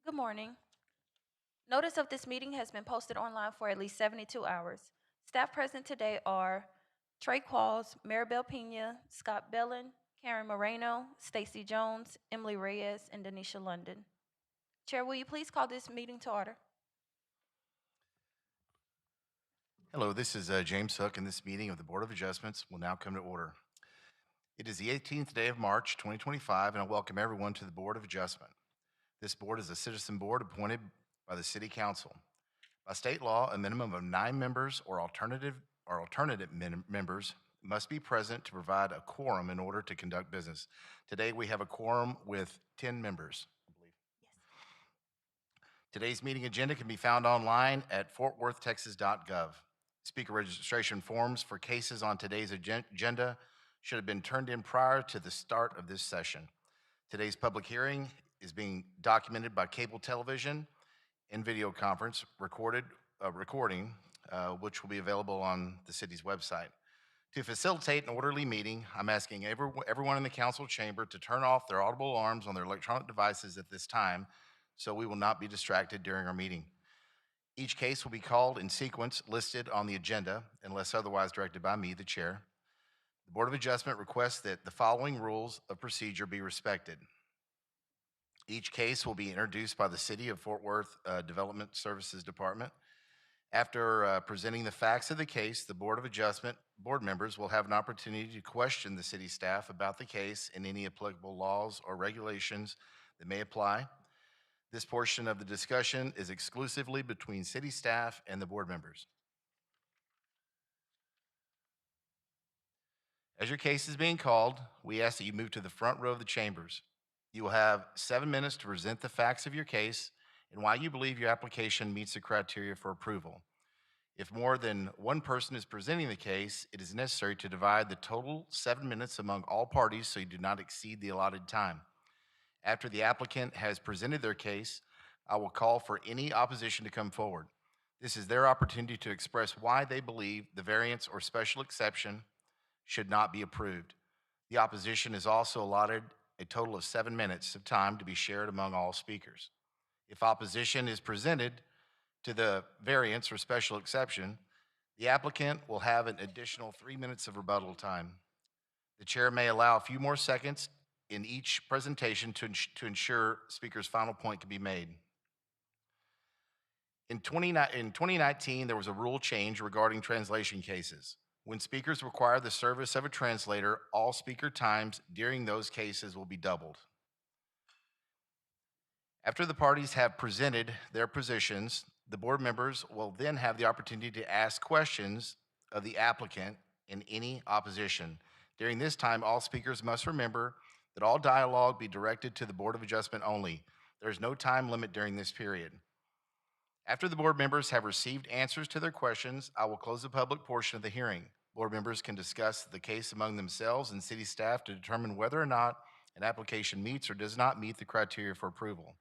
Good morning. Notice of this meeting has been posted online for at least 72 hours. Staff present today are Trey Qualls, Maribel Pena, Scott Bellin, Karen Moreno, Stacy Jones, Emily Reyes, and Denisha London. Chair, will you please call this meeting to order? Hello, this is James Hook, and this meeting of the Board of Adjustments will now come to order. It is the 18th day of March, 2025, and I welcome everyone to the Board of Adjustment. This board is a citizen board appointed by the City Council. By state law, a minimum of 9 members or alternate members must be present to provide a quorum in order to conduct business. Today, we have a quorum with 10 members, I believe. Yes. Today's meeting agenda can be found online at fortworthtexas.gov. Speaker registration forms for cases on today's agenda should have been turned in prior to the start of this session. Today's public hearing is being documented by cable television and video conference recording, which will be available on the city's website. To facilitate an orderly meeting, I'm asking everyone in the council chamber to turn off their audible alarms on their electronic devices at this time, so we will not be distracted during our meeting. Each case will be called in sequence listed on the agenda, unless otherwise directed by me, the chair. The Board of Adjustment requests that the following rules of procedure be respected. Each case will be introduced by the City of Fort Worth Development Services Department. After presenting the facts of the case, the Board of Adjustment board members will have an opportunity to question the city staff about the case and any applicable laws or regulations that may apply. This portion of the discussion is exclusively between city staff and the board members. As your case is being called, we ask that you move to the front row of the chambers. You will have 7 minutes to present the facts of your case and why you believe your application meets the criteria for approval. If more than one person is presenting the case, it is necessary to divide the total 7 minutes among all parties so you do not exceed the allotted time. After the applicant has presented their case, I will call for any opposition to come forward. This is their opportunity to express why they believe the variance or special exception should not be approved. The opposition is also allotted a total of 7 minutes of time to be shared among all speakers. If opposition is presented to the variance or special exception, the applicant will have an additional 3 minutes of rebuttal time. The chair may allow a few more seconds in each presentation to ensure speaker's final point can be made. In 2019, there was a rule change regarding translation cases. When speakers require the service of a translator, all speaker times during those cases will be doubled. After the parties have presented their positions, the board members will then have the opportunity to ask questions of the applicant in any opposition. During this time, all speakers must remember that all dialogue be directed to the Board of Adjustment only. There is no time limit during this period. After the board members have received answers to their questions, I will close the public portion of the hearing. Board members can discuss the case among themselves and city staff to determine whether or not an application meets or does not meet the criteria for approval.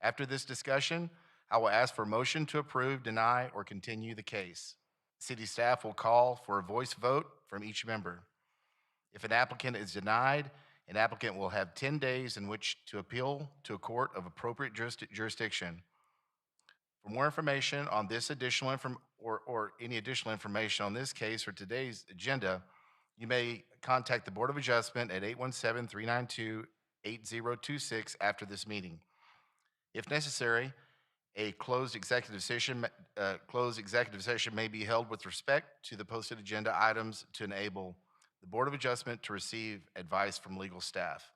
After this discussion, I will ask for a motion to approve, deny, or continue the case. City staff will call for a voice vote from each member. If an applicant is denied, an applicant will have 10 days in which to appeal to a court of appropriate jurisdiction. For more information on this or any additional information on this case or today's agenda, you may contact the Board of Adjustment at 817-392-8026 after this meeting. If necessary, a closed executive session may be held with respect to the posted agenda items to enable the Board of Adjustment to receive advice from legal staff.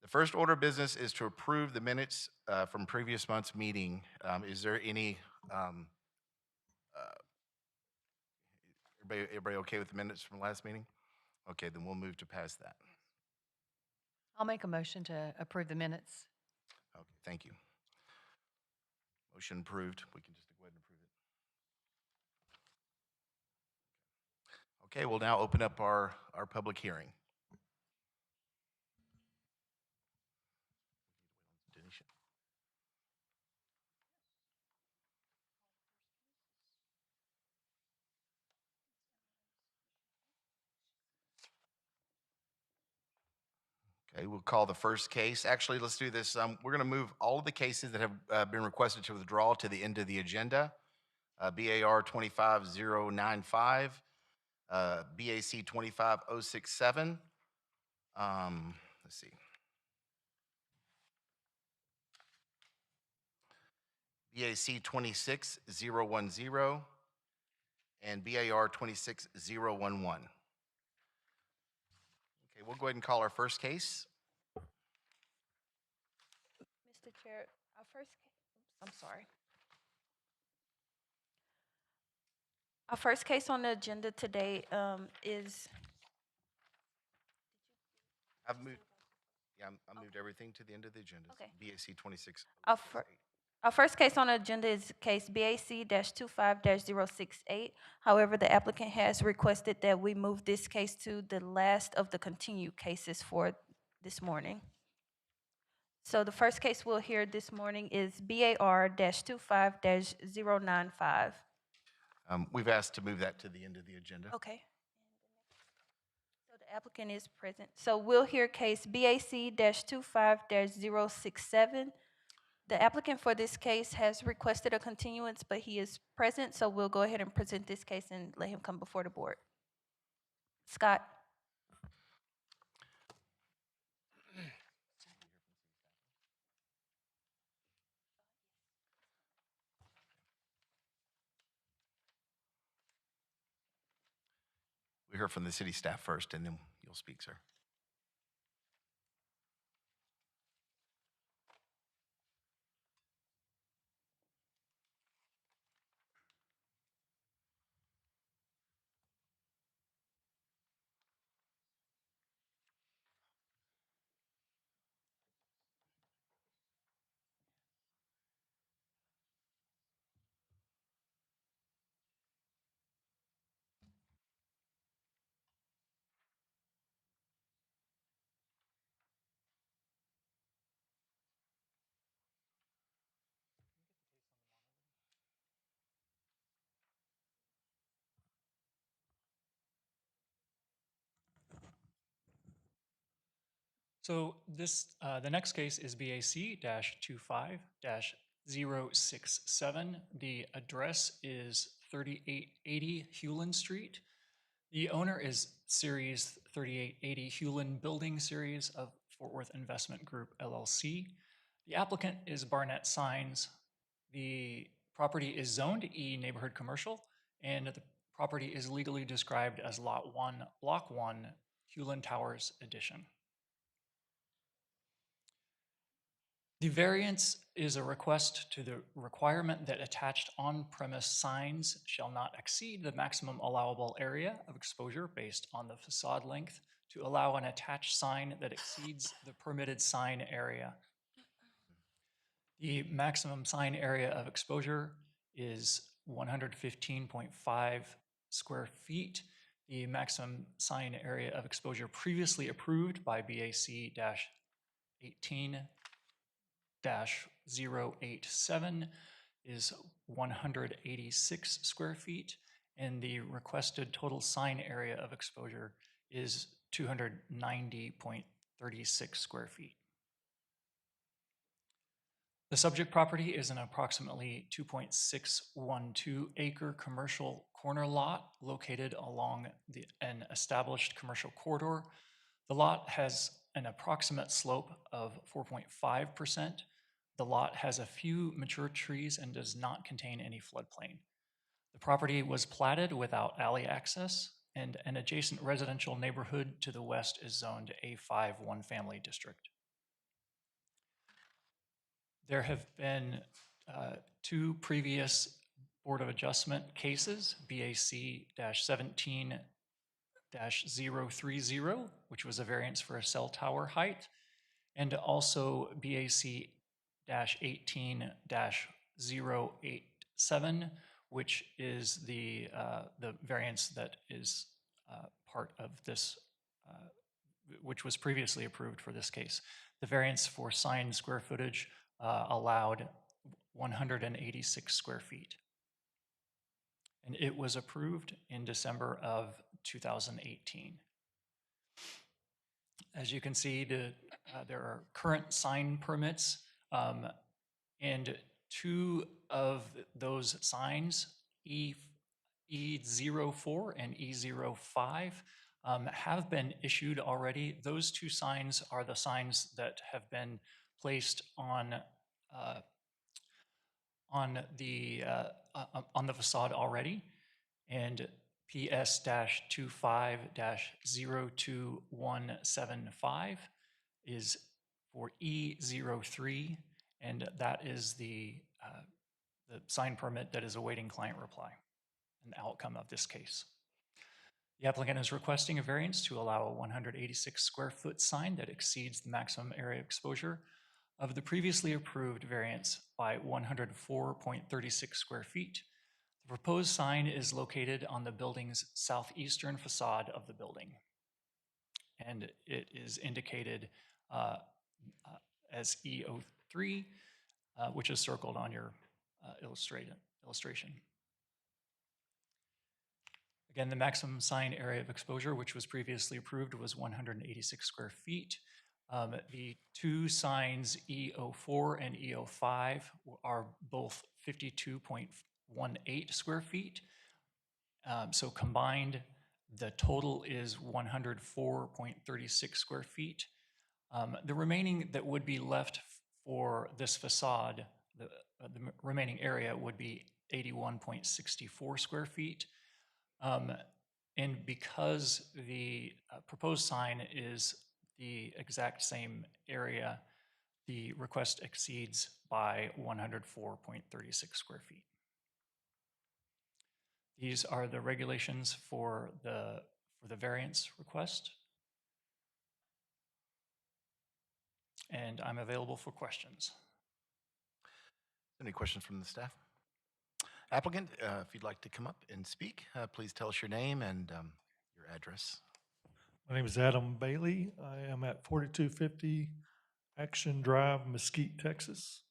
The first order of business is to approve the minutes from previous month's meeting. Is there any, everybody okay with the minutes from last meeting? Okay, then we'll move to pass that. I'll make a motion to approve the minutes. Okay, thank you. Motion approved. We can just go ahead and approve it. Okay, we'll now open up our public hearing. Denisha. Okay, we'll call the first case. Actually, let's do this. We're going to move all of the cases that have been requested to withdraw to the end of the agenda. BAR 25095, BAC 25067. Let's see. BAC 26010 and BAR 26011. Okay, we'll go ahead and call our first case. Mr. Chair, I'm sorry. Our first case on the agenda today is, I've moved, yeah, I moved everything to the end of the agenda. Okay. BAC 26. our first case on the agenda is case BAC-25-068. However, the applicant has requested that we move this case to the last of the continued cases for this morning. So the first case we'll hear this morning is BAR-25-095. We've asked to move that to the end of the agenda. Okay. So the applicant is present. So we'll hear case BAC-25-067. The applicant for this case has requested a continuance, but he is present, so we'll go ahead and present this case and let him come before the board. Scott? We hear from the city staff first, and then you'll speak, sir. So the next case is BAC-25-067. The address is 3880 Hewlin Street. The owner is Series 3880 Hewlin Building Series of Fort Worth Investment Group, LLC. The applicant is Barnett Signs. The property is zoned E Neighborhood Commercial, and the property is legally described as Lot 1, Block 1, Hewlin Towers Edition. The variance is a request to the requirement that attached on-premise signs shall not exceed the maximum allowable area of exposure based on the facade length to allow an attached sign that exceeds the permitted sign area. The maximum sign area of exposure is 115.5 square feet. The maximum sign area of exposure previously approved by BAC-18-087 is 186 square feet, and the requested total sign area of exposure is 290.36 square feet. The subject property is an approximately 2.612 acre commercial corner lot located along an established commercial corridor. The lot has an approximate slope of 4.5%. The lot has a few mature trees and does not contain any floodplain. The property was platted without alley access, and an adjacent residential neighborhood to the west is zoned A5 one-family district. There have been two previous Board of Adjustment cases, BAC-17-030, which was a variance for a cell tower height, and also BAC-18-087, which is the variance that is part of this, which was previously approved for this case. The variance for sign square footage allowed 186 square feet. And it was approved in December of 2018. As you can see, there are current sign permits, and two of those signs, E04 and E05, have been issued already. Those two signs are the signs that have been placed on the facade already. And PS-25-02-175 is for E03, and that is the sign permit that is awaiting client reply and the outcome of this case. The applicant is requesting a variance to allow a 186 square foot sign that exceeds the maximum area exposure of the previously approved variance by 104.36 square feet. The proposed sign is located on the building's southeastern facade of the building, and it is indicated as E03, which is circled on your illustration. Again, the maximum sign area of exposure, which was previously approved, was 186 square feet. The two signs, E04 and E05, are both 52.18 square feet. So combined, the total is 104.36 square feet. The remaining that would be left for this facade, the remaining area would be 81.64 square feet. And because the proposed sign is the exact same area, the request exceeds by 104.36 square feet. These are the regulations for the variance request. And I'm available for questions. Any questions from the staff? Applicant, if you'd like to come up and speak, please tell us your name and your address. My name is Adam Bailey. I am at 4250 Action Drive, Mesquite, Texas.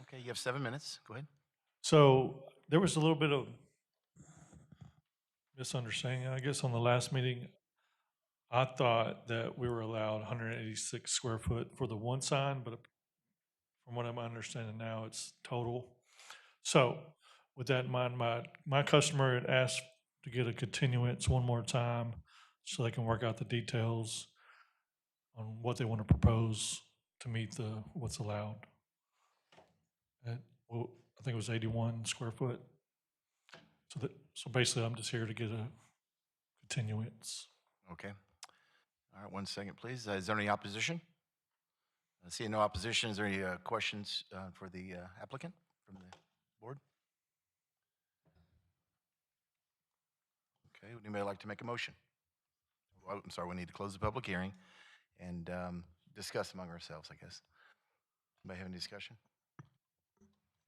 Okay, you have 7 minutes. Go ahead. So there was a little bit of misunderstanding, I guess, on the last meeting. I thought that we were allowed 186 square foot for the one sign, but from what I'm understanding now, it's total. So with that in mind, my customer had asked to get a continuance one more time so they can work out the details on what they want to propose to meet what's allowed. Well, I think it was 81 square foot. So basically, I'm just here to get a continuance. Okay. All right, 1 second, please. Is there any opposition? I see no opposition. Is there any questions for the applicant from the board? Okay, would anybody like to make a motion? Well, I'm sorry, we need to close the public hearing and discuss among ourselves, I guess. Anybody have any discussion?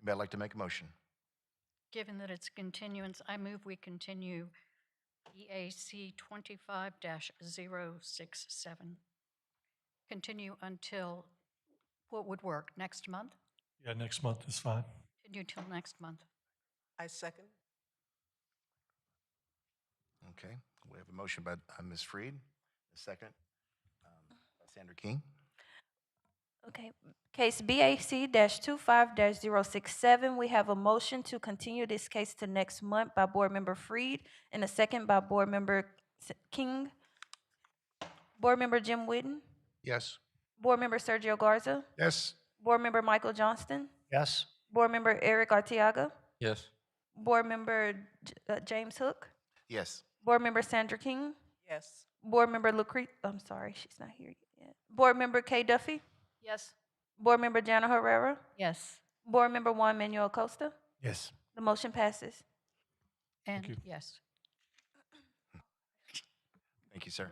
Anybody like to make a motion? Given that it's continuance, I move we continue EAC 25-067. Continue until, what would work, next month? Yeah, next month is fine. Continue till next month. I second. Okay, we have a motion by Ms. Freed, a second by Sandra King. Okay, case BAC-25-067, we have a motion to continue this case to next month by Board Member Freed and a second by Board Member King. Board Member Jim Whitten, Yes. Board Member Sergio Garza, Yes. Board Member Michael Johnston, Yes. Board Member Eric Arteaga, Yes. Board Member James Hook, Yes. Board Member Sandra King, Yes. Board Member I'm sorry, she's not here yet. Board Member Kay Duffy, Yes. Board Member Jana Herrera, Yes. Board Member Juan Manuel Costa. Yes. The motion passes. And you. yes. Thank you, sir.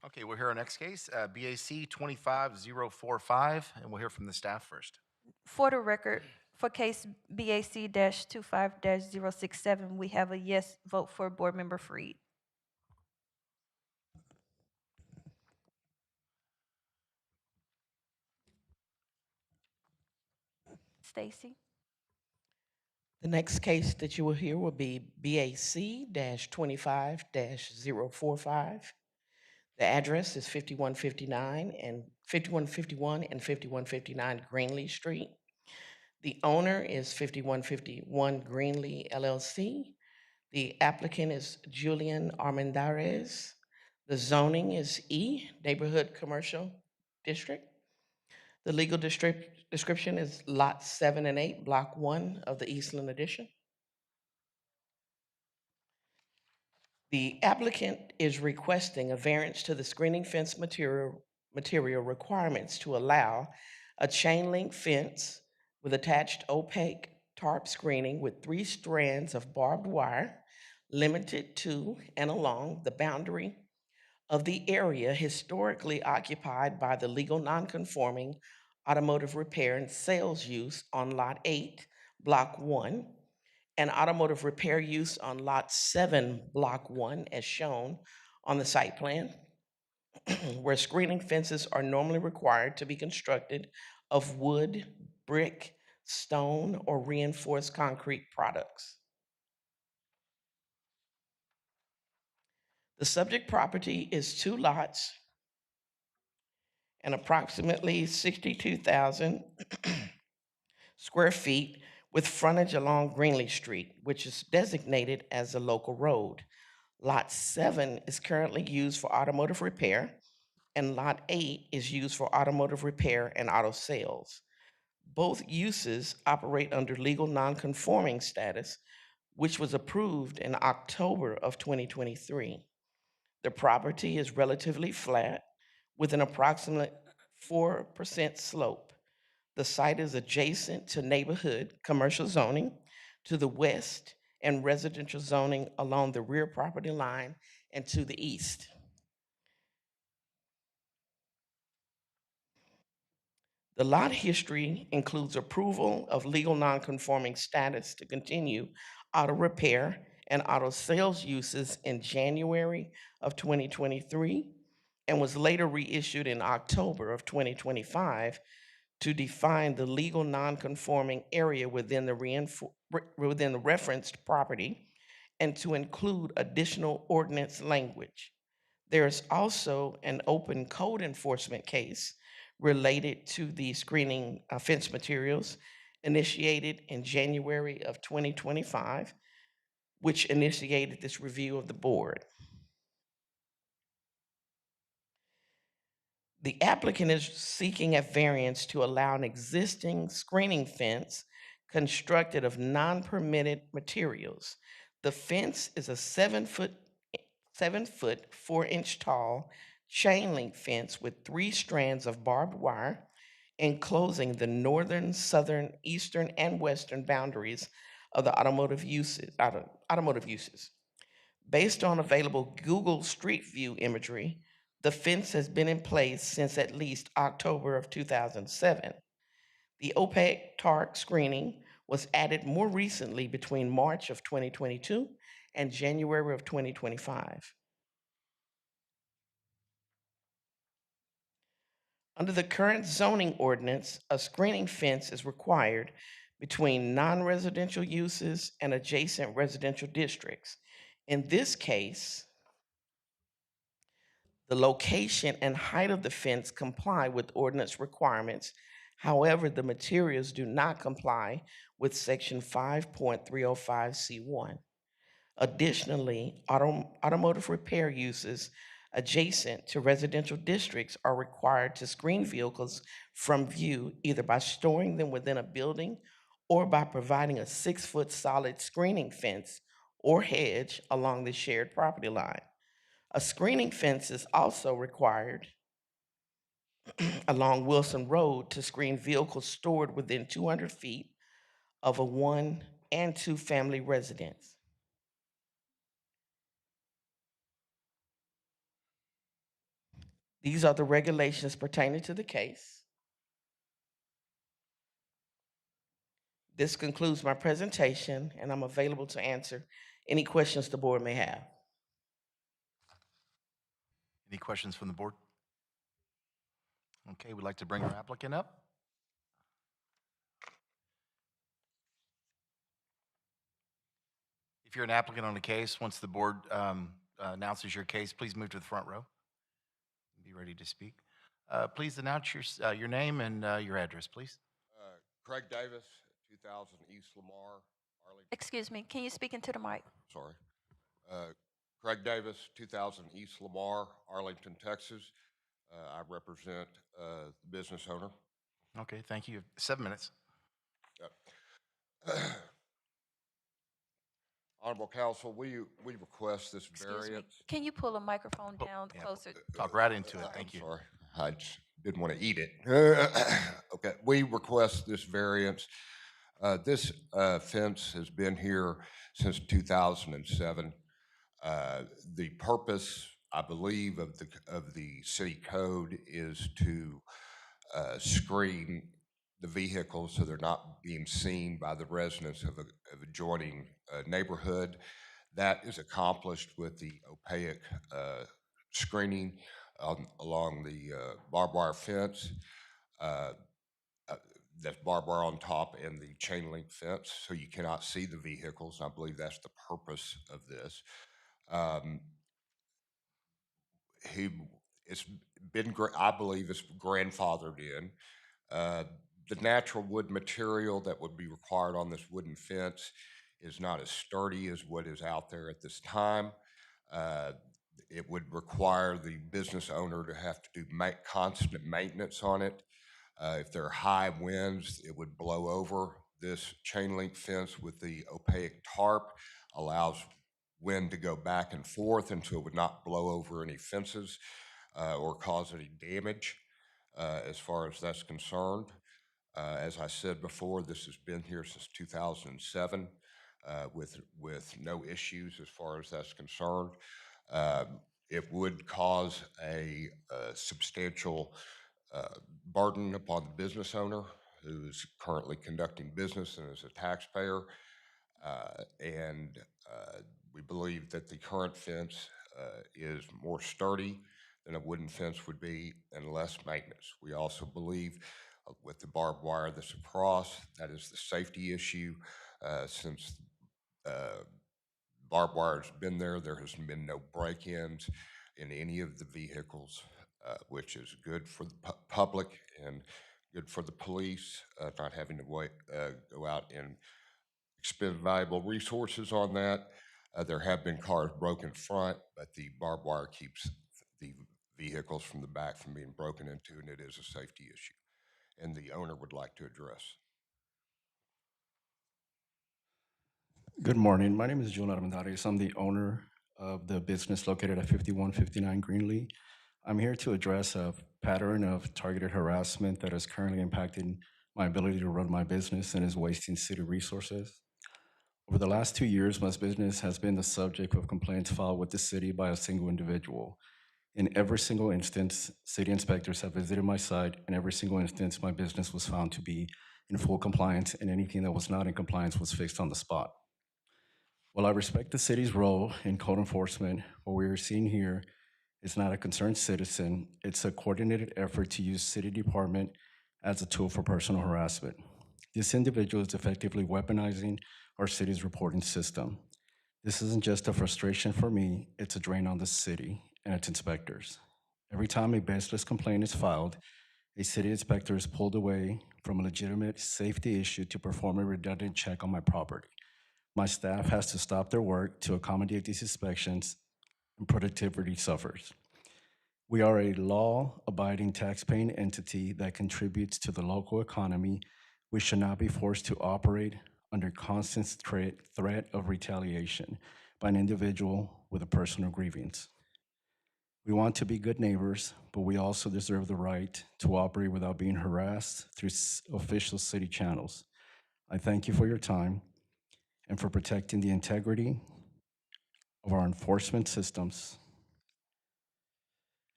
Okay, we'll hear our next case, BAC 25045, and we'll hear from the staff first. For the record, for case BAC-25-067, we have a yes vote for Board Member Freed. Stacy? The next case that you will hear will be BAC-25-045. The address is 5151 and 5159 Greenlee Street. The owner is 5151 Greenlee LLC. The applicant is Julian Armendariz. The zoning is E, Neighborhood Commercial District. The legal description is Lot 7 and 8, Block 1 of the Eastland Edition. The applicant is requesting a variance to the screening fence material requirements to allow a chain link fence with attached opaque tarp screening with 3 strands of barbed wire limited to and along the boundary of the area historically occupied by the legal nonconforming automotive repair and sales use on Lot 8, Block 1, and automotive repair use on Lot 7, Block 1, as shown on the site plan, where screening fences are normally required to be constructed of wood, brick, stone, or reinforced concrete products. The subject property is 2 lots and approximately 62,000 square feet with frontage along Greenlee Street, which is designated as a local road. Lot 7 is currently used for automotive repair, and Lot 8 is used for automotive repair and auto sales. Both uses operate under legal nonconforming status, which was approved in October of 2023. The property is relatively flat with an approximate 4% slope. The site is adjacent to neighborhood commercial zoning to the west and residential zoning along the rear property line and to the east. The lot history includes approval of legal nonconforming status to continue auto repair and auto sales uses in January of 2023 and was later reissued in October of 2025 to define the legal nonconforming area within the referenced property and to include additional ordinance language. There is also an open code enforcement case related to the screening fence materials initiated in January of 2025, which initiated this review of the board. The applicant is seeking a variance to allow an existing screening fence constructed of non-permitted materials. The fence is a 7-foot, 4-inch tall chain link fence with 3 strands of barbed wire enclosing the northern, southern, eastern, and western boundaries of the automotive uses. Based on available Google Street View imagery, the fence has been in place since at least October of 2007. The opaque tarp screening was added more recently between March of 2022 and January of 2025. Under the current zoning ordinance, a screening fence is required between non-residential uses and adjacent residential districts. In this case, the location and height of the fence comply with ordinance requirements. However, the materials do not comply with Section 5.305C1. Additionally, automotive repair uses adjacent to residential districts are required to screen vehicles from view either by storing them within a building or by providing a 6-foot solid screening fence or hedge along the shared property line. A screening fence is also required along Wilson Road to screen vehicles stored within 200 feet of a 1 and 2 family residence. These are the regulations pertaining to the case. This concludes my presentation, and I'm available to answer any questions the board may have. Any questions from the board? Okay, we'd like to bring our applicant up. If you're an applicant on a case, once the board announces your case, please move to the front row. be ready to speak. Please announce your name and your address, please. Craig Davis, 2000 East Lamar, Arlington. Excuse me, can you speak into the mic? Sorry. Craig Davis, 2000 East Lamar, Arlington, Texas. I represent the business owner. Okay, thank you. 7 minutes. Yep. Honorable Council, we request this Excuse me, variance. can you pull a microphone Oh, down yeah. closer? Talk right into it. Thank I'm you. sorry, I just didn't want to eat it. Okay, we request this variance. This fence has been here since 2007. The purpose, I believe, of the city code is to screen the vehicles so they're not being seen by the residents of adjoining neighborhood. That is accomplished with the opaque screening along the barbed wire fence. Uh, uh, that's barbed wire on top and the chain link fence, so you cannot see the vehicles. I believe that's the purpose of this. Um, he, it's been, I believe it's grandfathered in. Uh, the natural wood material that would be required on this wooden fence is not as sturdy as what is out there at this time. Uh, it would require the business owner to have to do constant maintenance on it. If there are high winds, it would blow over. This chain link fence with the opaque tarp allows wind to go back and forth, and so it would not blow over any fences or cause any damage as far as that's concerned. As I said before, this has been here since 2007 with no issues as far as that's concerned. It would cause a substantial burden upon the business owner who's currently conducting business and is a taxpayer. And we believe that the current fence is more sturdy than a wooden fence would be and less maintenance. We also believe with the barbed wire that's across, that is the safety issue. Since barbed wire has been there, there has been no break-ins in any of the vehicles, which is good for the public and good for the police, not having to go out and expend valuable resources on that. There have been cars broken front, but the barbed wire keeps the vehicles from the back from being broken into, and it is a safety issue. And the owner would like to address. Good morning. My name is Jun Armendariz. I'm the owner of the business located at 5159 Greenlee. I'm here to address a pattern of targeted harassment that is currently impacting my ability to run my business and is wasting city resources. Over the last 2 years, my business has been the subject of complaints filed with the city by a single individual. In every single instance, city inspectors have visited my site. In every single instance, my business was found to be in full compliance, and anything that was not in compliance was fixed on the spot. While I respect the city's role in code enforcement, what we are seeing here is not a concerned citizen. It's a coordinated effort to use city department as a tool for personal harassment. This individual is effectively weaponizing our city's reporting system. This isn't just a frustration for me, it's a drain on the city and its inspectors. Every time a baseless complaint is filed, a city inspector is pulled away from a legitimate safety issue to perform a redundant check on my property. My staff has to stop their work to accommodate these inspections, and productivity suffers. We are a law-abiding tax-paying entity that contributes to the local economy. We should not be forced to operate under constant threat of retaliation by an individual with a personal grievance. We want to be good neighbors, but we also deserve the right to operate without being harassed through official city channels. I thank you for your time and for protecting the integrity of our enforcement systems.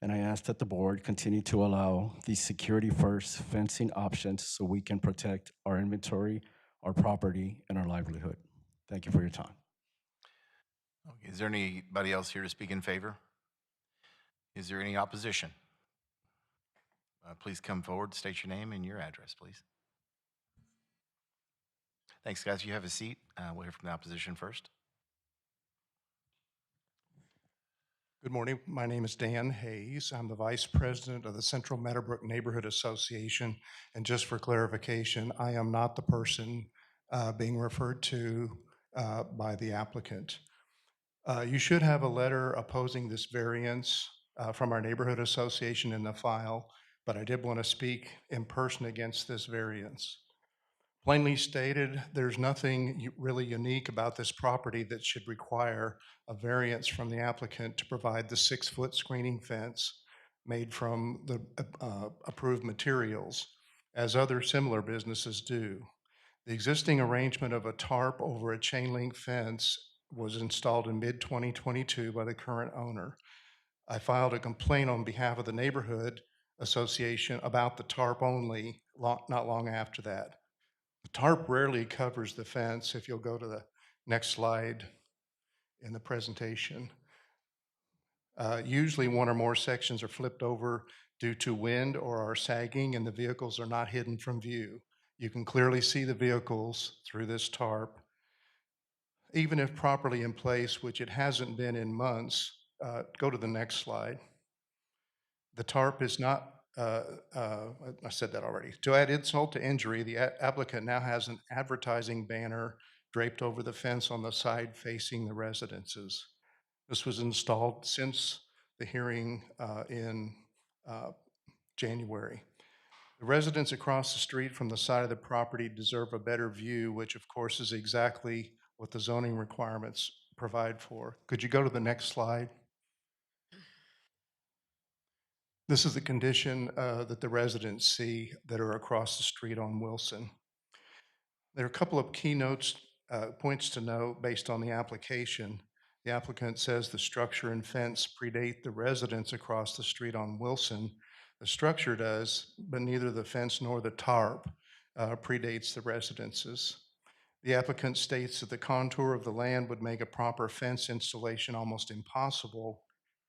And I ask that the board continue to allow these security-first fencing options so we can protect our inventory, our property, and our livelihood. Thank you for your time. Okay, is there anybody else here to speak in favor? Is there any opposition? Please come forward, state your name and your address, please. Thanks, guys. You have a seat. We'll hear from the opposition first. Good morning. My name is Dan Hayes. I'm the Vice President of the Central Meadowbrook Neighborhood Association. And just for clarification, I am not the person being referred to by the applicant. You should have a letter opposing this variance from our neighborhood association in the file, but I did want to speak in person against this variance. Plainly stated, there's nothing really unique about this property that should require a variance from the applicant to provide the 6-foot screening fence made from the approved materials, as other similar businesses do. The existing arrangement of a tarp over a chain link fence was installed in mid-2022 by the current owner. I filed a complaint on behalf of the neighborhood association about the tarp only not long after that. The tarp rarely covers the fence. If you'll go to the next slide in the presentation. Usually one or more sections are flipped over due to wind or are sagging and the vehicles are not hidden from view. You can clearly see the vehicles through this tarp. Even if properly in place, which it hasn't been in months, go to the next slide. The tarp is not, I said that already. To add insult to injury, the applicant now has an advertising banner draped over the fence on the side facing the residences. This was installed since the hearing in January. The residents across the street from the side of the property deserve a better view, which of course is exactly what the zoning requirements provide for. Could you go to the next slide? This is the condition that the residents see that are across the street on Wilson. There are a couple of keynotes, points to note based on the application. The applicant says the structure and fence predate the residents across the street on Wilson. The structure does, but neither the fence nor the tarp predates the residences. The applicant states that the contour of the land would make a proper fence installation almost impossible,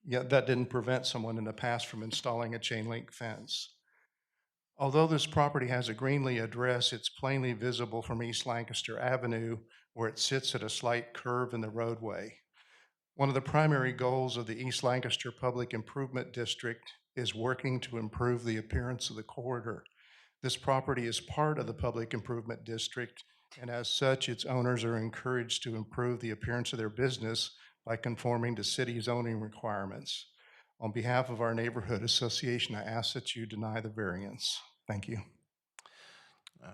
yet that didn't prevent someone in the past from installing a chain link fence. Although this property has a Greenlee address, it's plainly visible from East Lancaster Avenue, where it sits at a slight curve in the roadway. One of the primary goals of the East Lancaster Public Improvement District is working to improve the appearance of the corridor. This property is part of the Public Improvement District, and as such, its owners are encouraged to improve the appearance of their business by conforming to city zoning requirements. On behalf of our neighborhood association, I ask that you deny the variance. Thank you.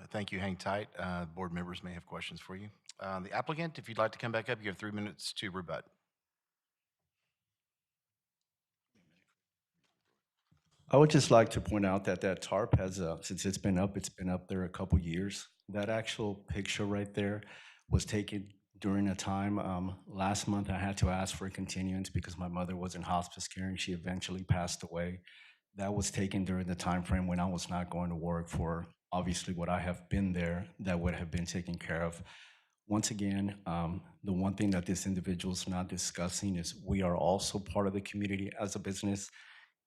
Thank you. Hang tight. Board members may have questions for you. The applicant, if you'd like to come back up, you have 3 minutes to rebut. I would just like to point out that that tarp has, since it's been up there a couple years. That actual picture right there was taken during a time, last month I had to ask for a continuance because my mother was in hospice care and she eventually passed away. That was taken during the time frame when I was not going to work for obviously what I have been there that would have been taken care of. Once again, the one thing that this individual is not discussing is we are also part of the community as a business,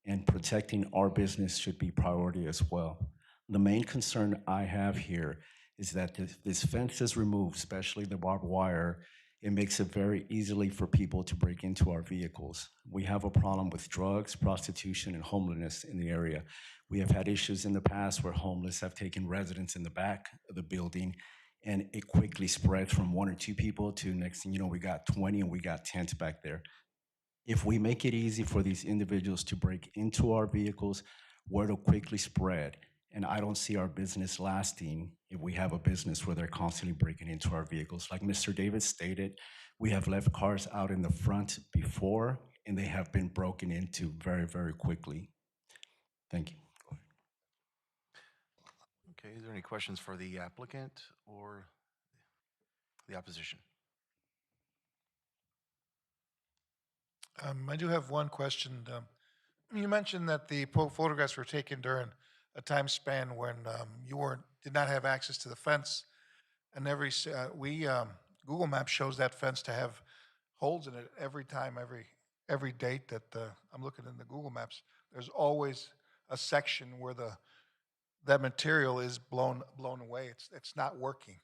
and protecting our business should be priority as well. The main concern I have here is that if this fence is removed, especially the barbed wire, it makes it very easily for people to break into our vehicles. We have a problem with drugs, prostitution, and homelessness in the area. We have had issues in the past where homeless have taken residence in the back of the building, and it quickly spreads from 1 or 2 people to next thing you know, we got 20 and we got tents back there. If we make it easy for these individuals to break into our vehicles, word will quickly spread. And I don't see our business lasting if we have a business where they're constantly breaking into our vehicles. Like Mr. Davis stated, we have left cars out in the front before, and they have been broken into very, very quickly. Thank you. Okay, is there any questions for the applicant or the opposition? I do have one question. You mentioned that the photographs were taken during a time span when you did not have access to the fence, and Google Maps shows that fence to have holes in it every time, every date that I'm looking in the Google Maps. There's always a section where that material is blown away. It's not working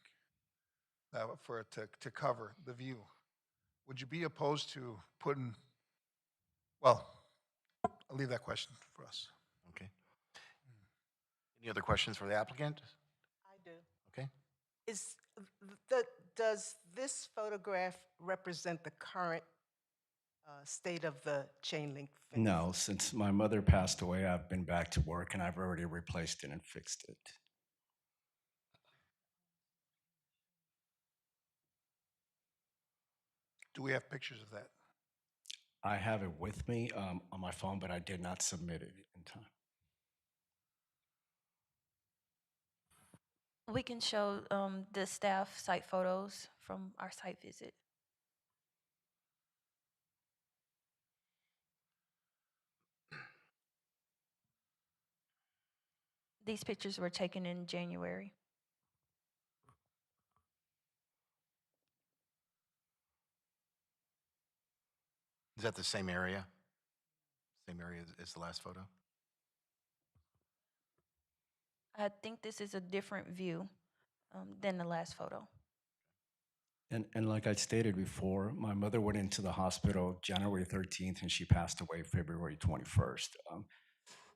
for it to cover the view. Would you be opposed to putting Well, I'll leave that question for us. Okay. Any other questions for the applicant? I do. Okay. Is does this photograph represent the current state of the chain link fence? No, since my mother passed away, I've been back to work and I've already replaced it and fixed it. Do we have pictures of that? I have it with me on my phone, but I did not submit it in time. We can show the staff site photos from our site visit. These pictures were taken in January. Is that the same area? Same area as the last photo? I think this is a different view than the last photo. And like I stated before, my mother went into the hospital January 13th and she passed away February 21st.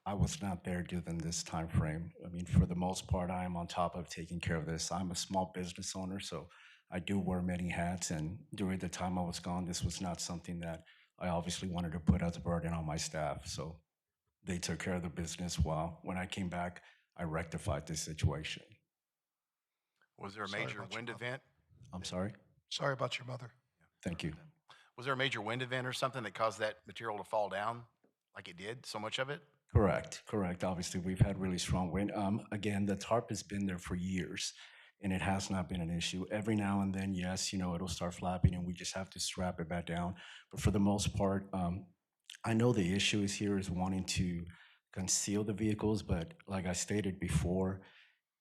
I was not there during this time frame. I mean, for the most part, I am on top of taking care of this. I'm a small business owner, so I do wear many hats. And during the time I was gone, this was not something that I obviously wanted to put as a burden on my staff. So they took care of the business while when I came back, I rectified this situation. Was there a Sorry major about your wind mother. event? I'm sorry. Sorry about your mother. Thank you. Was there a major wind event or something that caused that material to fall down like it did, so much of it? Correct. Obviously, we've had really strong wind. Again, the tarp has been there for years, and it has not been an issue. Every now and then, yes, it'll start flapping, and we just have to strap it back down. But for the most part, I know the issue is here is wanting to conceal the vehicles, but like I stated before,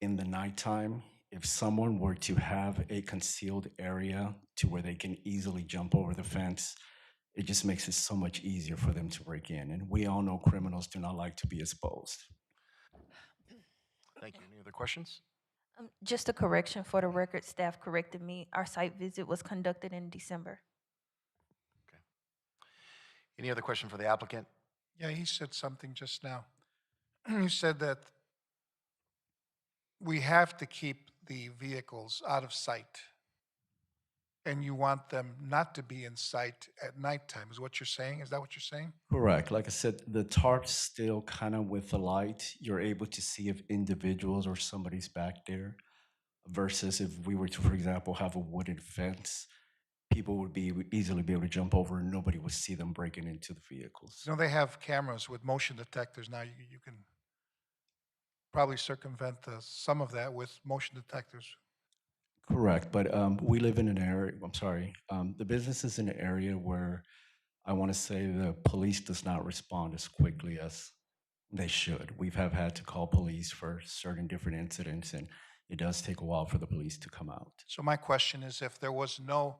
in the nighttime, if someone were to have a concealed area to where they can easily jump over the fence, it just makes it so much easier for them to break in. And we all know criminals do not like to be exposed. Thank you. Any other questions? Just a correction for the record, staff corrected me. Our site visit was conducted in December. Any other question for the applicant? Yeah, he said something just now. You said that we have to keep the vehicles out of sight, and you want them not to be in sight at nighttime, is what you're saying? Is that what you're saying? Correct. Like I said, the tarp's still kind of with the light. You're able to see if individuals or somebody's back there versus if we were to, for example, have a wooden fence, people would easily be able to jump over and nobody would see them breaking into the vehicles. They have cameras with motion detectors now. You can probably circumvent some of that with motion detectors. Correct, but we live in an area, I'm sorry, the business is in an area where I want to say the police does not respond as quickly as they should. We have had to call police for certain different incidents, and it does take a while for the police to come out. So my question is, if there was nothing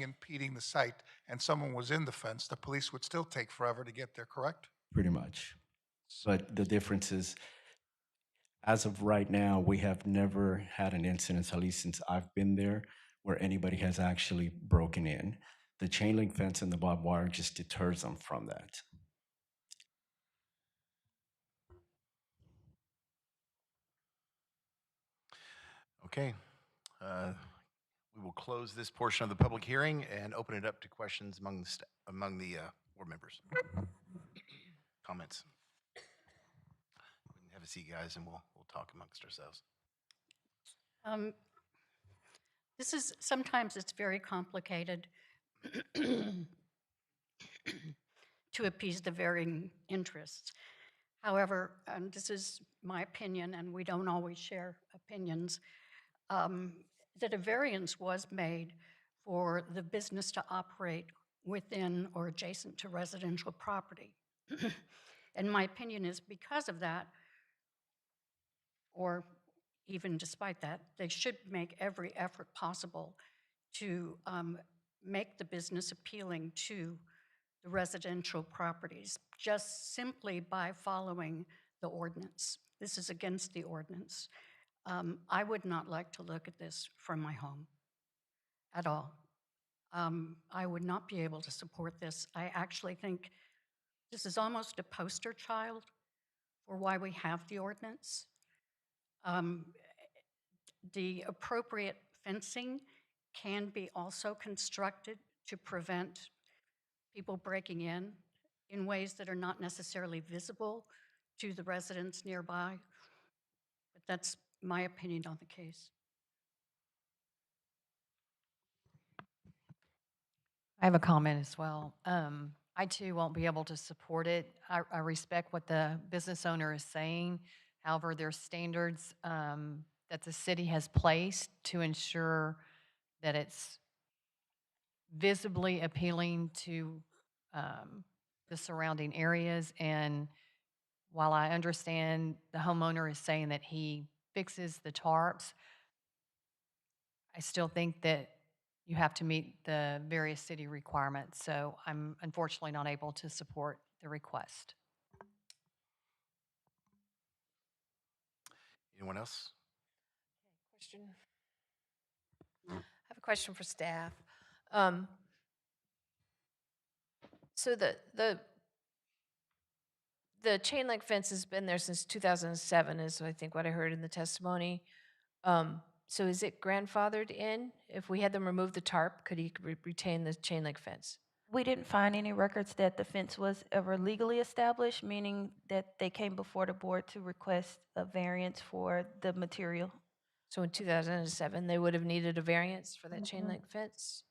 impeding the site and someone was in the fence, the police would still take forever to get there, correct? Pretty much. But the difference is, as of right now, we have never had an incident, at least since I've been there, where anybody has actually broken in. The chain link fence and the barbed wire just deters them from that. Okay. We will close this portion of the public hearing and open it up to questions among the board members. Comments? Have a seat, guys, and we'll talk amongst ourselves. Sometimes it's very complicated to appease the varying interests. However, and this is my opinion, and we don't always share opinions, that a variance was made for the business to operate within or adjacent to residential property. And my opinion is because of that, or even despite that, they should make every effort possible to make the business appealing to the residential properties, just simply by following the ordinance. This is against the ordinance. I would not like to look at this from my home at all. I would not be able to support this. I actually think this is almost a poster child for why we have the ordinance. Um, The appropriate fencing can be also constructed to prevent people breaking in ways that are not necessarily visible to the residents nearby. But that's my opinion on the case. I have a comment as well. I too won't be able to support it. I respect what the business owner is saying. However, there's standards that the city has placed to ensure that it's visibly appealing to the surrounding areas. And while I understand the homeowner is saying that he fixes the tarps, I still think that you have to meet the various city requirements. So I'm unfortunately not able to support the request. Anyone else? Question. I have a question for staff. Um, So the chain link fence has been there since 2007, is I think what I heard in the testimony. So is it grandfathered in? If we had them remove the tarp, could he retain the chain link fence? We didn't find any records that the fence was ever legally established, meaning that they came before the board to request a variance for the material. So in 2007, they would have needed a variance for that chain link fence?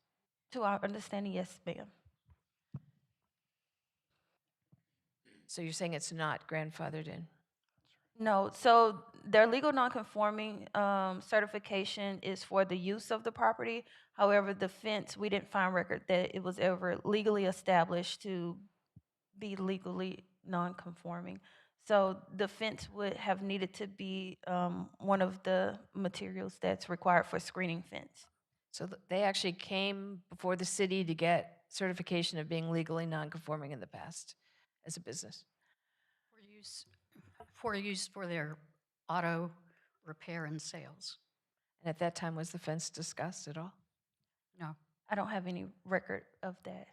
To our understanding, yes, ma'am. So you're saying it's not grandfathered in? No, so their legal nonconforming certification is for the use of the property. However, the fence, we didn't find record that it was ever legally established to be legally nonconforming. So the fence would have needed to be one of the materials that's required for screening fence. So they actually came before the city to get certification of being legally nonconforming in the past as a business? For use for their auto repair and sales. And at that time, was the fence discussed at all? No. I don't have any record of that.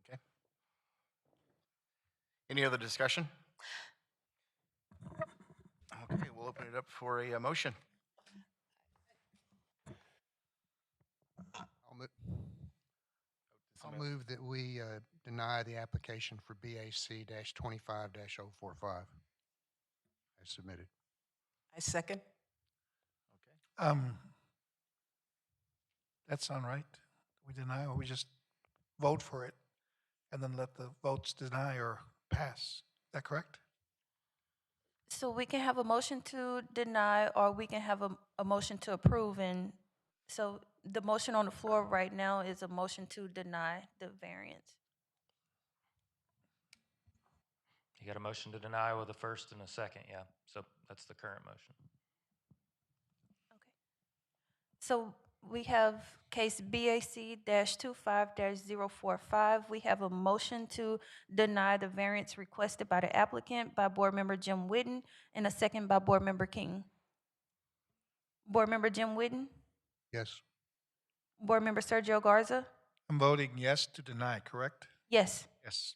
Okay. Any other discussion? Okay, we'll open it up for a motion. I'll move that we deny the application for BAC-25-045 as submitted. I second. That sound right? We deny, or we just vote for it and then let the votes deny or pass? Is that correct? So we can have a motion to deny, or we can have a motion to approve. And so the motion on the floor right now is a motion to deny the variance. You got a motion to deny with a first and a second, yeah. So that's the current motion. Okay. So we have case BAC-25-045. We have a motion to deny the variance requested by the applicant by Board Member Jim Whitten and a second by Board Member King. Board Member Jim Whitten? Yes. Board Member Sergio Garza? I'm voting yes to deny, correct? Yes. Yes.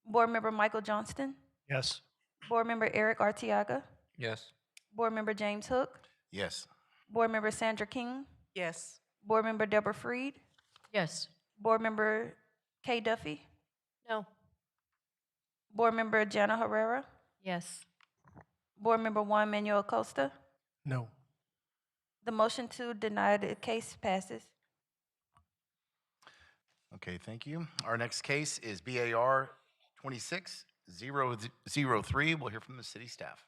Board Member Michael Johnston? Yes. Board Member Eric Artiaga? Yes. Board Member James Hook? Yes. Board Member Sandra King? Yes. Board Member Deborah Freed? Yes. Board Member Kay Duffy? No. Board Member Jana Herrera? Yes. Board Member Juan Manuel Acosta? No. The motion to deny the case passes. Okay, thank you. Our next case is BAR 26-003. We'll hear from the city staff.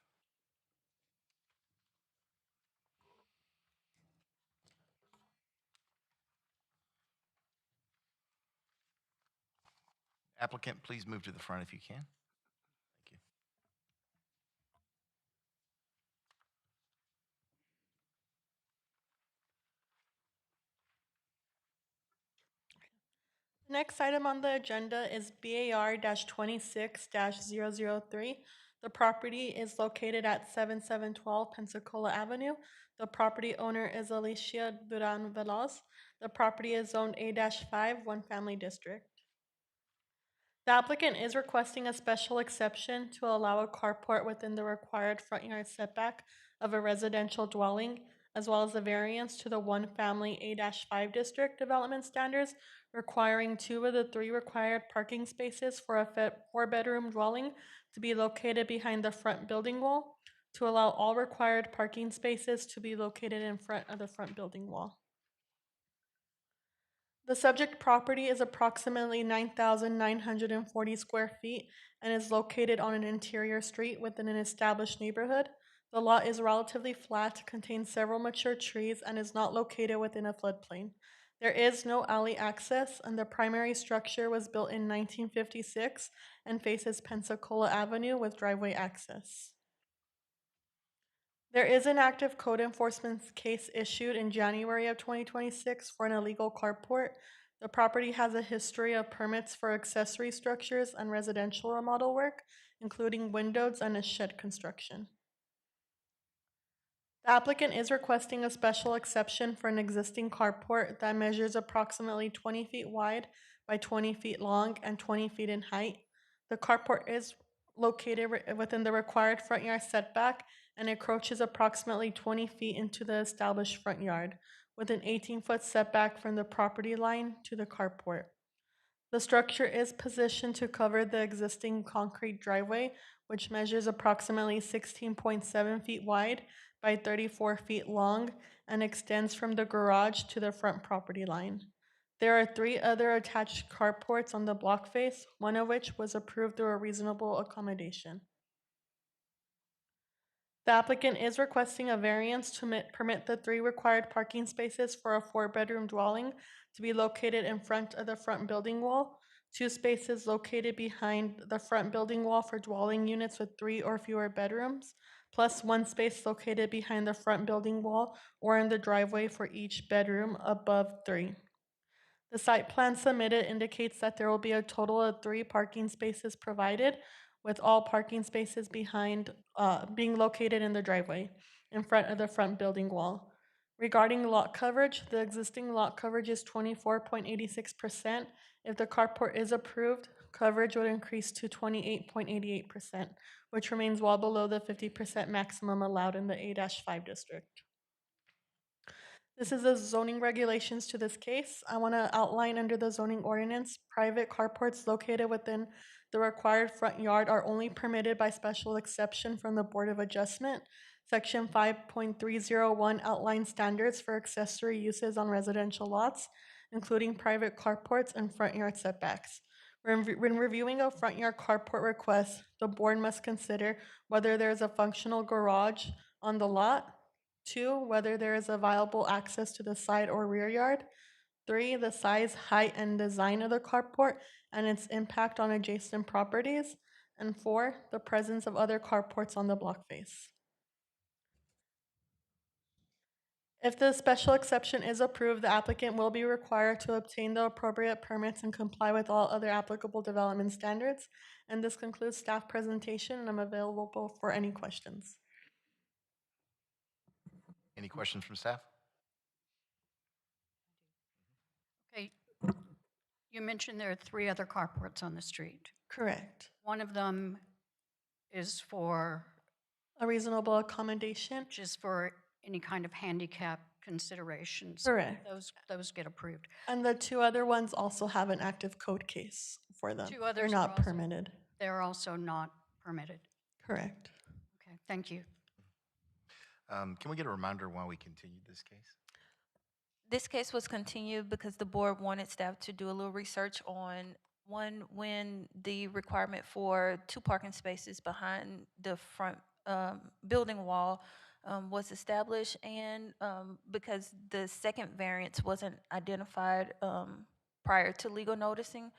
Applicant, please move to the front if you can. Thank you. Next item on the agenda is BAR-26-003. The property is located at 7712 Pensacola Avenue. The property owner is Alicia Duran Veloz. The property is zoned A-5, one family district. The applicant is requesting a special exception to allow a carport within the required front yard setback of a residential dwelling, as well as a variance to the one-family A-5 district development standards, requiring 2 of the 3 required parking spaces for a 4-bedroom dwelling to be located behind the front building wall, to allow all required parking spaces to be located in front of the front building wall. The subject property is approximately 9,940 square feet and is located on an interior street within an established neighborhood. The lot is relatively flat, contains several mature trees, and is not located within a floodplain. There is no alley access, and the primary structure was built in 1956 and faces Pensacola Avenue with driveway access. There is an active code enforcement case issued in January of 2026 for an illegal carport. The property has a history of permits for accessory structures and residential remodel work, including windows and a shed construction. The applicant is requesting a special exception for an existing carport that measures approximately 20 feet wide by 20 feet long and 20 feet in height. The carport is located within the required front yard setback and encroaches approximately 20 feet into the established front yard, with an 18-foot setback from the property line to the carport. The structure is positioned to cover the existing concrete driveway, which measures approximately 16.7 feet wide by 34 feet long and extends from the garage to the front property line. There are 3 other attached carports on the block face, one of which was approved through a reasonable accommodation. The applicant is requesting a variance to permit the 3 required parking spaces for a 4-bedroom dwelling to be located in front of the front building wall, 2 spaces located behind the front building wall for dwelling units with 3 or fewer bedrooms, plus 1 space located behind the front building wall or in the driveway for each bedroom above 3. The site plan submitted indicates that there will be a total of 3 parking spaces provided, with all parking spaces behind being located in the driveway in front of the front building wall. Regarding lot coverage, the existing lot coverage is 24.86%. If the carport is approved, coverage would increase to 28.88%, which remains well below the 50% maximum allowed in the A-5 district. This is the zoning regulations to this case. I want to outline under the zoning ordinance, private carports located within the required front yard are only permitted by special exception from the Board of Adjustment. Section 5.301 outlines standards for accessory uses on residential lots, including private carports and front yard setbacks. When reviewing a front yard carport request, the board must consider whether there is a functional garage on the lot. 2, whether there is a viable access to the side or rear yard. 3, the size, height, and design of the carport and its impact on adjacent properties. And 4, the presence of other carports on the block face. If the special exception is approved, the applicant will be required to obtain the appropriate permits and comply with all other applicable development standards. And this concludes staff presentation, and I'm available for any questions. Any questions from staff? Okay, you mentioned there are 3 other carports on the street. Correct. One of them is for, A reasonable accommodation. just for any kind of handicap considerations. Correct. Those get approved. And the 2 other ones also have an active code case for them. 2 They're others are not also- permitted. They're also not permitted. Correct. Okay, thank you. Can we get a reminder why we continued this case? This case was continued because the board wanted staff to do a little research on, one, when the requirement for 2 parking spaces behind the front building wall was established, and because the second variance wasn't identified prior to legal noticing.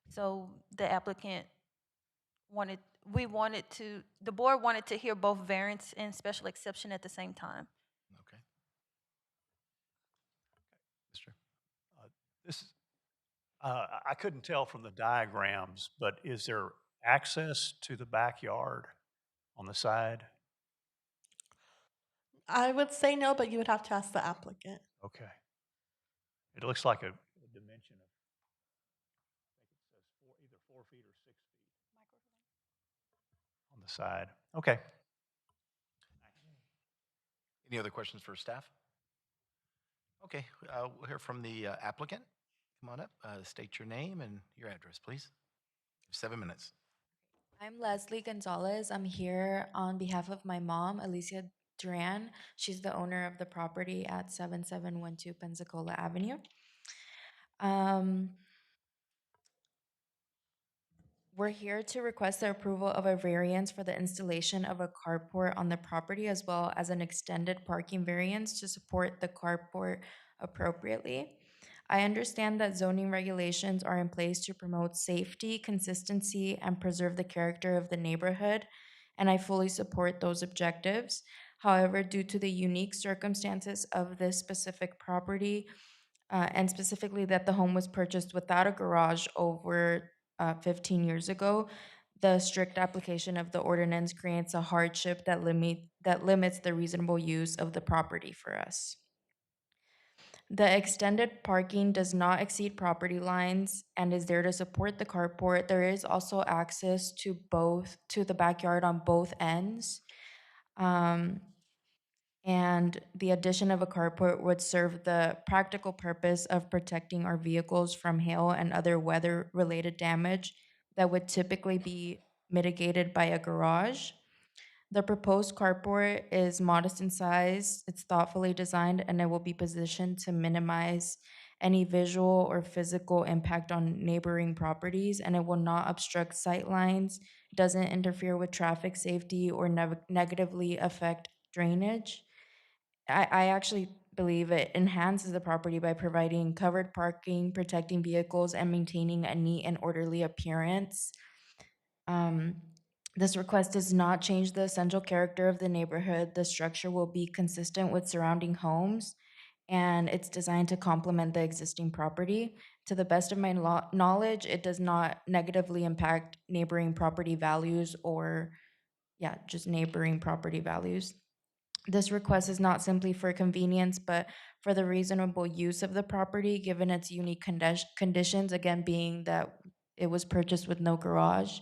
So the applicant the board wanted to hear both variance and special exception at the same time. Okay. Mr. I couldn't tell from the diagrams, but is there access to the backyard? on the side? I would say no, but you would have to ask the applicant. Okay. It looks like a dimension of, I think it says either 4 feet or 6 feet on the side. Okay. Any other questions for staff? Okay, we'll hear from the applicant. Come on up, state your name and your address, please. 7 minutes. I'm Leslie Gonzalez. I'm here on behalf of my mom, Alicia Duran. She's the owner of the property at 7712 Pensacola Avenue. We're here to request the approval of a variance for the installation of a carport on the property, as well as an extended parking variance to support the carport appropriately. I understand that zoning regulations are in place to promote safety, consistency, and preserve the character of the neighborhood, and I fully support those objectives. However, due to the unique circumstances of this specific property, and specifically that the home was purchased without a garage over 15 years ago, the strict application of the ordinance creates a hardship that limits the reasonable use of the property for us. The extended parking does not exceed property lines and is there to support the carport. There is also access to the backyard on both ends. And the addition of a carport would serve the practical purpose of protecting our vehicles from hail and other weather-related damage that would typically be mitigated by a garage. The proposed carport is modest in size, it's thoughtfully designed, and it will be positioned to minimize any visual or physical impact on neighboring properties, and it will not obstruct sight lines, doesn't interfere with traffic safety, or negatively affect drainage. I actually believe it enhances the property by providing covered parking, protecting vehicles, and maintaining a neat and orderly appearance. This request does not change the essential character of the neighborhood. The structure will be consistent with surrounding homes, and it's designed to complement the existing property. To the best of my knowledge, it does not negatively impact neighboring property values or, just neighboring property values. This request is not simply for convenience, but for the reasonable use of the property, given its unique conditions, again, being that it was purchased with no garage.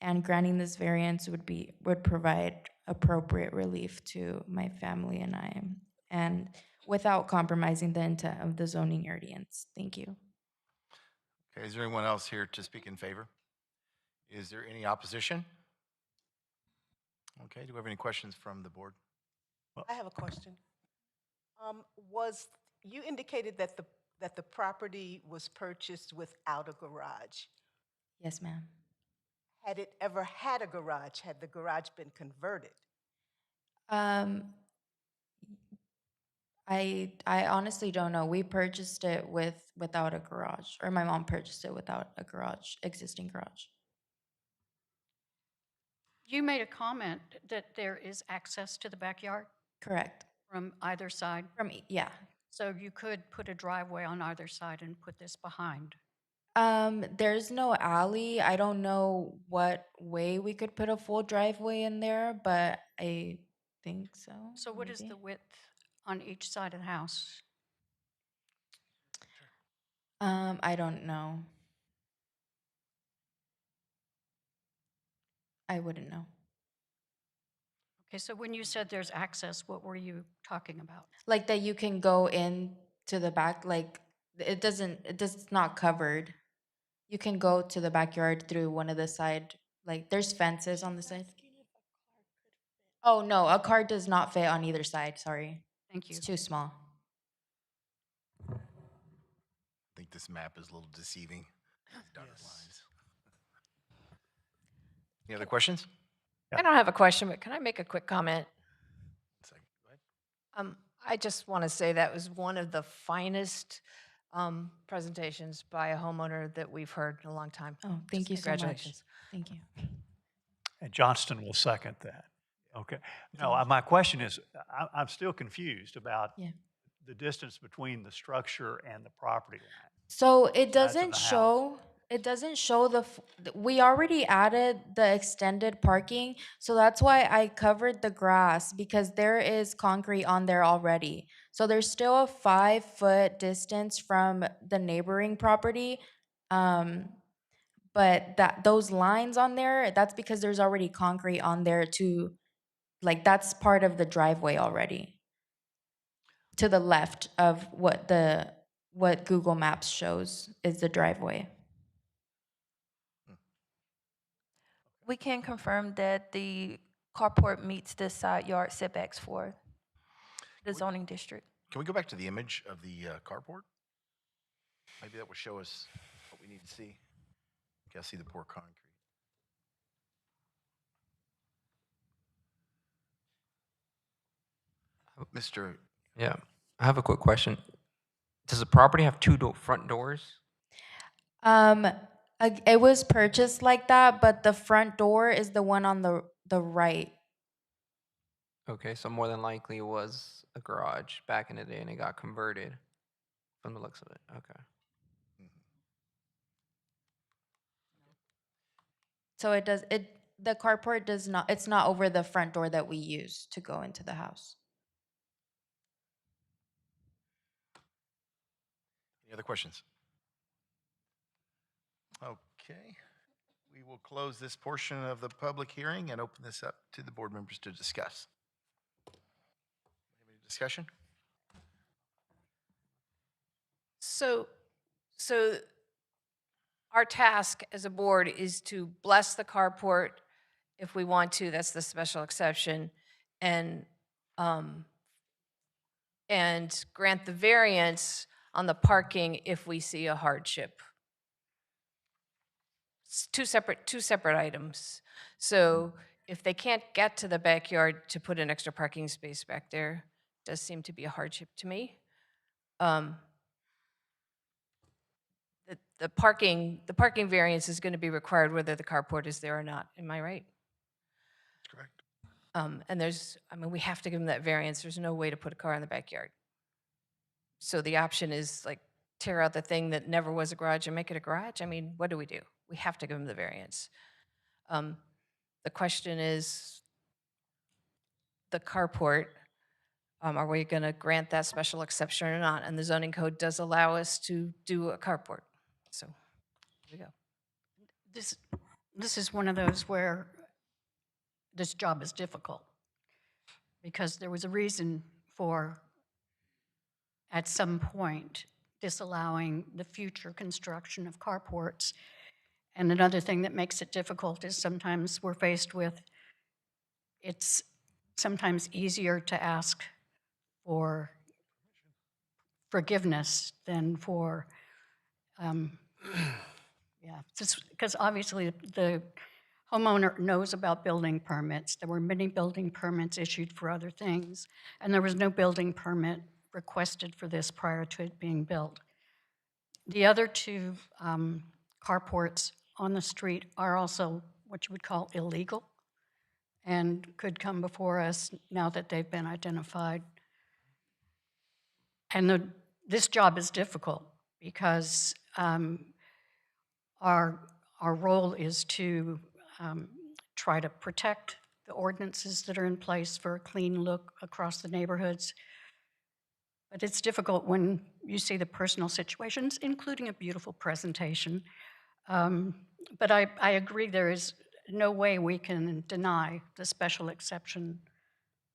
And granting this variance would provide appropriate relief to my family and I, and without compromising the intent of the zoning ordinance. Thank you. Okay, is there anyone else here to speak in favor? Is there any opposition? Okay, do we have any questions from the board? I have a question. You indicated that the property was purchased without a garage. Yes, ma'am. Had it ever had a garage? Had the garage been converted? I honestly don't know. We purchased it without a garage, or my mom purchased it without a garage, existing garage. You made a comment that there is access to the backyard Correct. from either side. Yeah. So you could put a driveway on either side and put this behind. There's no alley. I don't know what way we could put a full driveway in there, but I think so. So what is maybe. the width on each side of the house? I don't know. I wouldn't know. Okay, so when you said there's access, what were you talking about? Like that you can go in to the back, like it's not covered. You can go to the backyard through one of the side, like there's fences on the side. Oh, no, a car does not fit on either side, sorry. Thank you. It's too small. I think this map is a little deceiving. Dotted lines. Any other questions? I don't have a question, but can I make a quick comment? Go ahead. I just want to say that was one of the finest presentations by a homeowner that we've heard in a long time. Oh, thank you so much. Congratulations. Thank you. And Johnston will second that. Okay. No, my question is, I'm still confused about the distance between the structure and the property line. So it Size of doesn't the house. show it doesn't show we already added the extended parking, so that's why I covered the grass, because there is concrete on there already. So there's still a 5-foot distance from the neighboring property. But those lines on there, that's because there's already concrete on there to, like, that's part of the driveway already. To the left of what Google Maps shows is the driveway. We can confirm that the carport meets the side yard setbacks for the zoning district. Can we go back to the image of the carport? Maybe that will show us what we need to see. Okay, I see the poor concrete. Mr. Yeah, I have a quick question. Does the property have two front doors? It was purchased like that, but the front door is the one on the right. Okay, so more than likely it was a garage back in the day and it got converted from the looks of it. Okay. So the carport does not, it's not over the front door that we use to go into the house. Any other questions? Okay. We will close this portion of the public hearing and open this up to the board members to discuss. Any discussion? So our task as a board is to bless the carport if we want to, that's the special exception, and grant the variance on the parking if we see a hardship. It's two separate items. So if they can't get to the backyard to put an extra parking space back there, does seem to be a hardship to me. The parking variance is going to be required whether the carport is there or not. Am I right? That's correct. And we have to give them that variance. There's no way to put a car in the backyard. So the option is like tear out the thing that never was a garage and make it a garage. I mean, what do? We have to give them the variance. The question is, the carport, are we going to grant that special exception or not? And the zoning code does allow us to do a carport. So here we go. This is one of those where this job is difficult, because there was a reason for, at some point, disallowing the future construction of carports. And another thing that makes it difficult is sometimes we're faced with, it's sometimes easier to ask for forgiveness than for, because obviously the homeowner knows about building permits. There were many building permits issued for other things, and there was no building permit requested for this prior to it being built. The other two carports on the street are also what you would call illegal and could come before us now that they've been identified. And this job is difficult because our role is to try to protect the ordinances that are in place for a clean look across the neighborhoods. But it's difficult when you see the personal situations, including a beautiful presentation. But I agree there is no way we can deny the special exception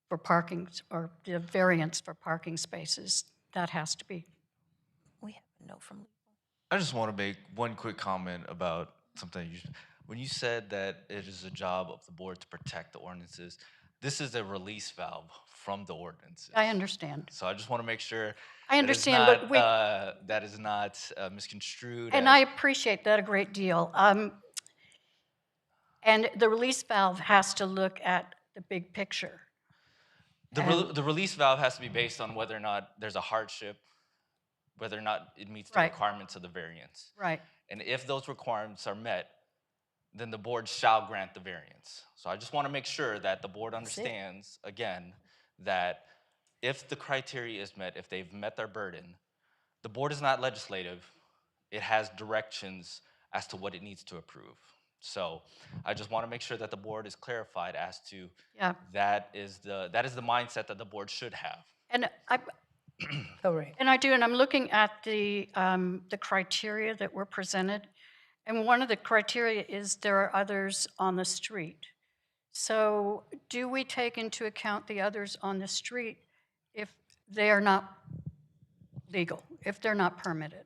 for parking or the variance for parking spaces. That has to be. We have a note from. I just want to make one quick comment about something. When you said that it is a job of the board to protect the ordinances, this is a release valve from the ordinances. I understand. So I just want to make sure I understand, that is but not, that is not misconstrued. And I appreciate that a great deal. And the release valve has to look at the big picture. The release valve has to be based on whether or not there's a hardship, whether or not it meets the Right. requirements of the variance. Right. And if those requirements are met, then the board shall grant the variance. So I just want to make sure that the board understands, again, that if the criteria is met, if they've met their burden, the board is not legislative. It has directions as to what it needs to approve. So I just want to make sure that the board is clarified as to Yeah. that is the mindset that the board should have. And I, Correct. and I do, and I'm looking at the criteria that were presented, and one of the criteria is there are others on the street. So do we take into account the others on the street if they are not legal, if they're not permitted?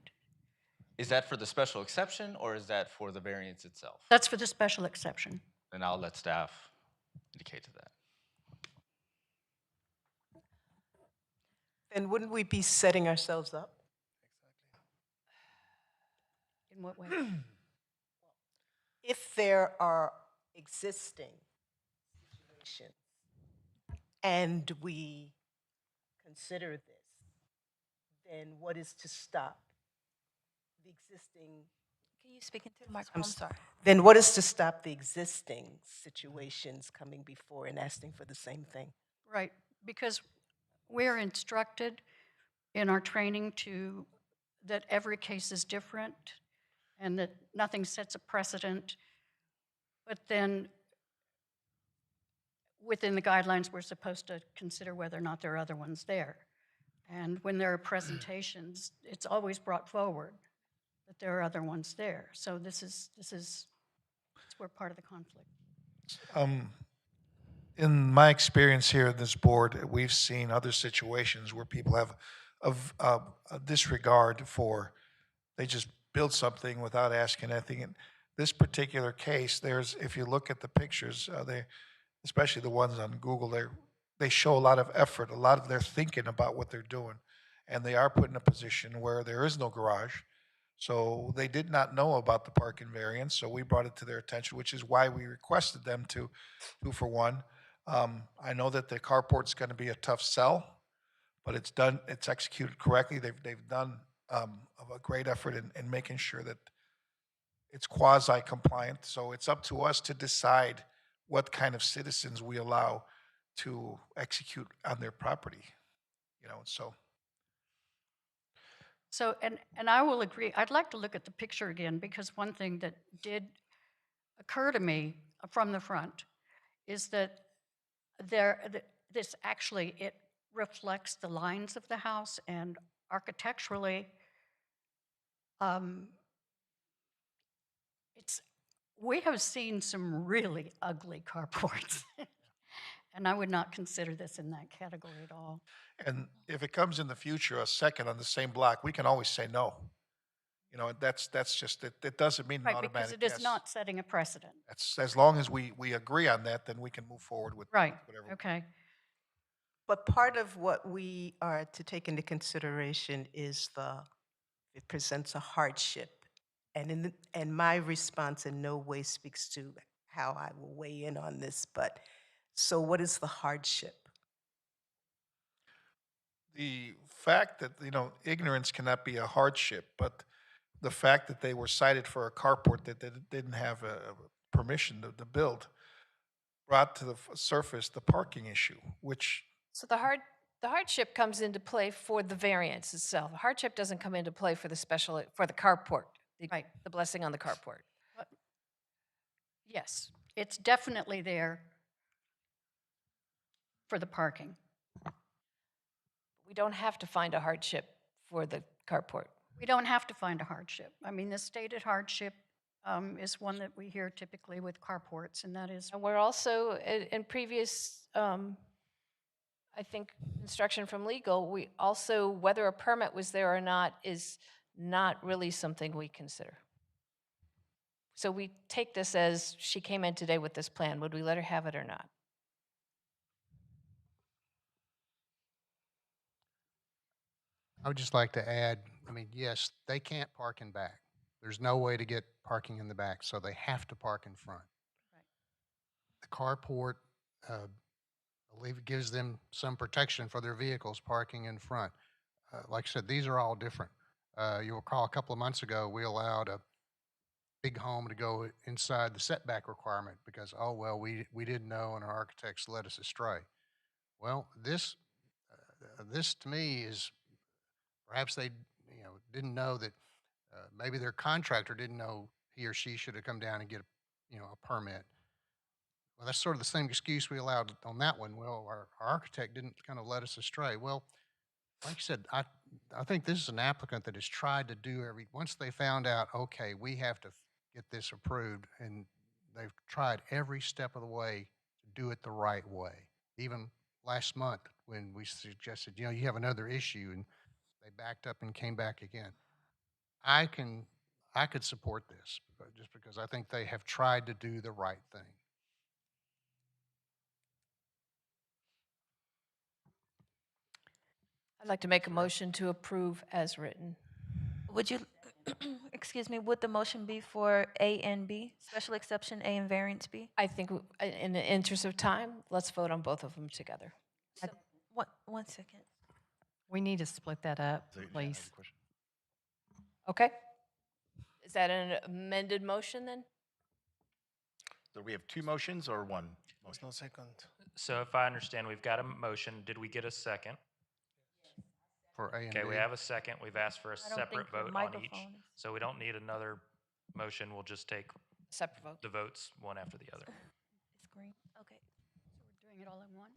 Is that for the special exception or is that for the variance itself? That's for the special exception. And I'll let staff indicate to that. Then wouldn't we be setting ourselves up? In what way? If there are existing situations and we consider this, then what is to stop the existing? Can you speak into the microphone? I'm sorry. Then what is to stop the existing situations coming before and asking for the same thing? Right, because we're instructed in our training that every case is different and that nothing sets a precedent. But then within the guidelines, we're supposed to consider whether or not there are other ones there. And when there are presentations, it's always brought forward that there are other ones there. So this is where part of the conflict. In my experience here at this board, we've seen other situations where people have a disregard for, they just build something without asking anything. In this particular case, if you look at the pictures, especially the ones on Google, they show a lot of effort, they're thinking about what they're doing. And they are put in a position where there is no garage. So they did not know about the parking variance, so we brought it to their attention, which is why we requested them to 2-for-1. I know that the carport's going to be a tough sell, but it's executed correctly. They've done a great effort in making sure that it's quasi-compliant. So it's up to us to decide what kind of citizens we allow to execute on their property. So, and I will agree, I'd like to look at the picture again, because one thing that did occur to me from the front is that this actually, it reflects the lines of the house, and architecturally, we have seen some really ugly carports. And I would not consider this in that category at all. And if it comes in the future, a second on the same block, we can always say no. That's just, it doesn't mean an Right, automatic because it is yes. not setting a precedent. As long as we agree on that, then we can move forward with Right, whatever. okay. But part of what we are to take into consideration is it presents a hardship. And my response in no way speaks to how I will weigh in on this, but so what is the hardship? The fact that, ignorance cannot be a hardship, but the fact that they were cited for a carport that they didn't have a permission to build brought to the surface the parking issue, which. So the hardship comes into play for the variance itself. The hardship doesn't come into play for the carport, Right. the blessing on the carport. Yes, it's definitely there for the parking. We don't have to find a hardship for the carport. We don't have to find a hardship. I mean, the stated hardship is one that we hear typically with carports, and that is. And we're also, in previous, I think, instruction from legal, we also, whether a permit was there or not is not really something we consider. So we take this as she came in today with this plan. Would we let her have it or not? I would just like to add, yes, they can't park in back. There's no way to get parking in the back, so they have to park in front. Right. The carport, I believe it gives them some protection for their vehicles parking in front. Like I said, these are all different. You'll recall a couple of months ago, we allowed a big home to go inside the setback requirement because, we didn't know and our architects led us astray. Well, this to me is, perhaps they didn't know that maybe their contractor didn't know he or she should have come down and get, a permit. Well, that's sort of the same excuse we allowed on that one. Well, our architect didn't kind of let us astray. Well, like you said, I think this is an applicant that has tried to do once they found out, okay, we have to get this approved, and they've tried every step of the way to do it the right way. Even last month when we suggested, you have another issue, and they backed up and came back again. I could support this, but just because I think they have tried to do the right thing. I'd like to make a motion to approve as written. Would you, excuse me, would the motion be for A and B, special exception A and variance B? I think in the interest of time, let's vote on both of them together. So, one second. We need to split that up, please. Okay? Is that an amended motion then? So we have two motions or one? There's no second. So if I understand, we've got a motion. Did we get a second? For A and Okay, we B. have a second. We've asked for a I don't separate think the vote on each. microphone is- So we don't need another motion. We'll just take Separate vote. the votes one after the other. It's green, okay. So we're doing it all in one?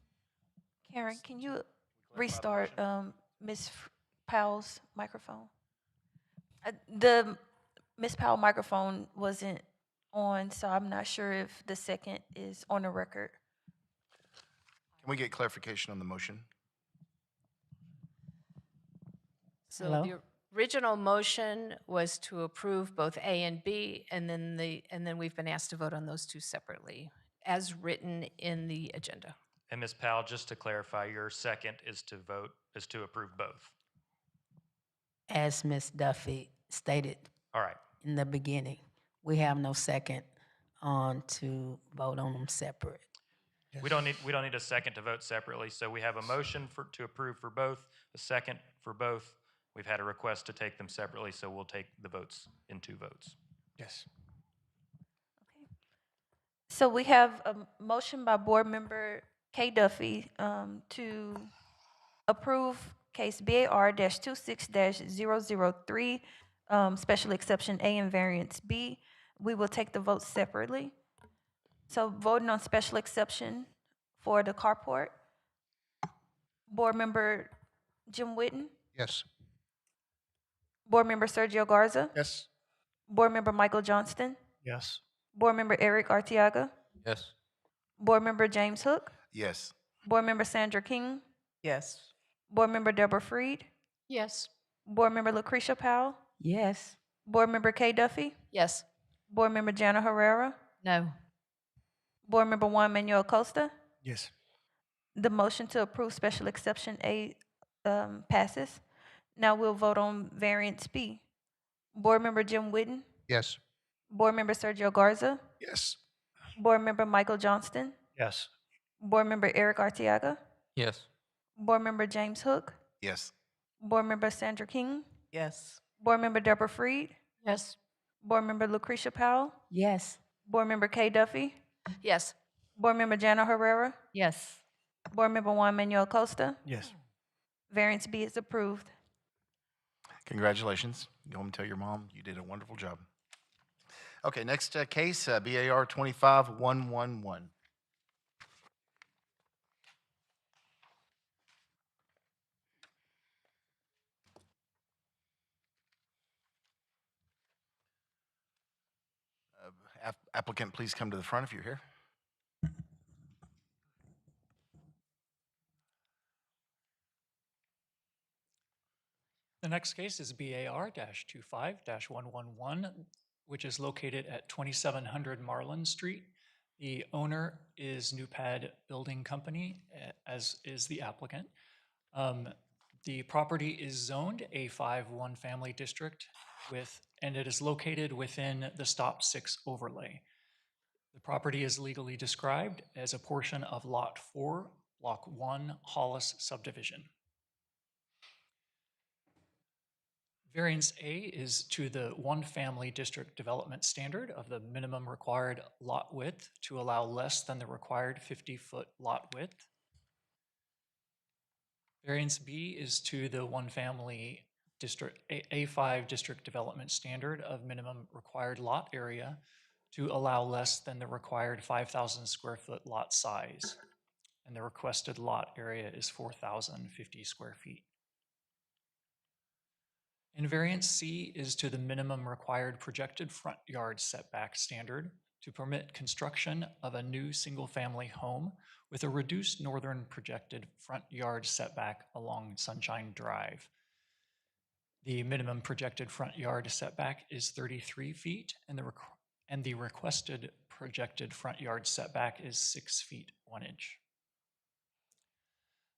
Karen, can you restart Ms. Powell's microphone? The Ms. Powell microphone wasn't on, so I'm not sure if the second is on the record. Can we get clarification on the motion? So Hello? the original motion was to approve both A and B, and then we've been asked to vote on those two separately, as written in the agenda. And Ms. Powell, just to clarify, your second is to approve both. As Ms. Duffy stated All right. in the beginning, we have no second on to vote on them separate. We don't need a second to vote separately. So we have a motion to approve for both, a second for both. We've had a request to take them separately, so we'll take the votes in two votes. Yes. So we have a motion by Board Member Kay Duffy to approve case BAR-26-003, special exception A and variance B. We will take the votes separately. So voting on special exception for the carport, Board Member Jim Witten, Yes. Board Member Sergio Garza, Yes. Board Member Michael Johnston, Yes. Board Member Eric Artiaga, Yes. Board Member James Hook, Yes. Board Member Sandra King, Yes. Board Member Deborah Freed, Yes. Board Member Lucretia Powell, Yes. Board Member Kay Duffy, Yes. Board Member Jana Herrera, No. Board Member Juan Manuel Costa. Yes. The motion to approve special exception A passes. Now we'll vote on variance B. Board Member Jim Witten, Yes. Board Member Sergio Garza, Yes. Board Member Michael Johnston, Yes. Board Member Eric Artiaga, Yes. Board Member James Hook, Yes. Board Member Sandra King, Yes. Board Member Deborah Freed, Yes. Board Member Lucretia Powell, Yes. Board Member Kay Duffy, Yes. Board Member Jana Herrera, Yes. Board Member Juan Manuel Costa. Yes. Variance B is approved. Congratulations. Go home and tell your mom you did a wonderful job. Okay, next case, BAR 25111. Applicant, please come to the front if you're here. The next case is BAR-25-111, which is located at 2700 Marlin Street. The owner is NewPad Building Company, as is the applicant. The property is zoned A5 one-family district and it is located within the Stop 6 overlay. The property is legally described as a portion of Lot 4, Block 1, Hollis subdivision. Variance A is to the one-family district development standard of the minimum required lot width to allow less than the required 50-foot lot width. Variance B is to the one-family A5 district development standard of minimum required lot area to allow less than the required 5,000 square foot lot size. And the requested lot area is 4,050 square feet. And variance C is to the minimum required projected front yard setback standard to permit construction of a new single-family home with a reduced northern projected front yard setback along Sunshine Drive. The minimum projected front yard setback is 33 feet, and the requested projected front yard setback is 6 feet 1 inch.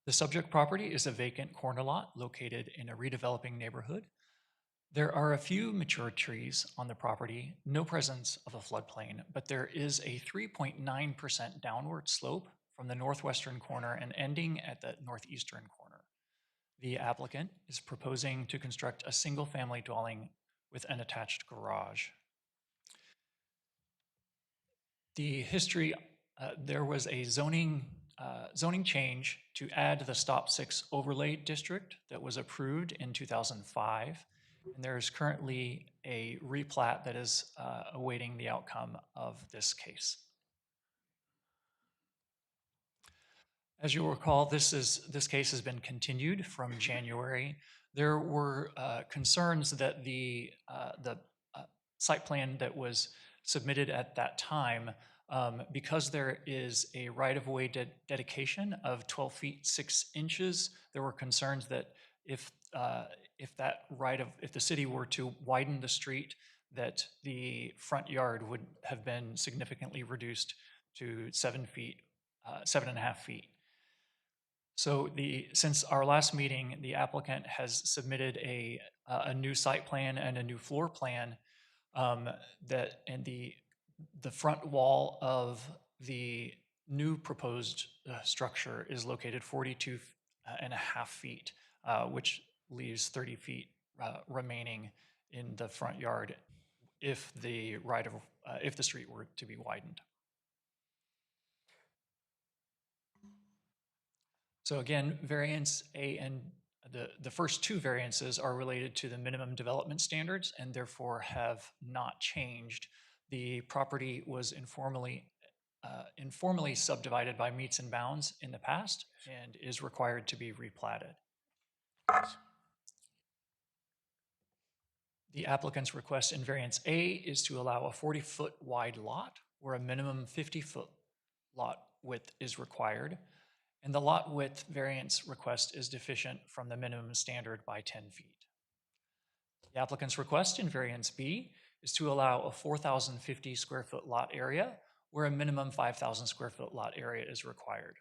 The subject property is a vacant corner lot located in a redeveloping neighborhood. There are a few mature trees on the property, no presence of a floodplain, but there is a 3.9% downward slope from the northwestern corner and ending at the northeastern corner. The applicant is proposing to construct a single-family dwelling with an attached garage. The history, there was a zoning change to add the Stop 6 overlay district that was approved in 2005. And there's currently a replat that is awaiting the outcome of this case. As you'll recall, this case has been continued from January. There were concerns that the site plan that was submitted at that time, because there is a right-of-way dedication of 12 feet 6 inches, there were concerns that if the city were to widen the street, that the front yard would have been significantly reduced to 7.5 feet. So since our last meeting, the applicant has submitted a new site plan and a new floor plan and the front wall of the new proposed structure is located 42.5 feet, which leaves 30 feet remaining in the front yard if the street were to be widened. So again, variance A and the first two variances are related to the minimum development standards and therefore have not changed. The property was informally subdivided by meets and bounds in the past and is required to be replatted. The applicant's request in variance A is to allow a 40-foot wide lot where a minimum 50-foot lot width is required, and the lot width variance request is deficient from the minimum standard by 10 feet. The applicant's request in variance B is to allow a 4,050 square foot lot area where a minimum 5,000 square foot lot area is required.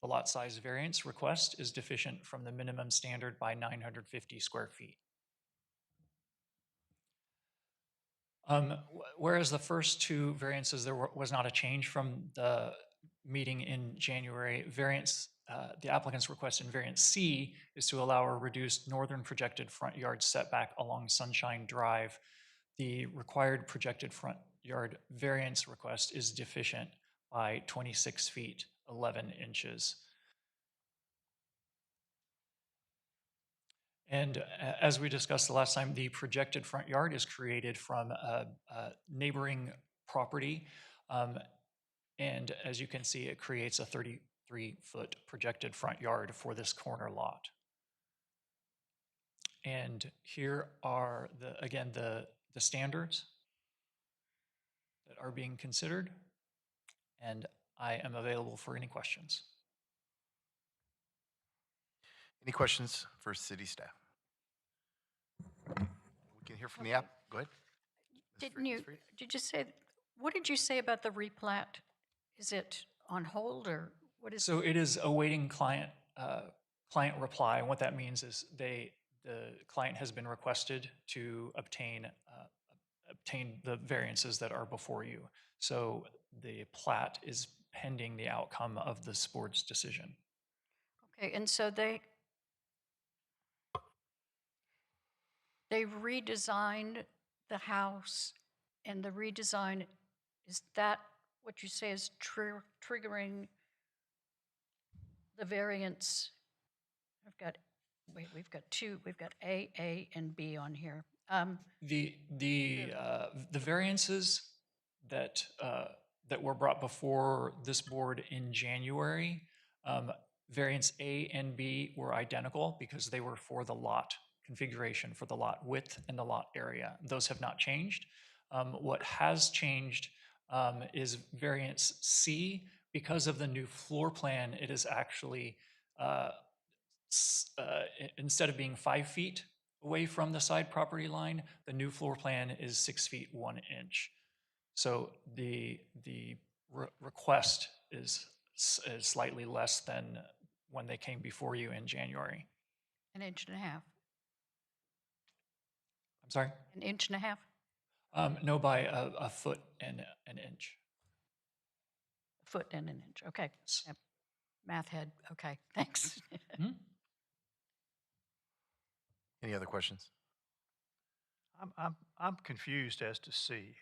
The lot size variance request is deficient from the minimum standard by 950 square feet. Whereas the first two variances, there was not a change from the meeting in January. The applicant's request in variance C is to allow a reduced northern projected front yard setback along Sunshine Drive. The required projected front yard variance request is deficient by 26 feet, 11 inches. And as we discussed the last time, the projected front yard is created from a neighboring property. And as you can see, it creates a 33-foot projected front yard for this corner lot. And here are, again, the standards that are being considered. And I am available for any questions. Any questions for city staff? We can hear from the app. Go ahead. Did you say, what did you say about the replat? Is it on hold or what is? So it is awaiting client reply. And what that means is the client has been requested to obtain the variances that are before you. So the plat is pending the outcome of this board's decision. Okay, and so they redesigned the house, and the redesign, is that what you say is triggering the variance? I've got Wait, we've got A, and B on here. The variances that that were brought before this board in January, variance A and B were identical because they were for the lot configuration, for the lot width and the lot area. Those have not changed. What has changed is variance C. Because of the new floor plan, it is actually instead of being 5 feet away from the side property line, the new floor plan is 6 feet 1 inch. So the request is slightly less than when they came before you in January. An inch and a half. I'm sorry? An inch and a half? No, by a foot and an inch. A foot and an inch. Okay. Yep. Math head. Okay. Thanks. Any other questions? I'm confused as to C.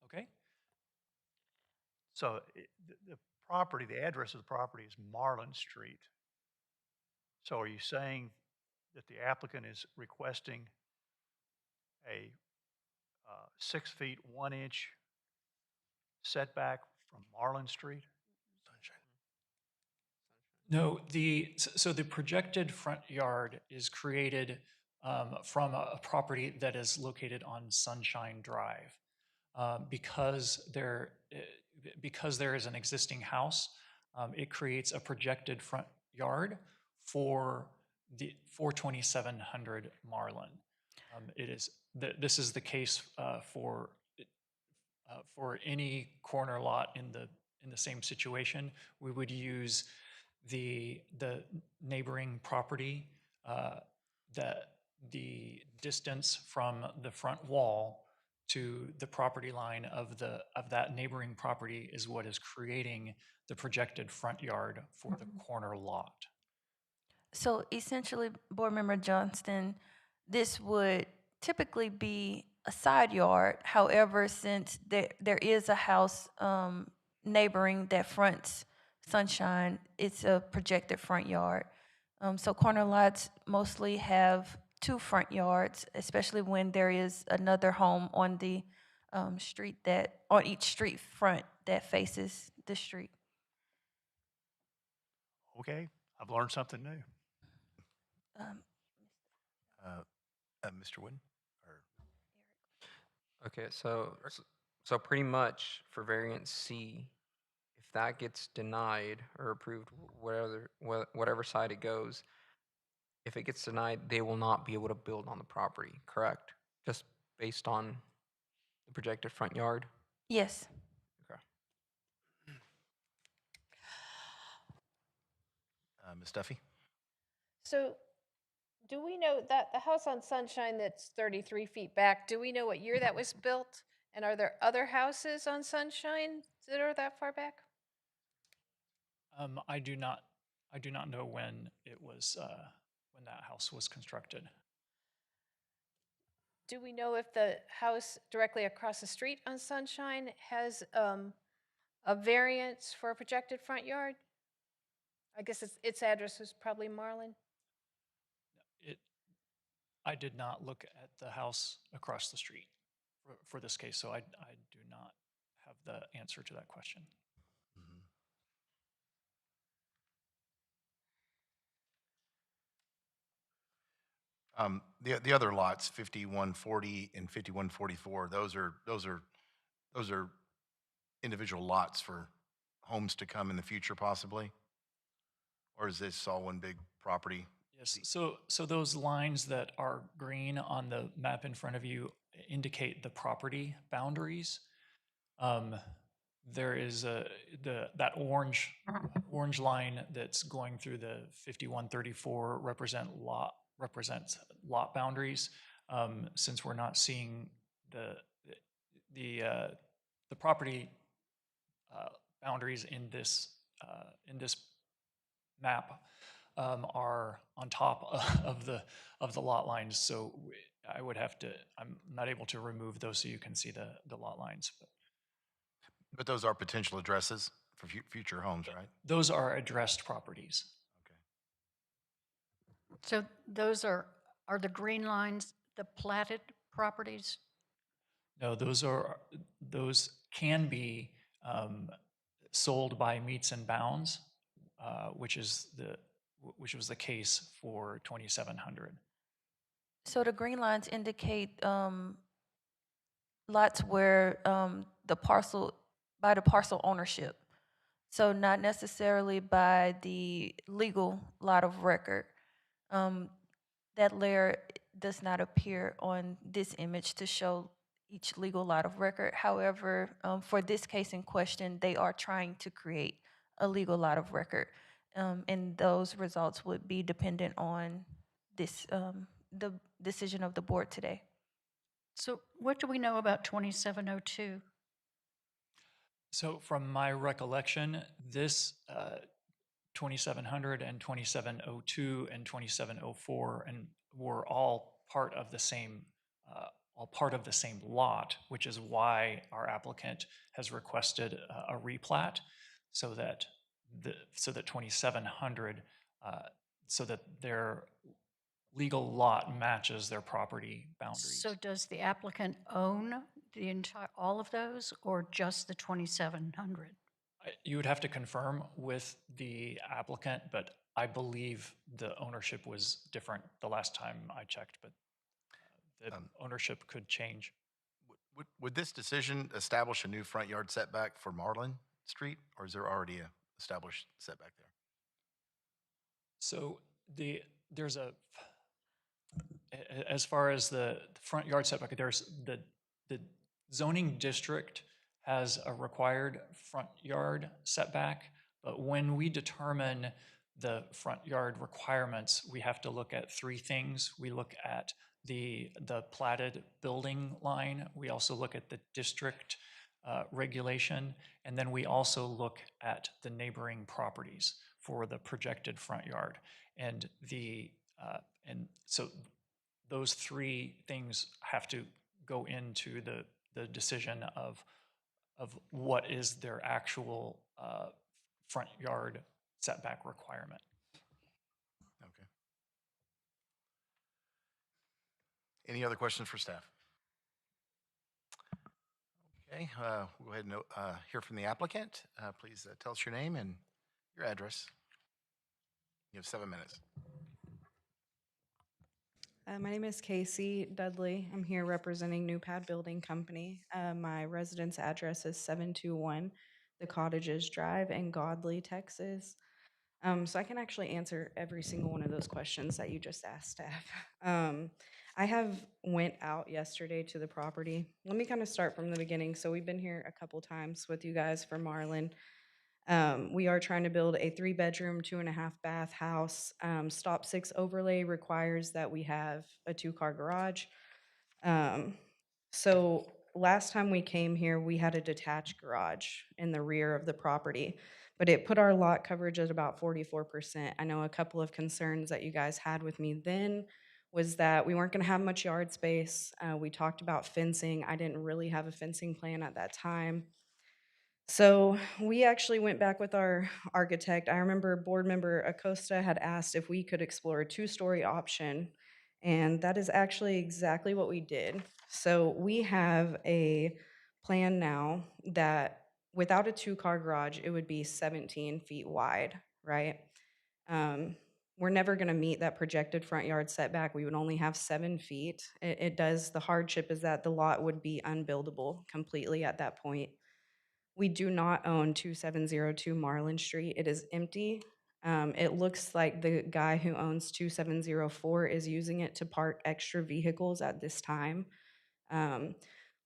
Okay. So the property, the address of the property is Marlin Street. So are you saying that the applicant is requesting a 6 feet 1 inch setback from Marlin Street? No, so the projected front yard is created from a property that is located on Sunshine Drive. Because there is an existing house, it creates a projected front yard for 2700 Marlin. This is the case for any corner lot in the same situation. We would use the neighboring property, the distance from the front wall to the property line of that neighboring property is what is creating the projected front yard for the corner lot. So essentially, Board Member Johnston, this would typically be a side yard. However, since there is a house neighboring that fronts Sunshine, it's a projected front yard. So corner lots mostly have 2 front yards, especially when there is another home on the street on each street front that faces the street. Okay, I've learned something new. Mr. Wooden? Okay, so pretty much for variance C, if that gets denied or approved, whatever side it goes, if it gets denied, they will not be able to build on the property, correct? Just based on the projected front yard? Yes. Okay. Ms. Duffy? So do we know that the house on Sunshine that's 33 feet back, do we know what year that was built? And are there other houses on Sunshine that are that far back? I do not know when it was when that house was constructed. Do we know if the house directly across the street on Sunshine has a variance for a projected front yard? I guess its address is probably Marlin. I did not look at the house across the street for this case, so I do not have the answer to that question. The other lots, 5140 and 5144, those are individual lots for homes to come in the future possibly? Or is this all one big property? Yes, so those lines that are green on the map in front of you indicate the property boundaries. There is that orange line that's going through the 5134 represents lot boundaries. Since we're not seeing the property boundaries in this map are on top of the lot lines, so I'm not able to remove those so you can see the lot lines. But those are potential addresses for future homes, right? Those are addressed properties. So those are the green lines the platted properties? No, those can be sold by meets and bounds, which was the case for 2700. So the green lines indicate lots where by the parcel ownership. So not necessarily by the legal lot of record. That layer does not appear on this image to show each legal lot of record. However, for this case in question, they are trying to create a legal lot of record. And those results would be dependent on the decision of the board today. So what do we know about 2702? So from my recollection, this 2700 and 2702 and 2704 and were all part of the same lot, which is why our applicant has requested a replat so that 2700 so that their legal lot matches their property boundaries. So does the applicant own the entire, all of those, or just the 2700? You would have to confirm with the applicant, but I believe the ownership was different the last time I checked, but the ownership could change. Would this decision establish a new front yard setback for Marlin Street, or is there already a established setback there? So there's as far as the front yard setback, there's the zoning district has a required front yard setback, but when we determine the front yard requirements, we have to look at three things. We look at the platted building line. We also look at the district regulation, and then we also look at the neighboring properties for the projected front yard. And so those three things have to go into the decision of what is their actual front yard setback requirement. Okay. Any other questions for staff? Okay, we'll go ahead and hear from the applicant. Please tell us your name and your address. You have 7 minutes. My name is Casey Dudley. I'm here representing New Pad Building Company. My residence address is 721 The Cottages Drive in Godley, Texas. So I can actually answer every single one of those questions that you just asked, staff. I have went out yesterday to the property. Let me kind of start from the beginning. So we've been here a couple times with you guys for Marlin. We are trying to build a 3-bedroom, 2.5-bath house. Stop 6 overlay requires that we have a 2-car garage. So last time we came here, we had a detached garage in the rear of the property, but it put our lot coverage at about 44%. I know a couple of concerns that you guys had with me then was that we weren't going to have much yard space. We talked about fencing. I didn't really have a fencing plan at that time. So we actually went back with our architect. I remember board member Acosta had asked if we could explore a 2-story option, and that is actually exactly what we did. So we have a plan now that without a 2-car garage, it would be 17 feet wide, right? We're never going to meet that projected front yard setback. We would only have 7 feet. The hardship is that the lot would be unbuildable completely at that point. We do not own 2702 Marlin Street. It is empty. It looks like the guy who owns 2704 is using it to park extra vehicles at this time.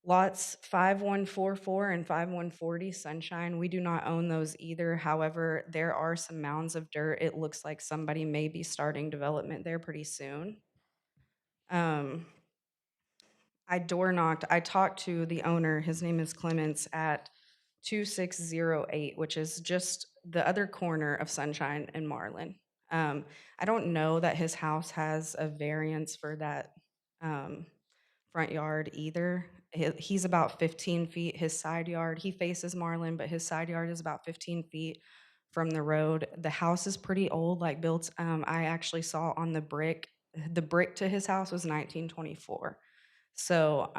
Lots 5144 and 5140 Sunshine, we do not own those either. However, there are some mounds of dirt. It looks like somebody may be starting development there pretty soon. I door knocked. I talked to the owner. His name is Clements at 2608, which is just the other corner of Sunshine and Marlin. I don't know that his house has a variance for that front yard either. He's about 15 feet. His side yard, he faces Marlin, but his side yard is about 15 feet from the road. The house is pretty old, like built, I actually saw on the brick to his house was 1924. So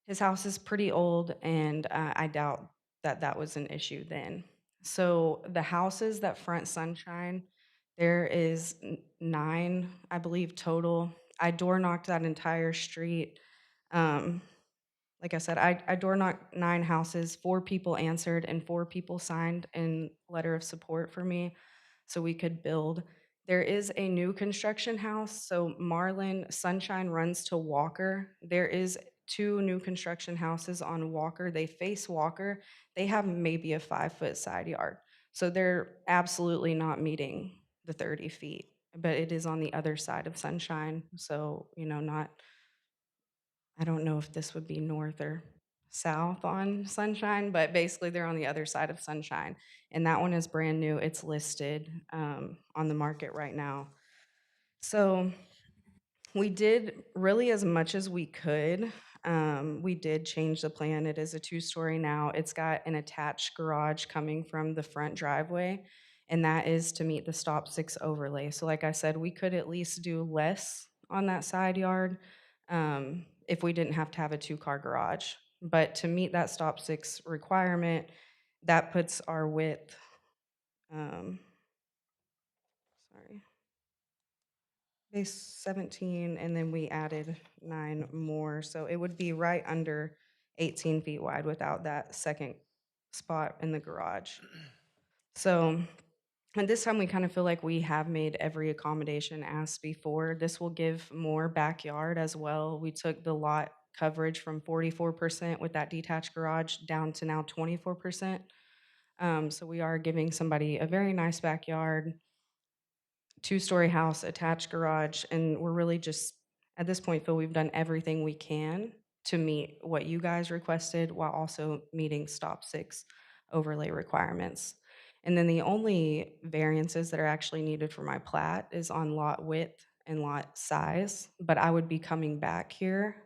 his house is pretty old, and I doubt that that was an issue then. So the houses that front Sunshine, there is 9, I believe, total. I door knocked that entire street. Um, like I said, I door knocked 9 houses. 4 people answered, and 4 people signed in letter of support for me, so we could build. There is a new construction house. So Marlin Sunshine runs to Walker. There is 2 new construction houses on Walker. They face Walker. They have maybe a 5-foot side yard. So they're absolutely not meeting the 30 feet, but it is on the other side of Sunshine. So, not, I don't know if this would be north or south on Sunshine, but basically they're on the other side of Sunshine. And that one is brand new. It's listed on the market right now. So we did really as much as we could. We did change the plan. It is a 2-story now. It's got an attached garage coming from the front driveway, and that is to meet the stop 6 overlay. So like I said, we could at least do less on that side yard if we didn't have to have a 2-car garage. But to meet that stop 6 requirement, that puts our width, sorry, base 17, and then we added 9 more. So it would be right under 18 feet wide without that second spot in the garage. So, and this time we kind of feel like we have made every accommodation asked before. This will give more backyard as well. We took the lot coverage from 44% with that detached garage down to now 24%. So we are giving somebody a very nice backyard, 2-story house, attached garage, and we're really just, at this point, feel we've done everything we can to meet what you guys requested while also meeting stop 6 overlay requirements. And then the only variances that are actually needed for my plat is on lot width and lot size, but I would be coming back here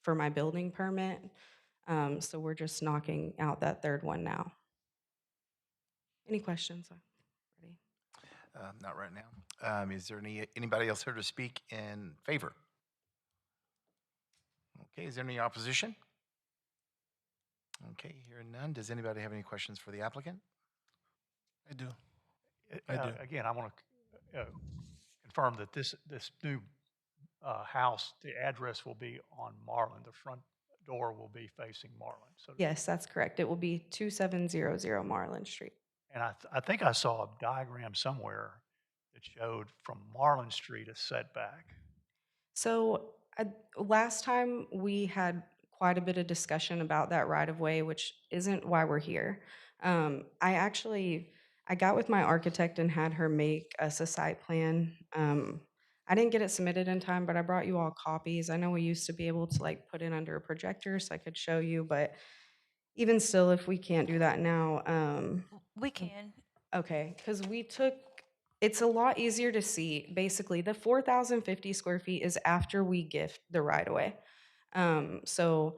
for my building permit. So we're just knocking out that third one now. Any questions? Ready? Not right now. Is there anybody else here to speak in favor? Okay, is there any opposition? Okay, hearing none. Does anybody have any questions for the applicant? I do. Again, I want to confirm that this new house, the address will be on Marlin. The front door will be facing Marlin. So, Yes, that's correct. It will be 2700 Marlin Street. and I think I saw a diagram somewhere that showed from Marlin Street a setback. So last time we had quite a bit of discussion about that right of way, which isn't why we're here. I got with my architect and had her make us a site plan. I didn't get it submitted in time, but I brought you all copies. I know we used to be able to like put it under a projector so I could show you, but even still, if we can't do that now, We can. okay, because it's a lot easier to see. Basically, the 4,050 square feet is after we gift the right of way. So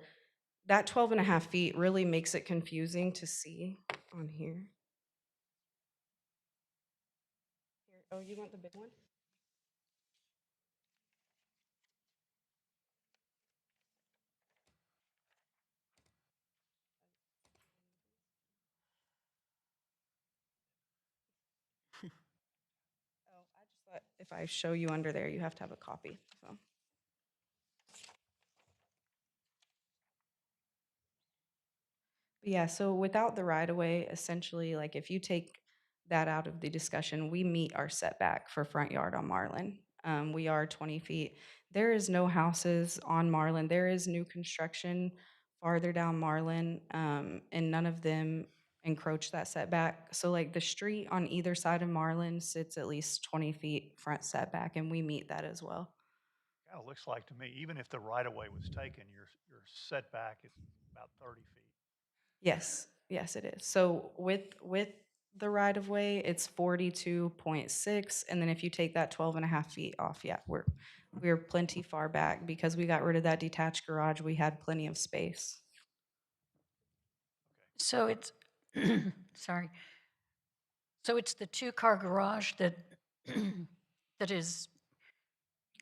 that 12 and a half feet really makes it confusing to see on here. Oh, you want the big one? Oh, I just thought if I show you under there, you have to have a copy, so. Yeah, so without the right of way, essentially, like if you take that out of the discussion, we meet our setback for front yard on Marlin. We are 20 feet. There is no houses on Marlin. There is new construction farther down Marlin, and none of them encroach that setback. So like the street on either side of Marlin sits at least 20 feet front setback, and we meet that as well. Kind of looks like to me, even if the right of way was taken, your setback is about 30 feet. Yes, yes, it is. So with the right of way, it's 42.6. And then if you take that 12.5 feet off, yeah, we're plenty far back because we got rid of that detached garage. We had plenty of space. So it's, sorry. So it's the two-car garage that, that is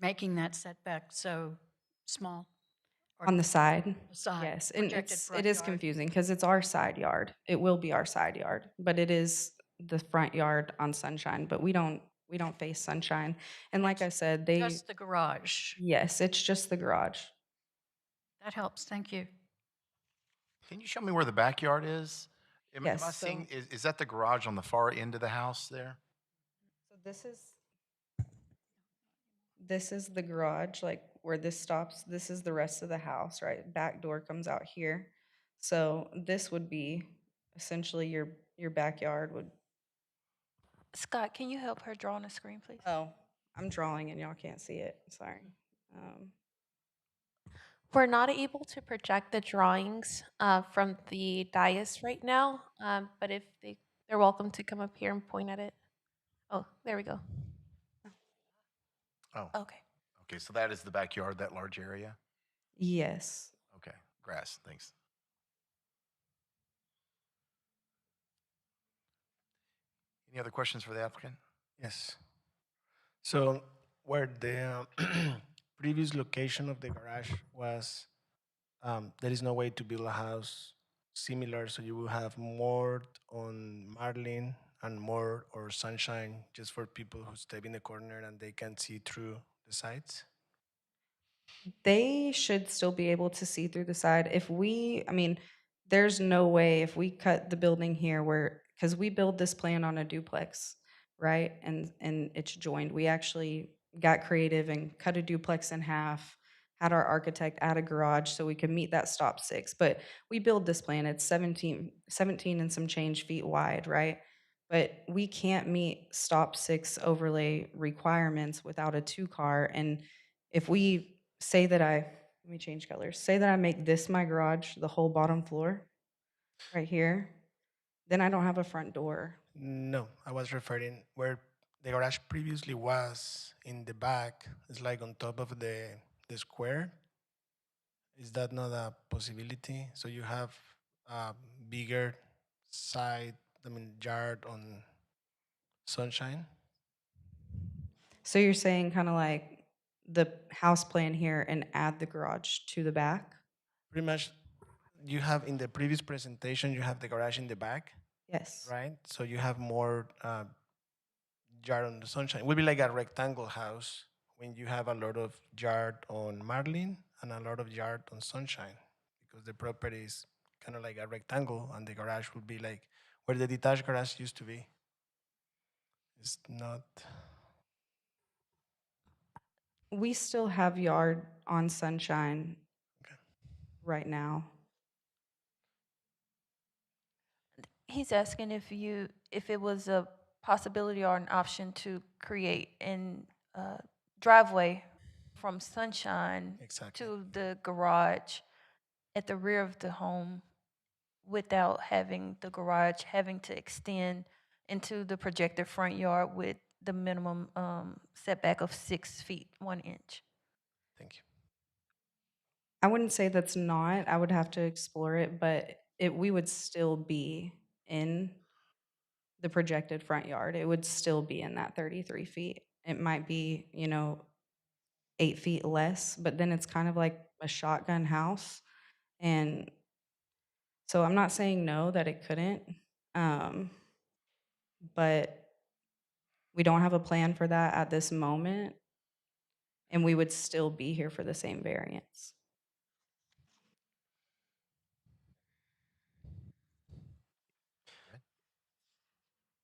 making that setback so small? Or On the side? the side, Yes, and projected it front is yard? confusing because it's our side yard. It will be our side yard, but it is the front yard on Sunshine, but we don't face Sunshine. And like I said, they, Just the garage. yes, it's just the garage. That helps, thank you. Can you show me where the backyard is? Am I Yes, so- seeing, is that the garage on the far end of the house there? So this is the garage, like where this stops. This is the rest of the house, right? Back door comes out here. So this would be essentially your backyard would, Scott, can you help her draw on the screen, please? oh, I'm drawing and y'all can't see it, sorry. We're not able to project the drawings from the dais right now, but if they're welcome to come up here and point at it. Oh, there we go. Oh, Okay. okay, so that is the backyard, that large area? Yes. Okay, grass, thanks. Any other questions for the applicant? Yes. So where the previous location of the garage was, there is no way to build a house similar, so you will have more on Marlin and more or Sunshine just for people who step in the corner and they can see through the sides? They should still be able to see through the side. I mean, there's no way if we cut the building here because we build this plan on a duplex, right? And it's joined. We actually got creative and cut a duplex in half, had our architect add a garage so we could meet that stop 6. But we build this plan, it's 17 and some change feet wide, right? But we can't meet stop 6 overlay requirements without a 2-car. And if we say that let me change colors, say that I make this my garage, the whole bottom floor, right here, then I don't have a front door. No, I was referring where the garage previously was in the back. It's like on top of the square. Is that not a possibility? So you have a bigger yard on Sunshine? So you're saying kind of like the house plan here and add the garage to the back? Pretty much, you have in the previous presentation, you have the garage in the back, Yes. right? So you have more yard on the Sunshine. It would be like a rectangle house when you have a lot of yard on Marlin and a lot of yard on Sunshine, because the property is kind of like a rectangle and the garage would be like where the detached garage used to be. It's not. We still have yard on Sunshine right now. He's asking if it was a possibility or an option to create an driveway from Sunshine to the garage at the rear of the home without having the garage having to extend into the projected front yard with the minimum setback of 6 feet, 1 inch. Thank you. I wouldn't say that's not, I would have to explore it, but we would still be in the projected front yard. It would still be in that 33 feet. It might be, 8 feet less, but then it's kind of like a shotgun house. And so I'm not saying no, that it couldn't, but we don't have a plan for that at this moment, and we would still be here for the same variance.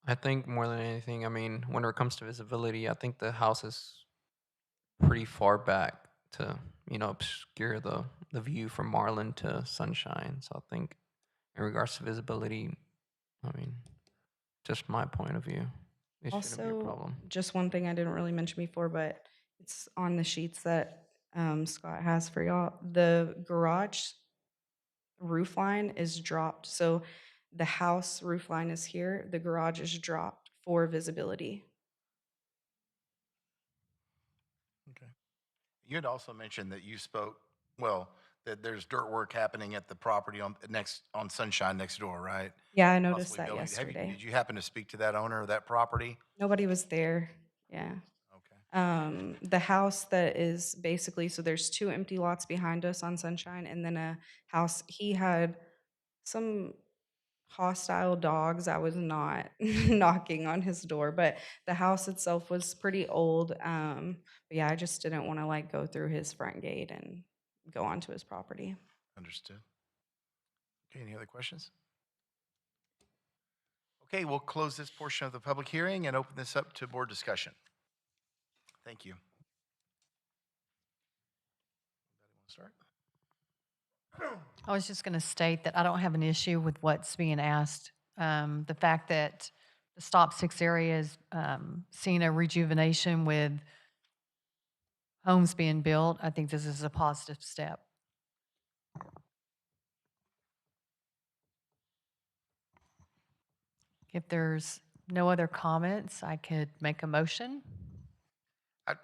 I think more than anything, I mean, when it comes to visibility, I think the house is pretty far back to, obscure the view from Marlin to Sunshine. So I think in regards to visibility, I mean, just my point of view, it shouldn't be a Also, problem. just one thing I didn't really mention before, but it's on the sheets that Scott has for y'all. The garage roof line is dropped. So The house roof line is here, the garage is dropped for visibility. You had also mentioned that you spoke, well, that there's dirt work happening at the property on Sunshine next door, right? Yeah, I noticed Possibly that building. yesterday. Did you happen to speak to that owner of that property? Nobody was there, yeah. The house that is basically, so there's 2 empty lots behind us on Sunshine, and then a house, he had some hostile dogs. I was not knocking on his door, but the house itself was pretty old. But yeah, I just didn't want to like go through his front gate and go onto his property. Understood. Okay, any other questions? Okay, we'll close this portion of the public hearing and open this up to board discussion. Thank you. Anybody want to start? I was just going to state that I don't have an issue with what's being asked. The fact that the Stop 6 area is seeing a rejuvenation with homes being built, I think this is a positive step. If there's no other comments, I could make a motion.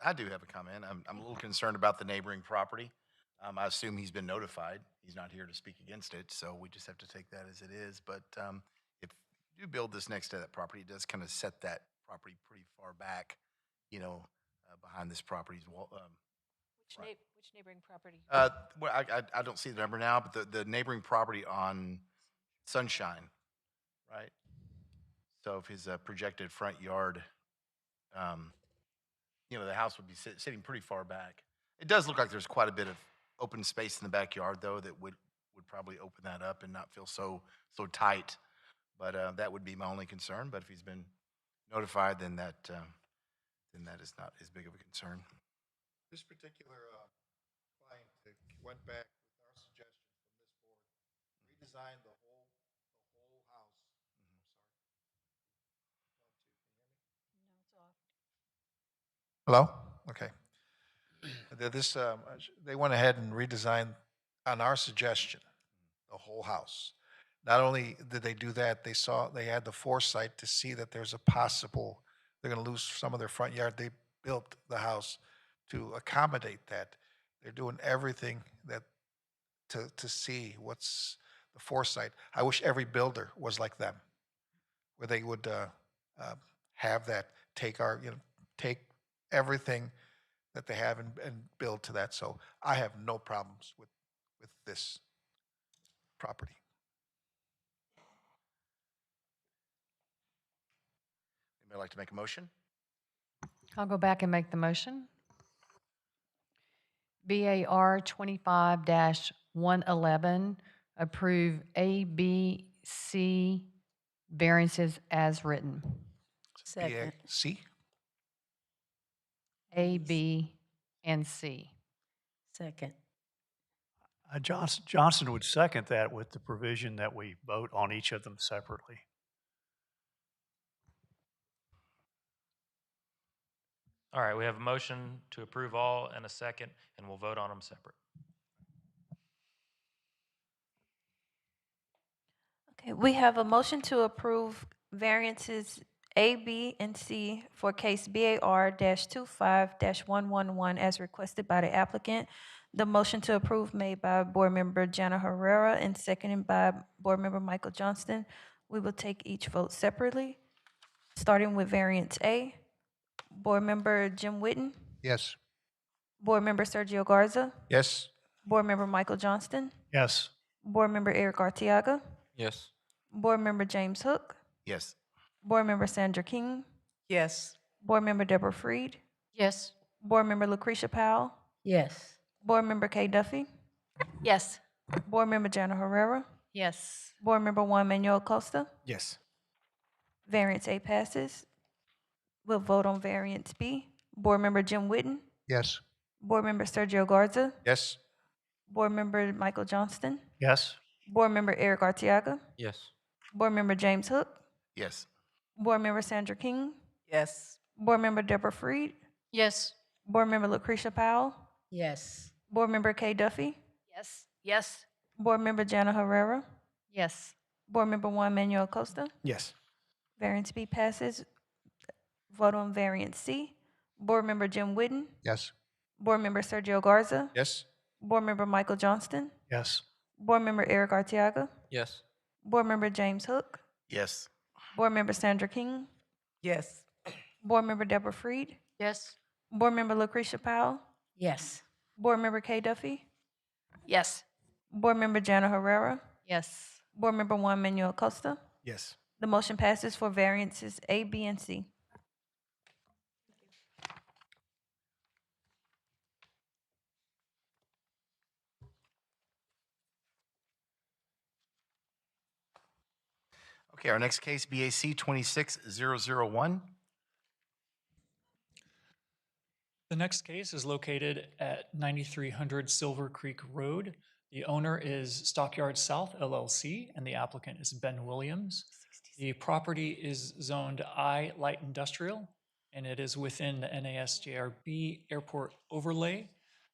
I do have a comment. I'm a little concerned about the neighboring property. I assume he's been notified. He's not here to speak against it, so we just have to take that as it is. But if you build this next to that property, it does kind of set that property pretty far back, behind this property's wall. Which neighboring property? Well, I don't see the number now, but the neighboring property on Sunshine, right? So if his projected front yard, the house would be sitting pretty far back. It does look like there's quite a bit of open space in the backyard, though, that would probably open that up and not feel so tight. But that would be my only concern. But if he's been notified, then that is not as big of a concern. This particular client went back with our suggestion from this board, redesigned the whole house. Hello? Okay. They went ahead and redesigned, on our suggestion, the whole house. Not only did they do that, they had the foresight to see that there's a possible, they're going to lose some of their front yard. They built the house to accommodate that. They're doing everything to see what's the foresight. I wish every builder was like them, where they would have that, take everything that they have and build to that. So I have no problems with this property. Anybody like to make a motion? I'll go back and make the motion. BAR 25-111, approve A, B, C variances as written. Second. C? A, B, and C. Second. Johnson would second that with the provision that we vote on each of them separately. All right, we have a motion to approve all and a second, and we'll vote on them separate. Okay, we have a motion to approve variances A, B, and C for case BAR-25-111 as requested by the applicant. The motion to approve made by Board Member Jana Herrera and seconded by Board Member Michael Johnston. We will take each vote separately, starting with variance A. Board Member Jim Witten, Yes. Board Member Sergio Garza, Yes. Board Member Michael Johnston, Yes. Board Member Eric Arteaga, Yes. Board Member James Hook, Yes. Board Member Sandra King, Yes. Board Member Deborah Freed, Yes. Board Member Lucretia Powell, Yes. Board Member Kay Duffy, Yes. Board Member Jana Herrera, Yes. Board Member Juan Manuel Costa. Yes. Variance A passes. We'll vote on variance B. Board Member Jim Witten, Yes. Board Member Sergio Garza, Yes. Board Member Michael Johnston, Yes. Board Member Eric Arteaga, Yes. Board Member James Hook, Yes. Board Member Sandra King, Yes. Board Member Deborah Freed, Yes. Board Member Lucretia Powell, Yes. Board Member Kay Duffy, Yes. Yes. Board Member Jana Herrera, Yes. Board Member Juan Manuel Acosta. Yes. Variance B passes. Vote on variance C. Board Member Jim Whitten. Yes. Board Member Sergio Garza. Yes. Board Member Michael Johnston. Yes. Board Member Eric Arteaga. Yes. Board Member James Hook. Yes. Board Member Sandra King. Yes. Board Member Deborah Freed. Yes. Board Member Lucretia Powell. Yes. Board Member Kay Duffy. Yes. Board Member Jana Herrera. Yes. Board Member Juan Manuel Acosta. Yes. The motion passes for variances A, B, and C. Okay, our next case, BAC 26001. The next case is located at 9300 Silver Creek Road. The owner is Stockyard South LLC, and the applicant is Ben Williams. The property is zoned I Light Industrial, and it is within the NASJRB Airport Overlay.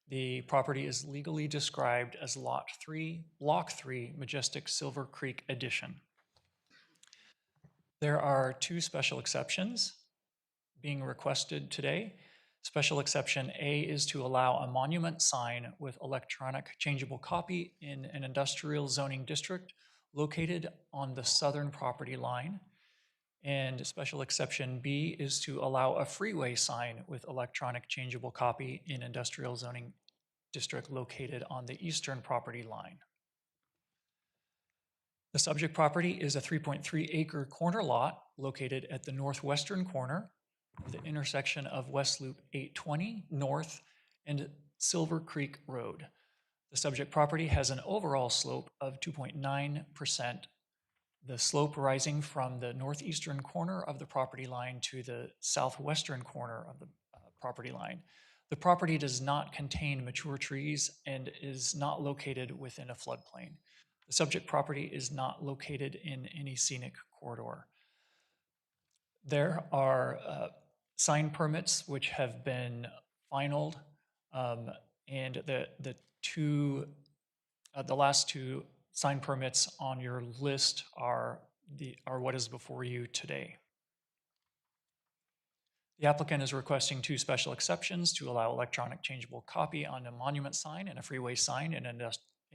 The property is legally described as Lot 3, Block 3, Majestic Silver Creek Addition. There are two special exceptions being requested today. Special exception A is to allow a monument sign with electronic changeable copy in an industrial zoning district located on the southern property line. And special exception B is to allow a freeway sign with electronic changeable copy in industrial zoning district located on the eastern property line. The subject property is a 3.3 acre corner lot located at the northwestern corner of the intersection of West Loop 820 North and Silver Creek Road. The subject property has an overall slope of 2.9%, the slope rising from the northeastern corner of the property line to the southwestern corner of the property line. The property does not contain mature trees and is not located within a floodplain. The subject property is not located in any scenic corridor. There are sign permits which have been finalized, and the last two sign permits on your list are what is before you today. The applicant is requesting two special exceptions to allow electronic changeable copy on a monument sign and a freeway sign in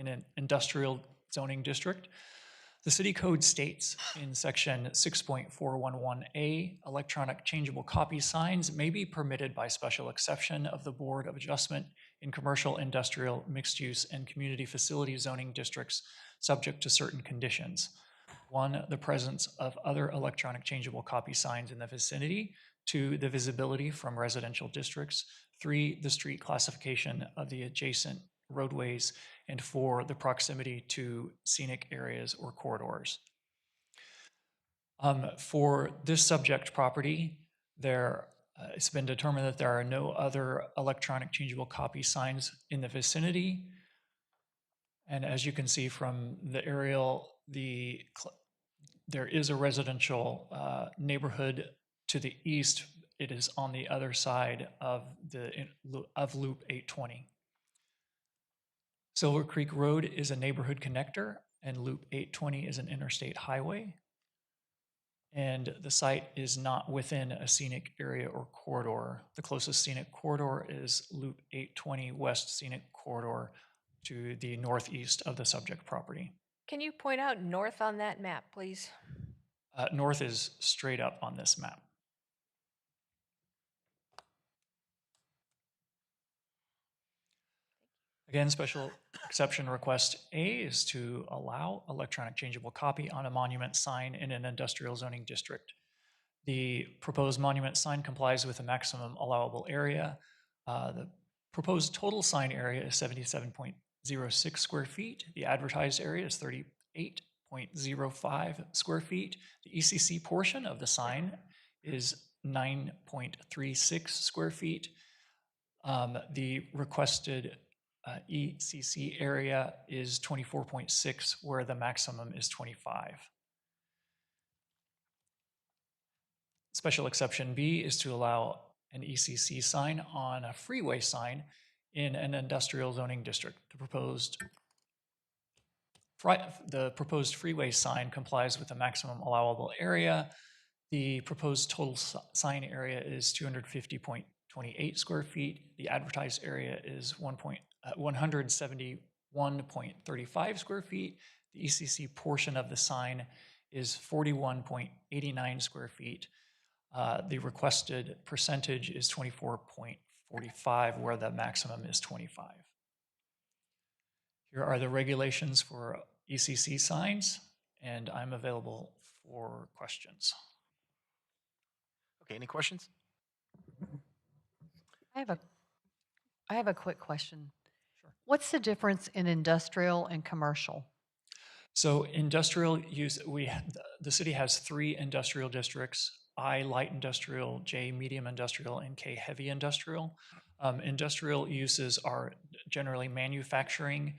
an industrial zoning district. The city code states in section 6.411A, electronic changeable copy signs may be permitted by special exception of the Board of Adjustment in commercial, industrial, mixed use, and community facility zoning districts subject to certain conditions. 1, the presence of other electronic changeable copy signs in the vicinity. 2, the visibility from residential districts. 3, the street classification of the adjacent roadways. And 4, the proximity to scenic areas or corridors. For this subject property, it's been determined that there are no other electronic changeable copy signs in the vicinity. And as you can see from the aerial, there is a residential neighborhood to the east. It is on the other side of Loop 820. Silver Creek Road is a neighborhood connector, and Loop 820 is an interstate highway. And the site is not within a scenic area or corridor. The closest scenic corridor is Loop 820 West Scenic Corridor to the northeast of the subject property. Can you point out north on that map, please? North is straight up on this map. Again, special exception request A is to allow electronic changeable copy on a monument sign in an industrial zoning district. The proposed monument sign complies with the maximum allowable area. The proposed total sign area is 77.06 square feet. The advertised area is 38.05 square feet. The ECC portion of the sign is 9.36 square feet. The requested ECC area is 24.6, where the maximum is 25. Special exception B is to allow an ECC sign on a freeway sign in an industrial zoning district. The proposed The proposed freeway sign complies with the maximum allowable area. The proposed total sign area is 250.28 square feet. The advertised area is 171.35 square feet. The ECC portion of the sign is 41.89 square feet. The requested percentage is 24.45, where the maximum is 25. Here are the regulations for ECC signs, and I'm available for questions. Okay, any questions? I have a quick question. Sure. What's the difference in industrial and commercial? So industrial use, the city has 3 industrial districts: I, light industrial; J, medium industrial; and K, heavy industrial. Industrial uses are generally manufacturing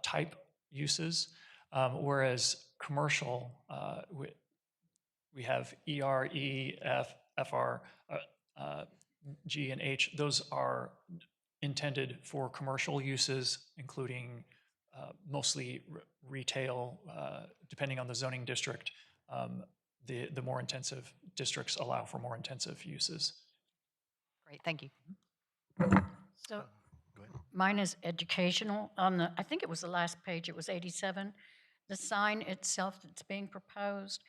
type uses, whereas commercial, we have ER, E, F, FR, G, and H. Those are intended for commercial uses, including mostly retail, depending on the zoning district. The more intensive districts allow for more intensive uses. Great, thank you. So mine is educational. I think it was the last page, it was 87. The sign itself that's being proposed.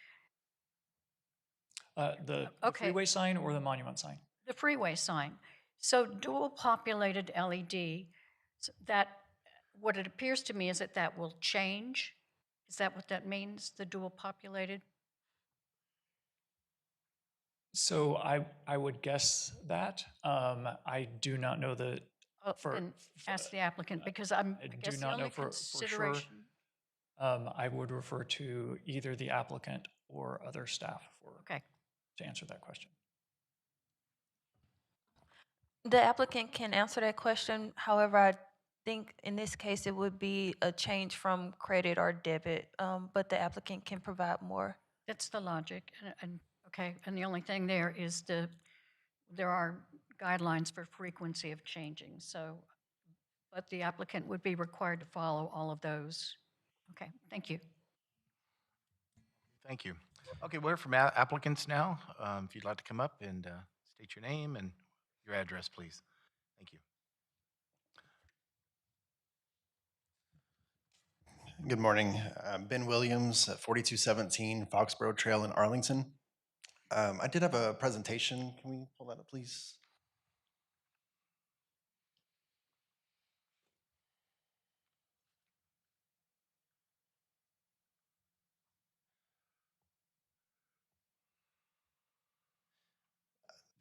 The Okay. freeway sign or the monument sign? The freeway sign. So dual populated LED, that, what it appears to me is that will change. Is that what that means, the dual populated? So I would guess that. I do not know the. Then ask the applicant, because I guess do the not only know for sure. consideration. I would refer to either the applicant or other staff to answer that question. The applicant can answer that question. However, I think in this case, it would be a change from credit or debit, but the applicant can provide more. That's the logic, okay, and the only thing there is there are guidelines for frequency of changing, so, but the applicant would be required to follow all of those. Okay, thank you. Thank you. Okay, we're from applicants now. If you'd like to come up and state your name and your address, please. Thank you. Good morning. Ben Williams, 4217 Foxborough Trail in Arlington. I did have a presentation. Can we pull that up, please?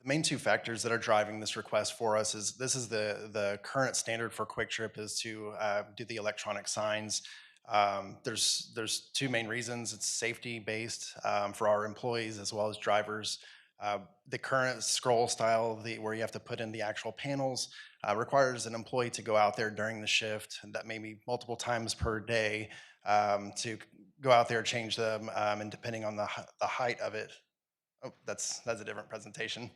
The main 2 factors that are driving this request for us is this is the current standard for Quick Trip is to do the electronic signs. There's 2 main reasons. It's safety based for our employees as well as drivers. The current scroll style, where you have to put in the actual panels, requires an employee to go out there during the shift, and that may be multiple times per day, to go out there, change them, and depending on the height of it. Oh, that's a different presentation.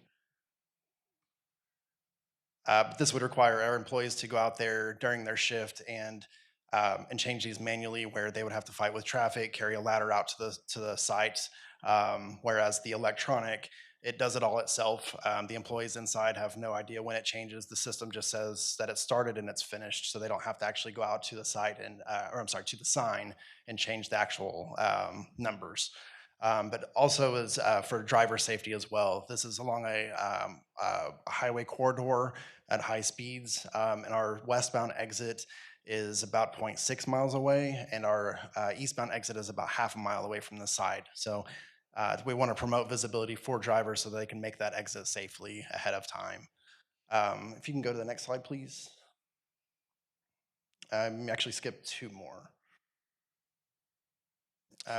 But this would require our employees to go out there during their shift and change these manually, where they would have to fight with traffic, carry a ladder out to the site, whereas the electronic, it does it all itself. The employees inside have no idea when it changes. The system just says that it started and it's finished, so they don't have to actually go out to the site to the sign and change the actual numbers. But also is for driver safety as well. This is along a highway corridor at high speeds, and our westbound exit is about 0.6 miles away, and our eastbound exit is about half a mile away from the side. So we want to promote visibility for drivers so they can make that exit safely ahead of time. If you can go to the next slide, please. Actually skip 2 more.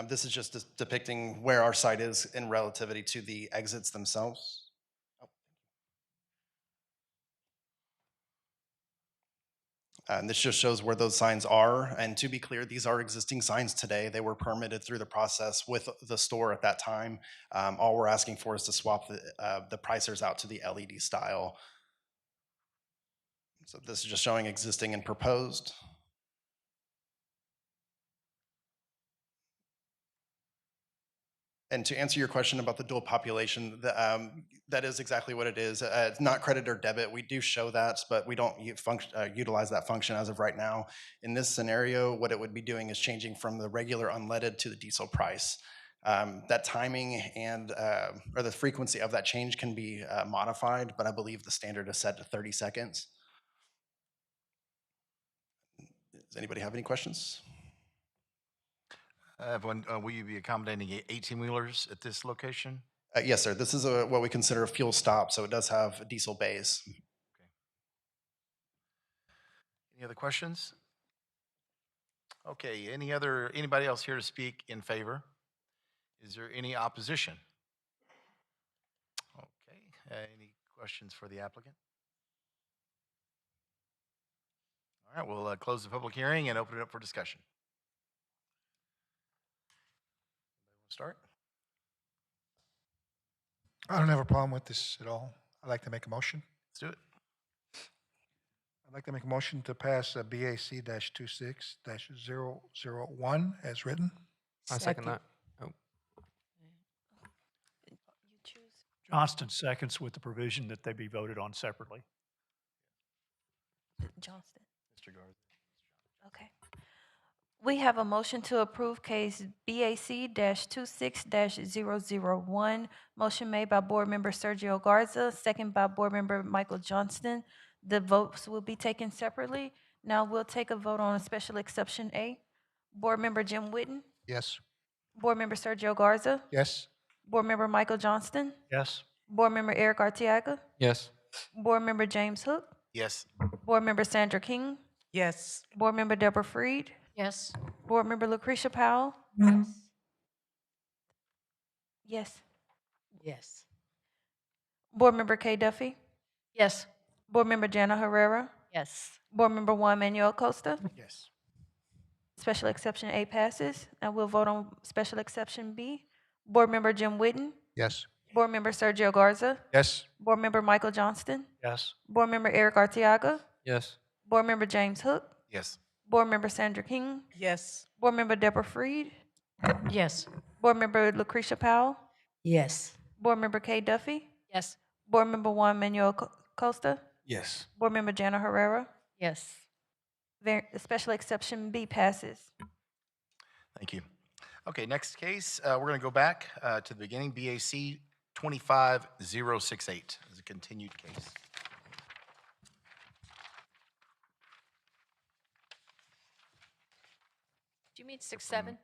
This is just depicting where our site is in relativity to the exits themselves. And this just shows where those signs are. And to be clear, these are existing signs today. They were permitted through the process with the store at that time. All we're asking for is to swap the pricers out to the LED style. So this is just showing existing and proposed. And to answer your question about the dual population, that is exactly what it is. It's not credit or debit. We do show that, but we don't utilize that function as of right now. In this scenario, what it would be doing is changing from the regular unleaded to the diesel price. That timing and or the frequency of that change can be modified, but I believe the standard is set to 30 seconds. Does anybody have any questions? Will you be accommodating 18-wheelers at this location? Yes, sir. This is what we consider a fuel stop, so it does have diesel bays. Any other questions? Okay, anybody else here to speak in favor? Is there any opposition? Okay, any questions for the applicant? All right, we'll close the public hearing and open it up for discussion. Start? I don't have a problem with this at all. I'd like to make a motion. Let's do it. I'd like to make a motion to pass BAC-26-001 as written. I second that. Oh, Johnston seconds with the provision that they be voted on separately. Johnston. Mr. Garza. Okay. We have a motion to approve case BAC-26-001. Motion made by Board Member Sergio Garza, second by Board Member Michael Johnston. The votes will be taken separately. Now we'll take a vote on special exception A. Board Member Jim Whitten, Yes. Board Member Sergio Garza, Yes. Board Member Michael Johnston, Yes? Board Member Eric Arteaga, yes. Board Member James Hook, Yes. Board Member Sandra King, Yes. Board Member Deborah Freed, Yes. Board Member Lucretia Powell. Yes. Yes. Board Member Kay Duffy, Yes. Board Member Jana Herrera, Yes. Board Member Juan Manuel Costa. Yes. Special exception A passes, and we'll vote on special exception B. Board Member Jim Whitten, Yes. Board Member Sergio Garza, Yes. Board Member Michael Johnston, Yes? Board Member Eric Arteaga, Yes. Board Member James Hook, Yes. Board Member Sandra King, Yes. Board Member Deborah Freed, Yes. Board Member Lucretia Powell, Yes. Board Member Kay Duffy, Yes. Board Member Juan Manuel Costa, Yes. Board Member Jana Herrera. Yes. Special exception B passes. Thank you. Okay, next case, we're going to go back to the beginning, BAC 25068 is a continued case. Do you mean 6-7?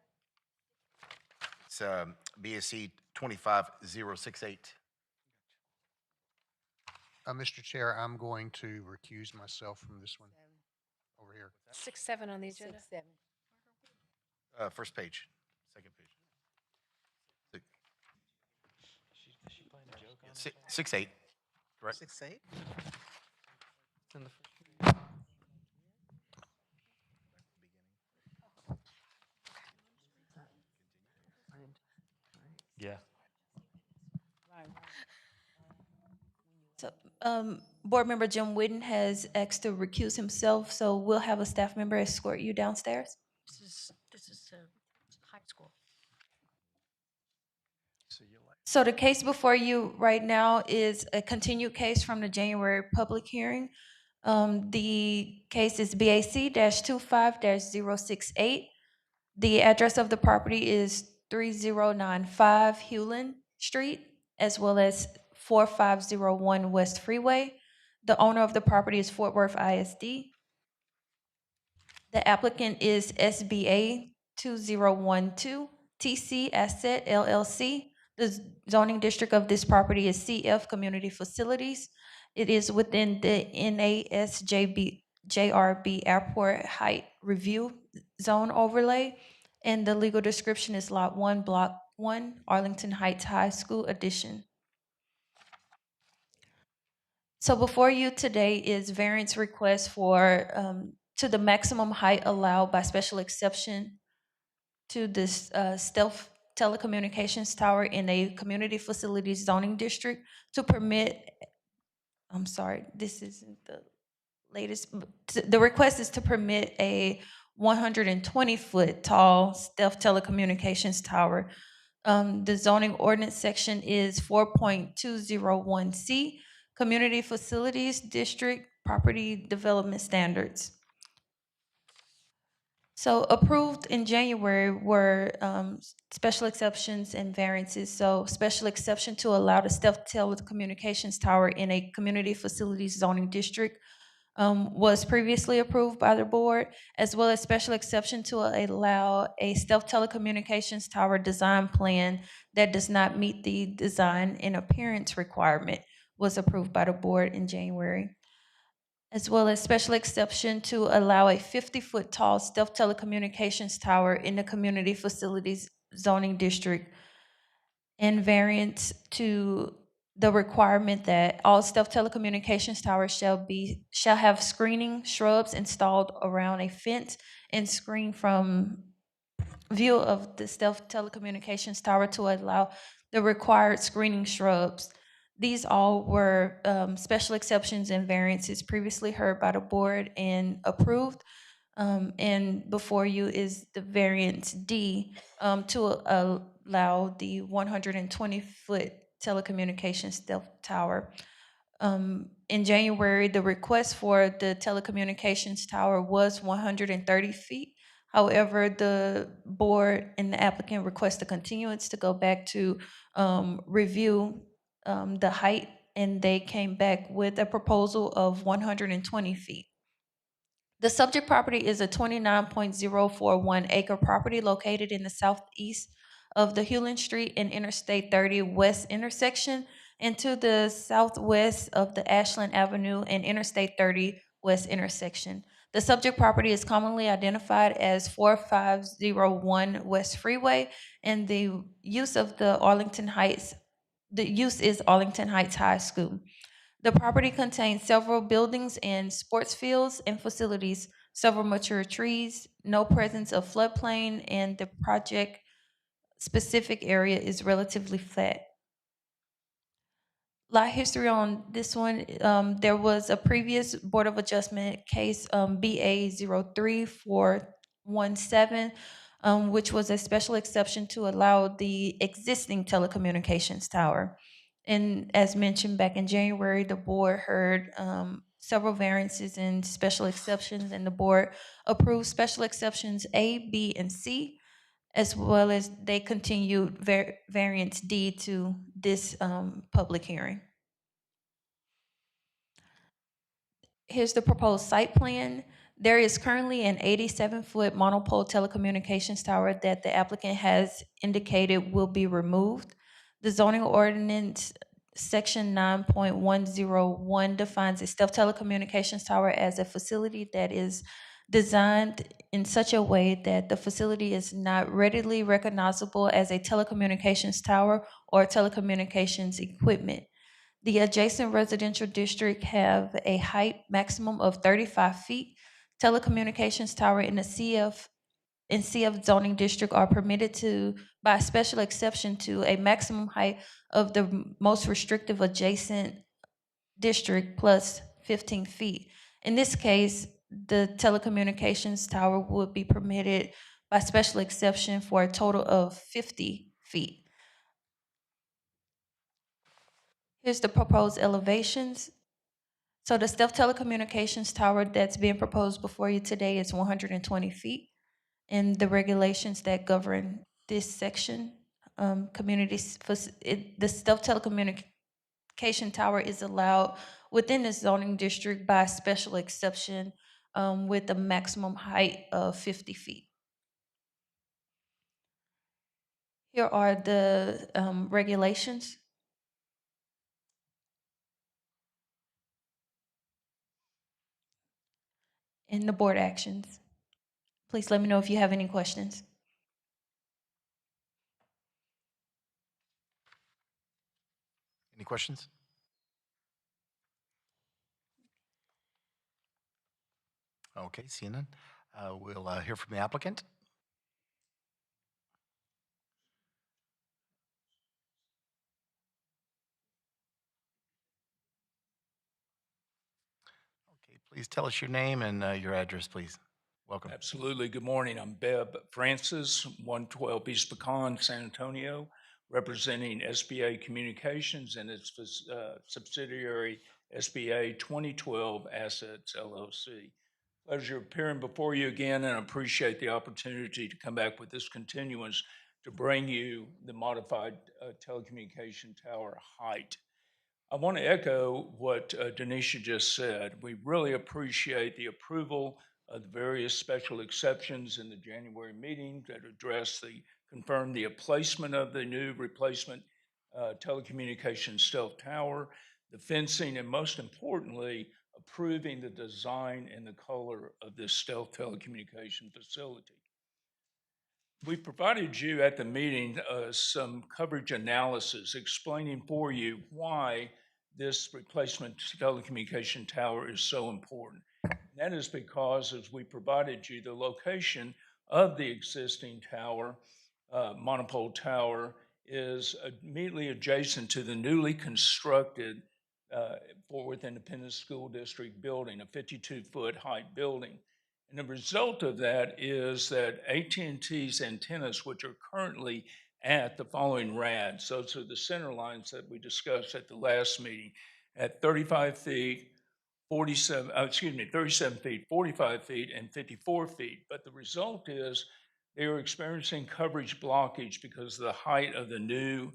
It's BAC 25068. Mr. Chair, I'm going to recuse myself from this one over here. 6-7 on the agenda? 6-7. First page, second page. 6-8, correct? 6-8? It's in the first- Yeah. So, Board Member Jim Whitten has asked to recuse himself, so we'll have a staff member escort you downstairs. This is high school. So the case before you right now is a continued case from the January public hearing. The case is BAC-25-068. The address of the property is 3095 Hewlin Street, as well as 4501 West Freeway. The owner of the property is Fort Worth ISD. The applicant is SBA 2012 TC Asset LLC. The zoning district of this property is CF Community Facilities. It is within the JRB Airport Height Review Zone Overlay, and the legal description is Lot 1, Block 1, Arlington Heights High School Addition. So before you today is variance request for to the maximum height allowed by special exception to this stealth telecommunications tower in a community facilities zoning district to permit, I'm sorry, this isn't the latest, the request is to permit a 120-foot tall stealth telecommunications tower The zoning ordinance section is 4.201C, Community Facilities District Property Development Standards. So approved in January were special exceptions and variances. So special exception to allow the stealth telecommunications tower in a community facilities zoning district was previously approved by the board, as well as special exception to allow a stealth telecommunications tower design plan that does not meet the design and appearance requirement was approved by the board in January, as well as special exception to allow a 50-foot tall stealth telecommunications tower in the community facilities zoning district, and variance to the requirement that all stealth telecommunications towers shall have screening shrubs installed around a fence and screen from view of the stealth telecommunications tower to allow the required screening shrubs. These all were special exceptions and variances previously heard by the board and approved. And before you is the variance D to allow the 120-foot telecommunications stealth tower. In January, the request for the telecommunications tower was 130 feet. However, the board and the applicant request a continuance to go back to review the height, and they came back with a proposal of 120 feet. The subject property is a 29.041 acre property located in the southeast of the Hewlin Street and Interstate 30 West intersection, and to the southwest of the Ashland Avenue and Interstate 30 West intersection. The subject property is commonly identified as 4501 West Freeway, and the use is Arlington Heights High School. The property contains several buildings and sports fields and facilities, several mature trees, no presence of floodplain, and the project specific area is relatively flat. Lot history on this one, there was a previous Board of Adjustment case, BA 03417, which was a special exception to allow the existing telecommunications tower. And as mentioned back in January, the board heard several variances and special exceptions, and the board approved special exceptions A, B, and C, as well as they continued variance D to this public hearing. Here's the proposed site plan. There is currently an 87-foot monopole telecommunications tower that the applicant has indicated will be removed. The zoning ordinance section 9.101 defines a stealth telecommunications tower as a facility that is designed in such a way that the facility is not readily recognizable as a telecommunications tower or telecommunications equipment. The adjacent residential district have a height maximum of 35 feet. Telecommunications tower in the CF zoning district are permitted to, by special exception to, a maximum height of the most restrictive adjacent district plus 15 feet. In this case, the telecommunications tower would be permitted by special exception for a total of 50 feet. Here's the proposed elevations. So the stealth telecommunications tower that's being proposed before you today is 120 feet. And the regulations that govern this section, the stealth telecommunication tower is allowed within the zoning district by special exception with a maximum height of 50 feet. Here are the regulations. And the board actions. Please let me know if you have any questions. Any questions? Okay, seeing none. We'll hear from the applicant. Okay, please tell us your name and your address, please. Welcome. Absolutely. Good morning. I'm Beb Francis, 112 East Pecan, San Antonio, representing SBA Communications and its subsidiary SBA 2012 Assets LLC. Pleasure appearing before you again, and appreciate the opportunity to come back with this continuance to bring you the modified telecommunication tower height. I want to echo what Denisha just said. We really appreciate the approval of the various special exceptions in the January meeting that confirm the placement of the new replacement telecommunications stealth tower, the fencing, and most importantly, approving the design and the color of this stealth telecommunication facility. We provided you at the meeting some coverage analysis explaining for you why this replacement telecommunication tower is so important. And that is because, as we provided you, the location of the existing tower, monopole tower, is immediately adjacent to the newly constructed Fort Worth Independent School District building, a 52-foot height building. And the result of that is that AT&T's antennas, which are currently at the following rads, those are the center lines that we discussed at the last meeting, at 35 feet, 37 feet, 45 feet, and 54 feet. But the result is they are experiencing coverage blockage because of the height of the new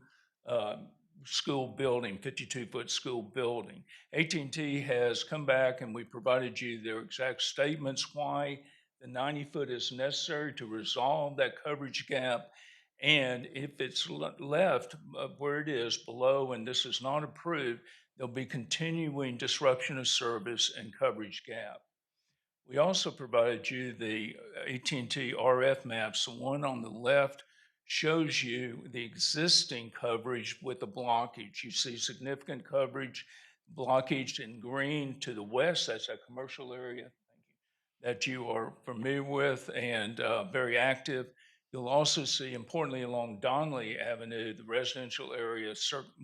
school building, 52-foot school building. AT&T has come back, and we provided you their exact statements why the 90-foot is necessary to resolve that coverage gap. And if it's left where it is below, and this is not approved, there'll be continuing disruption of service and coverage gap. We also provided you the AT&T RF maps. The one on the left shows you the existing coverage with the blockage. You see significant coverage, blockage in green to the west. That's a commercial area that you are familiar with and very active. You'll also see, importantly, along Donnelly Avenue, the residential area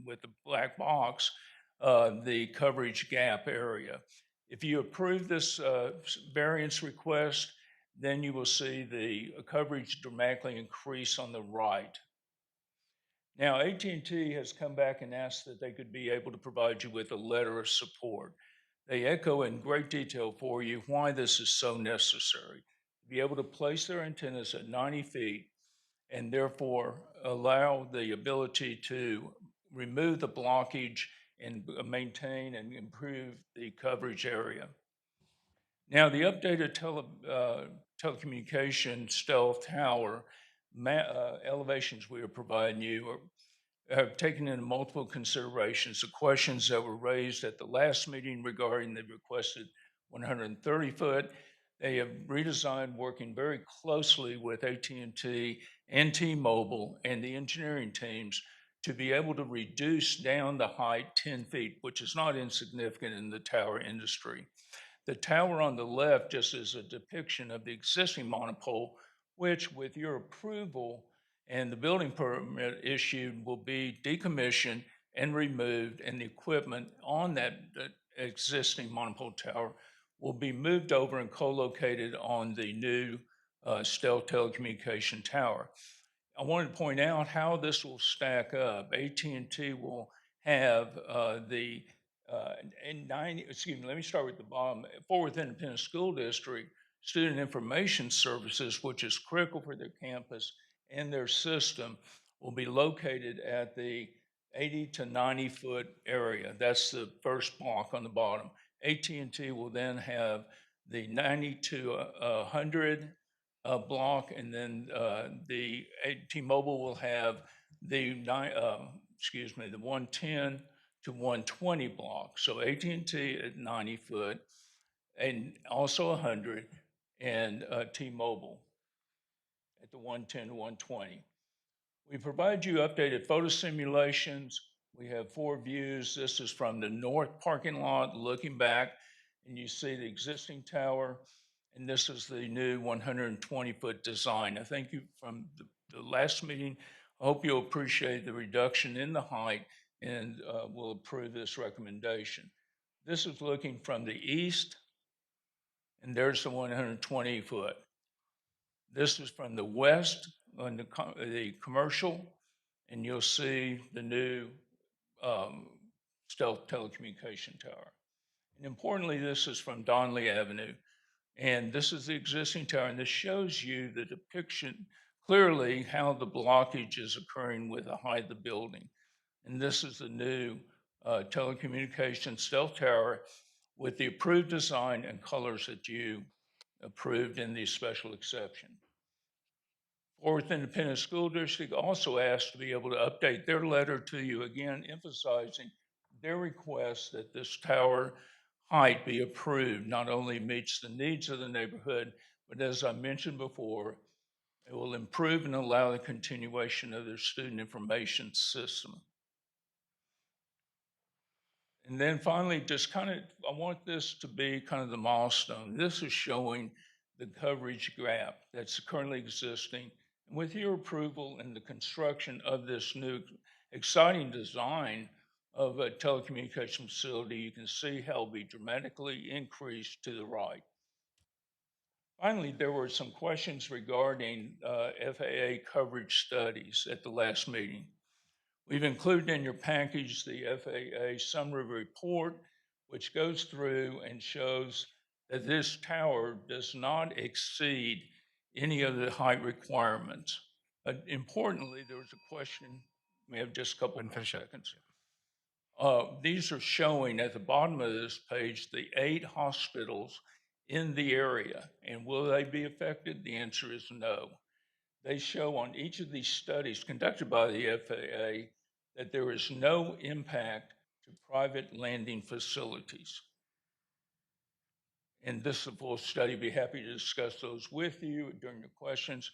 with the black box, the coverage gap area. If you approve this variance request, then you will see the coverage dramatically increase on the right. Now, AT&T has come back and asked that they could be able to provide you with a letter of support. They echo in great detail for you why this is so necessary. To be able to place their antennas at 90 feet and therefore allow the ability to remove the blockage and maintain and improve the coverage area. Now, the updated telecommunication stealth tower elevations we are providing you have taken into multiple considerations the questions that were raised at the last meeting regarding the requested 130-foot. They have redesigned, working very closely with AT&T and T-Mobile and the engineering teams to be able to reduce down the height 10 feet, which is not insignificant in the tower industry. The tower on the left just is a depiction of the existing monopole, which, with your approval and the building permit issued, will be decommissioned and removed, and the equipment on that existing monopole tower will be moved over and co-located on the new stealth telecommunication tower. I wanted to point out how this will stack up. AT&T will have let me start with the bottom. Fort Worth Independent School District Student Information Services, which is critical for their campus and their system, will be located at the 80 to 90-foot area. That's the first block on the bottom. AT&T will then have the 90 to 100 block, and then the T-Mobile will have the 110 to 120 block. So AT&T at 90 foot, and also 100, and T-Mobile at the 110 to 120. We provide you updated photo simulations. We have 4 views. This is from the north parking lot looking back, and you see the existing tower, and this is the new 120-foot design. I thank you from the last meeting. I hope you'll appreciate the reduction in the height and will approve this recommendation. This is looking from the east and there's the 120 foot. This is from the west on the commercial, and you'll see the new stealth telecommunication tower. And importantly, this is from Donley Avenue. And this is the existing tower, and this shows you the depiction clearly how the blockage is occurring with the height of the building. And this is the new telecommunications stealth tower with the approved design and colors that you approved in the special exception. Fort Worth Independent School District also asked to be able to update their letter to you, again emphasizing their request that this tower height be approved, not only meets the needs of the neighborhood, but as I mentioned before, it will improve and allow the continuation of their student information system. And then finally, just kind of, I want this to be kind of the milestone. This is showing the coverage gap that's currently existing. And with your approval and the construction of this new exciting design of a telecommunication facility, you can see how it'll be dramatically increased to the right. Finally, there were some questions regarding FAA coverage studies at the last meeting. We've included in your package the FAA summary report, which goes through and shows that this tower does not exceed any of the height requirements. But importantly, there was a question, we have just a couple more seconds. These are showing at the bottom of this page the 8 hospitals in the area. And will they be affected? The answer is no. They show on each of these studies conducted by the FAA that there is no impact to private landing facilities. And this is a full study. Be happy to discuss those with you during your questions.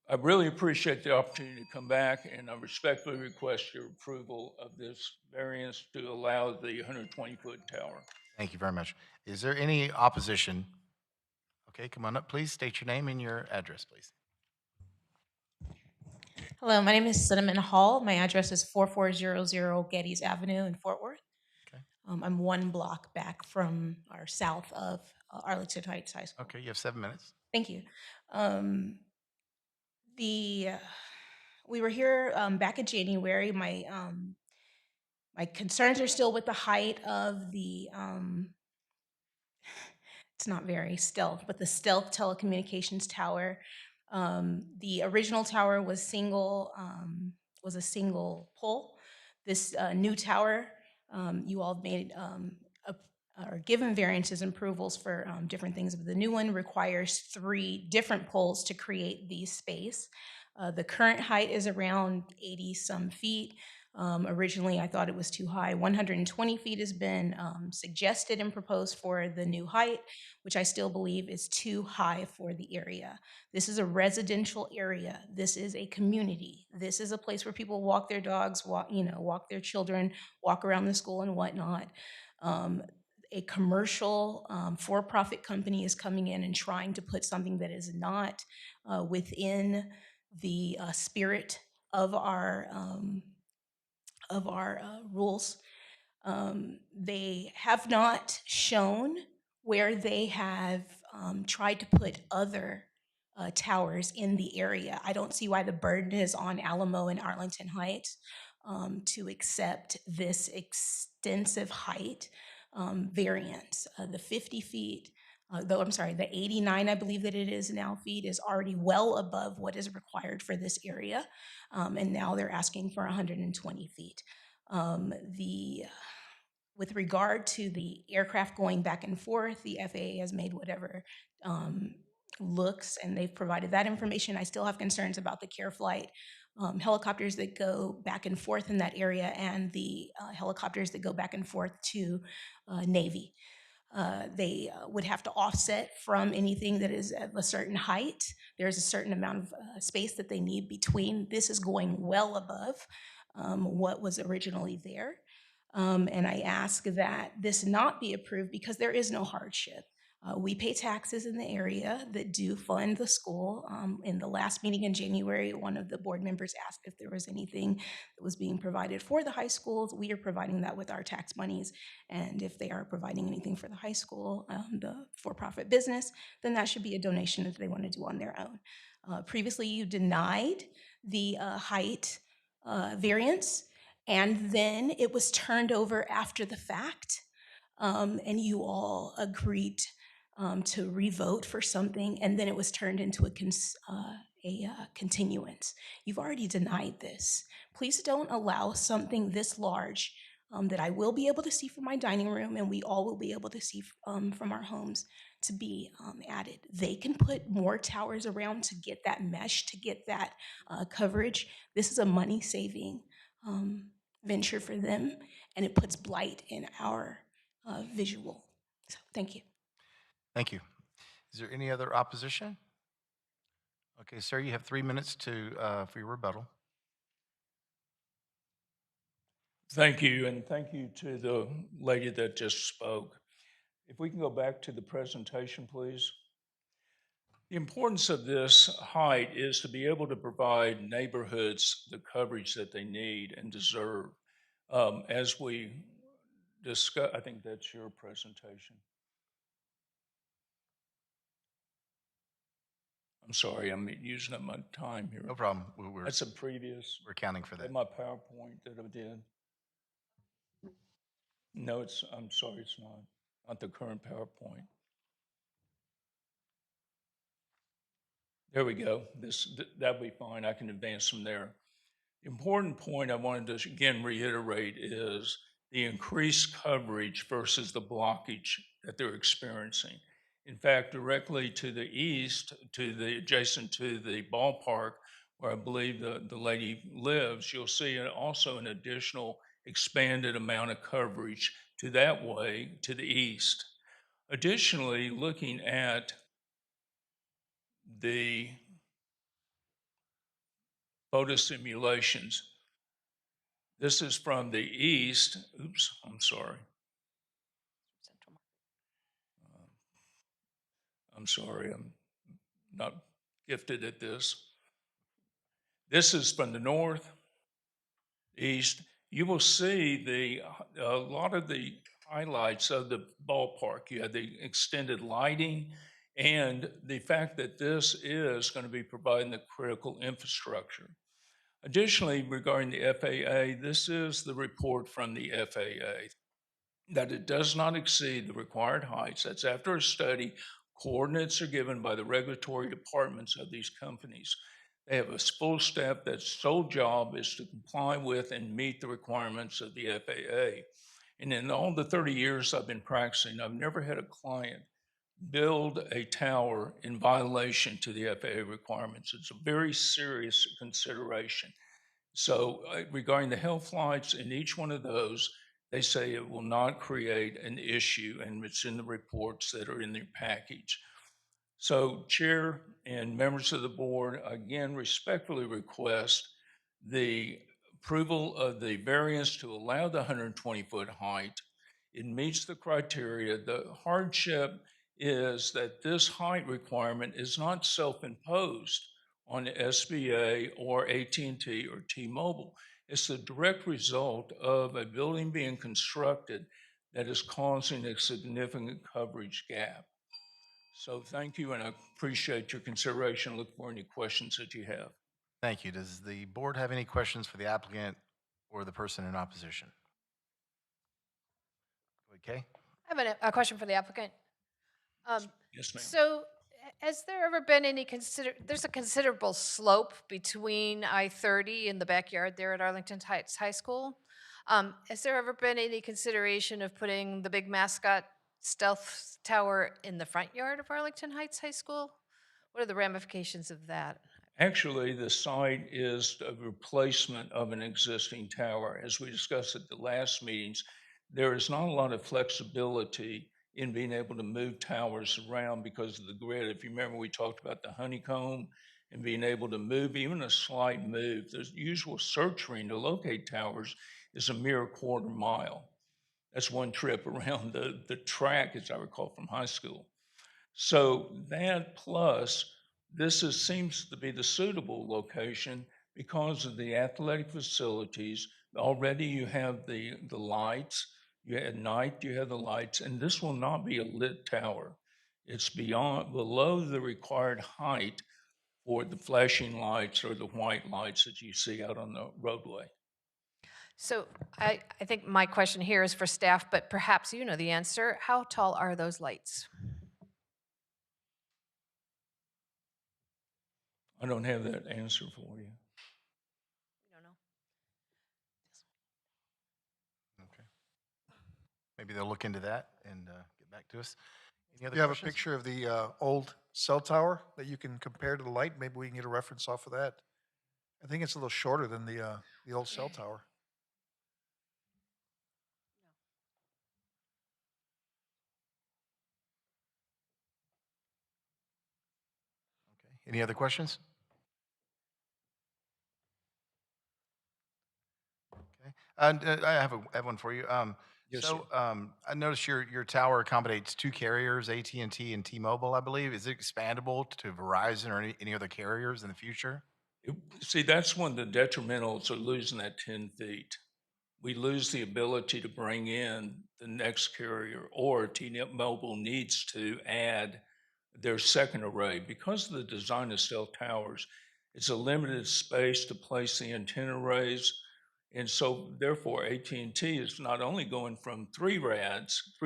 I really appreciate the opportunity to come back, and I respectfully request your approval of this variance to allow the 120-foot tower. Thank you very much. Is there any opposition? Okay, come on up, please. State your name and your address, please. Hello, my name is Cinnamon Hall. My address is 4400 Geddes Avenue in Fort Worth. Okay. I'm 1 block back from or south of Arlington Heights High School. Okay, you have 7 minutes. Thank you. We were here back in January. My concerns are still with the height of the it's not very stealth, but the stealth telecommunications tower. The original tower was a single pole. This new tower, you all made are given variances and approvals for different things. But the new one requires 3 different poles to create the space. The current height is around 80-some feet. Originally, I thought it was too high. 120 feet has been suggested and proposed for the new height, which I still believe is too high for the area. This is a residential area. This is a community. This is a place where people walk their dogs, walk their children, walk around the school and whatnot. A commercial for-profit company is coming in and trying to put something that is not within the spirit of our rules. They have not shown where they have tried to put other towers in the area. I don't see why the burden is on Alamo and Arlington Heights to accept this extensive height variance. The 50 feet, the 89, I believe that it is now feet, is already well above what is required for this area. And now they're asking for 120 feet. With regard to the aircraft going back and forth, the FAA has made whatever looks, and they've provided that information. I still have concerns about the Care Flight helicopters that go back and forth in that area, and the helicopters that go back and forth to Navy. They would have to offset from anything that is of a certain height. There's a certain amount of space that they need between. This is going well above what was originally there. And I ask that this not be approved because there is no hardship. We pay taxes in the area that do fund the school. In the last meeting in January, one of the board members asked if there was anything that was being provided for the high schools. We are providing that with our tax monies. And if they are providing anything for the high school, the for-profit business, then that should be a donation that they want to do on their own. Previously, you denied the height variance, and then it was turned over after the fact, and you all agreed to revote for something, and then it was turned into a continuance. You've already denied this. Please don't allow something this large that I will be able to see from my dining room and we all will be able to see from our homes to be added. They can put more towers around to get that mesh, to get that coverage. This is a money-saving venture for them, and it puts blight in our visual. So, thank you. Thank you. Is there any other opposition? Okay, sir, you have 3 minutes for your rebuttal. Thank you, and thank you to the lady that just spoke. If we can go back to the presentation, please. The importance of this height is to be able to provide neighborhoods the coverage that they need and deserve. As we discuss, I think that's your presentation. I'm sorry, I'm using up my time here. No problem. That's a previous. We're counting for that. My PowerPoint that I did. No, I'm sorry, it's not the current PowerPoint. There we go. That'll be fine. I can advance from there. The important point I wanted to again reiterate is the increased coverage versus the blockage that they're experiencing. In fact, directly to the east, adjacent to the ballpark, where I believe the lady lives, you'll see also an additional expanded amount of coverage to that way to the east. Additionally, looking at the photo simulations, this is from the east. Oops, I'm sorry. I'm sorry, I'm not gifted at this. This is from the north, east. You will see a lot of the highlights of the ballpark. You have the extended lighting and the fact that this is going to be providing the critical infrastructure. Additionally, regarding the FAA, this is the report from the FAA that it does not exceed the required heights. That's after a study. Coordinates are given by the regulatory departments of these companies. They have a full staff that's sole job is to comply with and meet the requirements of the FAA. And in all the 30 years I've been practicing, I've never had a client build a tower in violation to the FAA requirements. It's a very serious consideration. So regarding the health lights in each one of those, they say it will not create an issue, and it's in the reports that are in their package. So Chair and members of the board, again, respectfully request the approval of the variance to allow the 120-foot height. It meets the criteria. The hardship is that this height requirement is not self-imposed on SBA or AT&T or T-Mobile. It's the direct result of a building being constructed that is causing a significant coverage gap. So thank you, and I appreciate your consideration. Look for any questions that you have. Thank you. Does the board have any questions for the applicant or the person in opposition? Okay. I have a question for the applicant. Yes, ma'am. So has there ever been any there's a considerable slope between I-30 and the backyard there at Arlington Heights High School. Has there ever been any consideration of putting the big mascot stealth tower in the front yard of Arlington Heights High School? What are the ramifications of that? Actually, the site is a replacement of an existing tower. As we discussed at the last meetings, there is not a lot of flexibility in being able to move towers around because of the grid. If you remember, we talked about the honeycomb and being able to move, even a slight move. The usual search ring to locate towers is a mere quarter mile. That's one trip around the track, as I recall from high school. So that plus, seems to be the suitable location because of the athletic facilities. Already you have the lights, at night you have the lights, and this will not be a lit tower. It's below the required height for the flashing lights or the white lights that you see out on the roadway. So I think my question here is for staff, but perhaps you know the answer. How tall are those lights? I don't have that answer for you. Okay. Maybe they'll look into that and get back to us. Any other You have a questions? picture of the old cell tower that you can compare to the light? Maybe we can get a reference off of that. I think it's a little shorter than the old cell tower. Any other questions? Okay. And I have one for you. Yes, so I noticed your tower accommodates two carriers, AT&T and T-Mobile, I believe. Is it expandable to Verizon or any other carriers in the future? See, that's one of the detrimentals of losing that 10 feet. We lose the ability to bring in the next carrier, or T-Mobile needs to add their second array. Because of the design of cell towers, it's a limited space to place the antenna arrays. And so therefore AT&T is not only going from 3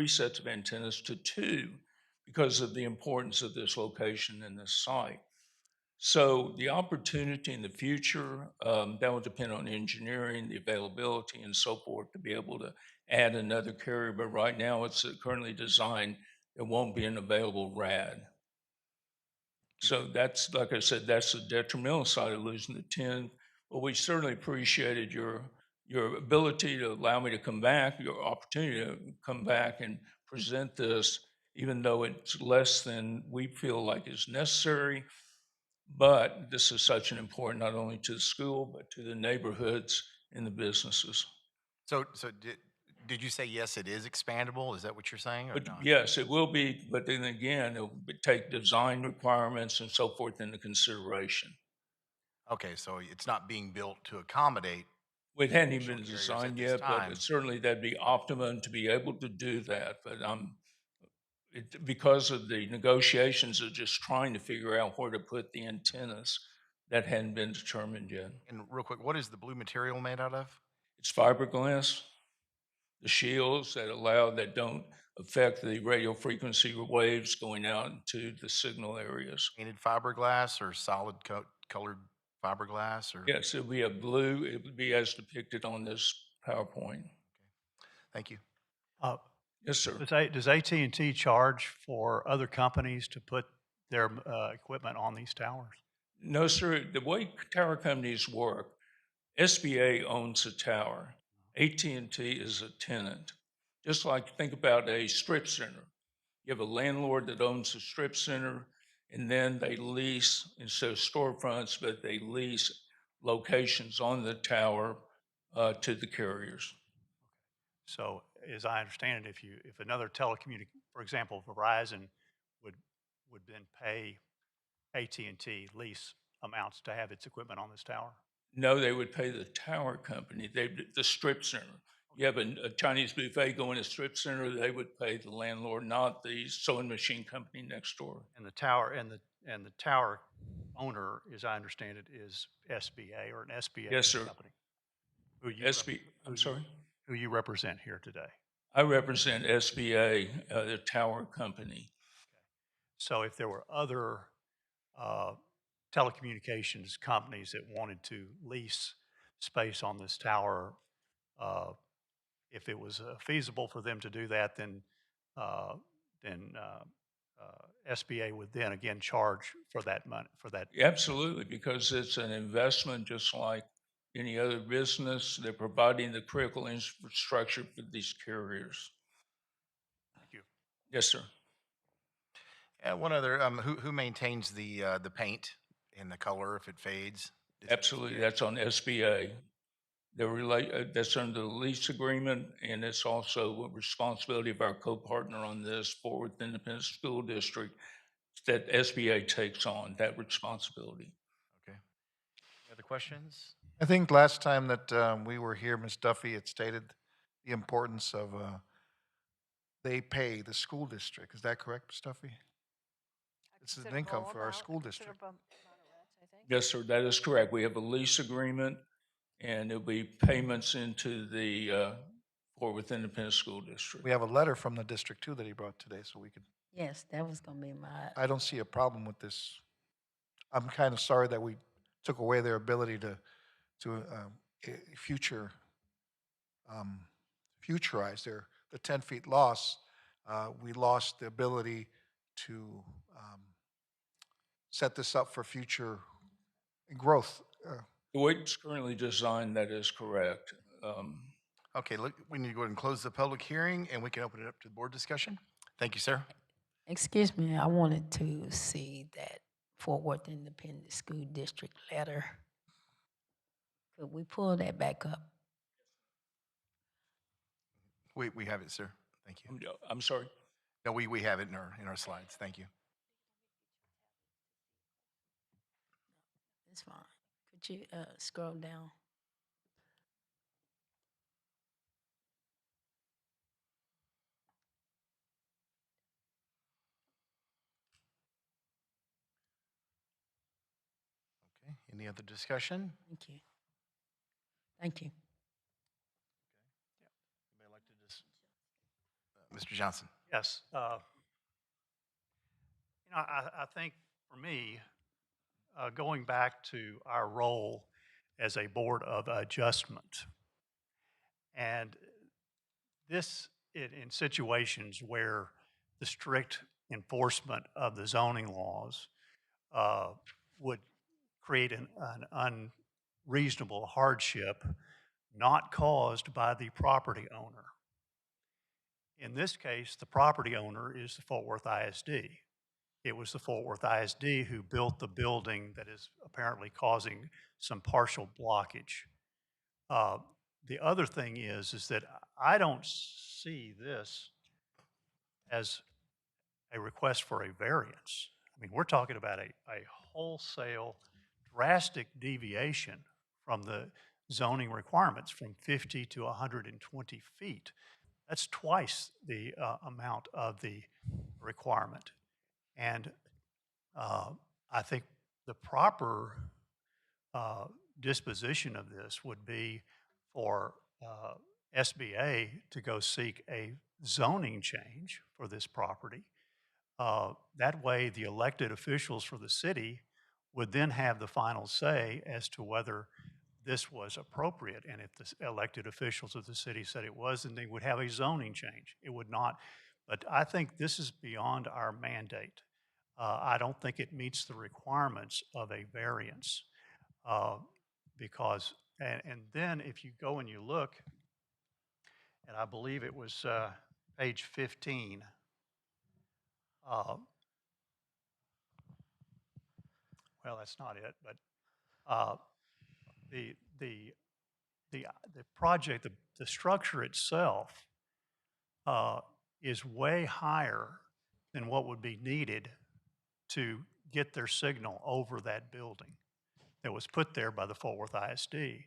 sets of antennas to 2 because of the importance of this location and this site. So the opportunity in the future, that will depend on engineering, the availability and so forth to be able to add another carrier. But right now it's currently designed, there won't be an available RAD. So that's, like I said, that's the detrimental side of losing the 10. But we certainly appreciated your ability to allow me to come back, your opportunity to come back and present this, even though it's less than we feel like is necessary. But this is such an important, not only to the school, but to the neighborhoods and the businesses. So did you say, yes, it is expandable? Is that what you're saying or But not? yes, it will be, but then again, it'll take design requirements and so forth into consideration. Okay, so it's not being built to accommodate. It hadn't additional even been carriers designed at this yet, time. but certainly that'd be optimum to be able to do that. But because of the negotiations of just trying to figure out where to put the antennas, that hadn't been determined yet. And real quick, what is the blue material made out of? It's fiberglass, the shields that don't affect the radio frequency waves going out into the signal areas. Painted fiberglass or solid colored fiberglass? Or Yes, it would be a blue, it would be as depicted on this PowerPoint. Thank you. Yes, sir. Does AT&T charge for other companies to put their equipment on these towers? No, sir. The way tower companies work, SBA owns the tower. AT&T is a tenant. Just like think about a strip center. You have a landlord that owns the strip center, and then they lease, instead of storefronts, but they lease locations on the tower to the carriers. So as I understand it, if another for example, Verizon would then pay AT&T lease amounts to have its equipment on this tower? No, they would pay the tower company, the strip center. You have a Chinese buffet going to a strip center, they would pay the landlord, not the sewing machine company next door. And the tower tower owner, as I understand it, is SBA or an SBA Yes, sir. company. I'm sorry? Who you represent here today. I represent SBA, the tower company. So if there were other telecommunications companies that wanted to lease space on this tower, if it was feasible for them to do that, then SBA would then again charge for that money, for that. Absolutely, because it's an investment just like any other business. They're providing the critical infrastructure for these carriers. Thank you. Yes, sir. One other, who maintains the paint and the color if it fades? Absolutely, that's on SBA. That's under the lease agreement, and it's also a responsibility of our co-partner on this, Fort Worth Independent School District, that SBA takes on that responsibility. Okay. Any other questions? I think last time that we were here, Ms. Duffy had stated the importance of they pay the school district. Is that correct, Ms. Duffy? This is an income for our school district. Yes, sir, that is correct. We have a lease agreement, and it'll be payments into the Fort Worth Independent School District. We have a letter from the district too that he brought today, so we could, Yes, that was gonna be my, I don't see a problem with this. I'm kind of sorry that we took away their ability to future, futurize the 10 feet loss. We lost the ability to set this up for future growth. The way it's currently designed, that is correct. Okay, look, we need to go ahead and close the public hearing, and we can open it up to board discussion. Thank you, sir. excuse me, I wanted to see that Fort Worth Independent School District letter. Could we pull that back up? We have it, sir. Thank you. I'm sorry. No, we have it in our slides. Thank you. It's fine. Could you scroll down? Okay, any other discussion? Thank you. Thank you. Anybody like to just, Mr. Johnson? Yes. I think for me, going back to our role as a board of adjustment, and this in situations where the strict enforcement of the zoning laws would create an unreasonable hardship not caused by the property owner. In this case, the property owner is the Fort Worth ISD. It was the Fort Worth ISD who built the building that is apparently causing some partial blockage. The other thing is that I don't see this as a request for a variance. I mean, we're talking about a wholesale, drastic deviation from the zoning requirements from 50 to 120 feet. That's twice the amount of the requirement. And I think the proper disposition of this would be for SBA to go seek a zoning change for this property. That way, the elected officials for the city would then have the final say as to whether this was appropriate. And if the elected officials of the city said it was, then they would have a zoning change. It would not. But I think this is beyond our mandate. I don't think it meets the requirements of a variance because, and then if you go and you look, and I believe it was page 15, well, that's not it, but the project, the structure itself is way higher than what would be needed to get their signal over that building that was put there by the Fort Worth ISD.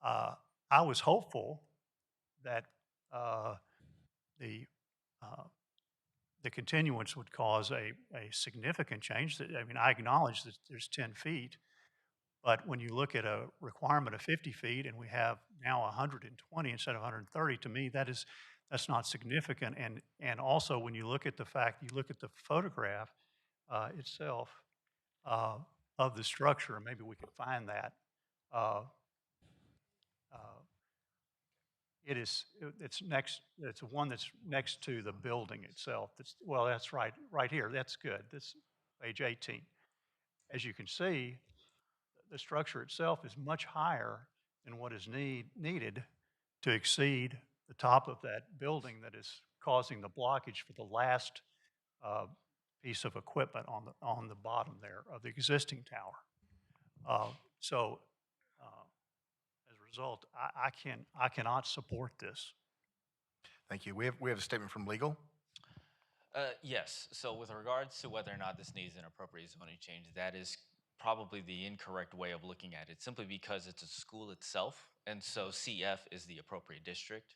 I was hopeful that the continuance would cause a significant change. I mean, I acknowledge that there's 10 feet, but when you look at a requirement of 50 feet and we have now 120 instead of 130, to me, that's not significant. And also when you look at the fact, you look at the photograph itself of the structure, maybe we can find that. It's one that's next to the building itself. Well, that's right here. That's good. This page 18. As you can see, the structure itself is much higher than what is needed to exceed the top of that building that is causing the blockage for the last piece of equipment on the bottom there of the existing tower. So as a result, I cannot support this. Thank you. We have a statement from legal. Yes. So with regards to whether or not this needs an appropriate zoning change, that is probably the incorrect way of looking at it, simply because it's a school itself, and so CF is the appropriate district.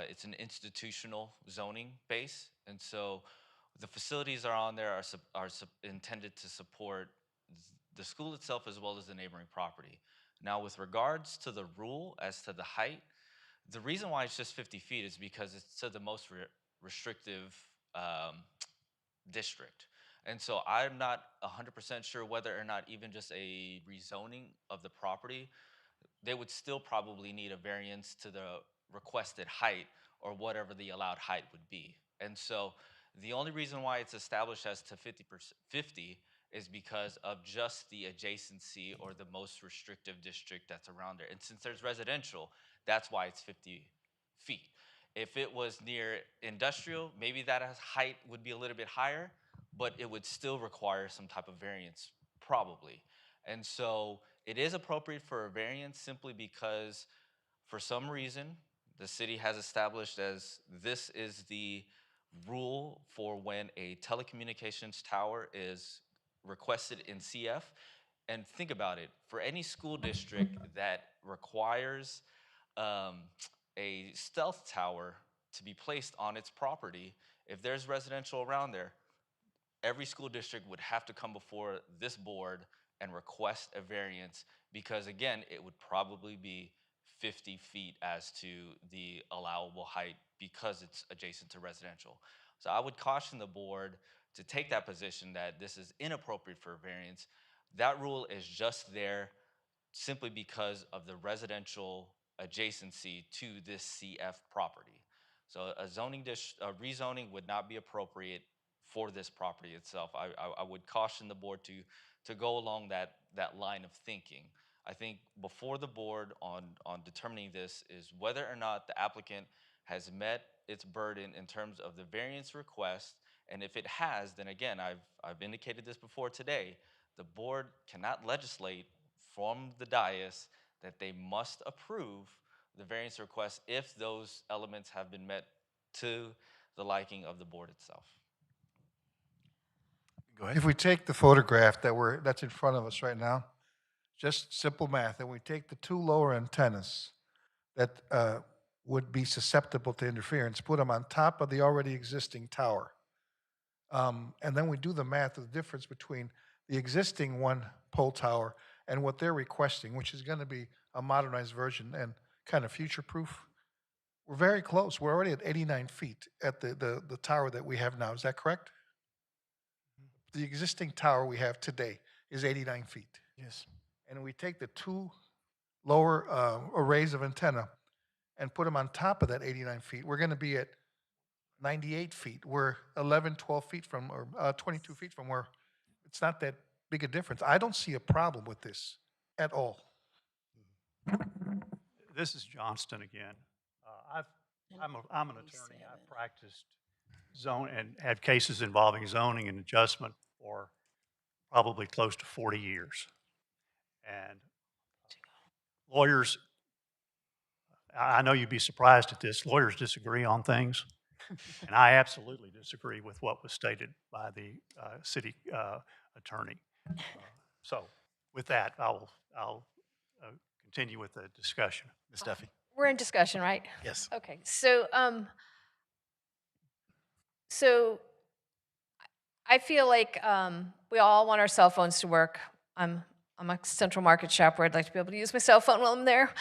It's an institutional zoning base, and so the facilities are on there are intended to support the school itself as well as the neighboring property. Now, with regards to the rule as to the height, the reason why it's just 50 feet is because it's to the most restrictive district. And so I'm not 100% sure whether or not even just a rezoning of the property, they would still probably need a variance to the requested height or whatever the allowed height would be. And so the only reason why it's established as to 50 is because of just the adjacency or the most restrictive district that's around there. And since there's residential, that's why it's 50 feet. If it was near industrial, maybe that height would be a little bit higher, but it would still require some type of variance, probably. And so it is appropriate for a variance simply because for some reason, the city has established as this is the rule for when a telecommunications tower is requested in CF. And think about it, for any school district that requires a stealth tower to be placed on its property, if there's residential around there, every school district would have to come before this board and request a variance because, again, it would probably be 50 feet as to the allowable height because it's adjacent to residential. So I would caution the board to take that position that this is inappropriate for a variance. That rule is just there simply because of the residential adjacency to this CF property. So a rezoning would not be appropriate for this property itself. I would caution the board to go along that line of thinking. I think before the board on determining this is whether or not the applicant has met its burden in terms of the variance request, and if it has, then again, I've indicated this before today, the board cannot legislate from the dais that they must approve the variance request if those elements have been met to the liking of the board itself. Go ahead. If we take the photograph that's in front of us right now, just simple math, and we take the two lower antennas that would be susceptible to interference, put them on top of the already existing tower. And then we do the math of the difference between the existing one-pole tower and what they're requesting, which is going to be a modernized version and kind of future-proof. We're very close. We're already at 89 feet at the tower that we have now. Is that correct? The existing tower we have today is 89 feet. Yes. And we take the two lower arrays of antenna and put them on top of that 89 feet, we're going to be at 98 feet. We're 11, 12 feet from, or 22 feet from where it's not that big a difference. I don't see a problem with this at all. This is Johnston again. I'm an attorney. I've practiced zone and had cases involving zoning and adjustment for probably close to 40 years. And lawyers, I know you'd be surprised at this, lawyers disagree on things. And I absolutely disagree with what was stated by the city attorney. So with that, I'll continue with the discussion. Ms. Duffy? We're in discussion, right? Yes. Okay, so so I feel like we all want our cell phones to work. I'm a Central Market shopper. I'd like to be able to use my cell phone while I'm there.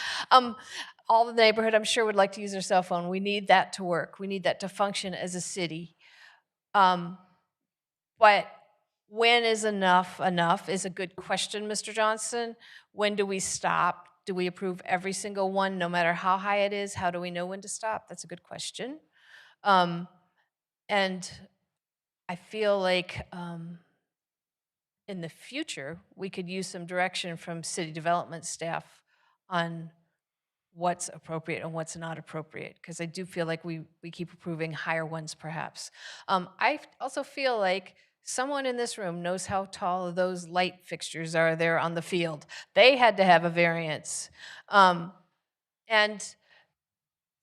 All the neighborhood, I'm sure, would like to use their cell phone. We need that to work. We need that to function as a city. But when is enough is a good question, Mr. Johnson. When do we stop? Do we approve every single one, no matter how high it is? How do we know when to stop? That's a good question. And I feel like in the future, we could use some direction from city development staff on what's appropriate and what's not appropriate, because I do feel like we keep approving higher ones perhaps. I also feel like someone in this room knows how tall those light fixtures are there on the field. They had to have a variance. And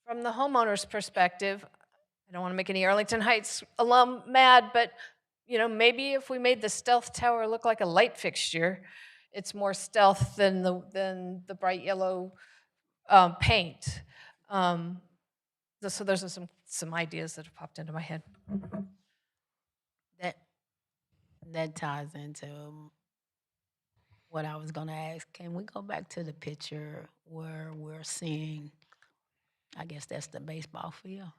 from the homeowner's perspective, I don't want to make any Arlington Heights alum mad, but you know, maybe if we made the stealth tower look like a light fixture, it's more stealth than the bright yellow paint. So those are some ideas that have popped into my head. That that ties into what I was gonna ask. Can we go back to the picture where we're seeing, I guess that's the baseball field?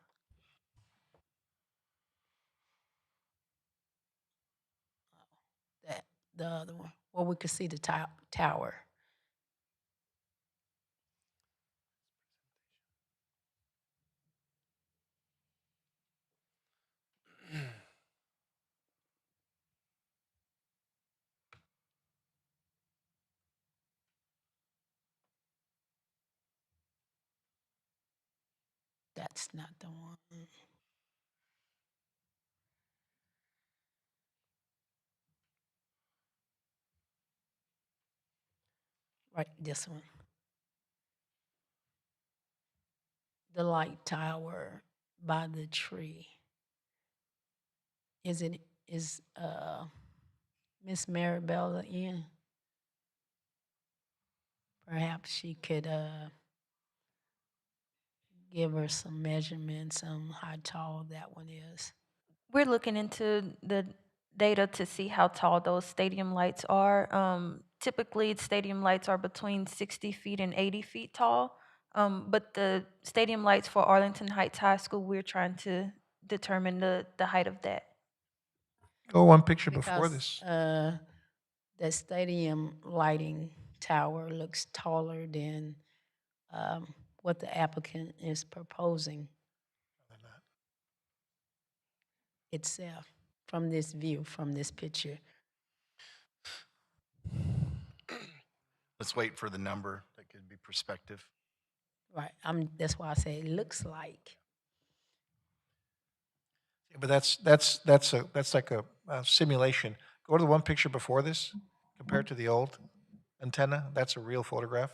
That the other one, where we could see the tower. That's not the one. Right, this one. The light tower by the tree. Is Miss Maribella in? Perhaps she could give her some measurements on how tall that one is. We're looking into the data to see how tall those stadium lights are. Typically, stadium lights are between 60 feet and 80 feet tall. But the stadium lights for Arlington Heights High School, we're trying to determine the height of that. Go one picture before Because this. the stadium lighting tower looks taller than what the applicant is proposing itself from this view, from this picture. Let's wait for the number. That could be perspective. Right. That's why I say it looks like. But that's like a simulation. Go to the one picture before this, compared to the old antenna. That's a real photograph.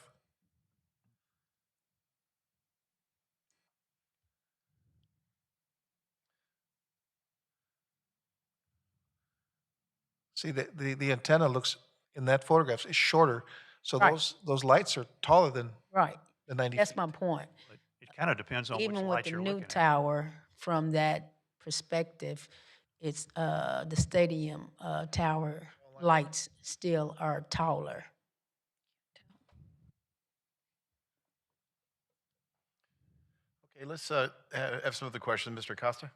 See, the antenna looks, in that photograph, is shorter, so Right. those lights are taller than Right. the 90 That's feet. my point. It kind of depends on which Even with light the you're new looking at. tower, from that perspective, it's the stadium tower lights still are taller. Okay, let's have some of the questions. Mr. Costa?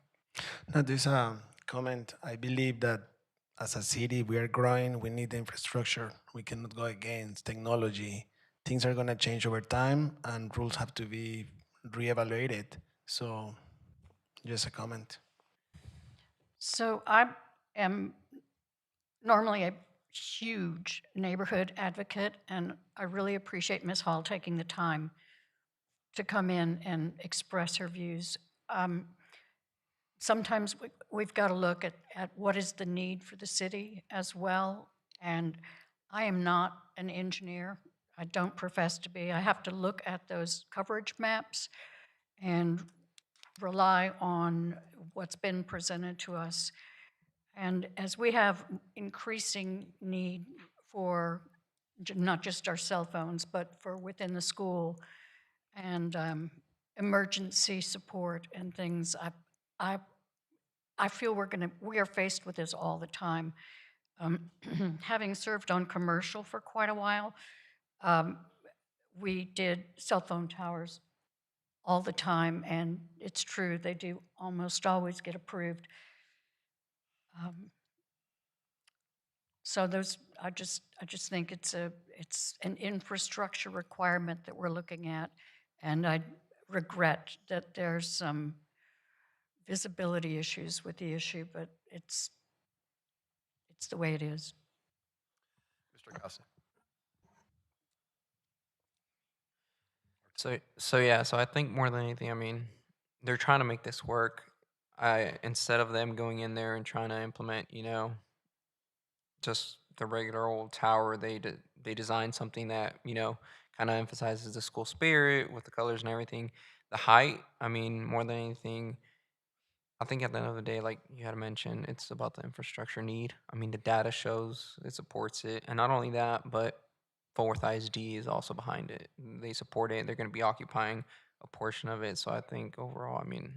No, this comment. I believe that as a city, we are growing. We need the infrastructure. We cannot go against technology. Things are going to change over time, and rules have to be reevaluated. So, just a comment. So I am normally a huge neighborhood advocate, and I really appreciate Ms. Hall taking the time to come in and express her views. Sometimes we've got to look at what is the need for the city as well, and I am not an engineer. I don't profess to be. I have to look at those coverage maps and rely on what's been presented to us. And as we have increasing need for not just our cell phones, but for within the school and emergency support and things, I feel we are faced with this all the time. Having served on commercial for quite a while, we did cell phone towers all the time, and it's true, they do almost always get approved. So I just think it's an infrastructure requirement that we're looking at, and I regret that there's some visibility issues with the issue, but it's the way it is. Mr. Costa? So I think more than anything, I mean, they're trying to make this work. Instead of them going in there and trying to implement, just the regular old tower, they designed something that kind of emphasizes the school spirit with the colors and everything. The height, I mean, more than anything, I think at the end of the day, like you had mentioned, it's about the infrastructure need. I mean, the data shows it supports it. And not only that, but Fort Worth ISD is also behind it. They support it. They're going to be occupying a portion of it. So I think overall, I mean,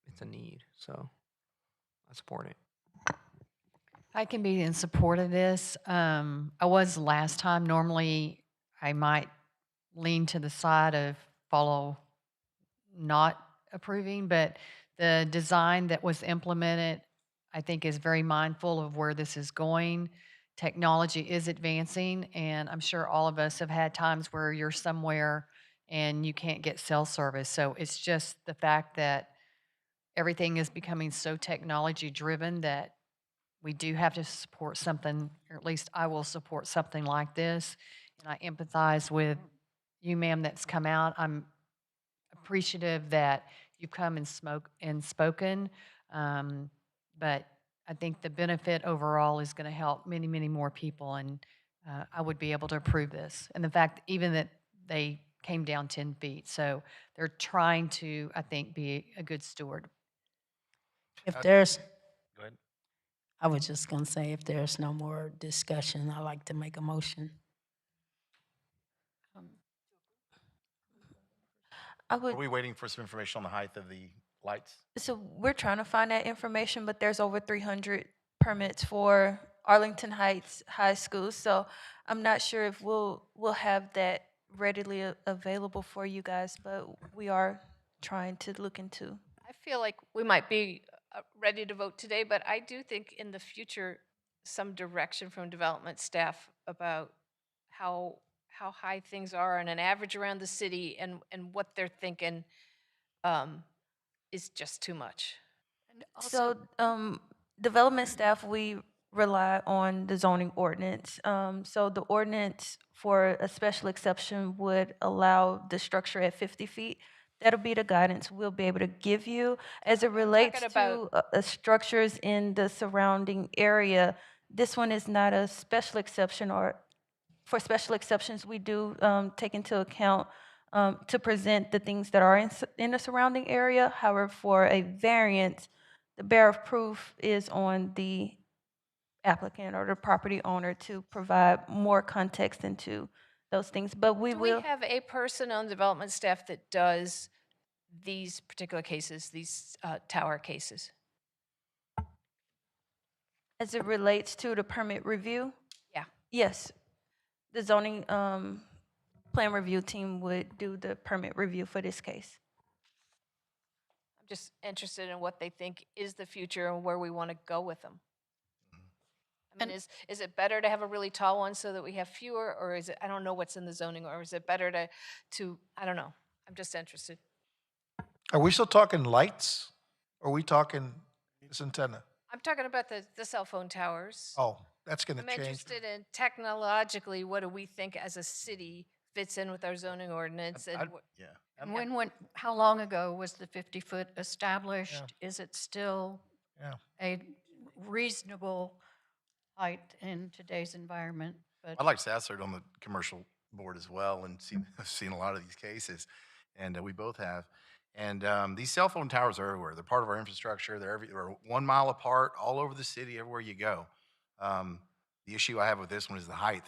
it's a need. So I support it. I can be in support of this. I was last time. Normally, I might lean to the side of follow not approving, but the design that was implemented, I think, is very mindful of where this is going. Technology is advancing, and I'm sure all of us have had times where you're somewhere and you can't get cell service. So it's just the fact that everything is becoming so technology driven that we do have to support something, or at least I will support something like this. And I empathize with you, ma'am, that's come out. I'm appreciative that you've come and spoken. But I think the benefit overall is going to help many, many more people, and I would be able to approve this. And the fact even that they came down 10 feet, so they're trying to, I think, be a good steward. If there's, Go ahead. I was just gonna say, if there's no more discussion, I'd like to make a motion. I Are would, we waiting for some information on the height of the lights? so we're trying to find that information, but there's over 300 permits for Arlington Heights High School. So I'm not sure if we'll have that readily available for you guys, but we are trying to look into. I feel like we might be ready to vote today, but I do think in the future, some direction from development staff about how high things are on an average around the city and what they're thinking is just too much. So, development staff, we rely on the zoning ordinance. So the ordinance for a special exception would allow the structure at 50 feet. That'll be the guidance we'll be able to give you. As it relates to about- structures in the surrounding area, this one is not a special exception, or for special exceptions, we do take into account to present the things that are in the surrounding area. However, for a variance, the bearer of proof is on the applicant or the property owner to provide more context into those things. But we Do will. we have a person on development staff that does these particular cases, these tower cases? As it relates to the permit review? Yeah. Yes. The zoning plan review team would do the permit review for this case. I'm just interested in what they think is the future and where we want to go with them. I mean, is it better to have a really tall one so that we have fewer, or is it, I don't know what's in the zoning, or is it better to I don't know. I'm just interested. Are we still talking lights? Or are we talking this antenna? I'm talking about the cell phone towers. Oh, that's going to I'm change. interested in technologically, what do we think as a city fits in with our zoning ordinance? And Yeah. And when, how long ago was the 50-foot established? Is it still a reasonable height in today's environment? But I'd like to say I served on the commercial board as well and I've seen a lot of these cases, and we both have. And these cell phone towers are everywhere. They're part of our infrastructure. They're 1 mile apart, all over the city, everywhere you go. The issue I have with this one is the height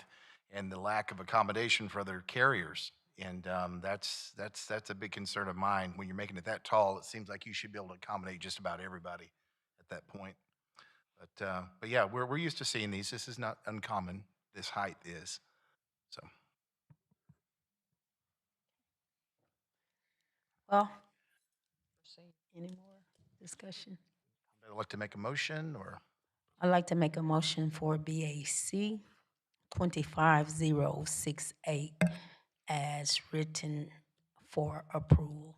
and the lack of accommodation for other carriers. And that's a big concern of mine. When you're making it that tall, it seems like you should be able to accommodate just about everybody at that point. But yeah, we're used to seeing these. This is not uncommon. This height is. So. Well, any more discussion? I'd like to make a motion, or? I'd like to make a motion for BAC 25068 as written for approval.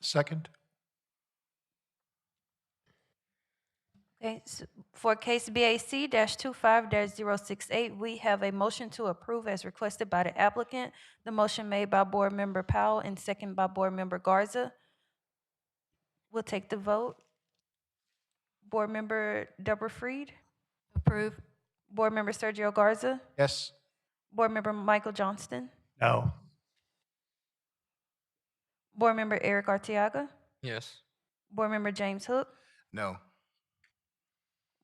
Second? Okay, so for case BAC-25-068, we have a motion to approve as requested by the applicant. The motion made by Board Member Powell and second by Board Member Garza. We'll take the vote. Board Member Deborah Freed? Approve. Board Member Sergio Garza? Yes. Board Member Michael Johnston? No. Board Member Eric Arteaga? Yes. Board Member James Hook, No.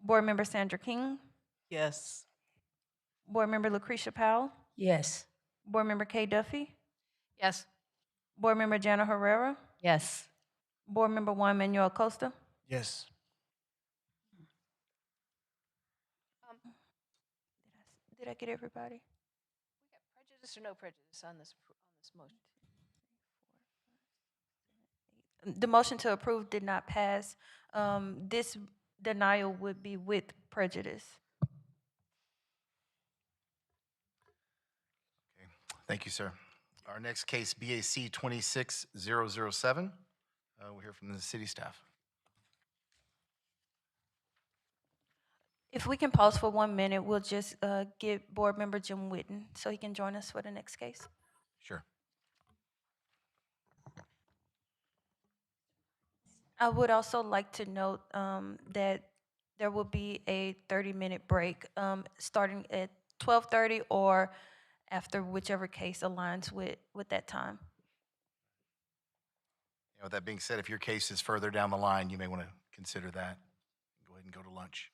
Board Member Sandra King, Yes. Board Member Lucretia Powell, Yes. Board Member Kay Duffy, Yes. Board Member Jana Herrera, Yes. Board Member Juan Manuel Costa. Yes. Did I get everybody? We got prejudice or no prejudice on this, on this motion? The motion to approve did not pass. This denial would be with prejudice. Thank you, sir. Our next case, BAC 26007. We'll hear from the city staff. If we can pause for 1 minute, we'll just get Board Member Jim Witten so he can join us for the next case. Sure. I would also like to note that there will be a 30-minute break starting at 12:30 or after whichever case aligns with that time. With that being said, if your case is further down the line, you may want to consider that. Go ahead and go to lunch.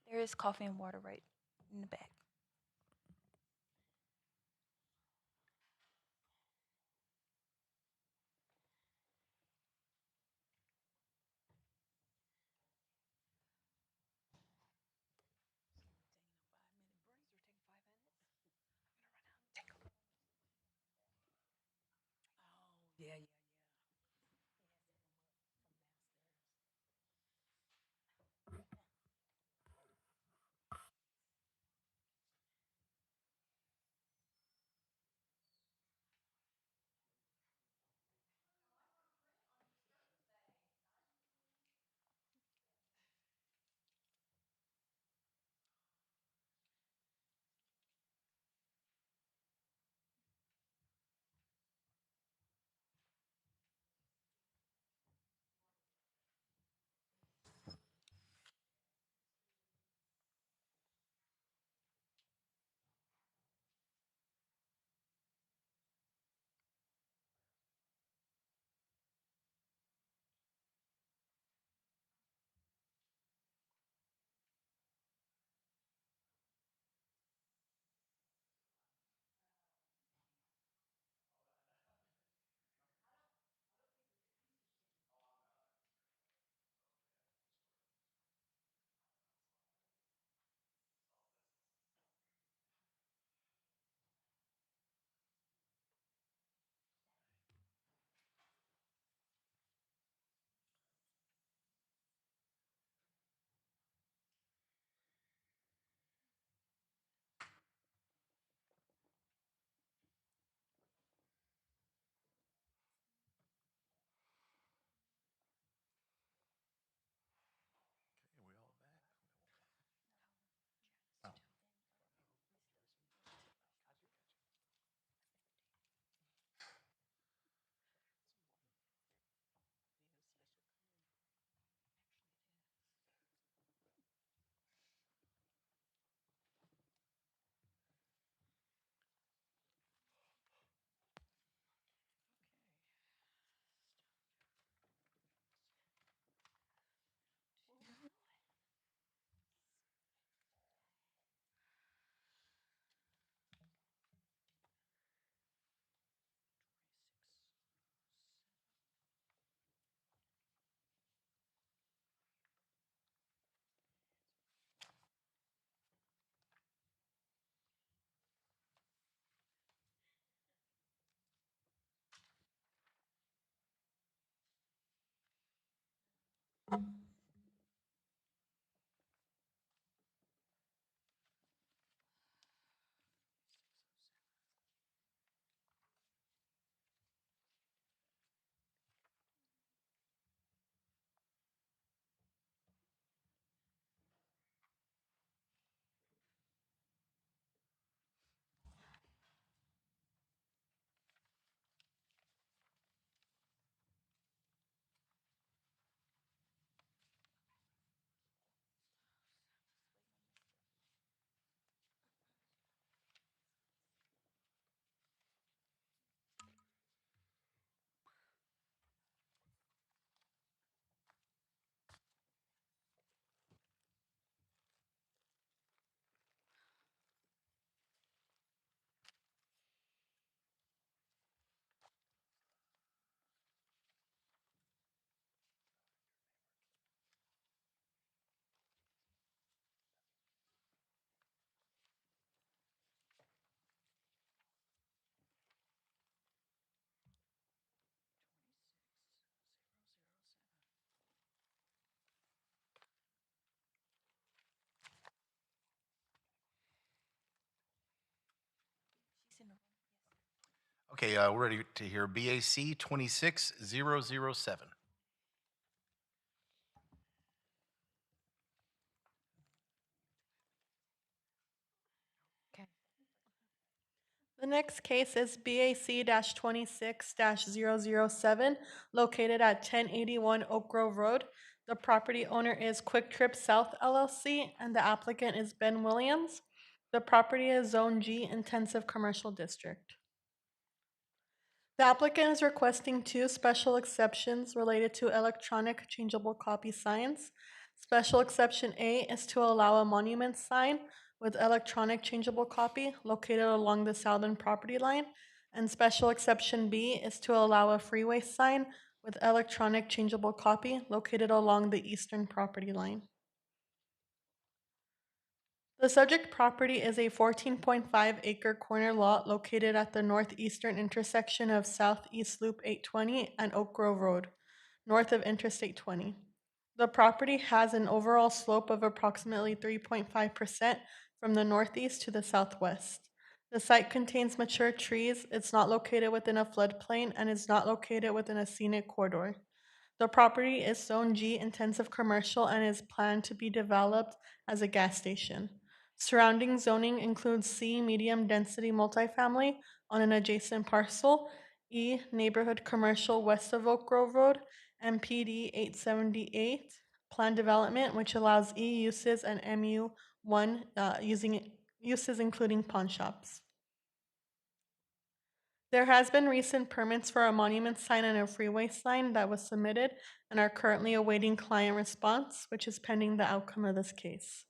There is coffee and water right in the back. Yeah, yeah. Okay, we're ready to hear BAC 26007. The next case is BAC 26 007, located at 1081 Oak Grove Road. The property owner is Quick Trip South LLC, and the applicant is Ben Williams. The property is Zone G Intensive Commercial District. The applicant is requesting two special exceptions related to electronic changeable copy signs. Special exception A is to allow a monument sign with electronic changeable copy located along the southern property line. And special exception B is to allow a freeway sign with electronic changeable copy located along the eastern property line. The subject property is a 14.5 acre corner lot located at the northeastern intersection of Southeast Loop 820 and Oak Grove Road, north of Interstate 20. The property has an overall slope of approximately 3.5% from the northeast to the southwest. The site contains mature trees, it's not located within a floodplain, and is not located within a scenic corridor. The property is Zone G Intensive Commercial and is planned to be developed as a gas station. Surrounding zoning includes C medium density multifamily on an adjacent parcel, E neighborhood commercial west of Oak Grove Road, and PD 878 planned development, which allows E uses and MU 1 uses including pawn shops. There has been recent permits for a monument sign and a freeway sign that was submitted and are currently awaiting client response, which is pending the outcome of this case.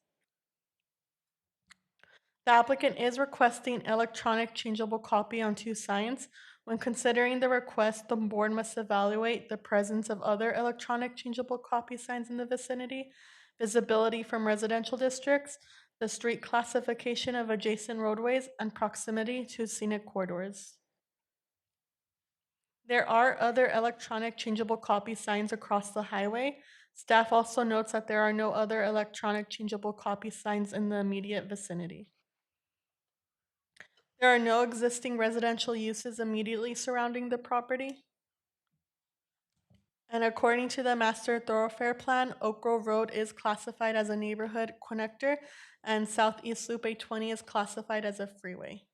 The applicant is requesting electronic changeable copy on two signs. When considering the request, the board must evaluate the presence of other electronic changeable copy signs in the vicinity, visibility from residential districts, the street classification of adjacent roadways, and proximity to scenic corridors. There are other electronic changeable copy signs across the highway. Staff also notes that there are no other electronic changeable copy signs in the immediate vicinity. There are no existing residential uses immediately surrounding the property. And according to the master thoroughfare plan, Oak Grove Road is classified as a neighborhood connector, and Southeast Loop 820 is classified as a freeway.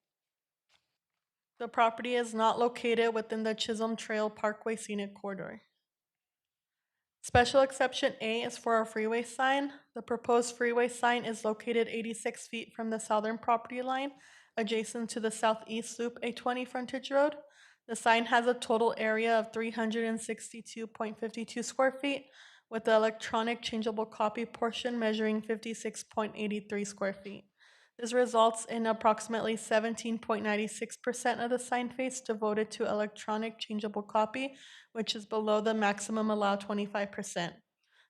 The property is not located within the Chisholm Trail Parkway Scenic Corridor. Special exception A is for a freeway sign. The proposed freeway sign is located 86 feet from the southern property line, adjacent to the Southeast Loop 820 frontage road. The sign has a total area of 362.52 square feet, with the electronic changeable copy portion measuring 56.83 square feet. This results in approximately 17.96% of the sign face devoted to electronic changeable copy, which is below the maximum allowed 25%.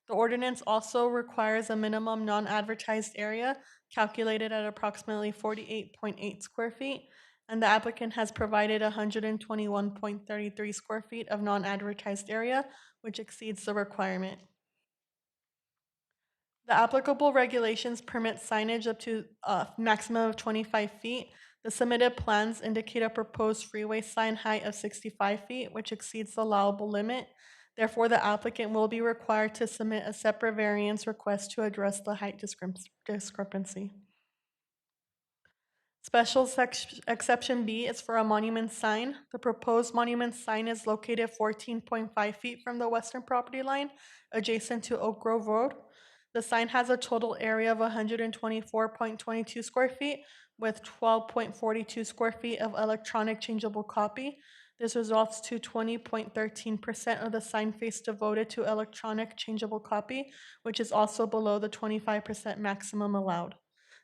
The ordinance also requires a minimum non-advertised area calculated at approximately 48.8 square feet, and the applicant has provided 121.33 square feet of non-advertised area, which exceeds the requirement. The applicable regulations permit signage up to a maximum of 25 feet. The submitted plans indicate a proposed freeway sign height of 65 feet, which exceeds the allowable limit. Therefore, the applicant will be required to submit a separate variance request to address the height discrepancy. Special exception B is for a monument sign. The proposed monument sign is located 14.5 feet from the western property line, adjacent to Oak Grove Road. The sign has a total area of 124.22 square feet with 12.42 square feet of electronic changeable copy. This results to 20.13% of the sign face devoted to electronic changeable copy, which is also below the 25% maximum allowed.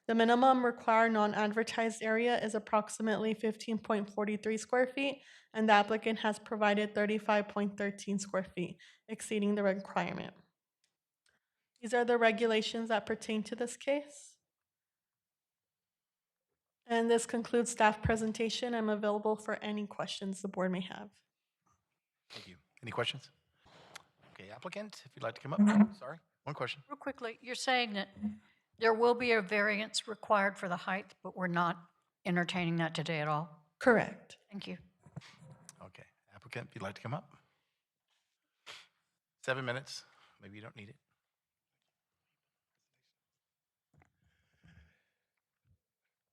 The minimum required non-advertised area is approximately 15.43 square feet, and the applicant has provided 35.13 square feet, exceeding the requirement. These are the regulations that pertain to this case. And this concludes staff presentation. I'm available for any questions the board may have. Thank you. Any questions? Okay, applicant, if you'd like to come up. Sorry, one question. Real quickly, you're saying that there will be a variance required for the height, but we're not entertaining that today at all? Correct. Thank you. applicant, if you'd like to come up. 7 minutes. Maybe you don't need it.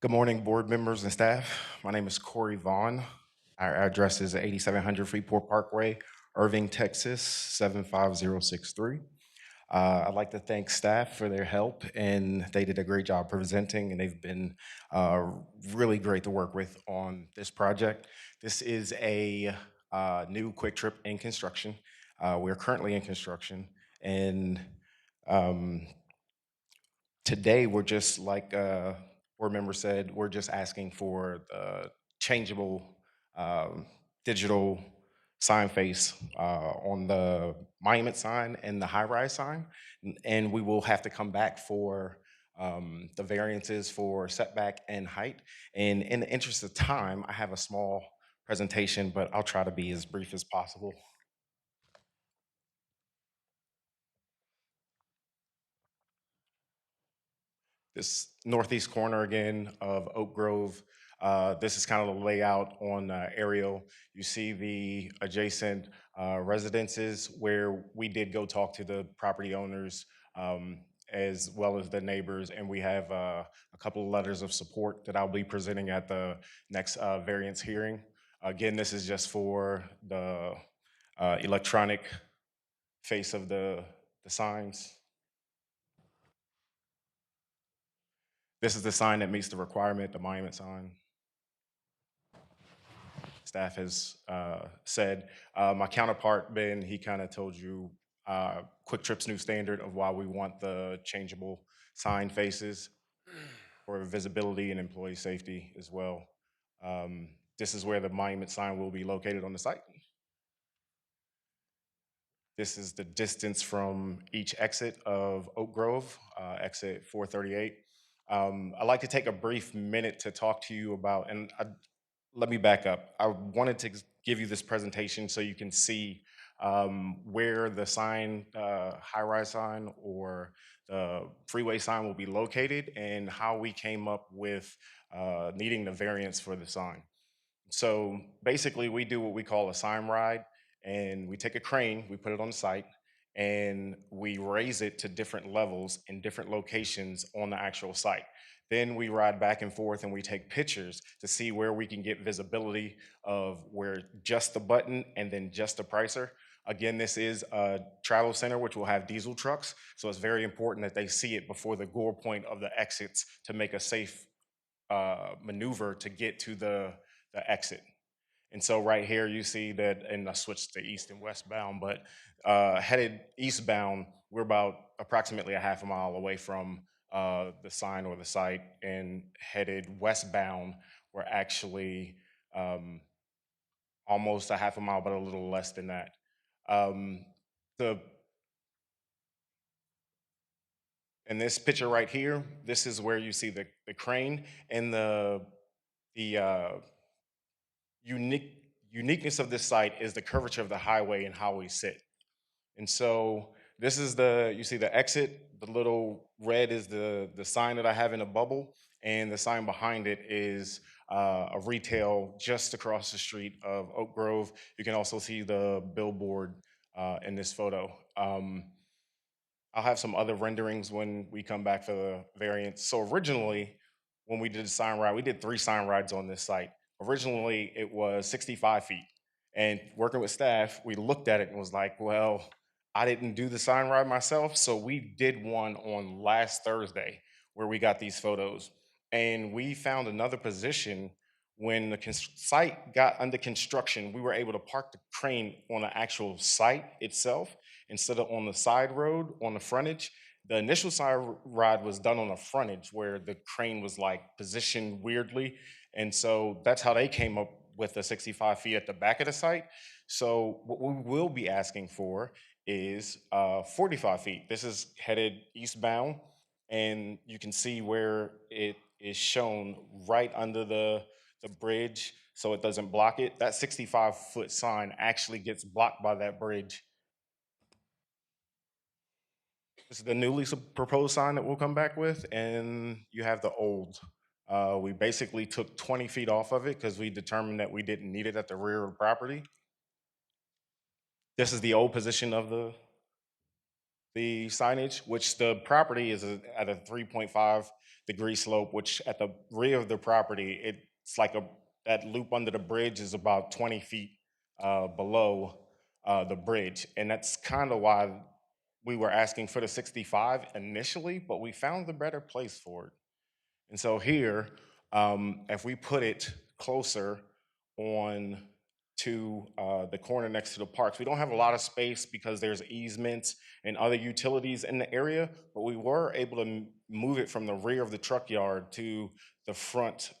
Good morning, board members and staff. My name is Corey Vaughn. Our address is 8700 Freeport Parkway, Irving, Texas, 75063. I'd like to thank staff for their help, and they did a great job presenting, and they've been really great to work with on this project. This is a new Quick Trip in construction. We're currently in construction, and today we're just like board member said, we're just asking for the changeable digital sign face on the monument sign and the high-rise sign. And we will have to come back for the variances for setback and height. And in the interest of time, I have a small presentation, but I'll try to be as brief as possible. This northeast corner again of Oak Grove. This is kind of the layout on aerial. You see the adjacent residences where we did go talk to the property owners as well as the neighbors, and we have a couple of letters of support that I'll be presenting at the next variance hearing. Again, this is just for the electronic face of the signs. This is the sign that meets the requirement, the monument sign. Staff has said. My counterpart, Ben, he kind of told you Quick Trip's new standard of why we want the changeable sign faces for visibility and employee safety as well. This is where the monument sign will be located on the site. This is the distance from each exit of Oak Grove, exit 438. I'd like to take a brief minute to talk to you about, and let me back up. I wanted to give you this presentation so you can see where the sign, high-rise sign or the freeway sign will be located and how we came up with needing the variance for the sign. So basically we do what we call a sign ride, and we take a crane, we put it on the site, and we raise it to different levels in different locations on the actual site. Then we ride back and forth and we take pictures to see where we can get visibility of where just the button and then just the pricer. Again, this is a travel center which will have diesel trucks, so it's very important that they see it before the gore point of the exits to make a safe maneuver to get to the exit. And so right here you see that, and I switched to east and westbound, but headed eastbound, we're about approximately a half a mile away from the sign or the site, and headed westbound, we're actually almost a half a mile, but a little less than that. In this picture right here, this is where you see the crane, and the uniqueness of this site is the curvature of the highway and how we sit. And so this is you see the exit, the little red is the sign that I have in a bubble, and the sign behind it is a retail just across the street of Oak Grove. You can also see the billboard in this photo. I'll have some other renderings when we come back for the variance. So originally, when we did the sign ride, we did 3 sign rides on this site. Originally, it was 65 feet. And working with staff, we looked at it and was like, well, I didn't do the sign ride myself, so we did one on last Thursday where we got these photos. And we found another position when the site got under construction. We were able to park the crane on the actual site itself instead of on the side road on the frontage. The initial side ride was done on the frontage where the crane was like positioned weirdly. And so that's how they came up with the 65 feet at the back of the site. So what we will be asking for is 45 feet. This is headed eastbound, and you can see where it is shown right under the bridge so it doesn't block it. That 65-foot sign actually gets blocked by that bridge. This is the newly proposed sign that we'll come back with, and you have the old. We basically took 20 feet off of it because we determined that we didn't need it at the rear of the property. This is the old position of the signage, which the property is at a 3.5 degree slope, which at the rear of the property, it's like that loop under the bridge is about 20 feet below the bridge. And that's kind of why we were asking for the 65 initially, but we found the better place for it. And so here, if we put it closer on to the corner next to the parks, we don't have a lot of space because there's easements and other utilities in the area, but we were able to move it from the rear of the truck yard to the front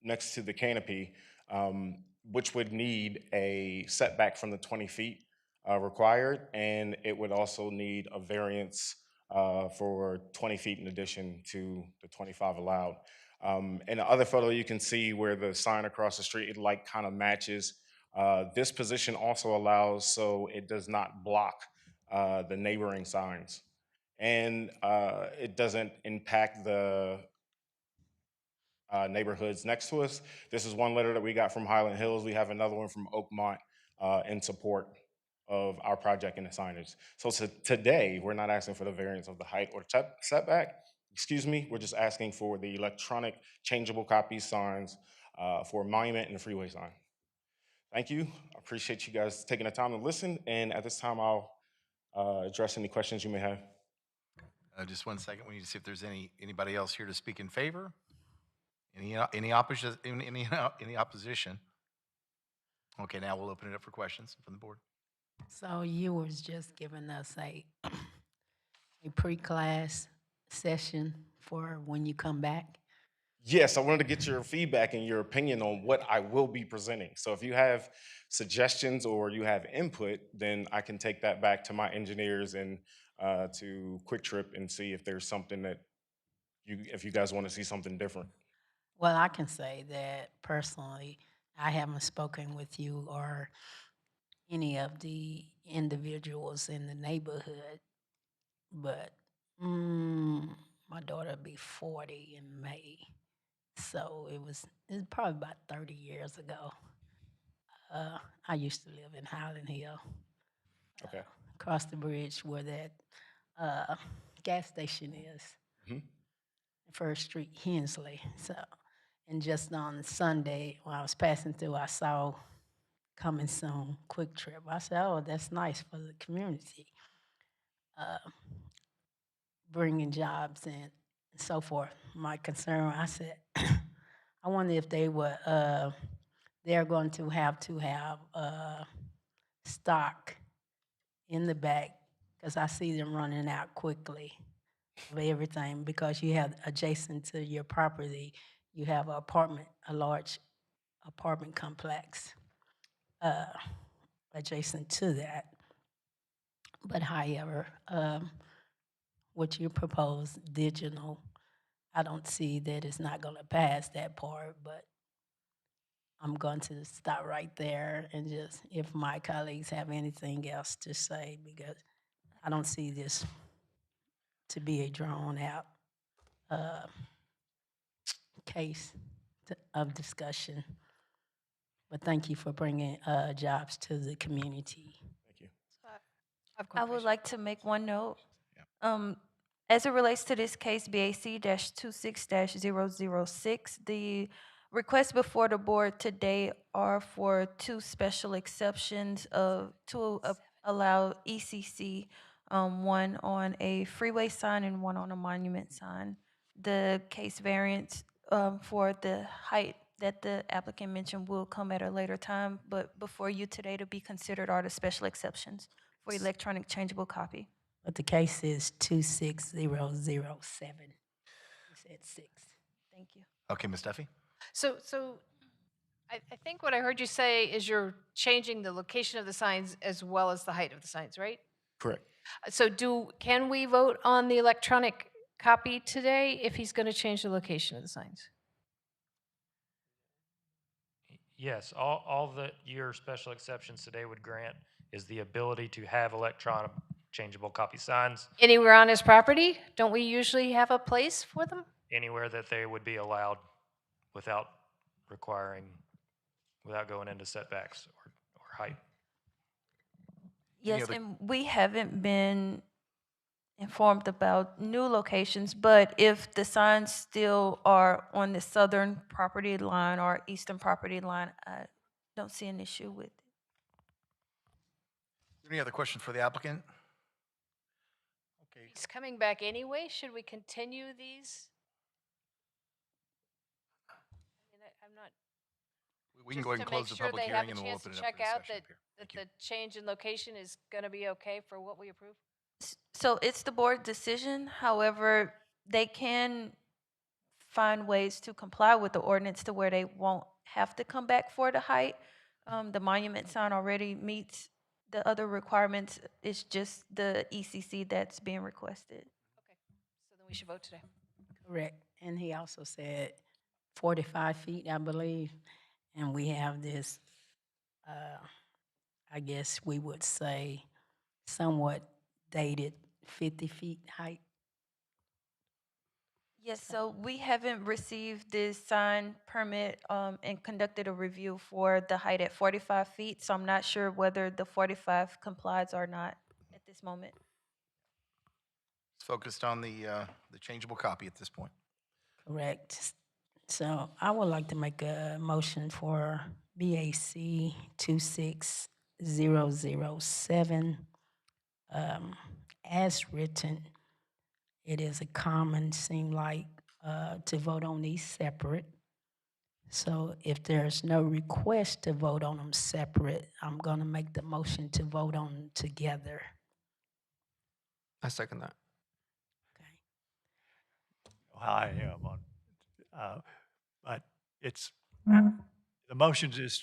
next to the canopy, which would need a setback from the 20 feet required, and it would also need a variance for 20 feet in addition to the 25 allowed. In the other photo, you can see where the sign across the street, it like kind of matches. This position also allows so it does not block the neighboring signs. And it doesn't impact the neighborhoods next to us. This is one letter that we got from Highland Hills. We have another one from Oakmont in support of our project and the signage. So today, we're not asking for the variance of the height or setback. Excuse me, we're just asking for the electronic changeable copy signs for monument and freeway sign. Thank you. I appreciate you guys taking the time to listen. And at this time, I'll address any questions you may have. Just 1 second. We need to see if there's anybody else here to speak in favor. Any opposition? Any opposition? Okay, now we'll open it up for questions from the board. So you was just giving us a pre-class session for when you come back? Yes, I wanted to get your feedback and your opinion on what I will be presenting. So if you have suggestions or you have input, then I can take that back to my engineers and to Quick Trip and see if there's something that if you guys want to see something different. Well, I can say that personally, I haven't spoken with you or any of the individuals in the neighborhood, but my daughter will be 40 in May. So it's probably about 30 years ago. I used to live in Highland Hill. Okay. Across the bridge where that gas station is. First Street, Hensley. So, and just on Sunday, when I was passing through, I saw Coming Soon, Quick Trip. I said, oh, that's nice for the community. Bringing jobs and so forth. My concern, I said, I wonder if they were, they're going to have stock in the back, because I see them running out quickly of everything, because you have adjacent to your property, you have a large apartment complex adjacent to that. But however, what you propose, digital, I don't see that it's not going to pass that part, but I'm going to stop right there and just, if my colleagues have anything else to say, because I don't see this to be a drawn-out case of discussion. But thank you for bringing jobs to the community. Thank you. I would like to make one note. As it relates to this case, BAC-26-006, the requests before the board today are for two special exceptions to allow ECC, one on a freeway sign and one on a monument sign. The case variance for the height that the applicant mentioned will come at a later time, but before you today to be considered are the special exceptions for electronic changeable copy. But the case is 26007. You said 6. Thank you. Okay, Ms. Duffy? So I think what I heard you say is you're changing the location of the signs as well as the height of the signs, right? Correct. So can we vote on the electronic copy today if he's going to change the location of the signs? Yes, all that your special exceptions today would grant is the ability to have electronic changeable copy signs Anywhere on his property? Don't we usually have a place for them? anywhere that they would be allowed without going into setbacks or height. Yes, other- and we haven't been informed about new locations, but if the signs still are on the southern property line or eastern property line, I don't see an issue with it. Any other questions for the applicant? Okay, He's coming back anyway. Should we continue these? I mean, I'm not. we can go ahead and close the public hearing and we'll open it up for discussion up here. That the change in location is going to be okay for what we approve? So it's the board decision. However, they can find ways to comply with the ordinance to where they won't have to come back for the height. The monument sign already meets the other requirements. It's just the ECC that's being requested. Okay, so then we should vote today. Correct. And he also said 45 feet, I believe. And we have this, I guess we would say, somewhat dated 50 feet height. Yes, so we haven't received this sign permit and conducted a review for the height at 45 feet, so I'm not sure whether the 45 complies or not at this moment. It's focused on the changeable copy at this point. Correct. So I would like to make a motion for BAC 26007. As written, it is a common, seem like, to vote on these separate. So if there's no request to vote on them separate, I'm going to make the motion to vote on them together. I second that. How I am on, but it's, the motions is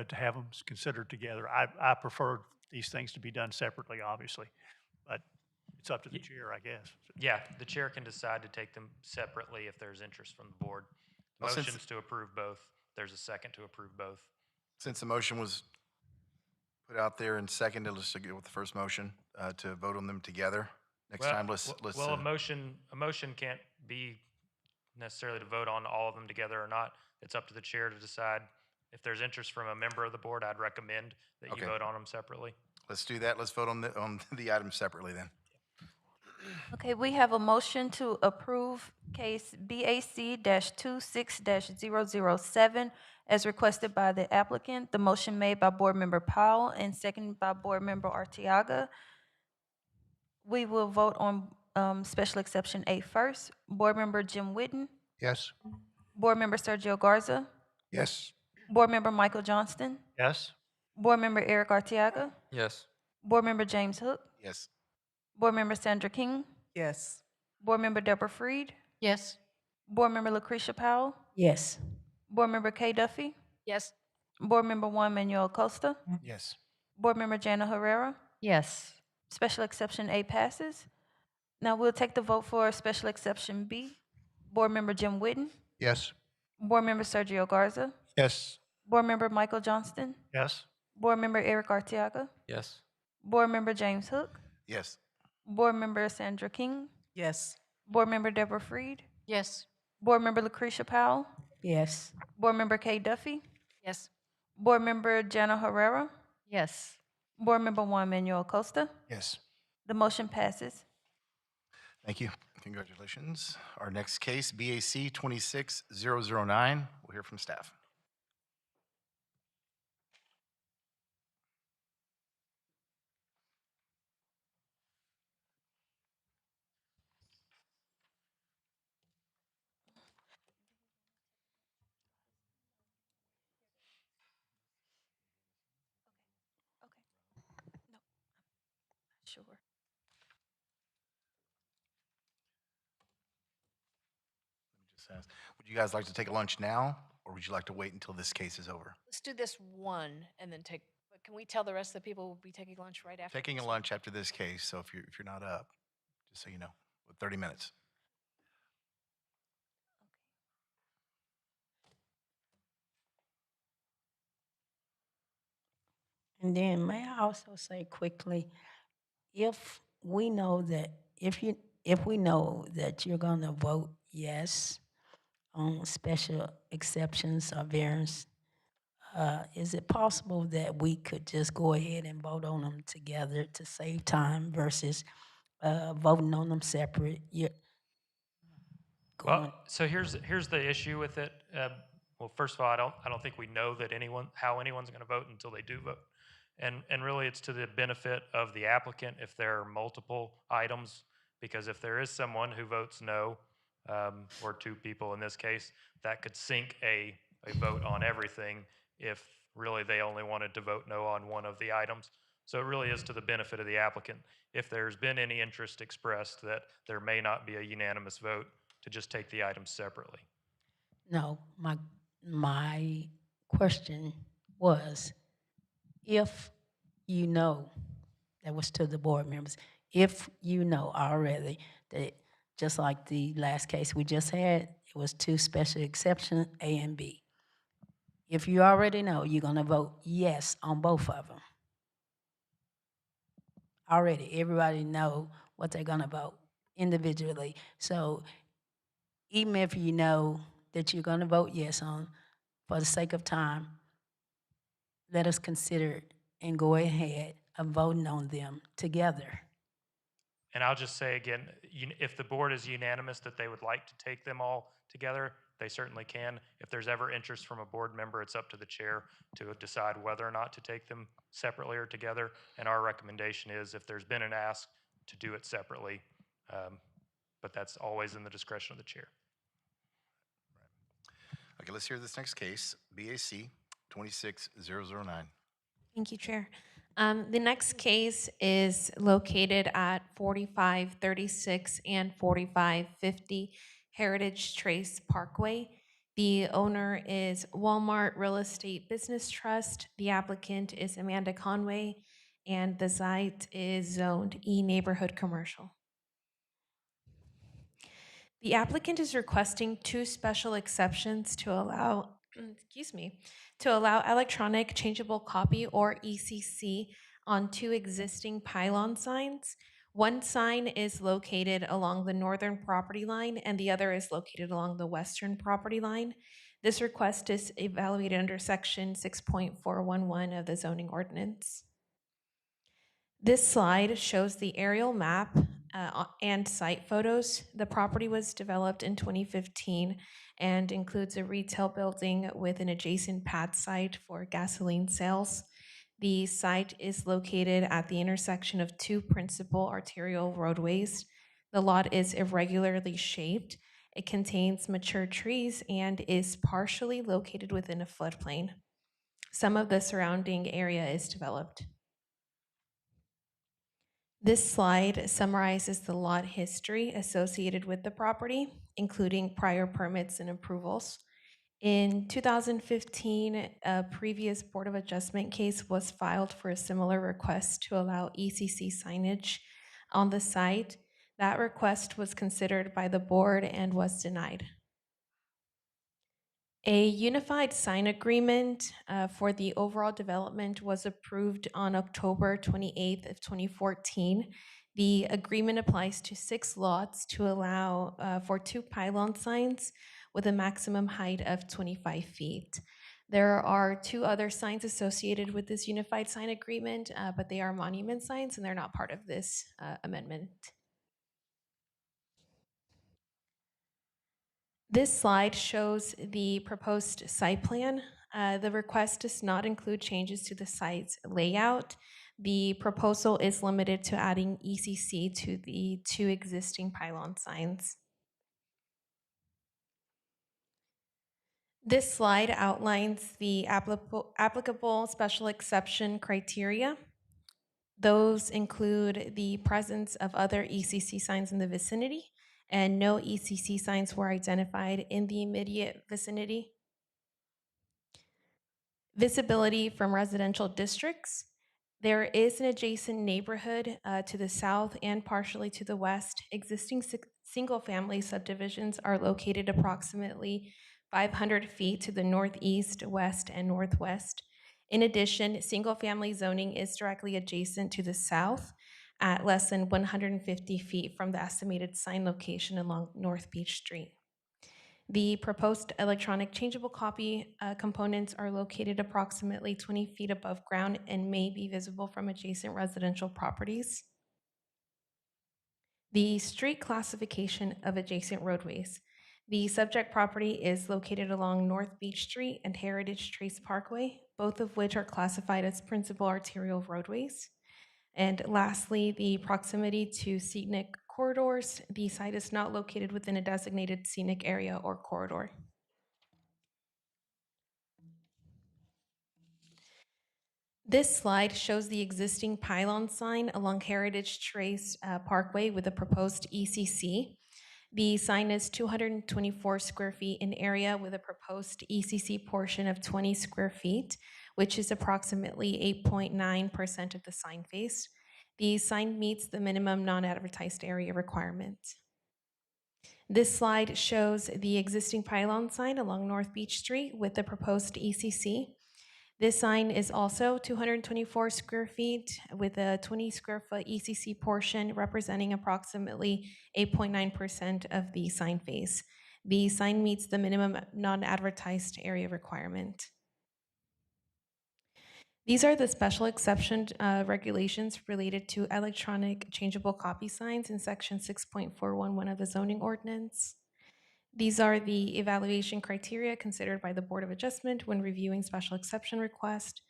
to have them considered together. I prefer these things to be done separately, obviously, but it's up to the chair, I guess. Yeah, the chair can decide to take them separately if there's interest from the board. Well, since- Motion's to approve both. There's a second to approve both. Since the motion was put out there and seconded, let's go with the first motion to vote on them together. Next time, let's. Well, a motion can't be necessarily to vote on all of them together or not. It's up to the chair to decide. If there's interest from a member of the board, I'd recommend that Okay. you vote on them separately. Let's do that. Let's vote on the items separately then. Okay, we have a motion to approve case BAC-26-0007 as requested by the applicant. The motion made by Board Member Powell and seconded by Board Member Arteaga. We will vote on special exception A first. Board Member Jim Whitten, Yes? Board Member Sergio Garza, Yes. Board Member Michael Johnston, Yes? Board Member Eric Arteaga, Yes. Board Member James Hook, Yes. Board Member Sandra King, Yes. Board Member Deborah Freed, Yes. Board Member Lucretia Powell, Yes. Board Member Kay Duffy, Yes. Board Member Juan Manuel Acosta, Yes. Board Member Jana Herrera. Yes. Special exception A passes. Now we'll take the vote for special exception B. Board Member Jim Whitten, Yes. Board Member Sergio Garza, Yes. Board Member Michael Johnston, Yes? Board Member Eric Arteaga, Yes. Board Member James Hook, Yes. Board Member Sandra King, Yes. Board Member Deborah Freed, Yes. Board Member Lucretia Powell, Yes. Board Member Kay Duffy, Yes. Board Member Jana Herrera, Yes. Board Member Juan Manuel Acosta. Yes. The motion passes. Thank you. Congratulations. Our next case, BAC 26009. We'll hear from staff. Sure. Just ask, would you guys like to take a lunch now, or would you like to wait until this case is over? Let's do this one and then take, but can we tell the rest of the people we'll be taking lunch right after? Taking a this? lunch after this case, so if you're not up, just so you know, with 30 minutes. And then may I also say quickly, if we know that, if we know that you're going to vote yes on special exceptions or variance, Is it possible that we could just go ahead and vote on them together to save time versus voting on them separate? Well, so here's the issue with it. Well, first of all, I don't think we know that how anyone's going to vote until they do vote, and really it's to the benefit of the applicant if there are multiple items, because if there is someone who votes no, or two people in this case, that could sink a vote on everything if really they only wanted to vote no on one of the items. So it really is to the benefit of the applicant if there's been any interest expressed that there may not be a unanimous vote to just take the items separately. No, my question was, if you know, that was to the board members, if you know already that, just like the last case we just had, it was two special exceptions, A and B. If you already know, you're gonna vote yes on both of them. Already, everybody know what they're gonna vote individually. So even if you know that you're gonna vote yes on, for the sake of time, let us consider and go ahead of voting on them together. And I'll just say again, if the board is unanimous that they would like to take them all together, they certainly can. If there's ever interest from a board member, it's up to the chair to decide whether or not to take them separately or together. And our recommendation is if there's been an ask to do it separately, but that's always in the discretion of the chair. Okay, let's hear this next case, BAC 26009. Thank you, Chair. The next case is located at 4536 and 4550 Heritage Trace Parkway. The owner is Walmart Real Estate Business Trust. The applicant is Amanda Conway, and the site is zoned E Neighborhood Commercial. The applicant is requesting two special exceptions to allow, to allow electronic changeable copy or ECC on two existing pylon signs. One sign is located along the northern property line and the other is located along the western property line. This request is evaluated under section 6.411 of the zoning ordinance. This slide shows the aerial map and site photos. The property was developed in 2015 and includes a retail building with an adjacent pad site for gasoline sales. The site is located at the intersection of two principal arterial roadways. The lot is irregularly shaped. It contains mature trees and is partially located within a floodplain. Some of the surrounding area is developed. This slide summarizes the lot history associated with the property, including prior permits and approvals. In 2015, a previous Board of Adjustment case was filed for a similar request to allow ECC signage on the site. That request was considered by the board and was denied. A unified sign agreement for the overall development was approved on October 28th of 2014. The agreement applies to 6 lots to allow for 2 pylon signs with a maximum height of 25 feet. There are 2 other signs associated with this unified sign agreement, but they are monument signs and they're not part of this amendment. This slide shows the proposed site plan. The request does not include changes to the site's layout. The proposal is limited to adding ECC to the 2 existing pylon signs. This slide outlines the applicable special exception criteria. Those include the presence of other ECC signs in the vicinity, and no ECC signs were identified in the immediate vicinity. Visibility from residential districts. There is an adjacent neighborhood to the south and partially to the west. Existing single-family subdivisions are located approximately 500 feet to the northeast, west, and northwest. In addition, single-family zoning is directly adjacent to the south at less than 150 feet from the estimated sign location along North Beach Street. The proposed electronic changeable copy components are located approximately 20 feet above ground and may be visible from adjacent residential properties. The street classification of adjacent roadways. The subject property is located along North Beach Street and Heritage Trace Parkway, both of which are classified as principal arterial roadways. And lastly, the proximity to scenic corridors. The site is not located within a designated scenic area or corridor. This slide shows the existing pylon sign along Heritage Trace Parkway with a proposed ECC. The sign is 224 square feet in area with a proposed ECC portion of 20 square feet, which is approximately 8.9% of the sign face. The sign meets the minimum non-advertised area requirement. This slide shows the existing pylon sign along North Beach Street with the proposed ECC. This sign is also 224 square feet with a 20 square foot ECC portion representing approximately 8.9% of the sign face. The sign meets the minimum non-advertised area requirement. These are the special exception regulations related to electronic changeable copy signs in section 6.411 of the zoning ordinance. These are the evaluation criteria considered by the Board of Adjustment when reviewing special exception request.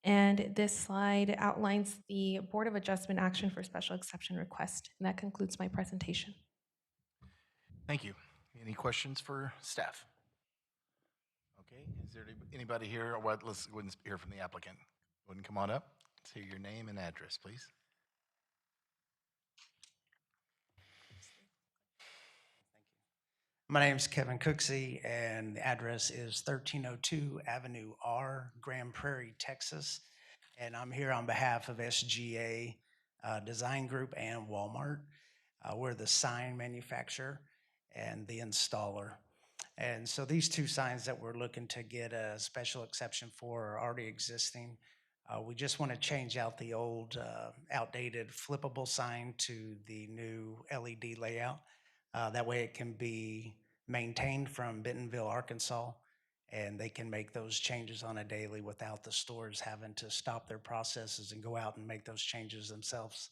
And this slide outlines the Board of Adjustment action for special exception request. And that concludes my presentation. Thank you. Any questions for staff? Okay, is there anybody here? Or what? Let's go ahead and hear from the applicant. Go ahead and come on up. Let's hear your name and address, please. My name is Kevin Cooksey, and the address is 1302 Avenue R, Grand Prairie, Texas. And I'm here on behalf of SGA Design Group and Walmart. We're the sign manufacturer and the installer. And so these two signs that we're looking to get a special exception for are already existing. We just want to change out the old outdated flippable sign to the new LED layout. That way it can be maintained from Bentonville, Arkansas, and they can make those changes on a daily without the stores having to stop their processes and go out and make those changes themselves.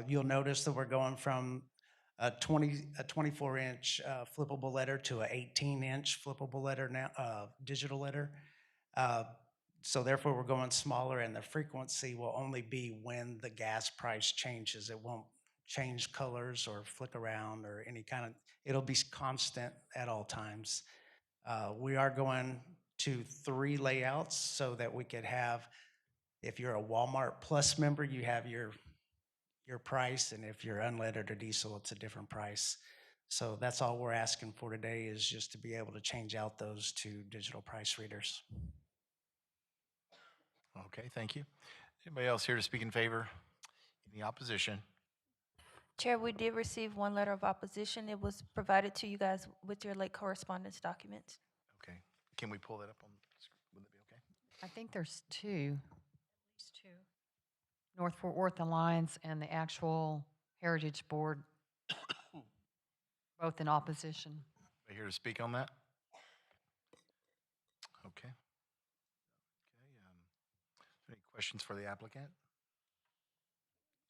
You'll notice that we're going from a 24-inch flippable letter to an 18-inch flippable letter now, digital letter. So therefore, we're going smaller, and the frequency will only be when the gas price changes. It won't change colors or flick around or any kind of, it'll be constant at all times. We are going to 3 layouts so that we could have, if you're a Walmart Plus member, you have your price, and if you're unleaded or diesel, it's a different price. So that's all we're asking for today, is just to be able to change out those 2 digital price readers. Okay, thank you. Anybody else here to speak in favor? Any opposition? Chair, we did receive 1 letter of opposition. It was provided to you guys with your late correspondence documents. Okay. Can we pull that up on the screen? Would that be okay? I think there's 2. At least 2. North Fort Worth Alliance and the actual Heritage Board, both in opposition. Anybody here to speak on that? Okay. Any questions for the applicant?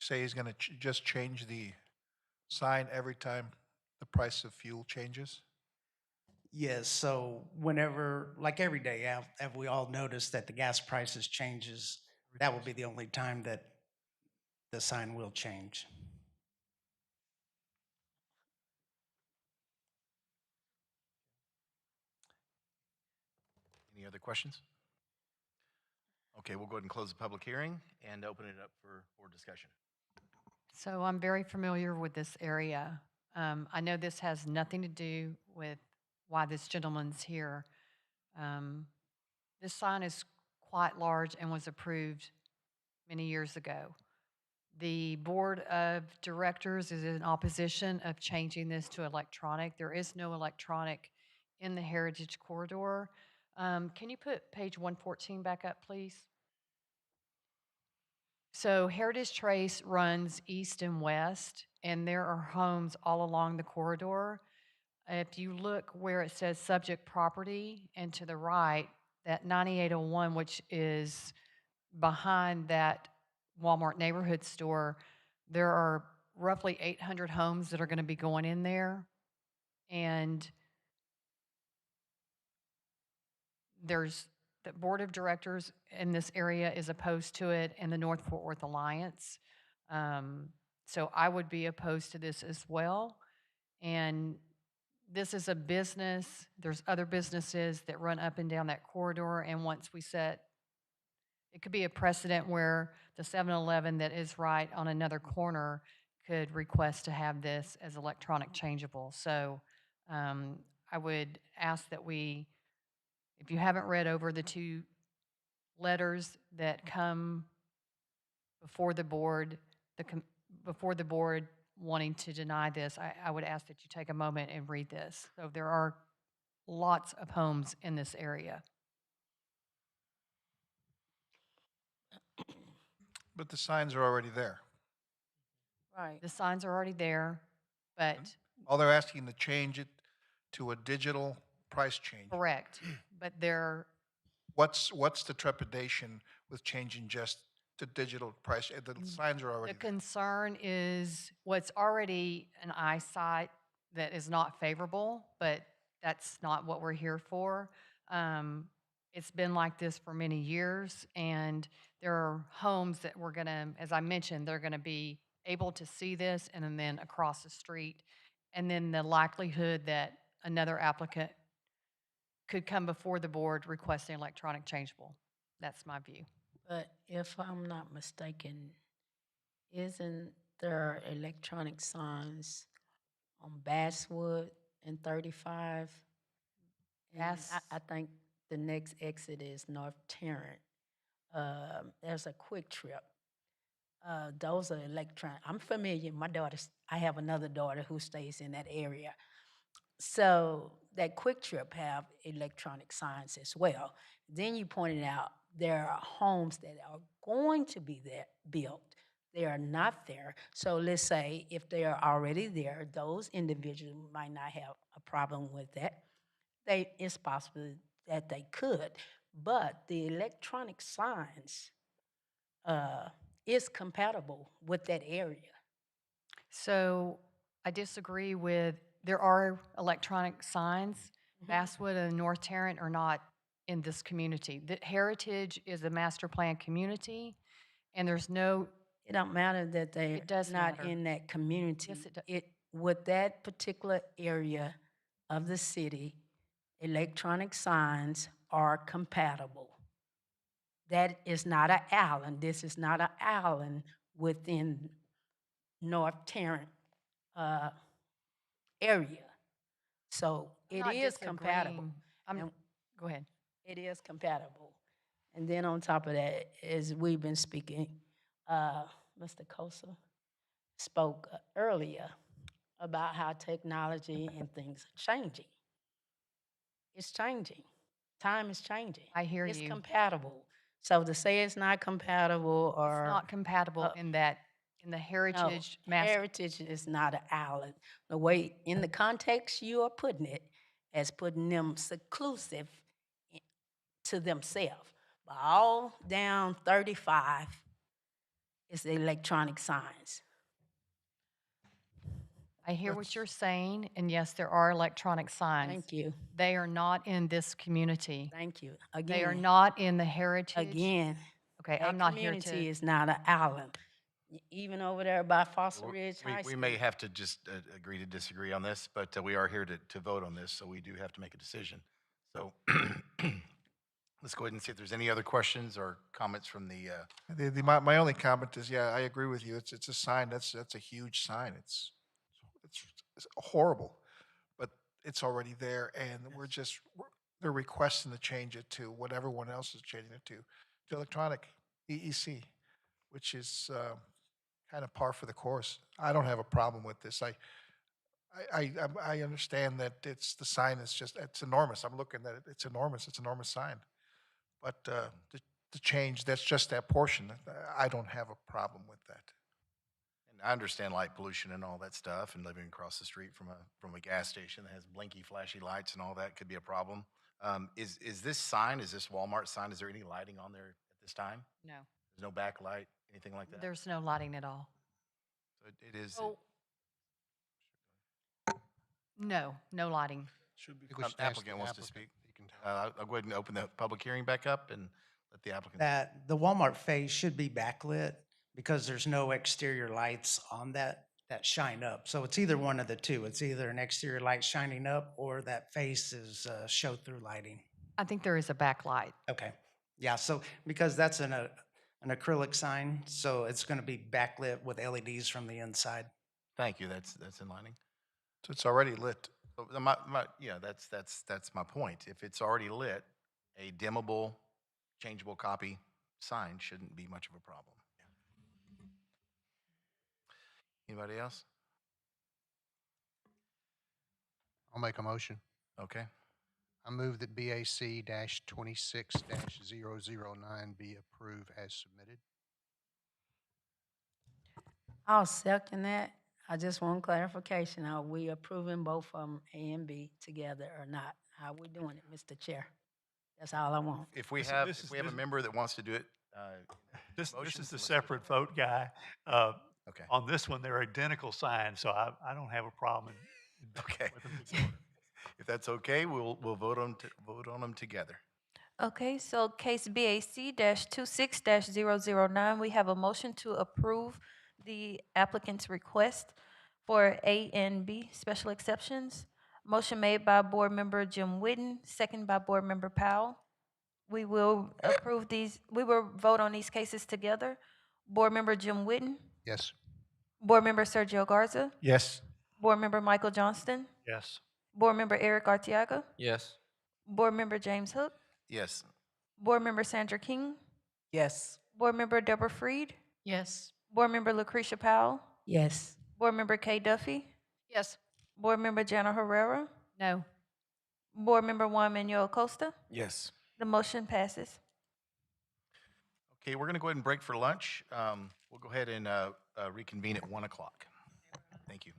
Say he's going to just change the sign every time the price of fuel changes? Yes, so whenever, like every day, have we all noticed that the gas prices changes, that will be the only time that the sign will change. Any other questions? Okay, we'll go ahead and close the public hearing and open it up for discussion. So I'm very familiar with this area. I know this has nothing to do with why this gentleman's here. This sign is quite large and was approved many years ago. The board of directors is in opposition of changing this to electronic. There is no electronic in the Heritage Corridor. Can you put page 114 back up, please? So Heritage Trace runs east and west, and there are homes all along the corridor. If you look where it says subject property and to the right, that 9801, which is behind that Walmart neighborhood store, there are roughly 800 homes that are going to be going in there. And there's the board of directors in this area is opposed to it, and the North Fort Worth Alliance. So I would be opposed to this as well. And this is a business. There's other businesses that run up and down that corridor. And once we set, it could be a precedent where the 7-Eleven that is right on another corner could request to have this as electronic changeable. So I would ask that we, if you haven't read over the two letters that come before the board, before the board wanting to deny this, I would ask that you take a moment and read this. So there are lots of homes in this area. But the signs are already there. Right. The signs are already there, but All they're asking to change it to a digital price change. correct. But they're What's the trepidation with changing just to digital price? The signs are already the concern is what's already an eyesight that is not favorable, but that's not what we're here for. It's been like this for many years, and there are homes that we're going to, as I mentioned, they're going to be able to see this and then across the street. And then the likelihood that another applicant could come before the board requesting electronic changeable. That's my view. But if I'm not mistaken, isn't there electronic signs on Basswood and 35? And I think the next exit is North Tarrant. There's a Quick Trip. Those are electronic. I'm familiar. I have another daughter who stays in that area. So that Quick Trip have electronic signs as well. Then you pointed out there are homes that are going to be there built. They are not there. So let's say if they are already there, those individuals might not have a problem with that. It's possible that they could, but the electronic signs is compatible with that area. So I disagree with, there are electronic signs. Basswood and North Tarrant are not in this community. The Heritage is a master plan community, and there's no. It don't matter that they're not in that community. Yes, it does. With that particular area of the city, electronic signs are compatible. That is not an island. This is not an island within North Tarrant area. So I'm it not is compatible. disagreeing. Go ahead. It is compatible. And then on top of that, as we've been speaking, Mr. Kosa spoke earlier about how technology and things are changing. It's changing. Time is changing. I hear It's you. compatible. So to say it's not compatible or It's not compatible in that, in the Heritage master. Heritage is not an island. The way, in the context you are putting it, as putting them seclusive to themselves. But all down 35 is the electronic signs. I hear what you're saying, and yes, there are electronic signs. Thank you. They are not in this community. Thank you. They are Again. not in the Heritage. Again. Okay, that I'm not here community to. is not an island. Even over there by Fossil Ridge High We School. may have to just agree to disagree on this, but we are here to vote on this, so we do have to make a decision. So let's go ahead and see if there's any other questions or comments from the. My only comment is, yeah, I agree with you. It's a sign. That's a huge sign. It's horrible, but it's already there, and they're requesting to change it to what everyone else is changing it to electronic EEC, which is kind of par for the course. I don't have a problem with this. I understand that the sign is it's enormous. I'm looking at it. It's enormous. It's an enormous sign, but the change, that's just that portion. I don't have a problem with that. And I understand light pollution and all that stuff, and living across the street from a gas station that has blinky, flashy lights and all that could be a problem. Is this sign, is this Walmart sign, is there any lighting on there at this time? No, There's no backlight, anything like that? there's no lighting at all. So it is, Oh. No, no lighting. I think we should ask the applicant wants to speak. I'll go ahead and open the public hearing back up and let the applicant. That the Walmart face should be backlit because there's no exterior lights on that shine up. So it's either one of the two. It's either an exterior light shining up or that face is show-through lighting. I think there is a backlight. Okay. Yeah, so because that's an acrylic sign, so it's going to be backlit with LEDs from the inside. Thank you, that's in lining. So it's already lit. So yeah, that's my point. If it's already lit, a dimmable, changeable copy sign shouldn't be much of a problem. Anybody else? I'll make a motion. Okay. I move that BAC-26-009 be approved as submitted. I'll second that. I just want clarification. Are we approving both of them, A and B, together or not? How we doing it, Mr. Chair? That's all I want. If we This- have, this if is- we have a this- member that wants to do it, This motions, is the let's do it. separate vote guy. Okay. On this one, they're identical signs, so I don't have a problem Okay. with them together. If that's okay, we'll vote on them together. Okay, so case BAC-26-009, we have a motion to approve the applicant's request for A and B special exceptions. Motion made by Board Member Jim Whitten, second by Board Member Powell. We will vote on these cases together. Board Member Jim Whitten, Yes. Board Member Sergio Garza, Yes. Board Member Michael Johnston, Yes. Board Member Eric Artiaga, Yes. Board Member James Hook, Yes. Board Member Sandra King, Yes. Board Member Deborah Freed, Yes. Board Member Lucretia Powell, Yes. Board Member Kay Duffy, Yes. Board Member Jana Herrera, No. Board Member Juan Manuel Acosta. Yes. The motion passes. Okay, we're going to go ahead and break for lunch. We'll go ahead and reconvene at 1 o'clock. Thank you.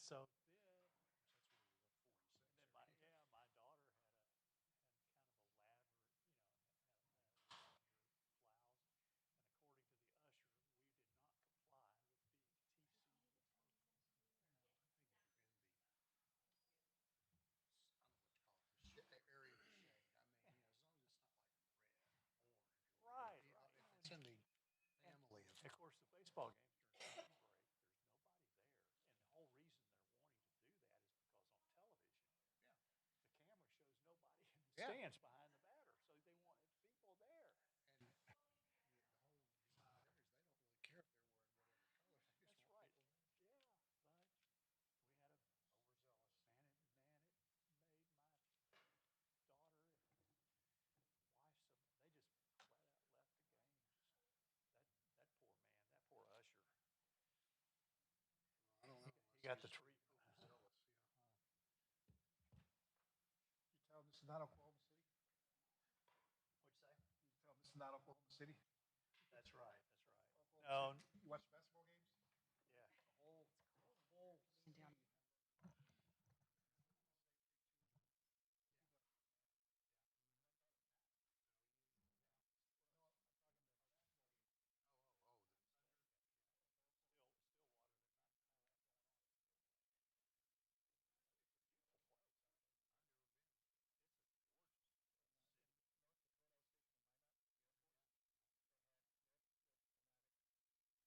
so then, and then my daughter had kind of elaborate, had your blouse, and according to the usher, we did not comply with the TC protocol. I don't know what you call it, area of shade. I mean, as long as it's not like red, orange. Right. If it's in the family of. Of course, the baseball games during spring break, there's nobody there. And the whole reason they're wanting to do that is because on television, the camera shows nobody in the stands behind the batter. So they wanted people there. And the whole design areas, they don't really care if they're wearing whatever color. They just That's want right. people there. Yeah, but we had a overzealous, and it made my daughter and wife they just flat out left the game. That poor man, that poor usher. I don't know. He got the treat. Overzealous, yeah. You tell them this is not Oklahoma City? What'd you say? You tell them this is not Oklahoma City? That's right. That's right. Oklahoma City. You watch basketball games? Yeah. The whole city. Stillwater, they're not a beautiful place. I've never been. It's a gorgeous city. North Dakota, I was stationed in Minot, the airport. They had red strip schematics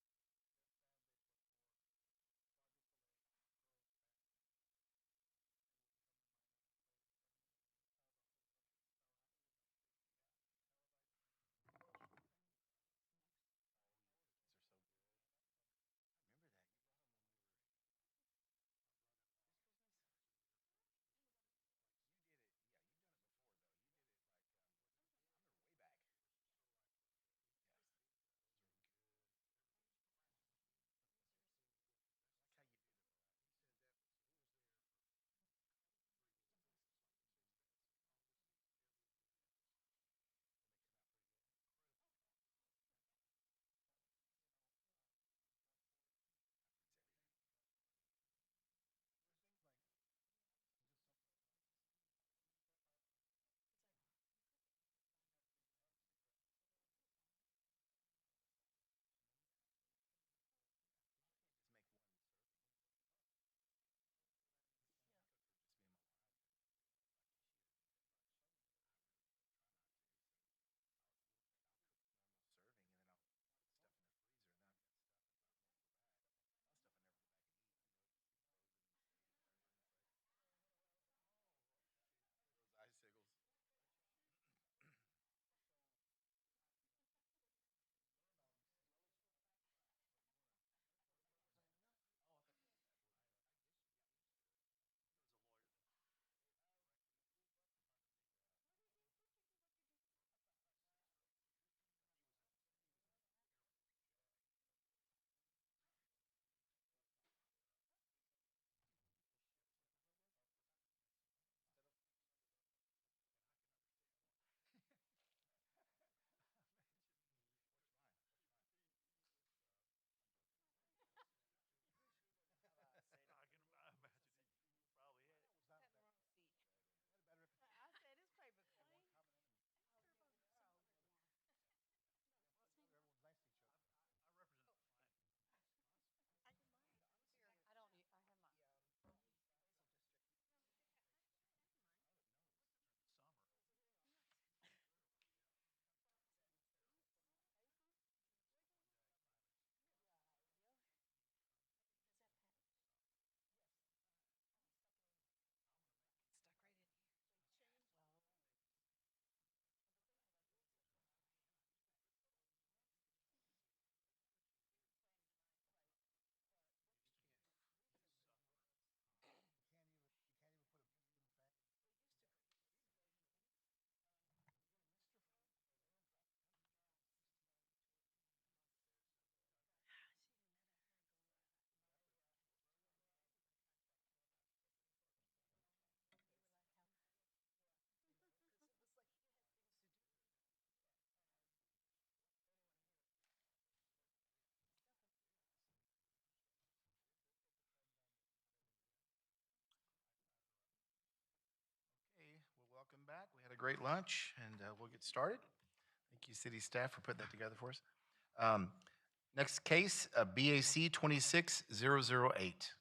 Welcome back. We had a great lunch, and we'll get started. Thank you, city staff, for putting that together for us. Next case, BAC 26008.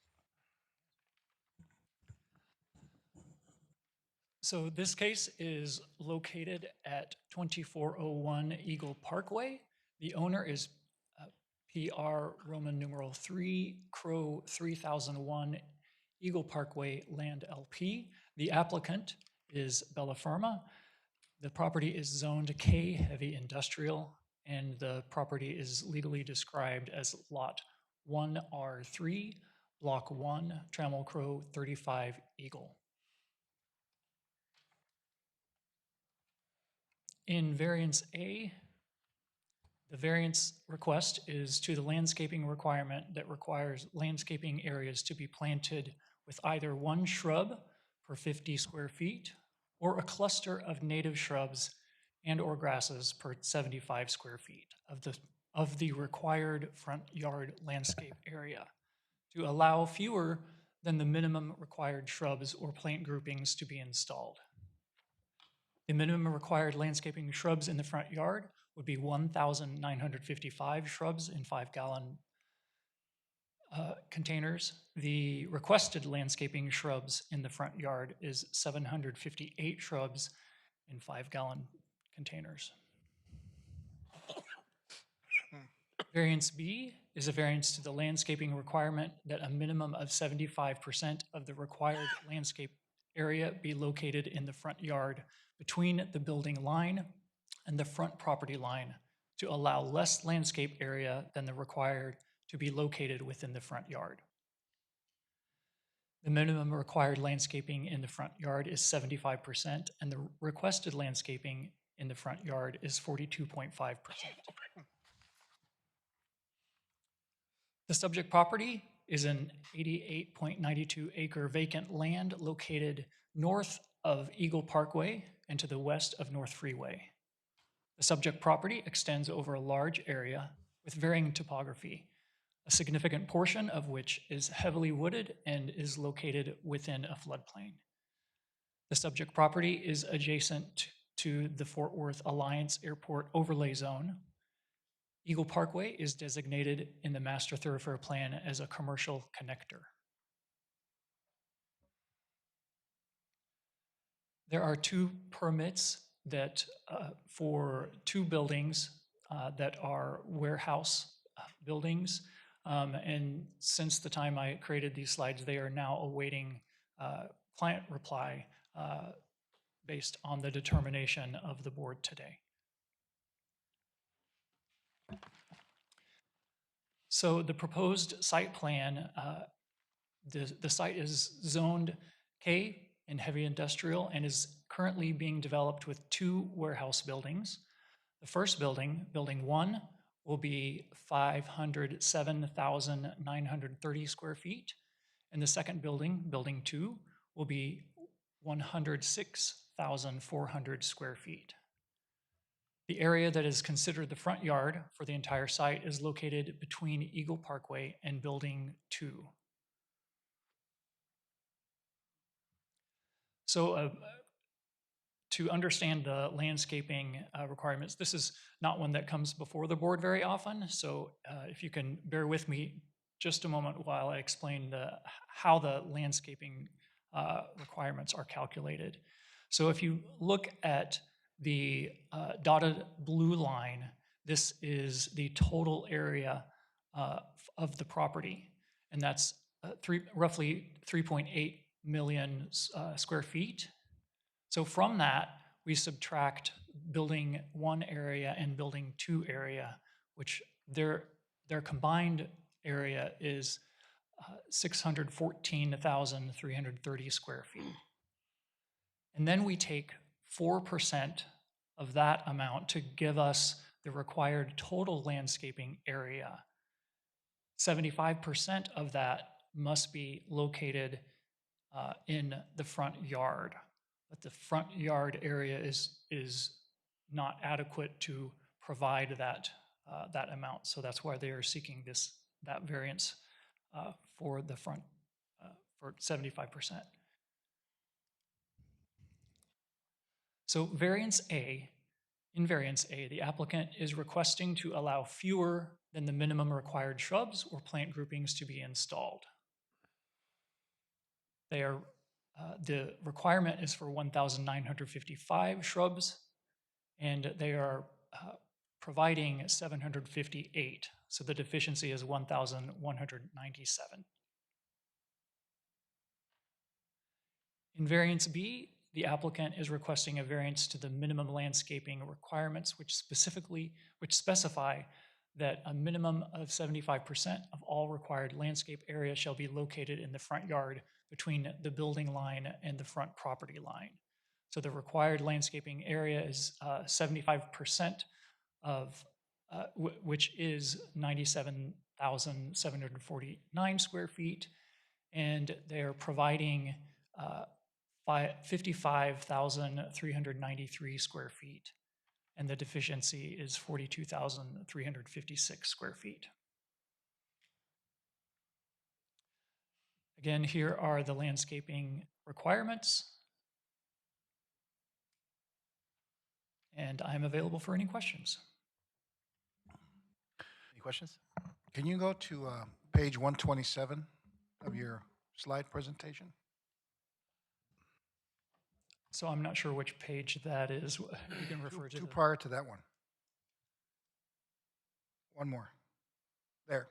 So this case is located at 2401 Eagle Parkway. The owner is PR Roman numeral 3, Crow 3001 Eagle Parkway Land LP. The applicant is Bella Pharma. The property is zoned K Heavy Industrial, and the property is legally described as Lot 1R3, Block 1, Trammell Crow 35 Eagle. In variance A, the variance request is to the landscaping requirement that requires landscaping areas to be planted with either one shrub per 50 square feet or a cluster of native shrubs and or grasses per 75 square feet of the required front yard landscape area to allow fewer than the minimum required shrubs or plant groupings to be installed. The minimum required landscaping shrubs in the front yard would be 1,955 shrubs in 5-gallon containers. The requested landscaping shrubs in the front yard is 758 shrubs in 5-gallon containers. Variance B is a variance to the landscaping requirement that a minimum of 75% of the required landscape area be located in the front yard between the building line and the front property line to allow less landscape area than the required to be located within the front yard. The minimum required landscaping in the front yard is 75%, and the requested landscaping in the front yard is 42.5%. The subject property is an 88.92 acre vacant land located north of Eagle Parkway and to the west of North Freeway. The subject property extends over a large area with varying topography, a significant portion of which is heavily wooded and is located within a floodplain. The subject property is adjacent to the Fort Worth Alliance Airport Overlay Zone. Eagle Parkway is designated in the Master Thoroughfare Plan as a commercial connector. There are two permits that for two buildings that are warehouse buildings. And since the time I created these slides, they are now awaiting client reply based on the determination of the board today. So the proposed site plan, the site is zoned K in heavy industrial and is currently being developed with two warehouse buildings. The first building, building 1, will be 507,930 square feet. And the second building, building 2, will be 106,400 square feet. The area that is considered the front yard for the entire site is located between Eagle Parkway and building 2. So to understand the landscaping requirements, this is not one that comes before the board very often. So if you can bear with me just a moment while I explain how the landscaping requirements are calculated. So if you look at the dotted blue line, this is the total area of the property, and that's roughly 3.8 million square feet. So from that, we subtract building 1 area and building 2 area, which their combined area is 614,330 square feet. And then we take 4% of that amount to give us the required total landscaping area. 75% of that must be located in the front yard, but the front yard area is not adequate to provide that amount. So that's why they are seeking that variance for the front for 75%. So variance A, in variance A, the applicant is requesting to allow fewer than the minimum required shrubs or plant groupings to be installed. They are, the requirement is for 1,955 shrubs, and they are providing 758. So the deficiency is 1,197. In variance B, the applicant is requesting a variance to the minimum landscaping requirements, which specify that a minimum of 75% of all required landscape area shall be located in the front yard between the building line and the front property line. So the required landscaping area is 75% of, which is 97,749 square feet, and they are providing 55,393 square feet, and the deficiency is 42,356 square feet. Again, here are the landscaping requirements, and I'm available for any questions. Any questions? Can you go to page 127 of your slide presentation? So I'm not sure which page that is. You can refer to Two the- prior to that one. One more. There.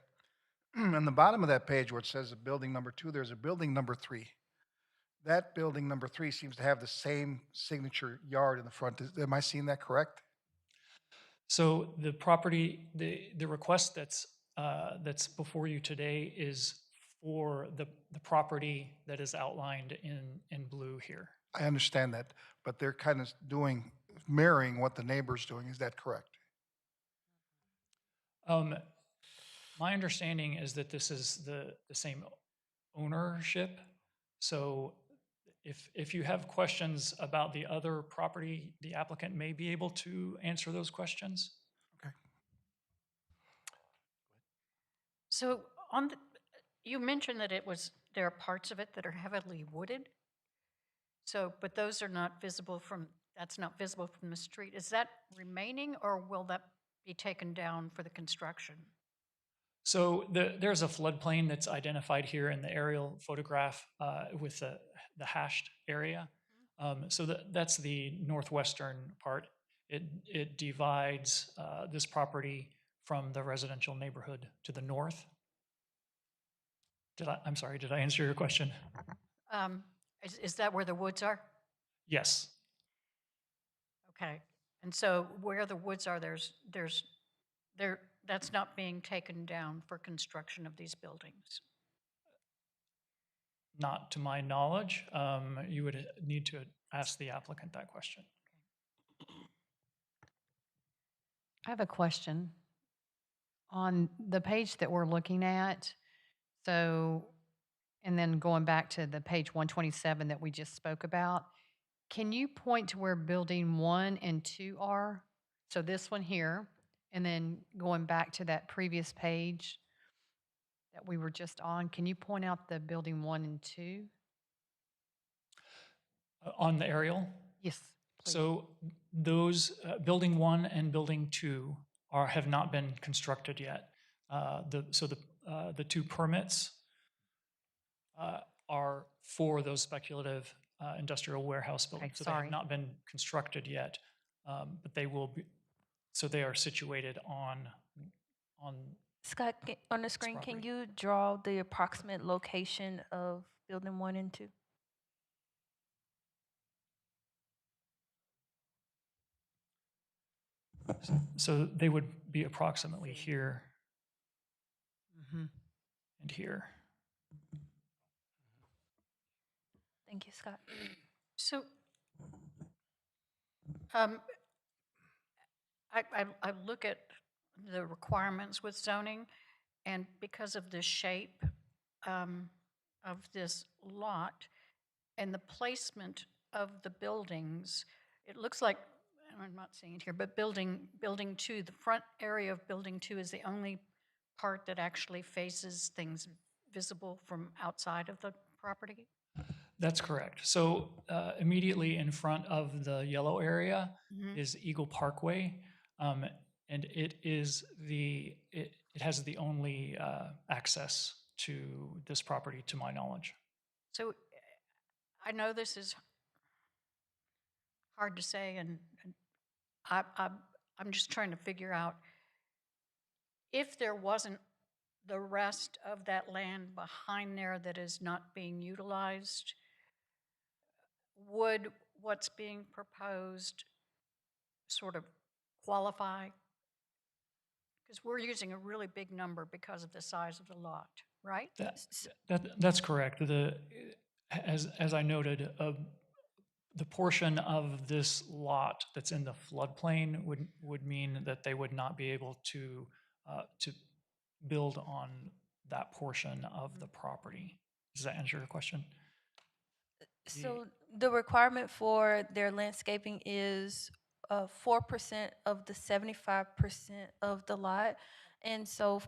On the bottom of that page where it says building number 2, there's a building number 3. That building number 3 seems to have the same signature yard in the front. Am I seeing that correct? So the property, the request that's before you today is for the property that is outlined in blue here. I understand that, but they're kind of mirroring what the neighbor's doing. Is that correct? My understanding is that this is the same ownership. So if you have questions about the other property, the applicant may be able to answer those questions. So you mentioned that there are parts of it that are heavily wooded. So, but those are not visible that's not visible from the street. Is that remaining, or will that be taken down for the construction? So there's a floodplain that's identified here in the aerial photograph with the hashed area. So that's the northwestern part. It divides this property from the residential neighborhood to the north. I'm sorry, did I answer your question? Is that where the woods are? Yes. Okay. And so where the woods are, that's not being taken down for construction of these buildings? Not to my knowledge. You would need to ask the applicant that question. I have a question. On the page that we're looking at, so, and then going back to the page 127 that we just spoke about, can you point to where building 1 and 2 are? So this one here, and then going back to that previous page that we were just on, can you point out the building 1 and 2? On the aerial? Yes. Please. So those, building 1 and building 2 have not been constructed yet. The two permits are for those speculative industrial warehouse buildings. So they have not been constructed yet, but they will be. So they are situated on. Scott, on the screen, can you draw the approximate location of building 1 and 2? So they would be approximately here and here. Thank you, Scott. So, I look at the requirements with zoning, and because of the shape of this lot and the placement of the buildings, it looks like, I'm not seeing it here, but building 2, the front area of building 2 is the only part that actually faces things visible from outside of the property? That's correct. So immediately in front of the yellow area Mhm. is Eagle Parkway, and it has the only access to this property, to my knowledge. So I know this is hard to say, and I'm just trying to figure out if there wasn't the rest of that land behind there that is not being utilized, would what's being proposed sort of qualify? Because we're using a really big number because of the size of the lot, right? That's correct. As I noted, the portion of this lot that's in the floodplain would mean that they would not be able to build on that portion of the property. Does that answer your question? So the requirement for their landscaping is 4% of the 75% of the lot. And so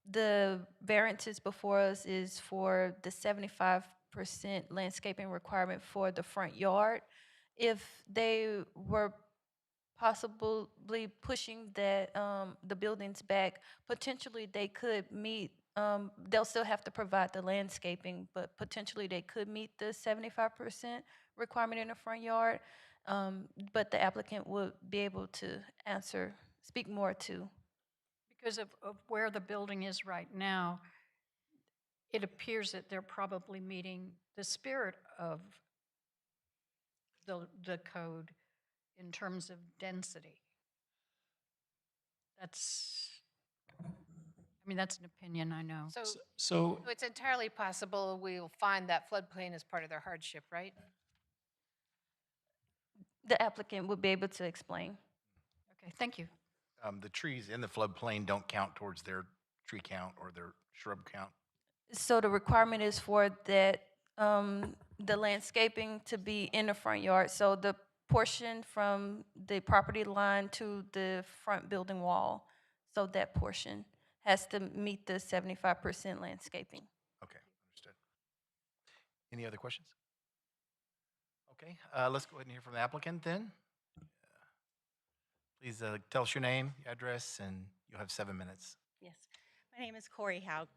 the variances before us is for the 75% landscaping requirement for the front yard. If they were possibly pushing that the buildings back, potentially they could meet, they'll still have to provide the landscaping, but potentially they could meet the 75% requirement in the front yard. But the applicant would be able to speak more to. Because of where the building is right now, it appears that they're probably meeting the spirit of the code in terms of density. That's an opinion, I know. So it's entirely possible we'll find that floodplain as part of their hardship, right? The applicant would be able to explain. Okay, thank you. The trees in the floodplain don't count towards their tree count or their shrub count. So the requirement is for that, the landscaping to be in the front yard. So the portion from the property line to the front building wall, so that portion has to meet the 75% landscaping. Okay, understood. Any other questions? Okay, let's go ahead and hear from the applicant then. Please tell us your name, your address, and you'll have 7 minutes. Yes, my name is Corey Haug.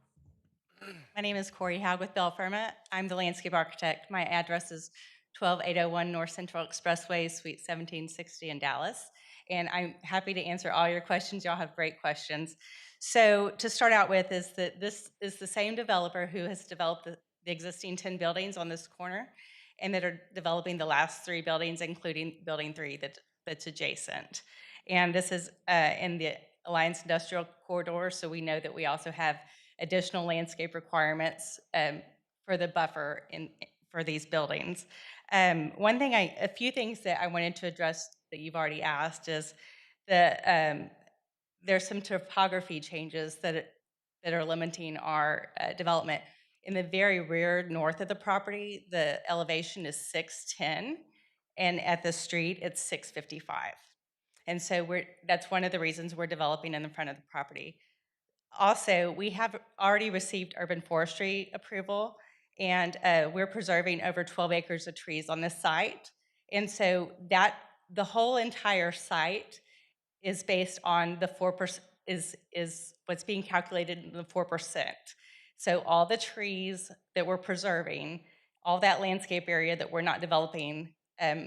My name is Corey Haug with Bell Firma. I'm the landscape architect. My address is 12801 North Central Expressway, Suite 1760 in Dallas. And I'm happy to answer all your questions. Y'all have great questions. So to start out with is that this is the same developer who has developed the existing 10 buildings on this corner and that are developing the last 3 buildings, including building 3 that's adjacent. And this is in the Alliance Industrial Corridor, so we know that we also have additional landscape requirements for the buffer for these buildings. A few things that I wanted to address that you've already asked is that there's some topography changes that are limiting our development. In the very rear north of the property, the elevation is 610, and at the street, it's 655. And so that's one of the reasons we're developing in the front of the property. Also, we have already received urban forestry approval, and we're preserving over 12 acres of trees on this site. And so the whole entire site is based on the 4%, is what's being calculated in the 4%. So all the trees that we're preserving, all that landscape area that we're not developing,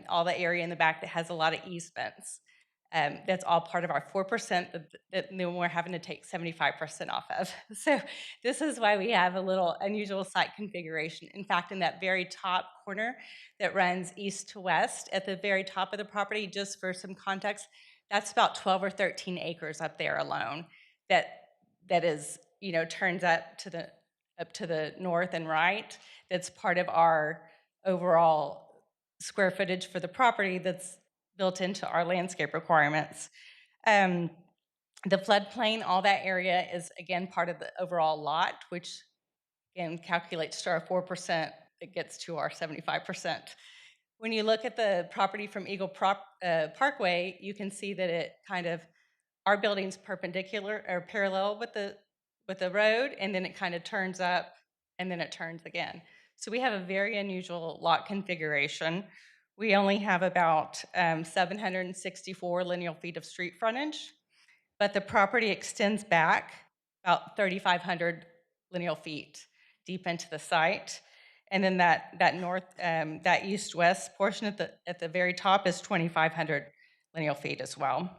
all the area in the back that has a lot of easements, that's all part of our 4% that then we're having to take 75% off of. So this is why we have a little unusual site configuration. In fact, in that very top corner that runs east to west, at the very top of the property, just for some context, that's about 12 or 13 acres up there alone that is, turns up to the north and right. That's part of our overall square footage for the property that's built into our landscape requirements. The floodplain, all that area is, again, part of the overall lot, which, again, calculates to our 4%. It gets to our 75%. When you look at the property from Eagle Parkway, you can see that our building's perpendicular or parallel with the road, and then it kind of turns up, and then it turns again. So we have a very unusual lot configuration. We only have about 764 lineal feet of street frontage, but the property extends back about 3,500 lineal feet deep into the site. And then that east-west portion at the very top is 2,500 lineal feet as well.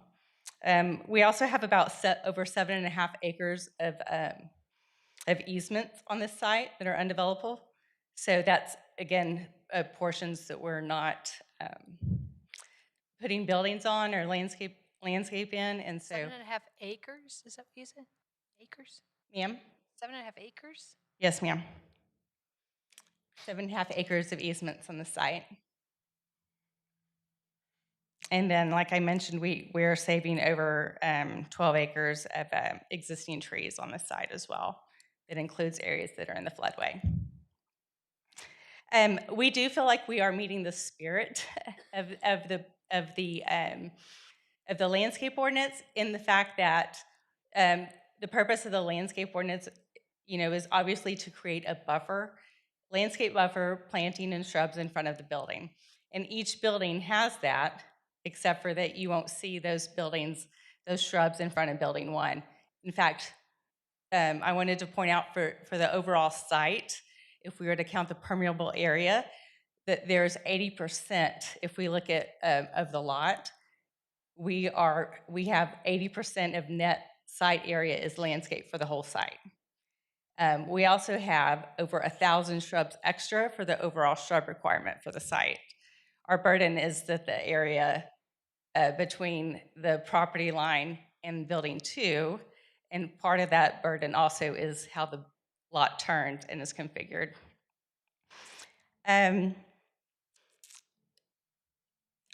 We also have about over 7.5 acres of easements on this site that are undevelopable. So that's, again, portions that we're not putting buildings on or landscape in. And so, 7.5 acres, is that what you said? Acres? ma'am? 7.5 acres? Yes, ma'am. 7.5 acres of easements on the site. And then, like I mentioned, we're saving over 12 acres of existing trees on the site as well. That includes areas that are in the floodway. We do feel like we are meeting the spirit of the landscape ordinance in the fact that the purpose of the landscape ordinance, is obviously to create a buffer, landscape buffer, planting and shrubs in front of the building. And each building has that, except for that you won't see those shrubs in front of building 1. In fact, I wanted to point out for the overall site, if we were to count the permeable area, that there's 80%, if we look at of the lot, we have 80% of net site area is landscape for the whole site. We also have over 1,000 shrubs extra for the overall shrub requirement for the site. Our burden is that the area between the property line and building 2, and part of that burden also is how the lot turns and is configured. I'm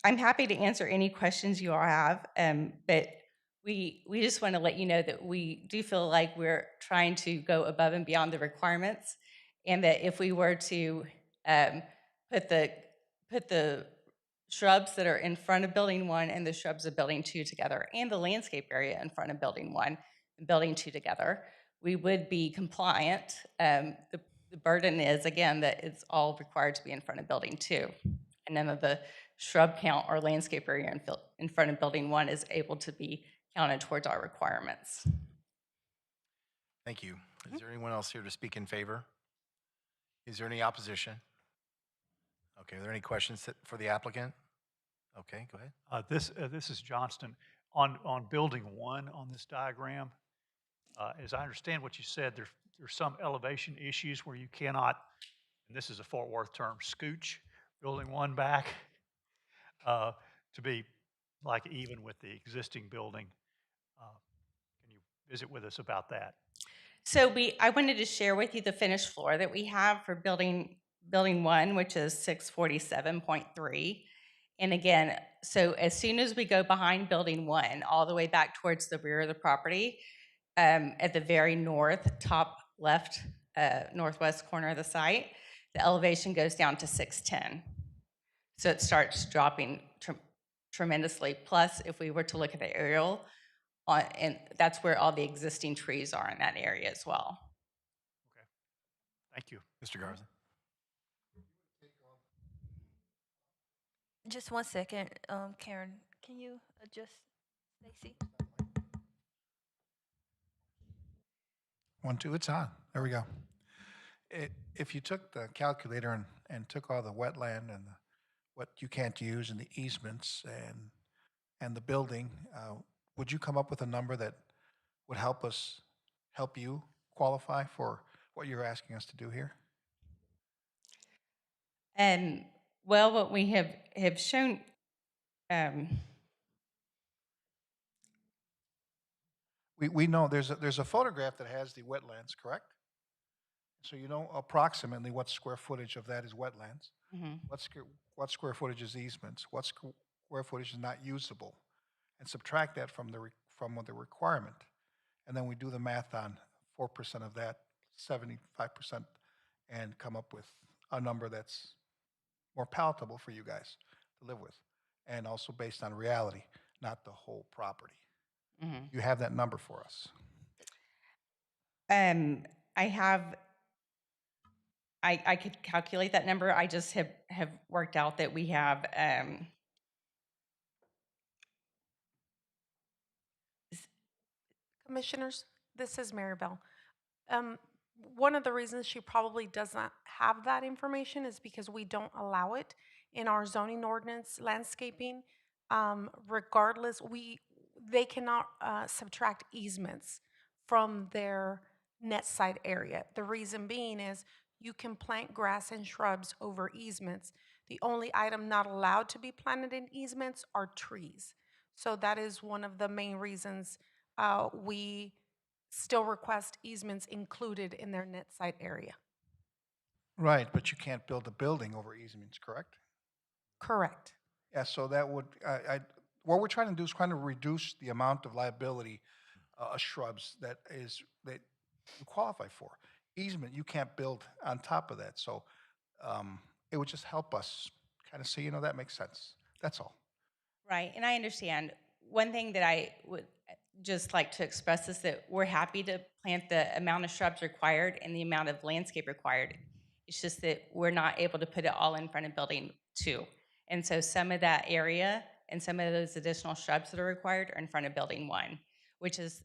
happy to answer any questions you all have, but we just want to let you know that we do feel like we're trying to go above and beyond the requirements, and that if we were to put the shrubs that are in front of building 1 and the shrubs of building 2 together, and the landscape area in front of building 1 and building 2 together, we would be compliant. The burden is, again, that it's all required to be in front of building 2. And none of the shrub count or landscape area in front of building 1 is able to be counted towards our requirements. Thank you. Is there anyone else here to speak in favor? Is there any opposition? Okay, are there any questions for the applicant? Okay, go ahead. This is Johnston. On building 1 on this diagram, as I understand what you said, there's some elevation issues where you cannot, and this is a Fort Worth term, scooch building 1 back to be like even with the existing building. Can you visit with us about that? So I wanted to share with you the finished floor that we have for building 1, which is 647.3. And again, so as soon as we go behind building 1, all the way back towards the rear of the property, at the very top left, northwest corner of the site, the elevation goes down to 610. So it starts dropping tremendously. Plus, if we were to look at the aerial, and that's where all the existing trees are in that area as well. Okay, thank you. Mr. Garza. Just 1 second, Karen, can you adjust Stacy? 1, 2, it's on. There we go. If you took the calculator and took all the wetland and what you can't use and the easements and the building, would you come up with a number that would help you qualify for what you're asking us to do here? Well, what we have shown, we know there's a photograph that has the wetlands, correct? So you know approximately what square footage of that is wetlands. Mhm. What square footage is easements? What square footage is not usable? And subtract that from the requirement. And then we do the math on 4% of that, 75%, and come up with a number that's more palatable for you guys to live with. And also based on reality, not the whole property. Mhm. You have that number for us. I I could calculate that number. I just have worked out that we have, Commissioners, this is Maribel. Um, One of the reasons she probably does not have that information is because we don't allow it in our zoning ordinance landscaping. Regardless, they cannot subtract easements from their net side area. The reason being is you can plant grass and shrubs over easements. The only item not allowed to be planted in easements are trees. So that is one of the main reasons we still request easements included in their net site area. Right, but you can't build a building over easements, correct? Correct. Yeah, so that would, what we're trying to do is trying to reduce the amount of liability shrubs that you qualify for. Easement, you can't build on top of that, so it would just help us kind of say, that makes sense. That's all. right, and I understand. One thing that I would just like to express is that we're happy to plant the amount of shrubs required and the amount of landscape required. It's just that we're not able to put it all in front of building 2. And so some of that area and some of those additional shrubs that are required are in front of building 1, which is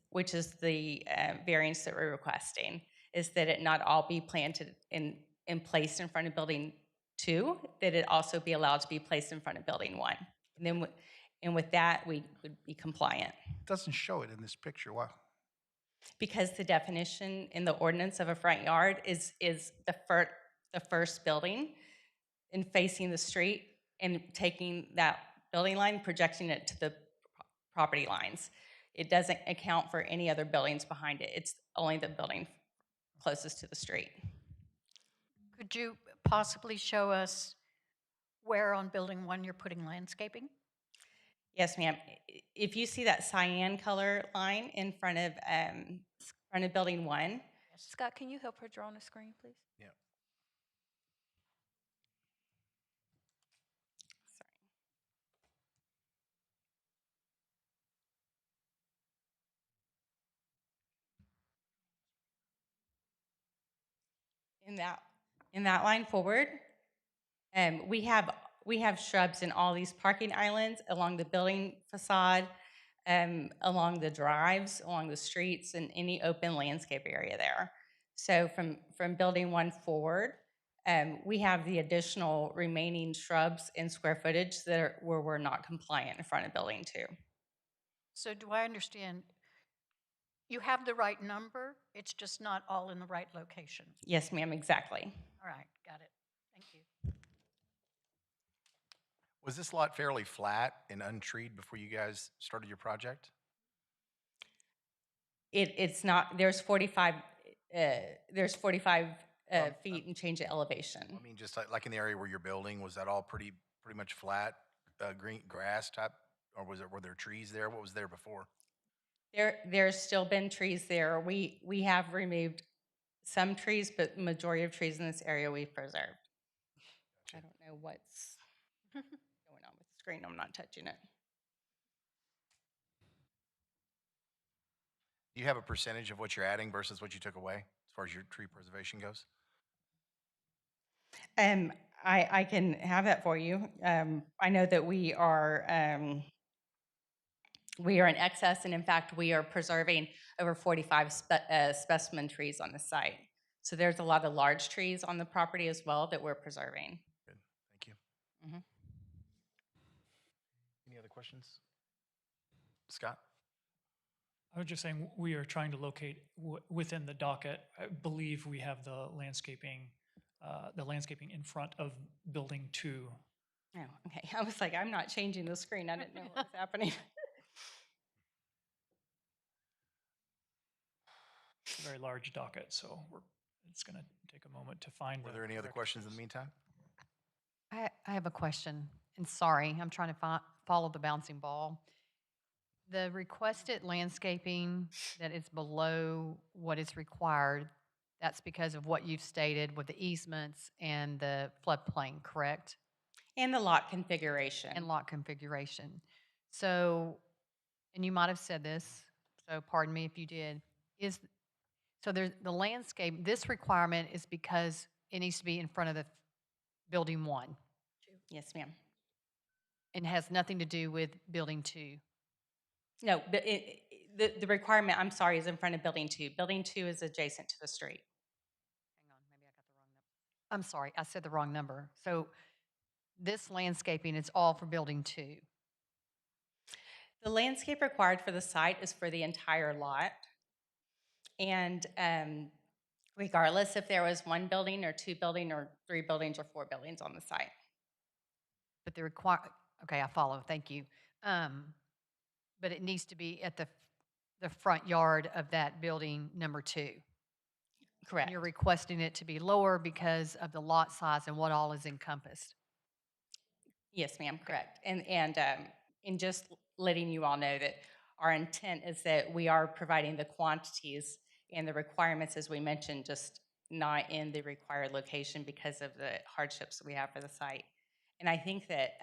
the variance that we're requesting, is that it not all be planted and placed in front of building 2, that it also be allowed to be placed in front of building 1. And then and with that, we would be compliant. It doesn't show it in this picture. Why? Because the definition in the ordinance of a front yard is the first building and facing the street and taking that building line, projecting it to the property lines. It doesn't account for any other buildings behind it. It's only the building closest to the street. Could you possibly show us where on building 1 you're putting landscaping? Yes, ma'am. If you see that cyan color line in front of building 1. Scott, can you help her draw on the screen, please? Yeah. In that line forward, we have shrubs in all these parking islands along the building facade, along the drives, along the streets, and any open landscape area there. So from building 1 forward, we have the additional remaining shrubs and square footage that where we're not compliant in front of building 2. So do I understand, you have the right number, it's just not all in the right location? Yes, ma'am, exactly. All right, got it. Thank you. Was this lot fairly flat and untreed before you guys started your project? It's not. There's 45 feet and change of elevation. I mean, just like in the area where you're building, was that all pretty much flat, green grass type, or were there trees there? What was there before? There's still been trees there. We have removed some trees, but majority of trees in this area we've preserved. I don't know what's going on with the screen. I'm not touching it. Do you have a percentage of what you're adding versus what you took away as far as your tree preservation goes? I can have that for you. I know that we are in excess, and in fact, we are preserving over 45 specimen trees on the site. So there's a lot of large trees on the property as well that we're preserving. Good, thank you. Mm-hmm. Any other questions? Scott? I was just saying, we are trying to locate within the docket. I believe we have the landscaping in front of building 2. Oh, okay. I was like, I'm not changing the screen. I didn't know what was happening. It's a very large docket, so it's going to take a moment to find. Were there any other questions in the meantime? I have a question, and sorry, I'm trying to follow the bouncing ball. The requested landscaping that is below what is required, that's because of what you've stated with the easements and the floodplain, correct? And the lot configuration. And lot configuration. So, and you might have said this, so pardon me if you did, so there's the landscape, this requirement is because it needs to be in front of the building 1. Yes, ma'am. And has nothing to do with building 2. No, but the requirement, I'm sorry, is in front of building 2. Building 2 is adjacent to the street. I'm sorry, I said the wrong number. So this landscaping is all for building 2. The landscape required for the site is for the entire lot. And regardless if there was 1 building or 2 building or 3 buildings or 4 buildings on the site. But okay, I follow, thank you. But it needs to be at the front yard of that building number 2. Correct. And you're requesting it to be lower because of the lot size and what all is encompassed. Yes, ma'am, correct. And just letting you all know that our intent is that we are providing the quantities and the requirements, as we mentioned, just not in the required location because of the hardships we have for the site. And I think that,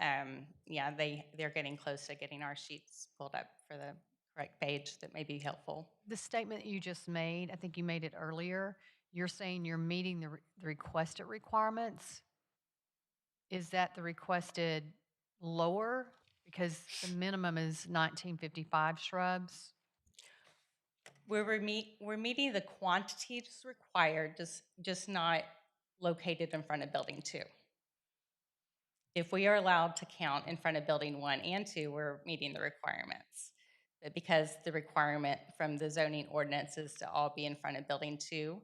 yeah, they're getting close to getting our sheets pulled up for the correct page that may be helpful. The statement you just made, I think you made it earlier, you're saying you're meeting the requested requirements. Is that the requested lower? Because the minimum is 1955 shrubs. We're meeting the quantities required, just not located in front of building 2. If we are allowed to count in front of building 1 and 2, we're meeting the requirements. But because the requirement from the zoning ordinance is to all be in front of building 2,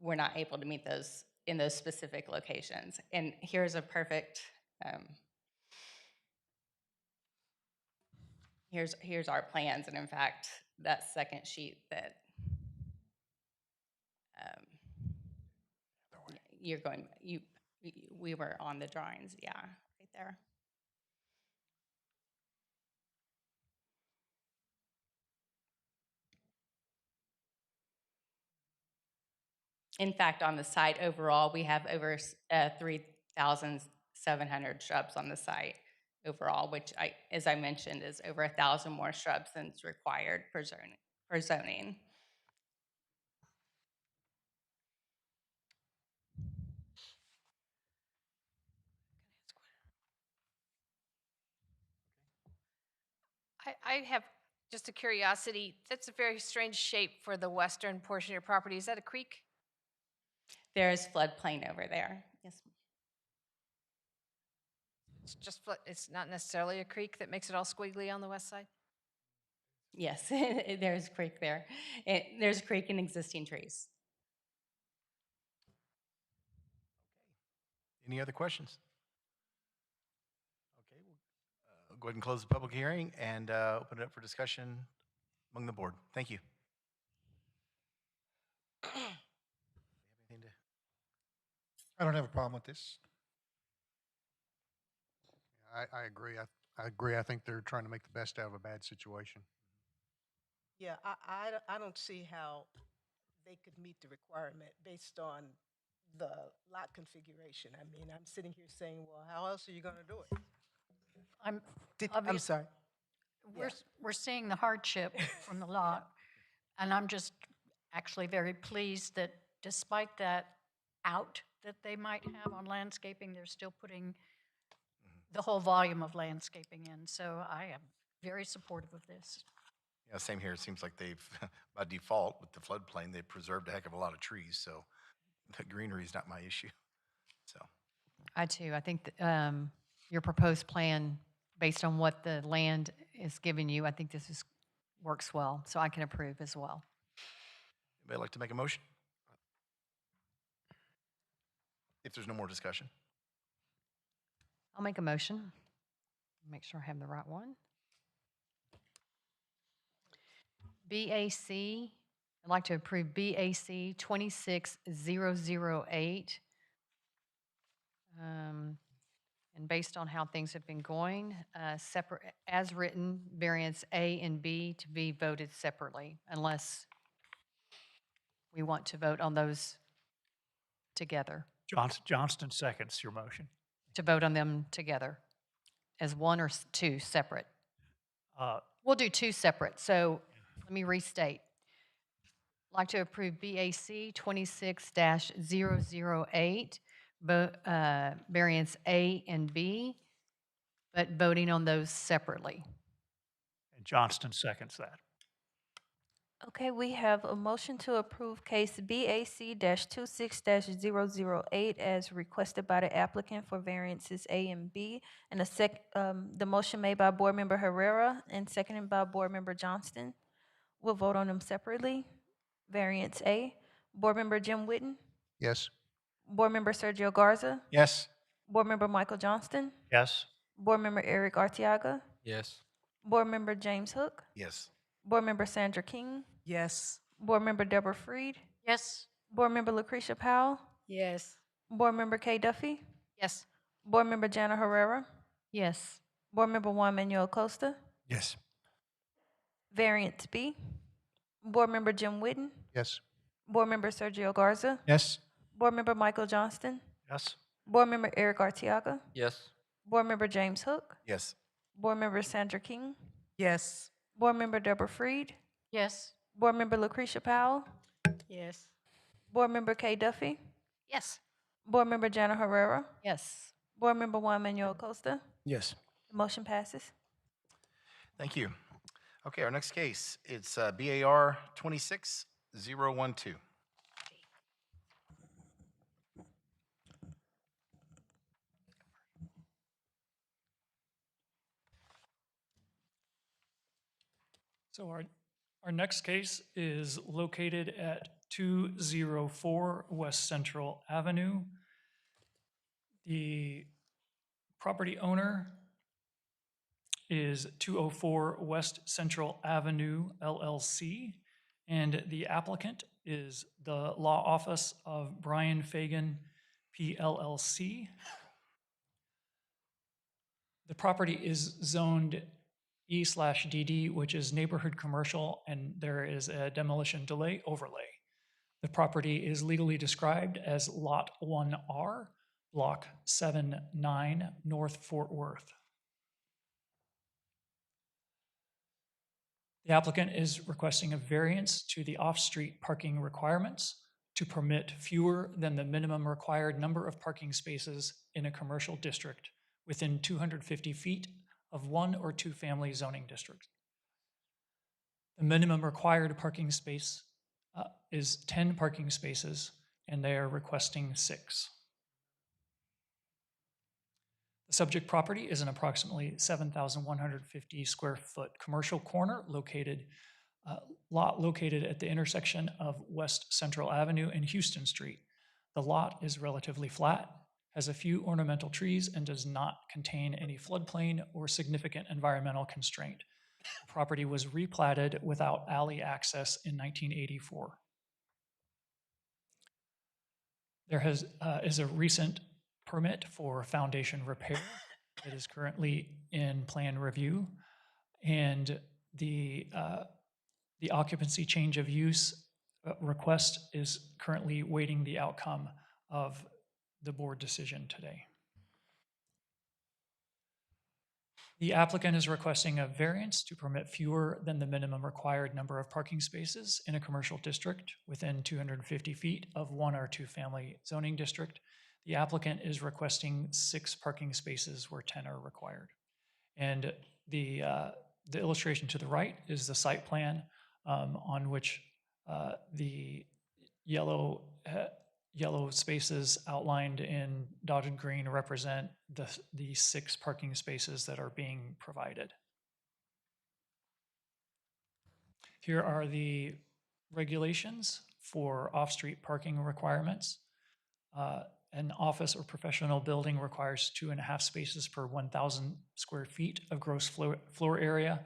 we're not able to meet those in those specific locations. And here's a perfect, here's our plans. And in fact, that second sheet that we were on the drawings, yeah, right there. In fact, on the site overall, we have over 3,700 shrubs on the site overall, which, as I mentioned, is over 1,000 more shrubs than is required for zoning. I have just a curiosity. That's a very strange shape for the western portion of your property. Is that a creek? There's floodplain over there. Yes. It's just it's not necessarily a creek that makes it all squiggly on the west side? Yes, there's a creek there. There's a creek and existing trees. Any other questions? Okay, we'll go ahead and close the public hearing and open it up for discussion among the board. Thank you. I don't have a problem with this. I agree. I agree. I think they're trying to make the best out of a bad situation. Yeah, I don't see how they could meet the requirement based on the lot configuration. I mean, I'm sitting here saying, well, how else are you going to do it? I'm sorry. We're seeing the hardship from the lot, and I'm just actually very pleased that despite that out that they might have on landscaping, they're still putting the whole volume of landscaping in. So I am very supportive of this. Yeah, same here. It seems like they've, by default, with the floodplain, they've preserved a heck of a lot of trees. So the greenery is not my issue. So I too. I think that, your proposed plan, based on what the land is giving you, I think this works well. So I can approve as well. anybody like to make a motion? If there's no more discussion. I'll make a motion. Make sure I have the right one. BAC, I'd like to approve BAC 26008. And based on how things have been going, separate, as written, variance A and B to be voted separately, unless we want to vote on those together. Johnston seconds your motion. To vote on them together as one or two separate. We'll do two separate. So let me restate. like to approve BAC 26-008, variance A and B, but voting on those separately. And Johnston seconds that. Okay, we have a motion to approve case BAC-26-008 as requested by the applicant for variances A and B. And the motion made by Board Member Herrera and seconded by Board Member Johnston. We'll vote on them separately. Variance A, Board Member Jim Witten, Yes. Board Member Sergio Garza, Yes. Board Member Michael Johnston, Yes. Board Member Eric Artiaga, Yes. Board Member James Hook, Yes. Board Member Sandra King, Yes. Board Member Deborah Freed, Yes. Board Member Lucretia Powell, Yes. Board Member Kay Duffy, Yes. Board Member Jana Herrera, Yes. Board Member Juan Manuel Costa. Yes. Variance B, Board Member Jim Witten, Yes. Board Member Sergio Garza, Yes. Board Member Michael Johnston, Yes. Board Member Eric Artiaga, Yes. Board Member James Hook, Yes. Board Member Sandra King, Yes. Board Member Deborah Freed, Yes. Board Member Lucretia Powell, Yes. Board Member Kay Duffy, Yes. Board Member Jana Herrera, Yes. Board Member Juan Manuel Costa. Yes. The motion passes. Thank you. Okay, our next case, it's BAR 26012. So our next case is located at 204 West Central Avenue. The property owner is 204 West Central Avenue LLC, and the applicant is the law office of Brian Fagan, PLLC. The property is zoned E/DD, which is neighborhood commercial, and there is a demolition delay overlay. The property is legally described as Lot 1R, Block 79, North Fort Worth. The applicant is requesting a variance to the off-street parking requirements to permit fewer than the minimum required number of parking spaces in a commercial district within 250 feet of one or two family zoning districts. The minimum required parking space is 10 parking spaces, and they are requesting 6. The subject property is an approximately 7,150 square foot commercial corner lot located at the intersection of West Central Avenue and Houston Street. The lot is relatively flat, has a few ornamental trees, and does not contain any floodplain or significant environmental constraint. The property was replatted without alley access in 1984. There is a recent permit for foundation repair that is currently in plan review, and the occupancy change of use request is currently waiting the outcome of the board decision today. The applicant is requesting a variance to permit fewer than the minimum required number of parking spaces in a commercial district within 250 feet of one or two family zoning district. The applicant is requesting 6 parking spaces where 10 are required. And the illustration to the right is the site plan on which the yellow spaces outlined in dotted green represent the 6 parking spaces that are being provided. Here are the regulations for off-street parking requirements. An office or professional building requires 2.5 spaces per 1,000 square feet of gross floor area,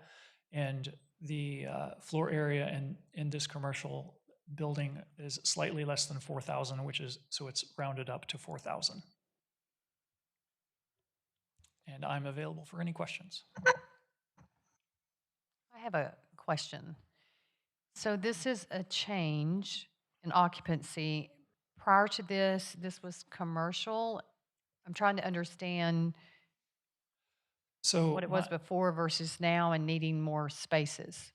and the floor area in this commercial building is slightly less than 4,000, so it's rounded up to 4,000. And I'm available for any questions. I have a question. So this is a change in occupancy. Prior to this was commercial. I'm trying to understand what it was before versus now and needing more spaces.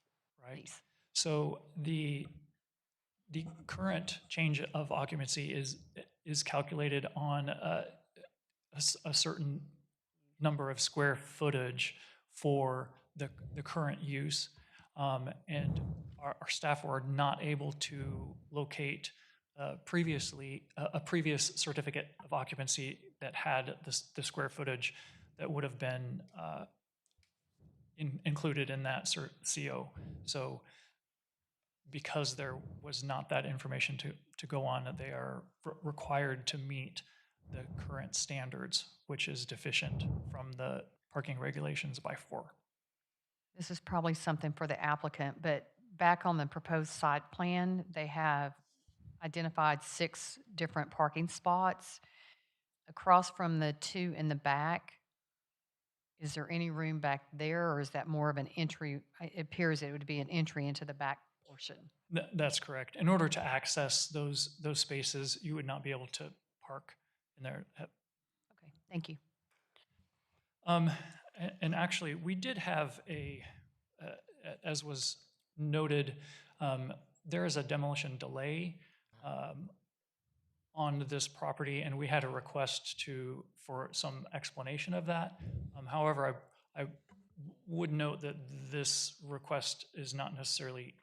Right. So the the current change of occupancy is calculated on a certain number of square footage for the current use. And our staff were not able to locate previously a previous certificate of occupancy that had the square footage that would have been included in that CO. So because there was not that information to go on, they are required to meet the current standards, which is deficient from the parking regulations by 4. This is probably something for the applicant, but back on the proposed site plan, they have identified 6 different parking spots. Across from the 2 in the back, is there any room back there, or is that more of an entry? It appears it would be an entry into the back portion. That's correct. In order to access those spaces, you would not be able to park in there. Okay, thank you. And actually, we did have as was noted, there is a demolition delay on this property, and we had a request for some explanation of that. However, I would note that this request is not necessarily,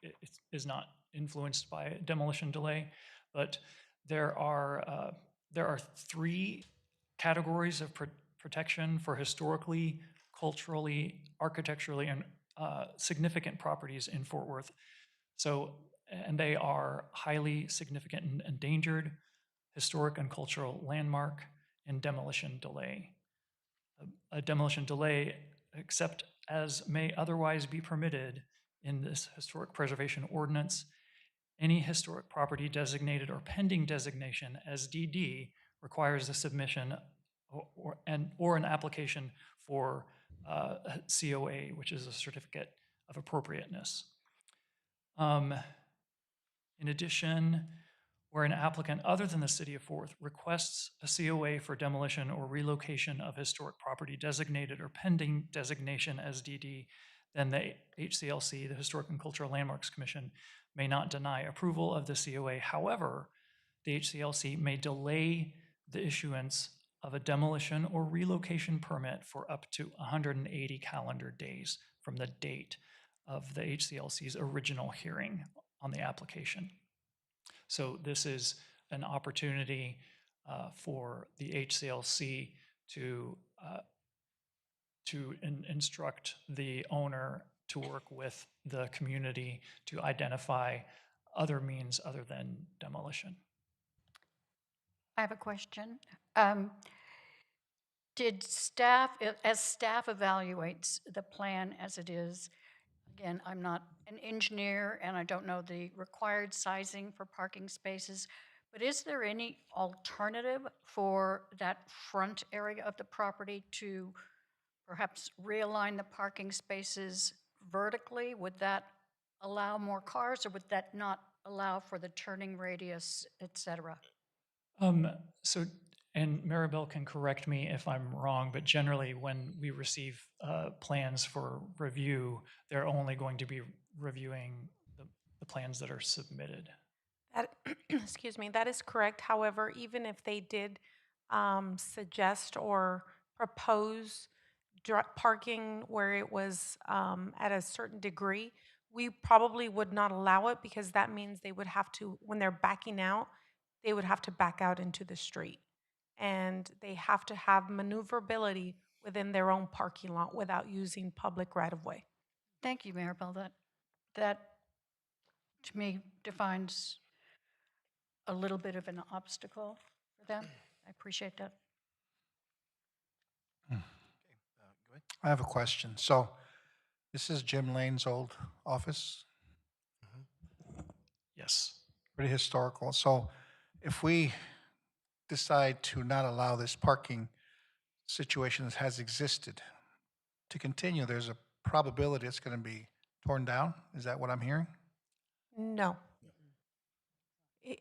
is not influenced by a demolition delay, but there are 3 categories of protection for historically, culturally, architecturally, and significant properties in Fort Worth. So, and they are highly significant and endangered, historic and cultural landmark, and demolition delay. A demolition delay, except as may otherwise be permitted in this historic preservation ordinance, any historic property designated or pending designation as DD requires the submission or an application for a COA, which is a certificate of appropriateness. In addition, where an applicant other than the City of Fort Worth requests a COA for demolition or relocation of historic property designated or pending designation as DD, then the HCLC, the Historic and Cultural Landmarks Commission, may not deny approval of the COA. However, the HCLC may delay the issuance of a demolition or relocation permit for up to 180 calendar days from the date of the HCLC's original hearing on the application. So this is an opportunity for the HCLC to instruct the owner to work with the community to identify other means other than demolition. I have a question. Did staff, as staff evaluates the plan as it is, again, I'm not an engineer and I don't know the required sizing for parking spaces, but is there any alternative for that front area of the property to perhaps realign the parking spaces vertically? Would that allow more cars, or would that not allow for the turning radius, et cetera? So, and Maribel can correct me if I'm wrong, but generally when we receive plans for review, they're only going to be reviewing the plans that are submitted. That, excuse me, that is correct. However, even if they did suggest or propose parking where it was at a certain degree, we probably would not allow it, because that means they would have to, when they're backing out, they would have to back out into the street. And they have to have maneuverability within their own parking lot without using public right-of-way. Thank you, Maribel. That to me defines a little bit of an obstacle for them. I appreciate that. I have a question. So this is Jim Lane's old office? Yes. Pretty historical. So if we decide to not allow this parking situation that has existed to continue, there's a probability it's going to be torn down? Is that what I'm hearing? No. It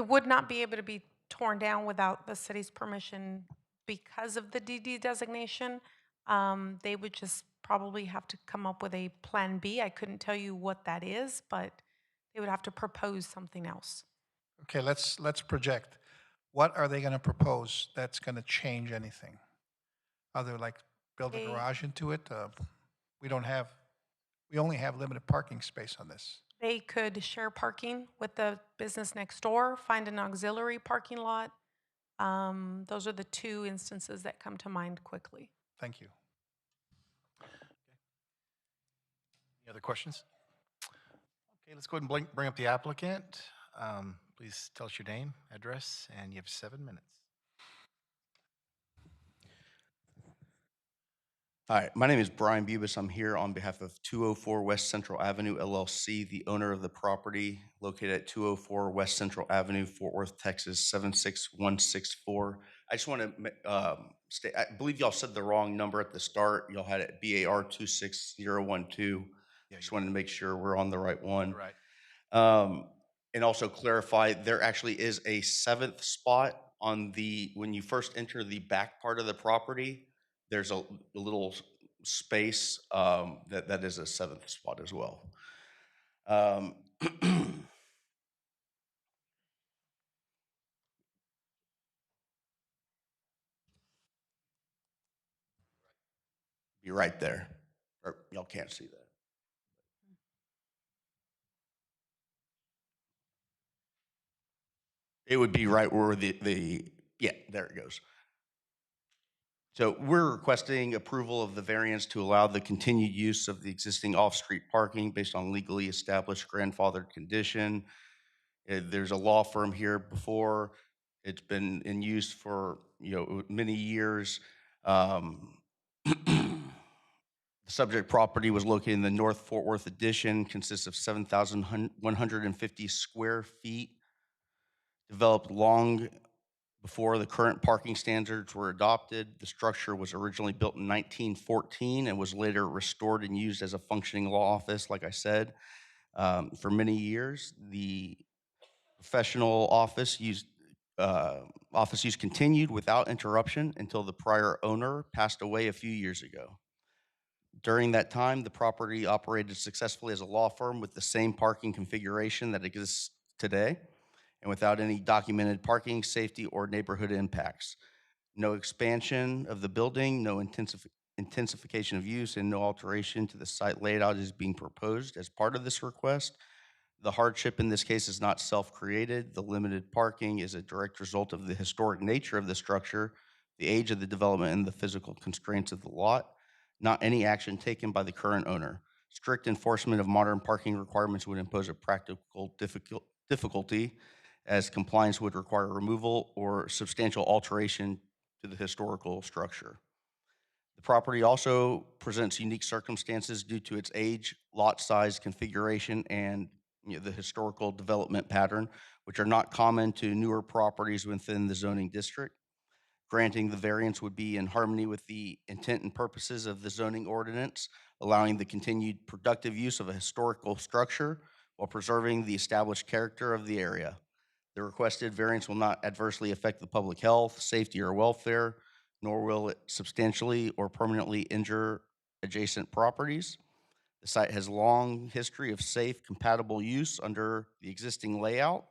would not be able to be torn down without the city's permission because of the DD designation. They would just probably have to come up with a plan B. I couldn't tell you what that is, but They would have to propose something else. Okay, let's project. What are they going to propose that's going to change anything? Other like build a They- garage into it? We only have limited parking space on this. They could share parking with the business next door, find an auxiliary parking lot. Those are the two instances that come to mind quickly. Thank you. Any other questions? Okay, let's go ahead and bring up the applicant. Please tell us your name, address, and you have 7 minutes. Hi, my name is Brian Bubis. I'm here on behalf of 204 West Central Avenue LLC, the owner of the property located at 204 West Central Avenue, Fort Worth, Texas, 76164. I just want to state, I believe y'all said the wrong number at the start. Y'all had it BAR 26012. Yeah, Just wanted to make sure we're on the right one. Right. And also clarify, there actually is a 7th spot on when you first enter the back part of the property. There's a little space that is a 7th spot as well. Be right there. Or y'all can't see that. It would be right where yeah, there it goes. So we're requesting approval of the variance to allow the continued use of the existing off-street parking based on legally established grandfathered condition. There's a law firm here before. It's been in use for many years. The subject property was located in the North Fort Worth addition, consists of 7,150 square feet, developed long before the current parking standards were adopted. The structure was originally built in 1914 and was later restored and used as a functioning law office, like I said, for many years. The professional office use continued without interruption until the prior owner passed away a few years ago. During that time, the property operated successfully as a law firm with the same parking configuration that exists today, and without any documented parking, safety, or neighborhood impacts. No expansion of the building, no intensification of use, and no alteration to the site layout is being proposed as part of this request. The hardship in this case is not self-created. The limited parking is a direct result of the historic nature of the structure, the age of the development, and the physical constraints of the lot, not any action taken by the current owner. Strict enforcement of modern parking requirements would impose a practical difficulty, as compliance would require removal or substantial alteration to the historical structure. The property also presents unique circumstances due to its age, lot size, configuration, and the historical development pattern, which are not common to newer properties within the zoning district. Granting the variance would be in harmony with the intent and purposes of the zoning ordinance, allowing the continued productive use of a historical structure while preserving the established character of the area. The requested variance will not adversely affect the public health, safety, or welfare, nor will it substantially or permanently injure adjacent properties. The site has a long history of safe, compatible use under the existing layout.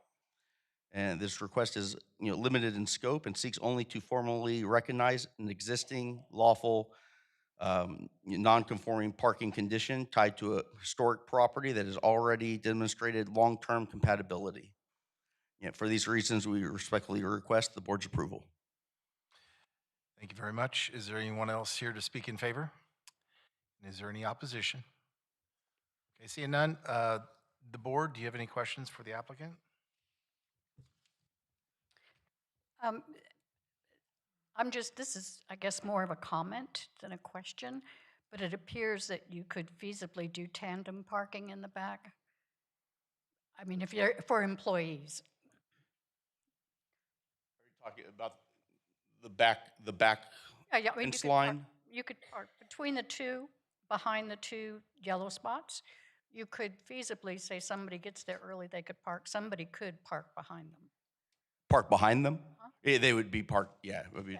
And this request is limited in scope and seeks only to formally recognize an existing lawful non-conforming parking condition tied to a historic property that has already demonstrated long-term compatibility. For these reasons, we respectfully request the board's approval. Thank you very much. Is there anyone else here to speak in favor? And is there any opposition? Okay, seeing none. The board, do you have any questions for the applicant? This is, I guess, more of a comment than a question, but it appears that you could feasibly do tandem parking in the back. I mean, if you're, for employees. Are you talking about the back Yeah, I mean, fence line? You could park between the two, behind the two yellow spots. You could feasibly say somebody gets there early, they could park. Somebody could park behind them. Park behind them? Yeah, they would be parked, yeah. I mean,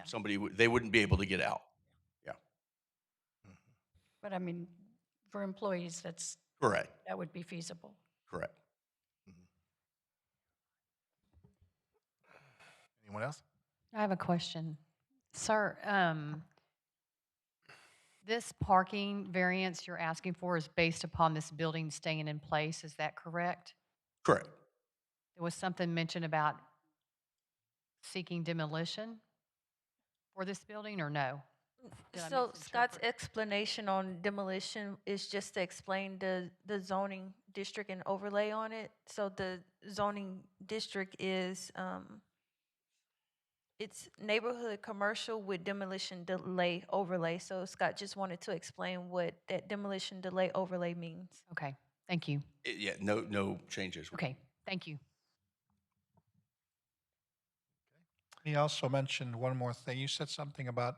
they wouldn't be able to get out. Yeah. But I mean, for employees, Correct. that would be feasible. Correct. Someone else? I have a question. Sir, this parking variance you're asking for is based upon this building staying in place, is that correct? Correct. There was something mentioned about seeking demolition for this building, or no? Did I So Scott's misinterpret? explanation on demolition is just to explain the zoning district and overlay on it. So the zoning district is, it's neighborhood commercial with demolition delay overlay. So Scott just wanted to explain what that demolition delay overlay means. Okay, thank you. Yeah, no changes. Okay, thank you. He also mentioned one more thing. You said something about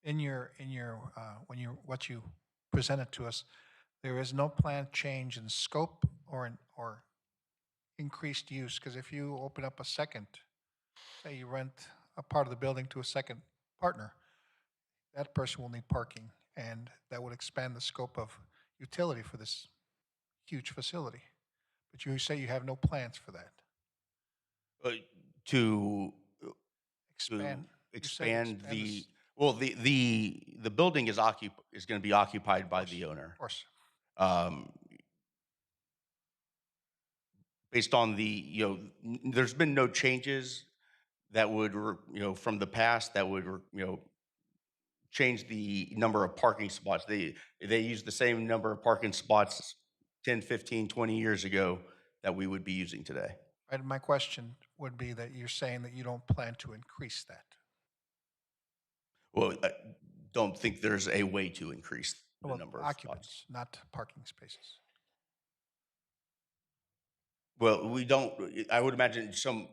in your what you presented to us, there is no planned change in scope or increased use. Because if you open up a second, say you rent a part of the building to a second partner, that person will need parking, and that would expand the scope of utility for this huge facility. But you say you have no plans for that. To Expand. to You said expand expand the, this- well, the building is going to be occupied by the owner. Of course. Based on there's been no changes that would, from the past that would, change the number of parking spots. They use the same number of parking spots 10, 15, 20 years ago that we would be using today. Right, my question would be that you're saying that you don't plan to increase that. Well, I don't think there's a way to increase the Well, number of occupants, spots. not parking spaces. Well, we don't, I would imagine some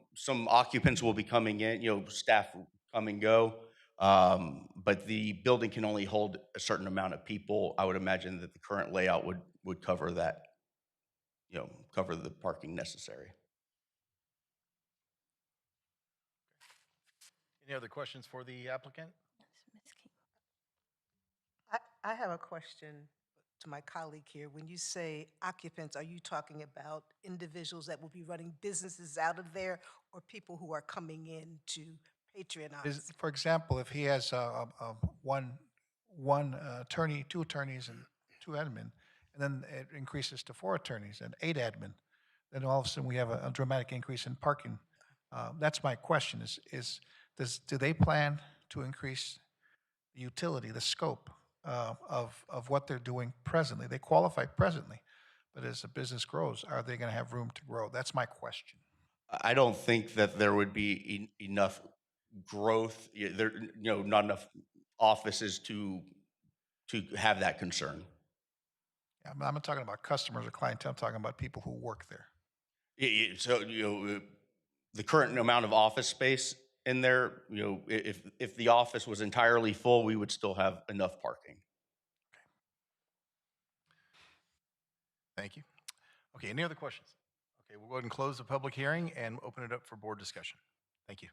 occupants will be coming in, staff will come and go. But the building can only hold a certain amount of people. I would imagine that the current layout would cover that, cover the parking necessary. Any other questions for the applicant? I have a question to my colleague here. When you say occupants, are you talking about individuals that will be running businesses out of there, or people who are coming in to patronize? For example, if he has one attorney, two attorneys, and two admin, and then it increases to four attorneys and eight admin, then all of a sudden we have a dramatic increase in parking. That's my question: do they plan to increase the utility, the scope of what they're doing presently? They qualify presently, but as the business grows, are they going to have room to grow? That's my question. I don't think that there would be enough growth, not enough offices to have that concern. Yeah, I'm not talking about customers or clientele. I'm talking about people who work there. So, the current amount of office space in there, if the office was entirely full, we would still have enough parking. Thank you. Okay, any other questions? Okay, we'll go ahead and close the public hearing and open it up for board discussion. Thank you.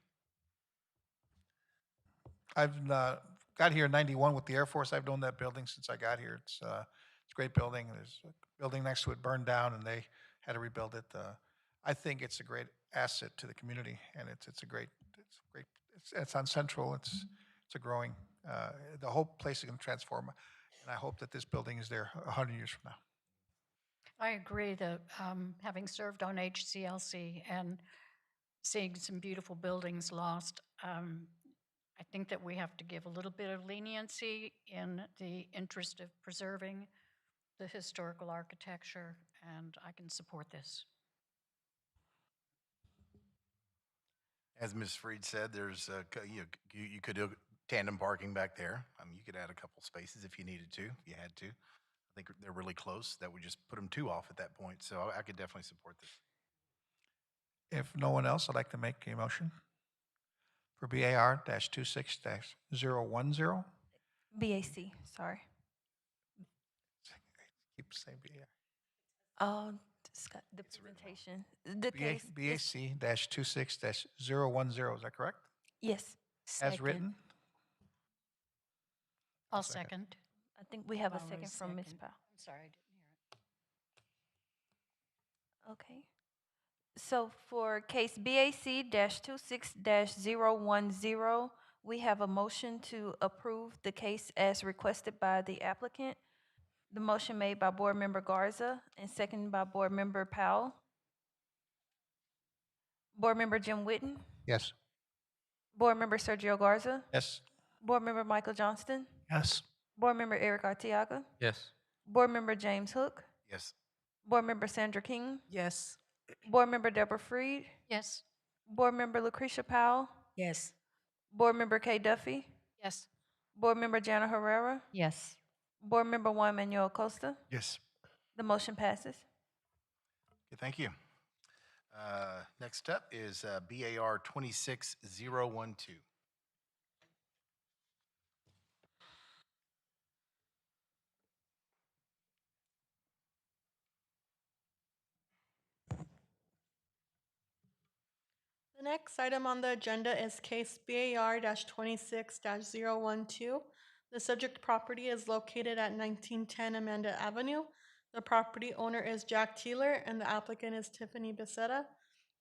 I've got here in '91 with the Air Force. I've known that building since I got here. It's a great building. There's a building next to it burned down, and they had to rebuild it. I think it's a great asset to the community, and it's on Central. It's a growing. The whole place is going to transform, and I hope that this building is there 100 years from now. I agree that having served on HCLC and seeing some beautiful buildings lost, I think that we have to give a little bit of leniency in the interest of preserving the historical architecture, and I can support this. As Ms. Freed said, there's you could do tandem parking back there. I mean, you could add a couple spaces if you needed to, if you had to. I think they're really close. That would just put them two off at that point. So I could definitely support this. If no one else, I'd like to make a motion for BAR-26-010. BAC, sorry. Keep saying BAR. Oh, Scott, the presentation. The case. BAC-26-010, is that correct? Yes. As written? I'll second. I think we have a Bauer second from Ms. second. Powell. I'm sorry, I didn't hear it. Okay. So for case BAC-26-010, we have a motion to approve the case as requested by the applicant. The motion made by Board Member Garza and seconded by Board Member Powell. Board Member Jim Witten, Yes. Board Member Sergio Garza, Yes. Board Member Michael Johnston, Yes. Board Member Eric Artiaga, Yes. Board Member James Hook, Yes. Board Member Sandra King, Yes. Board Member Deborah Freed, Yes. Board Member Lucretia Powell, Yes. Board Member Kay Duffy, Yes. Board Member Jana Herrera, Yes. Board Member Juan Manuel Costa. Yes. The motion passes. Okay, thank you. Next up is BAR 26012. The next item on the agenda is case BAR-26-012. The subject property is located at 1910 Amanda Avenue. The property owner is Jack Teeler and the applicant is Tiffany Becerra.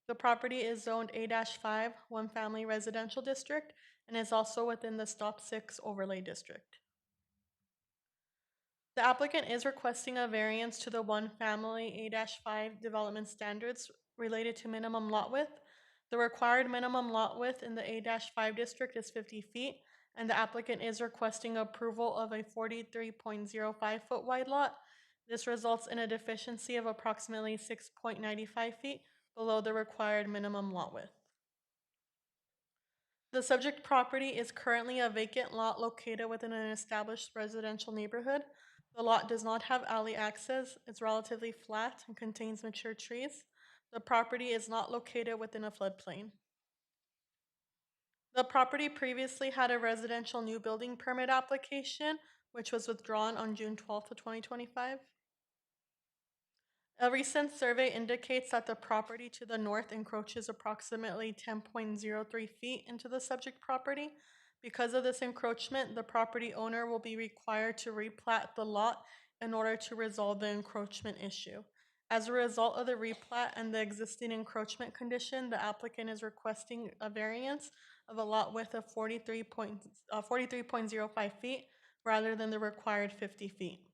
The property is zoned A-5, one family residential district, and is also within the Stop 6 overlay district. The applicant is requesting a variance to the one family A-5 development standards related to minimum lot width. The required minimum lot width in the A-5 district is 50 feet, and the applicant is requesting approval of a 43.05 foot wide lot. This results in a deficiency of approximately 6.95 feet below the required minimum lot width. The subject property is currently a vacant lot located within an established residential neighborhood. The lot does not have alley access, it's relatively flat and contains mature trees. The property is not located within a floodplain. The property previously had a residential new building permit application, which was withdrawn on June 12th of 2025. A recent survey indicates that the property to the north encroaches approximately 10.03 feet into the subject property. Because of this encroachment, the property owner will be required to replat the lot in order to resolve the encroachment issue. As a result of the replat and the existing encroachment condition, the applicant is requesting a variance of a lot width of 43.05 feet rather than the required 50 feet.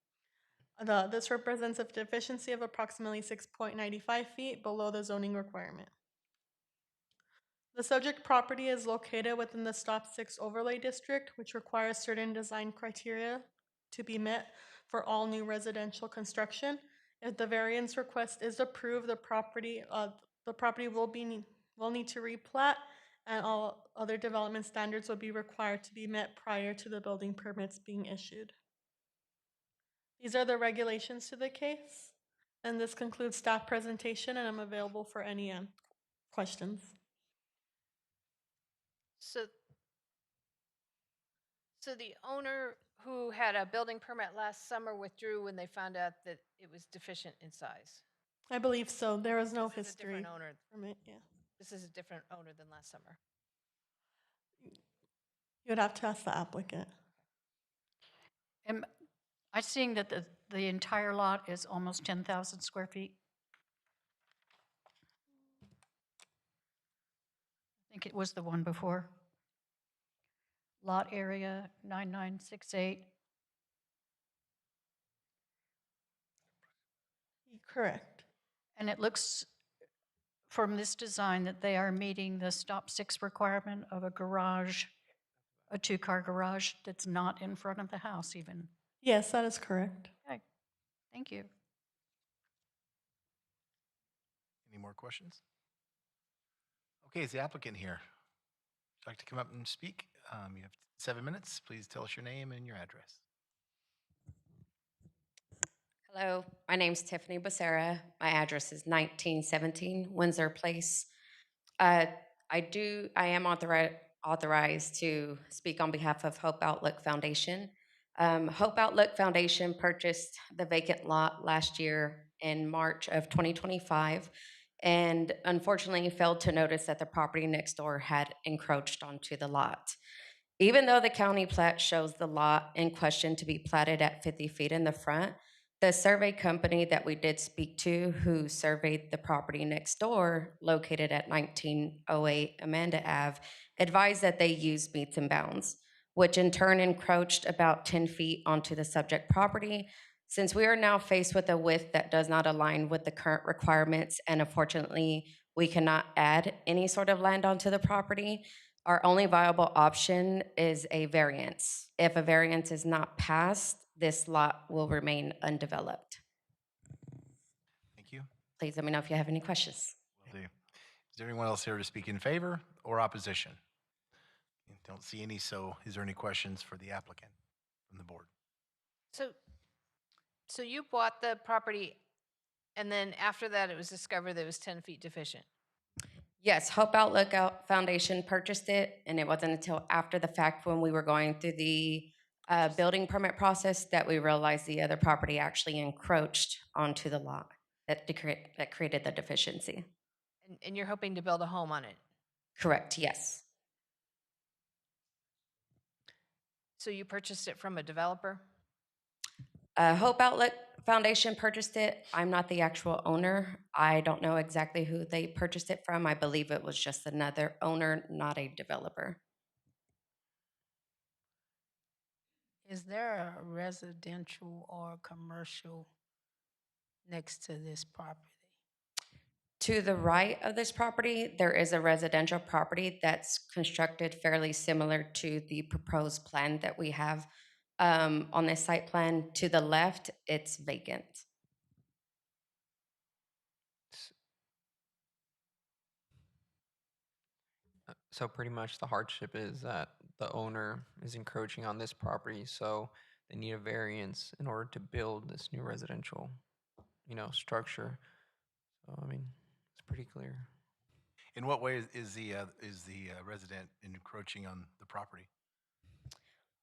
This represents a deficiency of approximately 6.95 feet below the zoning requirement. The subject property is located within the Stop 6 overlay district, which requires certain design criteria to be met for all new residential construction. If the variance request is approved, the property will need to replat, and all other development standards will be required to be met prior to the building permits being issued. These are the regulations to the case, and this concludes staff presentation, and I'm available for any questions. So the owner who had a building permit last summer withdrew when they found out that it was deficient in size? I believe so. There was no This is a history. different owner. Permit, yeah. This is a different owner than last summer. You would have to ask the applicant. Am I seeing that the entire lot is almost 10,000 square feet? I think it was the one before. Lot area 9968. Correct. And it looks from this design that they are meeting the Stop 6 requirement of a garage, a two-car garage that's not in front of the house even. Yes, that is correct. Okay, thank you. Any more questions? Okay, is the applicant here? Would you like to come up and speak? You have 7 minutes. Please tell us your name and your address. Hello, my name's Tiffany Becerra. My address is 1917 Windsor Place. I am authorized to speak on behalf of Hope Outlook Foundation. Hope Outlook Foundation purchased the vacant lot last year in March of 2025, and unfortunately failed to notice that the property next door had encroached onto the lot. Even though the county plat shows the lot in question to be platted at 50 feet in the front, The survey company that we did speak to, who surveyed the property next door, located at 1908 Amanda Ave, advised that they used meets and bounds, which in turn encroached about 10 feet onto the subject property. Since we are now faced with a width that does not align with the current requirements, and unfortunately, we cannot add any sort of land onto the property, our only viable option is a variance. If a variance is not passed, this lot will remain undeveloped. Thank you. Please let me know if you have any questions. Will do. Is there anyone else here to speak in favor or opposition? Don't see any, so is there any questions for the applicant from the board? So you bought the property, and then after that, it was discovered that it was 10 feet deficient. Yes, Hope Outlook Foundation purchased it, and it wasn't until after the fact when we were going through the building permit process that we realized the other property actually encroached onto the lot that created the deficiency. And you're hoping to build a home on it. Correct, yes. So you purchased it from a developer? Hope Outlook Foundation purchased it. I'm not the actual owner. I don't know exactly who they purchased it from. I believe it was just another owner, not a developer. Is there a residential or commercial next to this property? To the right of this property, there is a residential property that's constructed fairly similar to the proposed plan that we have on this site plan. To the left, it's vacant. So pretty much the hardship is that the owner is encroaching on this property, so they need a variance in order to build this new residential, structure. So I mean, it's pretty clear. In what way is the resident encroaching on the property?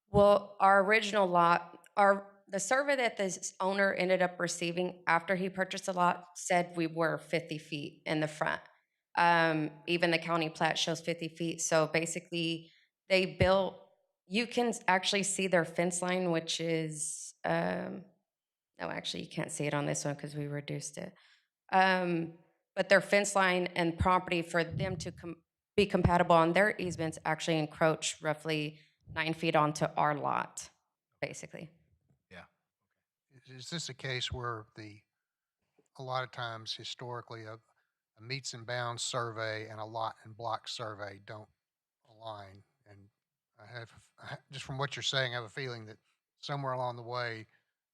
Well, our original lot, the survey that this owner ended up receiving after he purchased the lot said we were 50 feet in the front. Even the county plat shows 50 feet. So basically, they built, you can actually see their fence line, which is, no, actually, you can't see it on this one because we reduced it. But their fence line and property, for them to be compatible on their easements, actually encroach roughly 9 feet onto our lot, basically. Yeah. Is this a case where a lot of times historically a meets and bounds survey and a lot and block survey don't align? And just from what you're saying, I have a feeling that somewhere along the way,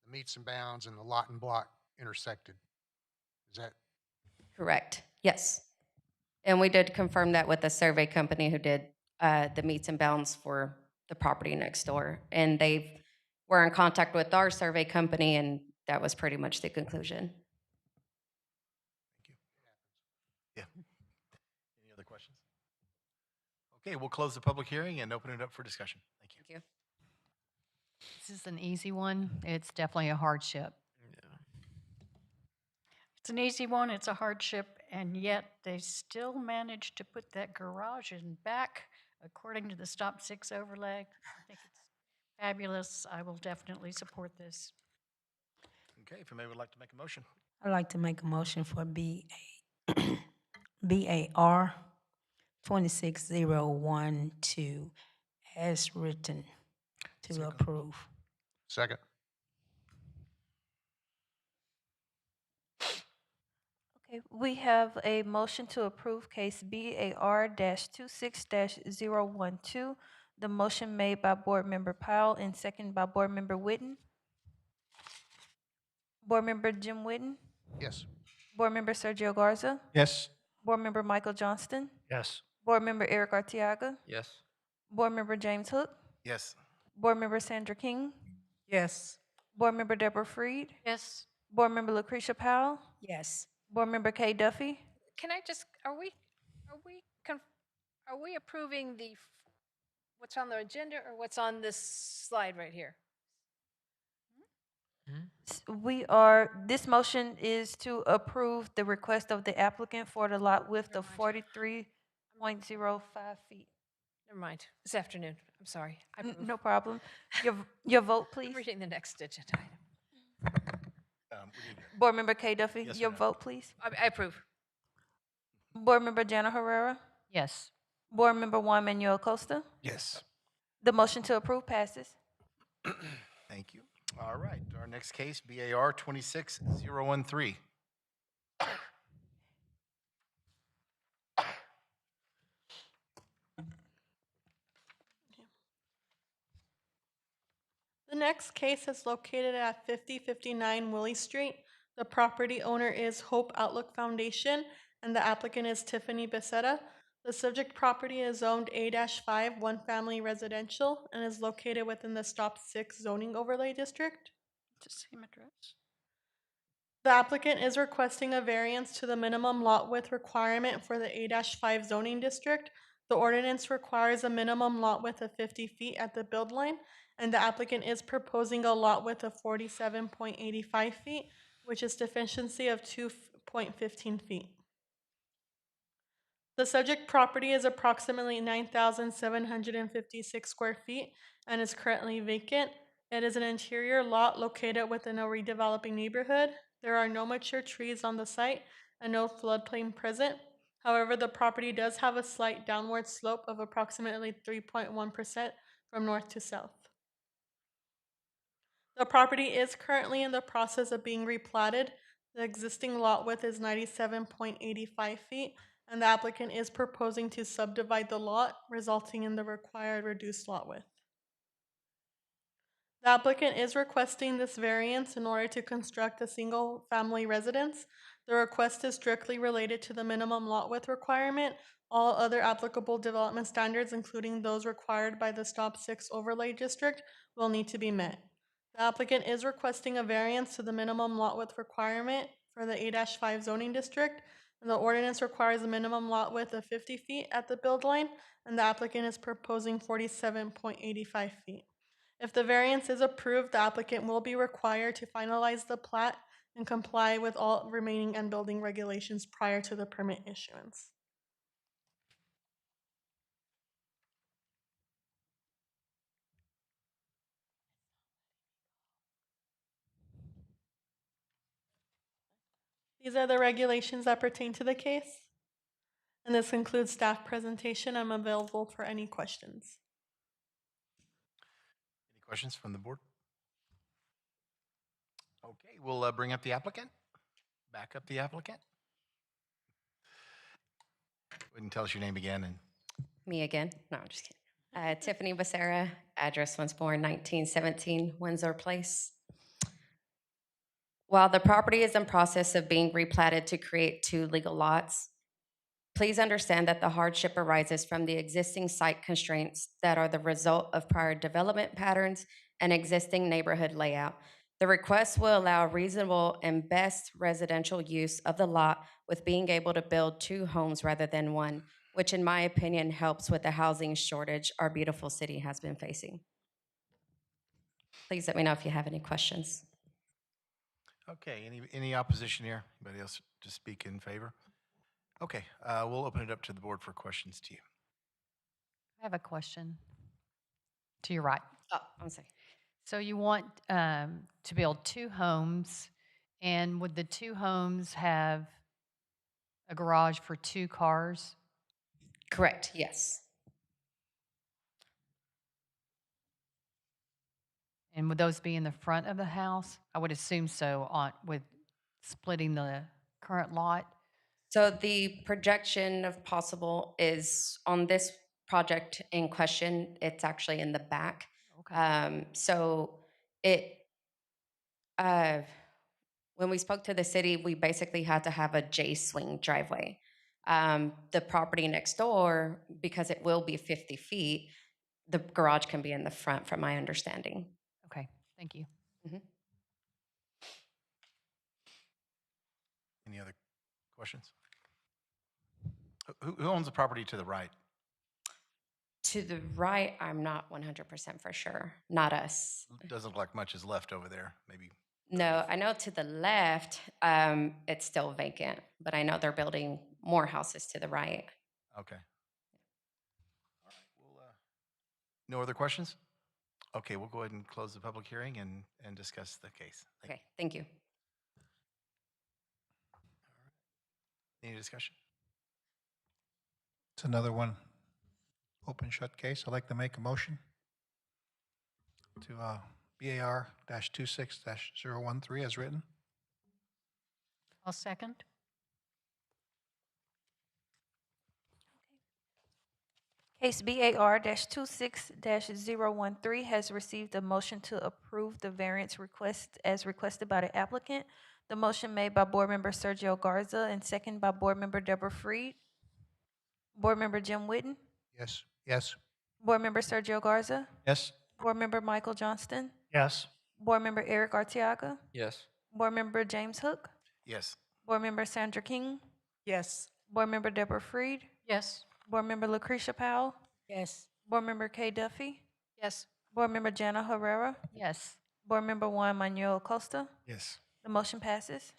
the meets and bounds and the lot and block intersected. Is that Correct, yes. And we did confirm that with the survey company who did the meets and bounds for the property next door. And they were in contact with our survey company, and that was pretty much the conclusion. Yeah. Any other questions? Okay, we'll close the public hearing and open it up for discussion. Thank you. Thank you. This is an easy one. It's definitely a hardship. It's an easy one, it's a hardship, and yet they still managed to put that garage in back according to the Stop 6 overlay. I think it's fabulous. I will definitely support this. Okay, if anybody would like to make a motion. I'd like to make a motion for BAR 26012 as written to approve. second? Okay, we have a motion to approve case BAR-26-012. The motion made by Board Member Powell and seconded by Board Member Witten. Board Member Jim Witten, Yes. Board Member Sergio Garza, Yes. Board Member Michael Johnston, Yes. Board Member Eric Arteaga, Yes. Board Member James Hook, Yes. Board Member Sandra King, Yes. Board Member Deborah Freed, Yes. Board Member Lucretia Powell, Yes. Board Member Kay Duffy. Can I just, are we approving what's on the agenda or what's on this slide right here? This motion is to approve the request of the applicant for the lot width of 43.05 feet. Never mind, this afternoon, I'm sorry. I approve. No problem. Your vote, please. I'm reading the next agenda item. Board Member Kay Duffy, Yes or your no? vote, please. I approve. Board Member Jana Herrera, Yes. Board Member Juan Manuel Costa. Yes. The motion to approve passes. Thank you. All right, our next case, BAR 26013. The next case is located at 5059 Willie Street. The property owner is Hope Outlook Foundation, and the applicant is Tiffany Becerra. The subject property is zoned A-5, one-family residential, and is located within the Stop 6 zoning overlay district. It's the same address. The applicant is requesting a variance to the minimum lot width requirement for the A-5 zoning district. The ordinance requires a minimum lot width of 50 feet at the build line, and the applicant is proposing a lot width of 47.85 feet, which is deficiency of 2.15 feet. The subject property is approximately 9,756 square feet and is currently vacant. It is an interior lot located within a redeveloping neighborhood. There are no mature trees on the site and no floodplain present. However, the property does have a slight downward slope of approximately 3.1% from north to south. The property is currently in the process of being replatted. The existing lot width is 97.85 feet, and the applicant is proposing to subdivide the lot, resulting in the required reduced lot width. The applicant is requesting this variance in order to construct a single-family residence. The request is strictly related to the minimum lot width requirement. All other applicable development standards, including those required by the Stop 6 overlay district, will need to be met. The applicant is requesting a variance to the minimum lot width requirement for the A-5 zoning district. The ordinance requires a minimum lot width of 50 feet at the build line, and the applicant is proposing 47.85 feet. If the variance is approved, the applicant will be required to finalize the plat and comply with all remaining and building regulations prior to the permit issuance. These are the regulations that pertain to the case. And this concludes staff presentation. I'm available for any questions. Any questions from the board? Okay, we'll bring up the applicant. Back up the applicant. Go ahead and tell us your name again. And Me again? No, I'm just kidding. Tiffany Becerra, address once more, 1917 Windsor Place. While the property is in process of being replatted to create 2 legal lots, please understand that the hardship arises from the existing site constraints that are the result of prior development patterns and existing neighborhood layout. The request will allow reasonable and best residential use of the lot with being able to build 2 homes rather than 1, which in my opinion helps with the housing shortage our beautiful city has been facing. Please let me know if you have any questions. okay, any opposition here? Anybody else to speak in favor? Okay, we'll open it up to the board for questions to you. I have a question. To your right. Oh, I'm sorry. So you want to build 2 homes, and would the 2 homes have a garage for 2 cars? Correct, yes. And would those be in the front of the house? I would assume so, with splitting the current lot. So the projection of possible is on this project in question, it's actually in the back. Okay. So when we spoke to the city, we basically had to have a J-swing driveway. The property next door, because it will be 50 feet, the garage can be in the front from my understanding. Okay, thank you. Any other questions? Who owns the property to the right? To the right, I'm not 100% for sure. Not us. Doesn't look like much is left over there, maybe. No, I know to the left, it's still vacant, but I know they're building more houses to the right. Okay. All right, no other questions? Okay, we'll go ahead and close the public hearing and discuss the case. Okay, thank you. Any discussion? It's another one, open shut case. I'd like to make a motion to BAR-26-013 as written. I'll second. Case BAR-26-013 has received a motion to approve the variance request as requested by the applicant. The motion made by Board Member Sergio Garza and second by Board Member Deborah Freed. Board Member Jim Witten, Yes. Yes. Board Member Sergio Garza, Yes. Board Member Michael Johnston, Yes. Board Member Eric Arteaga, Yes. Board Member James Hook, Yes. Board Member Sandra King, Yes. Board Member Deborah Freed, Yes. Board Member Lucretia Powell, Yes. Board Member Kay Duffy, Yes. Board Member Jana Herrera, Yes. Board Member Juan Manuel Acosta. Yes. The motion passes.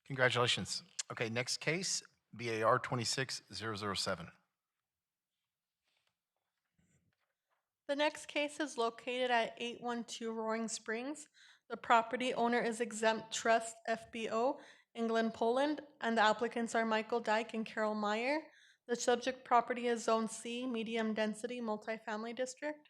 Congratulations. Okay, next case, BAR 26007. The next case is located at 812 Roaring Springs. The property owner is Exempt Trust FBO, England, Poland, and the applicants are Michael Dyke and Carol Meyer. The subject property is Zone C, Medium Density Multifamily District.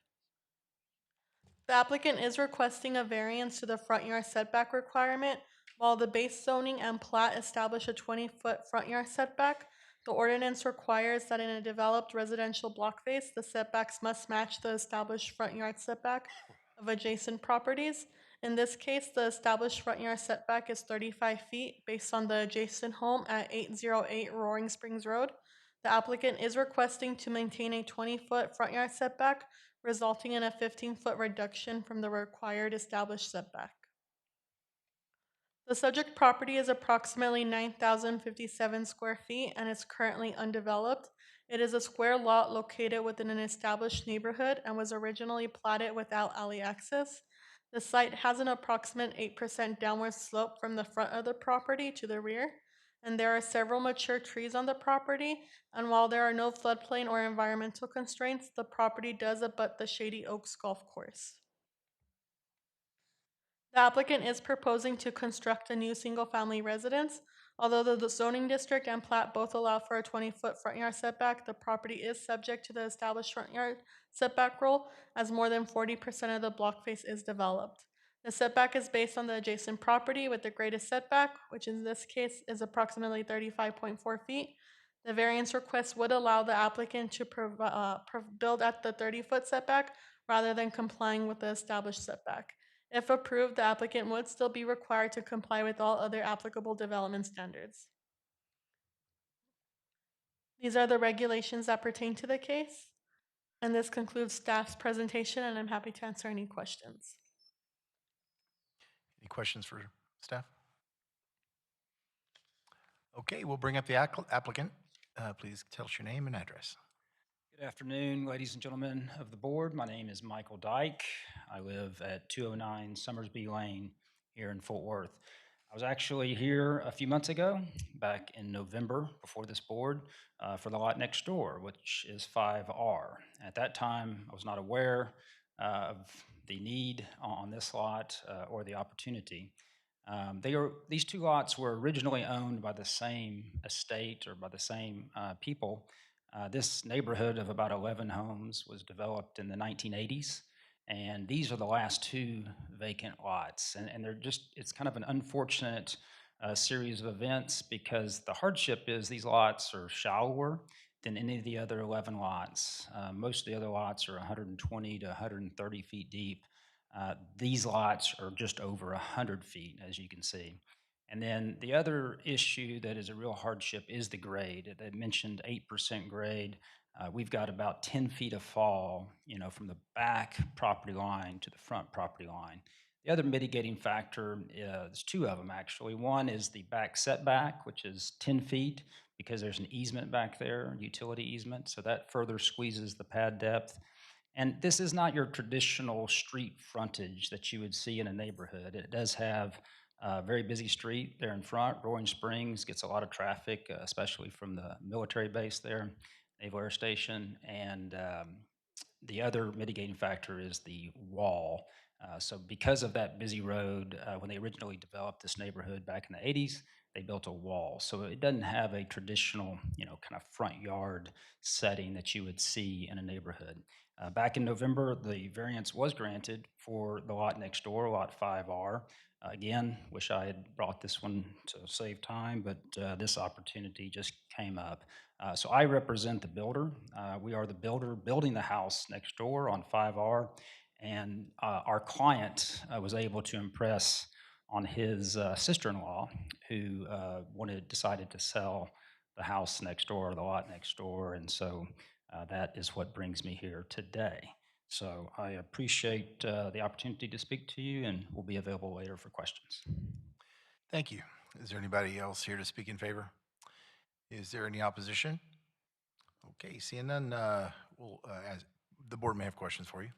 The applicant is requesting a variance to the front yard setback requirement. While the base zoning and plat establish a 20-foot front yard setback, the ordinance requires that in a developed residential block face, the setbacks must match the established front yard setback of adjacent properties. In this case, the established front yard setback is 35 feet based on the adjacent home at 808 Roaring Springs Road. The applicant is requesting to maintain a 20-foot front yard setback, resulting in a 15-foot reduction from the required established setback. The subject property is approximately 9,057 square feet and is currently undeveloped. It is a square lot located within an established neighborhood and was originally platted without alley access. The site has an approximate 8% downward slope from the front of the property to the rear, and there are several mature trees on the property, and while there are no floodplain or environmental constraints, the property does abut the Shady Oaks Golf Course. The applicant is proposing to construct a new single-family residence. Although the zoning district and plat both allow for a 20-foot front yard setback, the property is subject to the established front yard setback rule, as more than 40% of the block face is developed. The setback is based on the adjacent property with the greatest setback, which in this case is approximately 35.4 feet. The variance request would allow the applicant to build at the 30-foot setback rather than complying with the established setback. If approved, the applicant would still be required to comply with all other applicable development standards. These are the regulations that pertain to the case. And this concludes staff's presentation, and I'm happy to answer any questions. Any questions for staff? Okay, we'll bring up the applicant. Please tell us your name and address. Good afternoon, ladies and gentlemen of the board. My name is Michael Dyke. I live at 209 Summersby Lane here in Fort Worth. I was actually here a few months ago, back in November, before this board, for the lot next door, which is 5R. At that time, I was not aware of the need on this lot or the opportunity. These two lots were originally owned by the same estate or by the same people. This neighborhood of about 11 homes was developed in the 1980s, and these are the last two vacant lots. And they're just, it's kind of an unfortunate series of events because the hardship is these lots are shallower than any of the other 11 lots. Most of the other lots are 120 to 130 feet deep. These lots are just over 100 feet, as you can see. And then the other issue that is a real hardship is the grade. They mentioned 8% grade. We've got about 10 feet of fall, from the back property line to the front property line. The other mitigating factor, there's two of them actually. One is the back setback, which is 10 feet because there's an easement back there, utility easement, so that further squeezes the pad depth. And this is not your traditional street frontage that you would see in a neighborhood. It does have a very busy street there in front. Roaring Springs gets a lot of traffic, especially from the military base there, Naval Air Station. And the other mitigating factor is the wall. So because of that busy road, when they originally developed this neighborhood back in the 80s, they built a wall. So it doesn't have a traditional, kind of front yard setting that you would see in a neighborhood. Back in November, the variance was granted for the lot next door, Lot 5R. Again, wish I had brought this one to save time, but this opportunity just came up. So I represent the builder. We are the builder building the house next door on 5R. And our client was able to impress on his sister-in-law who decided to sell the house next door, the lot next door. And so that is what brings me here today. So I appreciate the opportunity to speak to you and will be available later for questions. Thank you. Is there anybody else here to speak in favor? Is there any opposition? Okay, seeing none, as the board may have questions for you.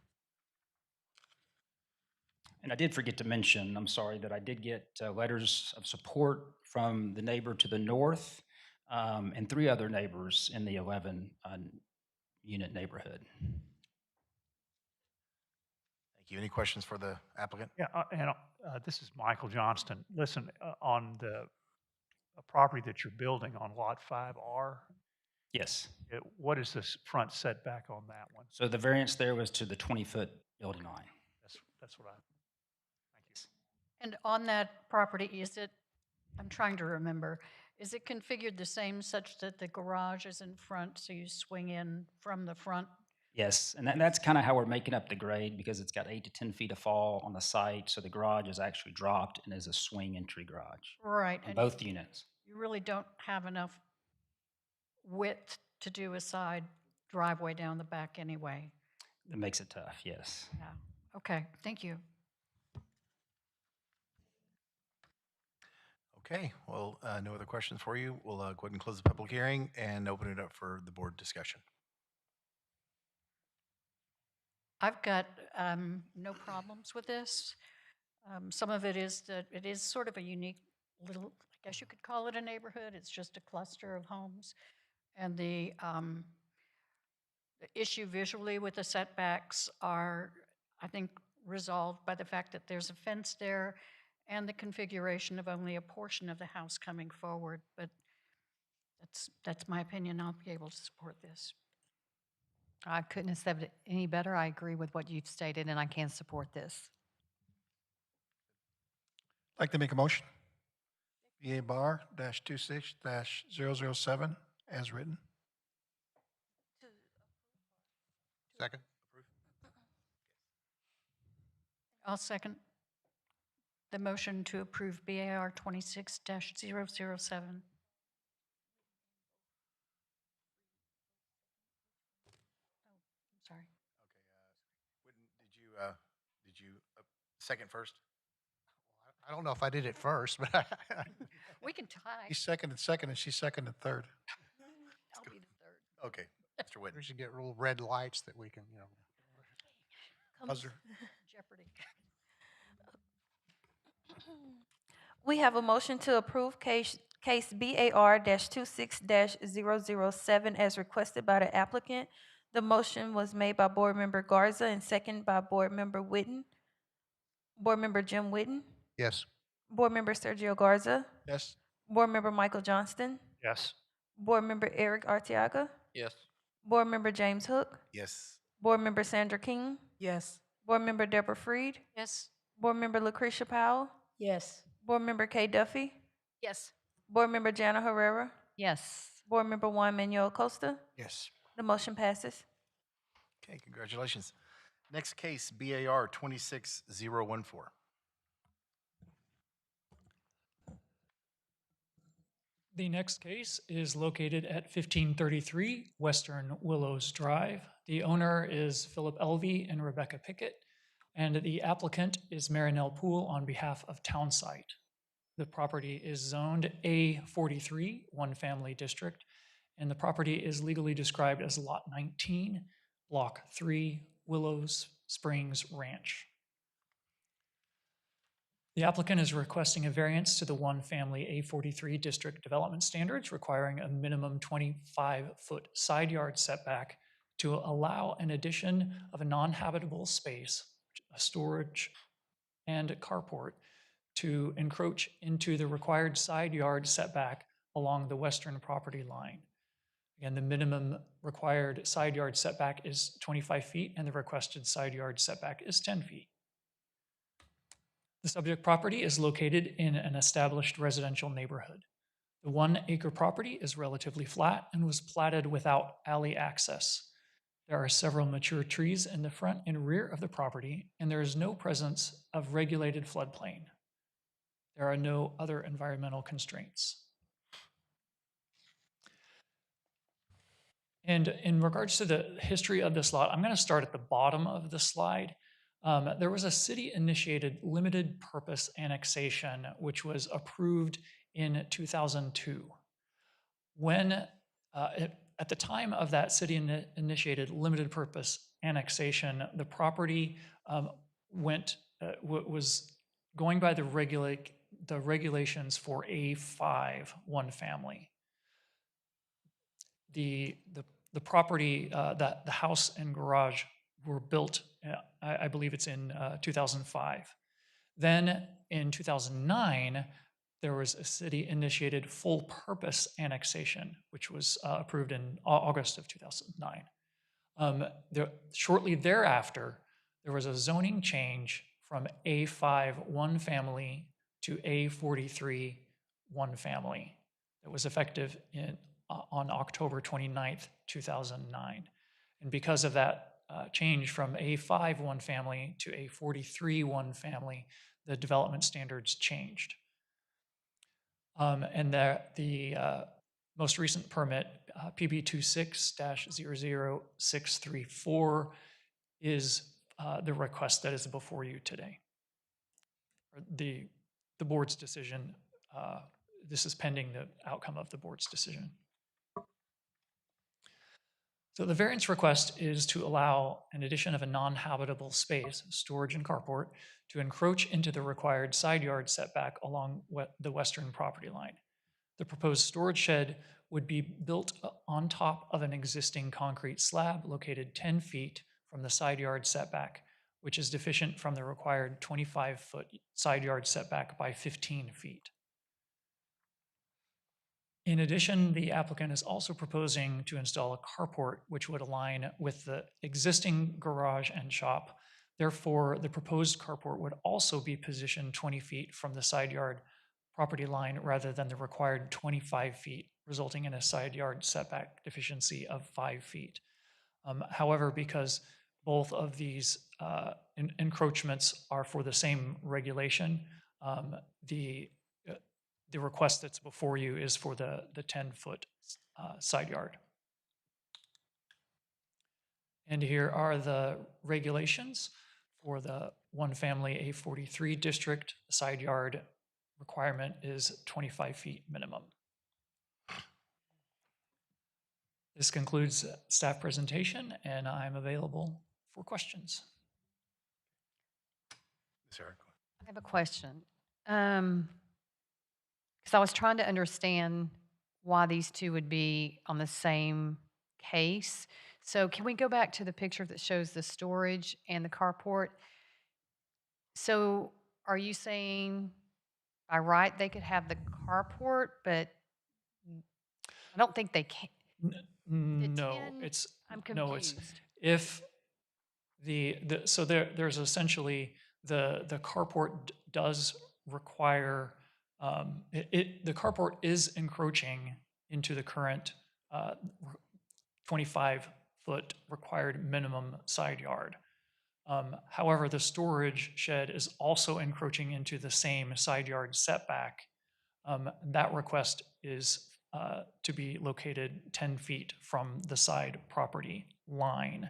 And I did forget to mention, I'm sorry, that I did get letters of support from the neighbor to the north and 3 other neighbors in the 11 unit neighborhood. Thank you. Any questions for the applicant? Yeah, and this is Michael Johnston. Listen, on the property that you're building on Lot 5R, Yes. What is this front setback on that one? So the variance there was to the 20-foot building line. That's what I. And on that property, I'm trying to remember, is it configured the same such that the garage is in front, so you swing in from the front? Yes, and that's kind of how we're making up the grade because it's got 8 to 10 feet of fall on the site. So the garage is actually dropped and is a swing entry garage. Right. On and both units. You really don't have enough width to do a side driveway down the back anyway. It makes it tough, yes. Yeah. Okay, thank you. Okay, well, no other questions for you. We'll go ahead and close the public hearing and open it up for the board discussion. I've got no problems with this. Some of it is that it is sort of a unique little, I guess you could call it a neighborhood. It's just a cluster of homes. And the issue visually with the setbacks are, I think, resolved by the fact that there's a fence there and the configuration of only a portion of the house coming forward. But that's my opinion. I'll be able to support this. I couldn't have said it any better. I agree with what you've stated, and I can support this. I'd like to make a motion. BA bar -26-007 as written. Second. I'll second the motion to approve BAR 26-007. Sorry. Did you second first? I don't know if I did it first, but We can tie. He seconded second and she seconded third. I'll be the third. Okay, Mr. Whitten. we should get little red lights that we can, Buzzer. Jeopardy. We have a motion to approve case BAR-26-007 as requested by the applicant. The motion was made by Board Member Garza and seconded by Board Member Whitten. Board Member Jim Whitten. Yes. Board Member Sergio Garza. Yes. Board Member Michael Johnston. Yes. Board Member Eric Arteaga. Yes. Board Member James Hook. Yes. Board Member Sandra King. Yes. Board Member Deborah Freed. Yes. Board Member Lucretia Powell. Yes. Board Member Kay Duffy. Yes. Board Member Jana Herrera. Yes. Board Member Juan Manuel Acosta. Yes. The motion passes. Okay, congratulations. Next case, BAR 26014. The next case is located at 1533 Western Willows Drive. The owner is Philip Elvey and Rebecca Pickett, and the applicant is Marinelle Poole on behalf of Townsite. The property is zoned A43, one family district, and the property is legally described as Lot 19, Block 3, Willows Springs Ranch. The applicant is requesting a variance to the one family A43 district development standards requiring a minimum 25-foot side yard setback to allow an addition of a non-habitable space, a storage and carport to encroach into the required side yard setback along the western property line. Again, the minimum required side yard setback is 25 feet, and the requested side yard setback is 10 feet. The subject property is located in an established residential neighborhood. The 1 acre property is relatively flat and was platted without alley access. There are several mature trees in the front and rear of the property, and there is no presence of regulated floodplain. There are no other environmental constraints. And in regards to the history of this lot, I'm going to start at the bottom of the slide. There was a city-initiated limited purpose annexation, which was approved in 2002. When, at the time of that city-initiated limited purpose annexation, the property was going by the regulations for A5 one family. The property, the house and garage were built, I believe it's in 2005. Then in 2009, there was a city-initiated full-purpose annexation, which was approved in August of 2009. Shortly thereafter, there was a zoning change from A5 one family to A43 one family that was effective on October 29th, 2009. And because of that change from A5 one family to A43 one family, the development standards changed. And the most recent permit, PB 26-00634, is the request that is before you today. The board's decision, this is pending the outcome of the board's decision. So the variance request is to allow an addition of a non-habitable space, storage and carport, to encroach into the required side yard setback along the western property line. The proposed storage shed would be built on top of an existing concrete slab located 10 feet from the side yard setback, which is deficient from the required 25-foot side yard setback by 15 feet. In addition, the applicant is also proposing to install a carport which would align with the existing garage and shop. Therefore, the proposed carport would also be positioned 20 feet from the side yard property line rather than the required 25 feet, resulting in a side yard setback deficiency of 5 feet. However, because both of these encroachments are for the same regulation, the request that's before you is for the 10-foot side yard. And here are the regulations for the one family A43 district. The side yard requirement is 25 feet minimum. This concludes staff presentation, and I'm available for questions. Ms. Eric. I have a question. Because I was trying to understand why these two would be on the same case. So can we go back to the picture that shows the storage and the carport? So are you saying by right they could have the carport, but I don't think they can? No, 10 it's I'm no, it's confused. if so there's essentially the carport does require the carport is encroaching into the current 25-foot required minimum side yard. However, the storage shed is also encroaching into the same side yard setback. That request is to be located 10 feet from the side property line.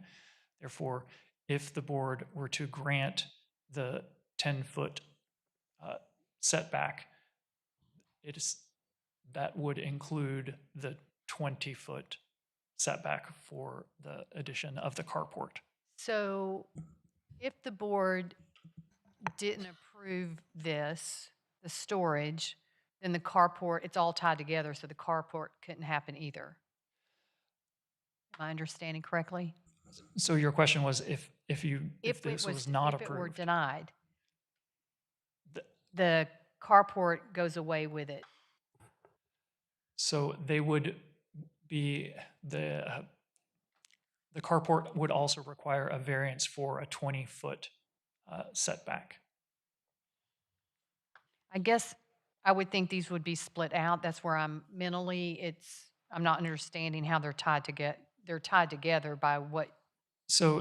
Therefore, if the board were to grant the 10-foot setback, that would include the 20-foot setback for the addition of the carport. So if the board didn't approve this, the storage, then the carport, it's all tied together, so the carport couldn't happen either. Am I understanding correctly? So your question was if If this it was not if it were approved? denied, The- the carport goes away with it. So they would be, the carport would also require a variance for a 20-foot setback. I guess I would think these would be split out. That's where I'm I'm not understanding how they're tied together by what, So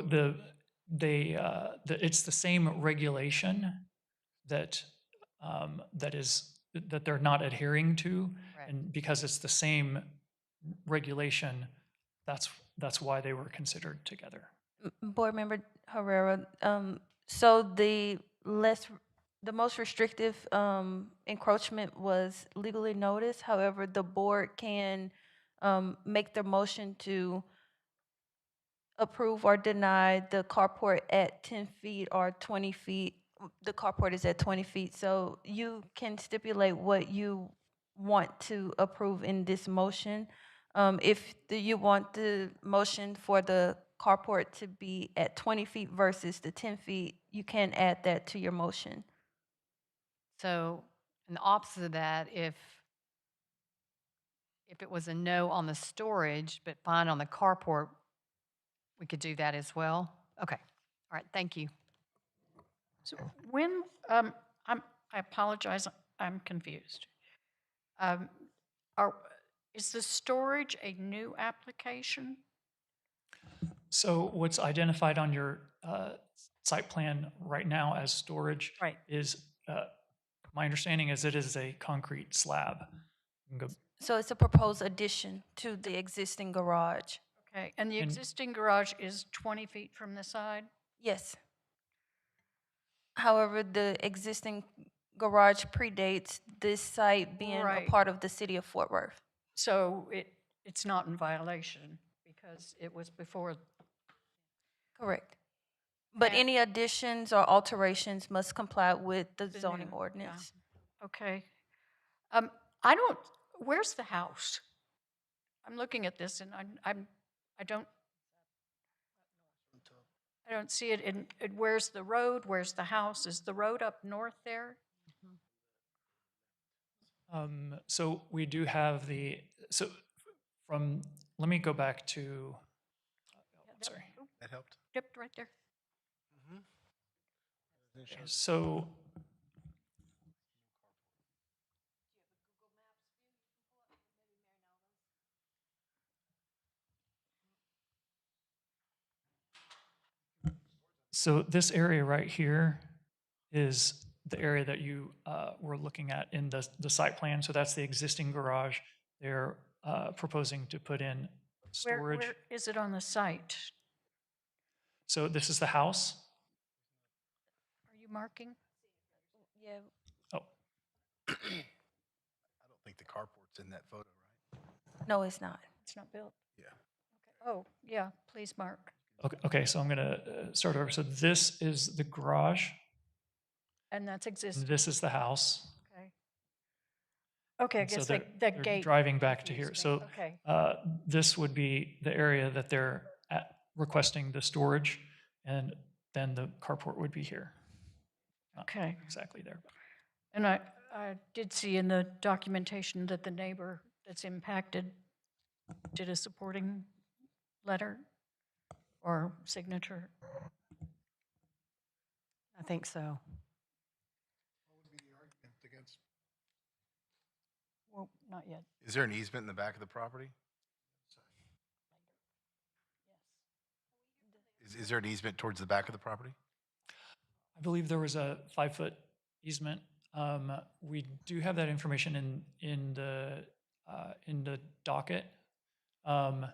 it's the same regulation that, that they're not adhering to. Right. And because it's the same regulation, that's why they were considered together. Board Member Herrera, so the most restrictive encroachment was legally noticed. However, the board can make the motion to approve or deny the carport at 10 feet or 20 feet. The carport is at 20 feet, so you can stipulate what you want to approve in this motion. If you want the motion for the carport to be at 20 feet versus the 10 feet, you can add that to your motion. so, and the opposite of that, if it was a no on the storage, but fine on the carport, we could do that as well? Okay, all right, thank you. So when, I apologize, I'm confused. Is the storage a new application? So what's identified on your site plan right now as storage is, my understanding is it is a concrete slab. You can go- So it's a proposed addition to the existing garage. Okay, and the existing garage is 20 feet from the side? Yes. However, the existing garage predates this site being a part of the city of Fort Worth. So it's not in violation because it was before? Correct. But any additions or alterations must comply with the The zoning new, ordinance. Okay. Where's the house? I'm looking at this and I don't see it. And where's the road? Where's the house? Is the road up north there? So we do have let me go back to, sorry. That helped. Yep, right there. So this area right here is the area that you were looking at in the site plan. So that's the existing garage. They're proposing to put in storage. Where is it on the site? So this is the house. Are you marking? Yeah. Oh, I don't think the carport's in that photo, right? No, it's not. It's not built? Yeah. Okay. Oh, yeah, please mark. okay. So I'm going to start over. So this is the garage. And that's And existing? this is the house. Okay. Okay, I And so guess they're that gate. driving back to here. confused me. So Okay. this would be the area that they're requesting the storage, and then the carport would be here. Not Okay. exactly there. And I did see in the documentation that the neighbor that's impacted did a supporting letter or signature. I think so. Well, not yet. Is there an easement in the back of the property? Is there an easement towards the back of the property? I believe there was a 5-foot easement. We do have that information in the docket. So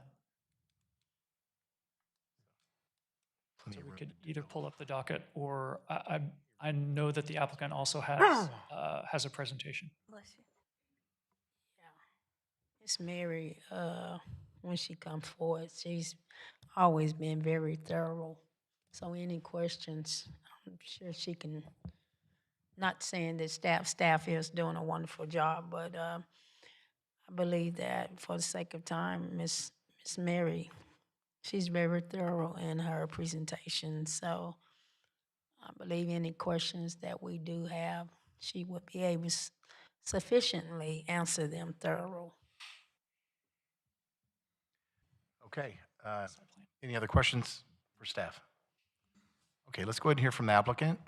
we could either pull up the docket, or I know that the applicant also has a presentation. Bless you. Miss Mary, when she comes forward, she's always been very thorough. So any questions, I'm sure she can, not saying that staff is doing a wonderful job, but I believe that for the sake of time, Miss Mary She's very thorough in her presentation, so I believe any questions that we do have, she would be able to sufficiently answer them thorough. Okay. Any other questions for staff? Okay, let's go ahead and hear from the applicant.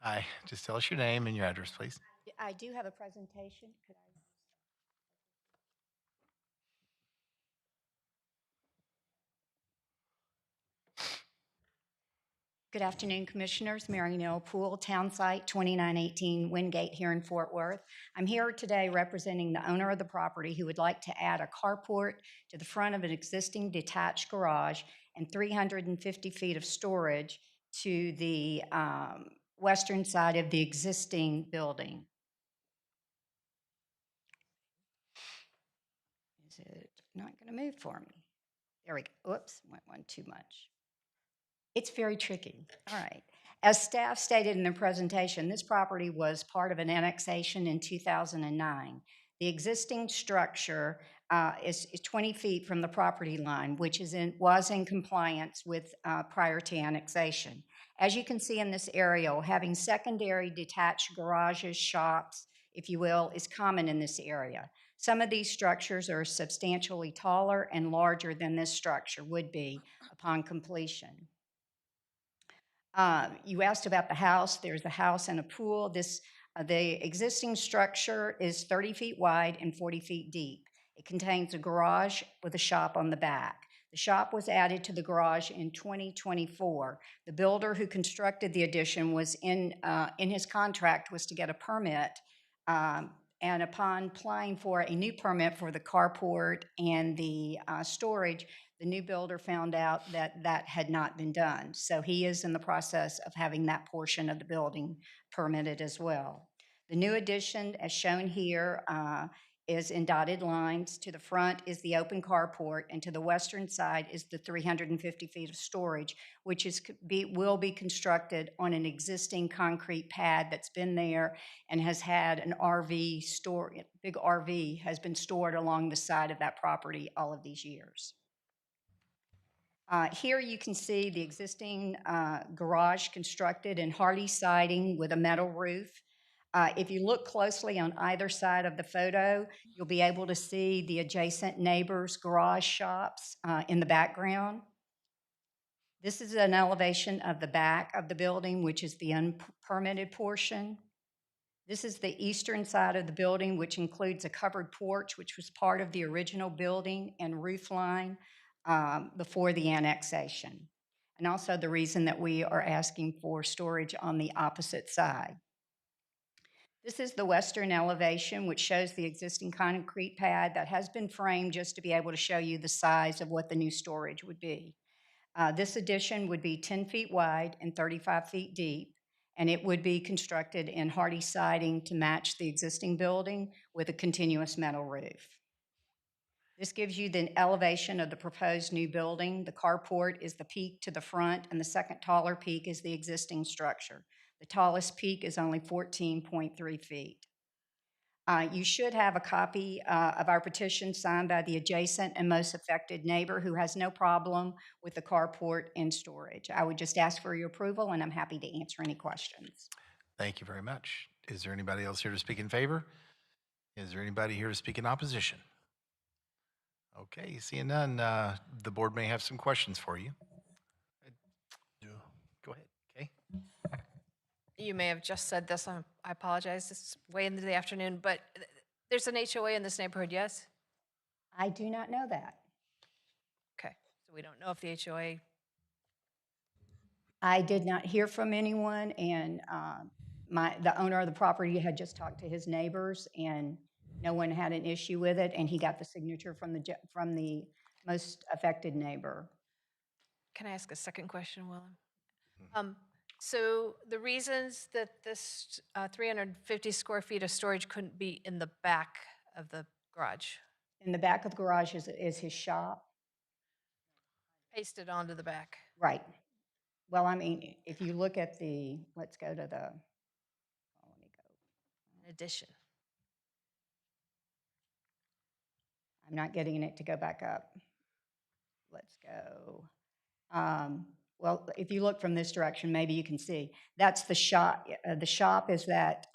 Hi, just tell us your name and your address, please. I do have a presentation. Could I? Good afternoon, Commissioners. Mary Nell Poole, Town Site 2918 Wingate here in Fort Worth. I'm here today representing the owner of the property who would like to add a carport to the front of an existing detached garage and 350 feet of storage to the western side of the existing building. Is it not going to move for me? There we go. Oops, went one too much. It's very tricky. All right. As staff stated in their presentation, this property was part of an annexation in 2009. The existing structure is 20 feet from the property line, which was in compliance with prior to annexation. As you can see in this aerial, having secondary detached garages, shops, if you will, is common in this area. Some of these structures are substantially taller and larger than this structure would be upon completion. You asked about the house. There's a house and a pool. The existing structure is 30 feet wide and 40 feet deep. It contains a garage with a shop on the back. The shop was added to the garage in 2024. The builder who constructed the addition was in his contract was to get a permit, and upon applying for a new permit for the carport and the storage, the new builder found out that that had not been done. So he is in the process of having that portion of the building permitted as well. The new addition, as shown here, is in dotted lines. To the front is the open carport, and to the western side is the 350 feet of storage, which will be constructed on an existing concrete pad that's been there and has had an RV store, big RV has been stored along the side of that property all of these years. Here you can see the existing garage constructed in hardy siding with a metal roof. If you look closely on either side of the photo, you'll be able to see the adjacent neighbors' garage shops in the background. This is an elevation of the back of the building, which is the unpermitted portion. This is the eastern side of the building, which includes a covered porch, which was part of the original building and roof line before the annexation, and also the reason that we are asking for storage on the opposite side. This is the western elevation, which shows the existing concrete pad that has been framed just to be able to show you the size of what the new storage would be. This addition would be 10 feet wide and 35 feet deep, and it would be constructed in hardy siding to match the existing building with a continuous metal roof. This gives you the elevation of the proposed new building. The carport is the peak to the front, and the second taller peak is the existing structure. The tallest peak is only 14.3 feet. You should have a copy of our petition signed by the adjacent and most affected neighbor who has no problem with the carport and storage. I would just ask for your approval, and I'm happy to answer any questions. Thank you very much. Is there anybody else here to speak in favor? Is there anybody here to speak in opposition? Okay, seeing none, the board may have some questions for you. Go ahead, Kay. You may have just said this, I apologize, it's way into the afternoon, but there's an HOA in this neighborhood, yes? I do not know that. Okay, so we don't know if the HOA... I did not hear from anyone, and the owner of the property had just talked to his neighbors, and no one had an issue with it, and he got the signature from the most affected neighbor. Can I ask a second question, Willem? So the reasons that this 350 square feet of storage couldn't be in the back of the garage? In the back of the garage is his shop. Pasted onto the back. Right. Well, I mean, if you look at let's go to the, Addition. I'm not getting it to go back up. Let's go. Well, if you look from this direction, maybe you can see. That's the shop. The shop is that,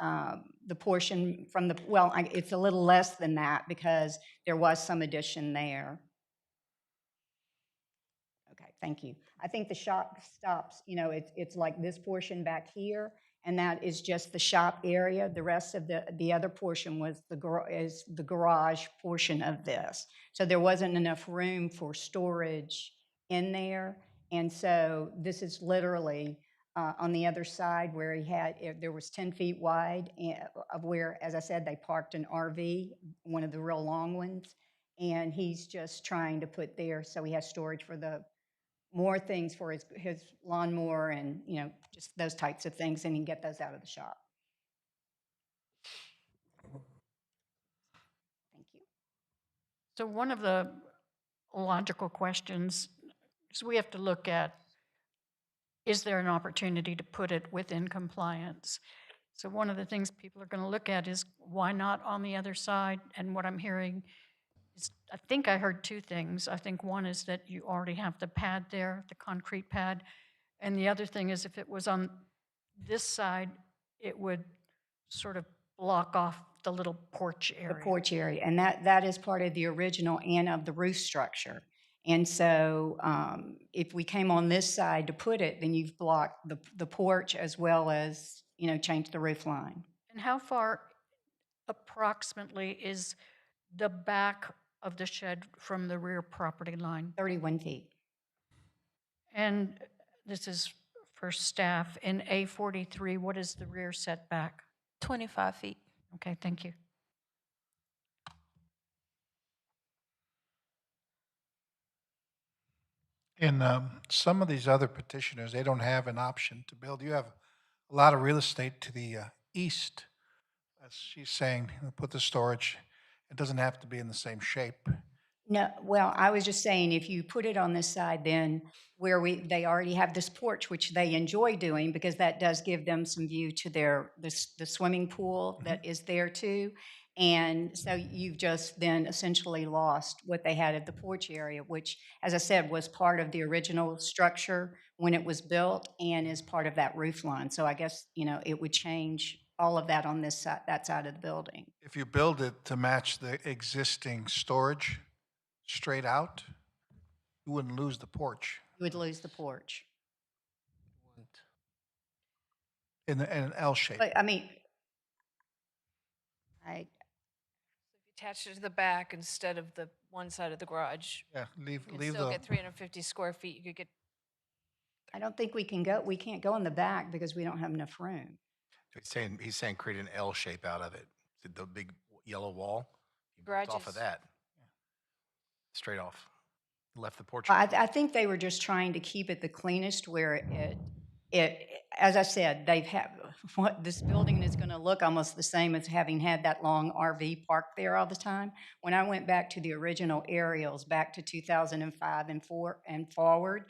the portion from the, well, it's a little less than that because there was some addition there. Okay, thank you. I think the shop stops, it's like this portion back here, and that is just the shop area. The rest of the other portion was is the garage portion of this. So there wasn't enough room for storage in there. And so this is literally on the other side where there was 10 feet wide of where, as I said, they parked an RV, one of the real long ones. And he's just trying to put there so he has storage for more things for his lawnmower and, just those types of things, and he can get those out of the shop. Thank you. So one of the logical questions is we have to look at, is there an opportunity to put it within compliance? So one of the things people are going to look at is why not on the other side? And what I'm hearing is, I think I heard two things. I think one is that you already have the pad there, the concrete pad. And the other thing is if it was on this side, it would sort of block off the little porch area. The porch area, and that is part of the original and of the roof structure. And so if we came on this side to put it, then you've blocked the porch as well as, changed the roof line. And how far approximately is the back of the shed from the rear property line? 31 feet. And this is for staff. In A43, what is the rear setback? 25 feet. Okay, thank you. In some of these other petitioners, they don't have an option to build. You have a lot of real estate to the east, as she's saying, put the storage. It doesn't have to be in the same shape. No, well, I was just saying, if you put it on this side, then where they already have this porch, which they enjoy doing because that does give them some view to the swimming pool that is there too. And so you've just then essentially lost what they had at the porch area, which, as I said, was part of the original structure when it was built and is part of that roof line. So I guess, it would change all of that on this side, that side of the building. If you build it to match the existing storage straight out, you wouldn't lose the porch. You would lose the porch. In an L shape. But, I Attach it to the back instead of the one side of the garage. Yeah, You can still get 350 square feet. You could get. I don't think we can't go in the back because we don't have enough room. He's saying create an L shape out of it. The big yellow wall. You built Garages. off of that. Straight off. Left the porch. I think they were just trying to keep it the cleanest where as I said, what this building is going to look almost the same as having had that long RV parked there all the time. When I went back to the original aerials, back to 2005 and forward,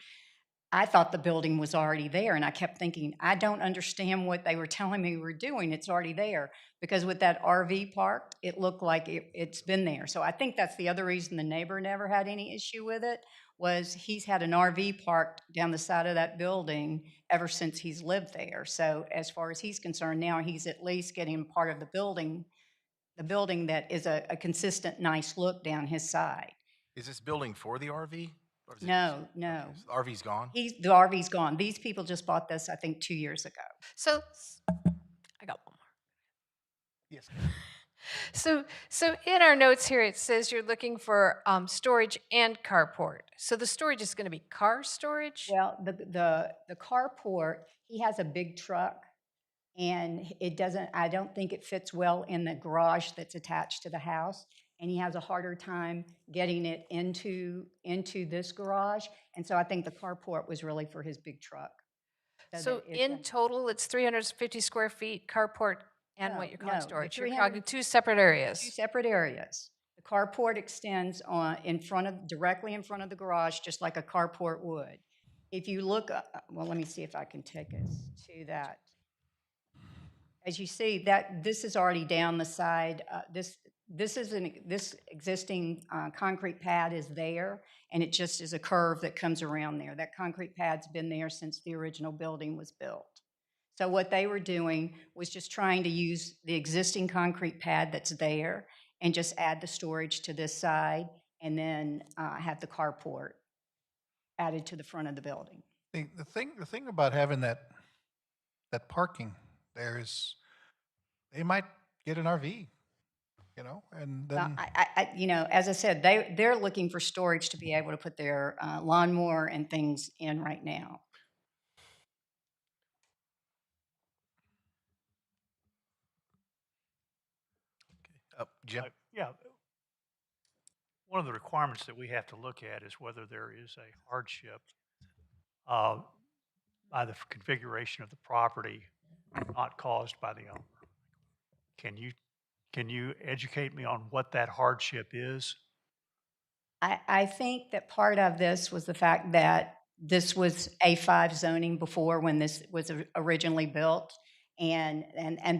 I thought the building was already there, and I kept thinking, I don't understand what they were telling me we were doing. It's already there. Because with that RV parked, it looked like it's been there. So I think that's the other reason the neighbor never had any issue with it, was he's had an RV parked down the side of that building ever since he's lived there. So as far as he's concerned, now he's at least getting part of the building that is a consistent, nice look down his side. Is this building for the RV? Or is it No. the RV's gone? The RV's gone. These people just bought this, I think, 2 years ago. So, I got one more. Yes. So in our notes here, it says you're looking for storage and carport. So the storage is going to be car storage? Well, the carport, he has a big truck, and I don't think it fits well in the garage that's attached to the house, and he has a harder time getting it into this garage, and so I think the carport was really for his big truck. So in total, it's 350 square feet carport and what you're calling storage. You're talking two separate areas. Two separate areas. The carport extends directly in front of the garage, just like a carport would. If you look, well, let me see if I can take us to that. As you see, this is already down the side. this existing concrete pad is there, and it just is a curve that comes around there. That concrete pad's been there since the original building was built. So what they were doing was just trying to use the existing concrete pad that's there and just add the storage to this side, and then have the carport added to the front of the building. The thing about having that parking there is they might get an RV, and then As I said, they're looking for storage to be able to put their lawnmower and things in right now. Jim? Yeah. One of the requirements that we have to look at is whether there is a hardship by the configuration of the property not caused by the owner. Can you educate me on what that hardship is? I think that part of this was the fact that this was A5 zoning before when this was originally built, and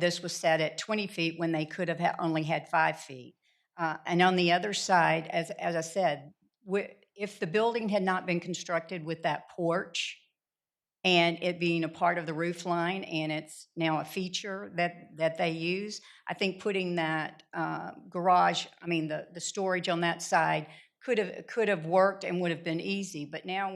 this was set at 20 feet when they could have only had 5 feet. And on the other side, as I said, if the building had not been constructed with that porch and it being a part of the roof line and it's now a feature that they use, I think putting that garage, the storage on that side could have worked and would have been easy. But now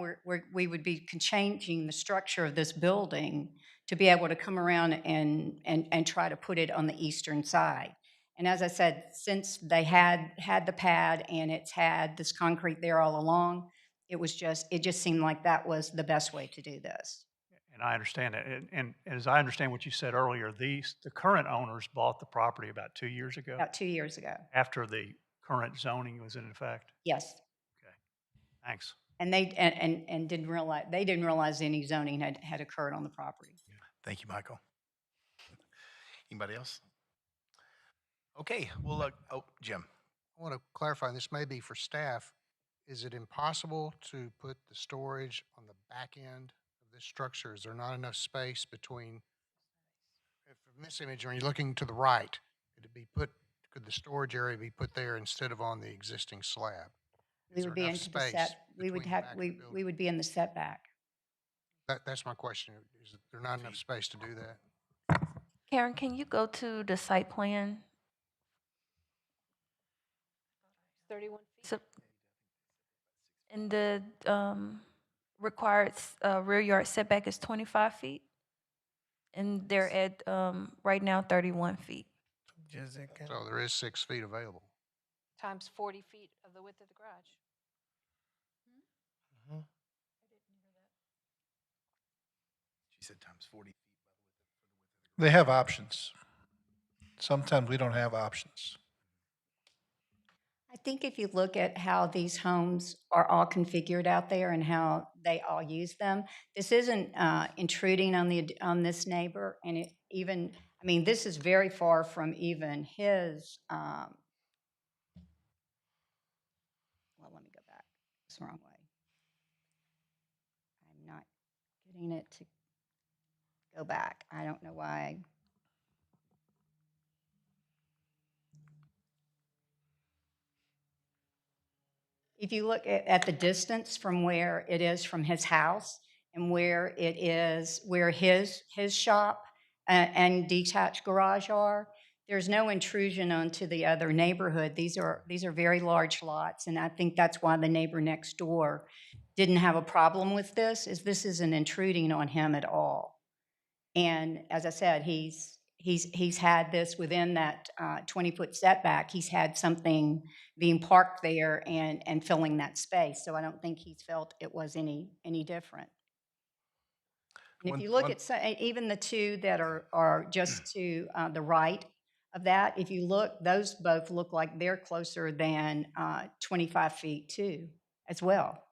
we would be changing the structure of this building to be able to come around and try to put it on the eastern side. And as I said, since they had the pad and it's had this concrete there all along, it just seemed like that was the best way to do this. And I understand that. And as I understand what you said earlier, the current owners bought the property about 2 years ago? About 2 years ago. After the current zoning was in effect? Yes. Okay, thanks. And they didn't realize any zoning had occurred on the property. Thank you, Michael. Anybody else? Okay, well, look, Jim. I want to clarify, and this may be for staff, is it impossible to put the storage on the back end of this structure? Is there not enough space between, from this image, when you're looking to the right, could the storage area be put there instead of on the existing slab? We would be into the set, we would be in the setback. That's my question. Is there not enough space to do that? Karen, can you go to the site plan? 31 feet. So, and the required rear yard setback is 25 feet, and they're at right now 31 feet. So there is 6 feet available. Times 40 feet of the width of the garage. She said times 40 feet. they have options. Sometimes we don't have options. I think if you look at how these homes are all configured out there and how they all use them, this isn't intruding on this neighbor, and this is very far from even his. Well, let me go back. It's the wrong way. I'm not getting it to go back. I don't know why. If you look at the distance from where it is from his house and where it is, where his shop and detached garage are, there's no intrusion onto the other neighborhood. These are very large lots, and I think that's why the neighbor next door didn't have a problem with this, is this isn't intruding on him at all. And as I said, he's had this within that 20-foot setback. He's had something being parked there and filling that space. So I don't think he's felt it was any different. And if you look at even the two that are just to the right of that, if you look, those both look like they're closer than 25 feet too, as well.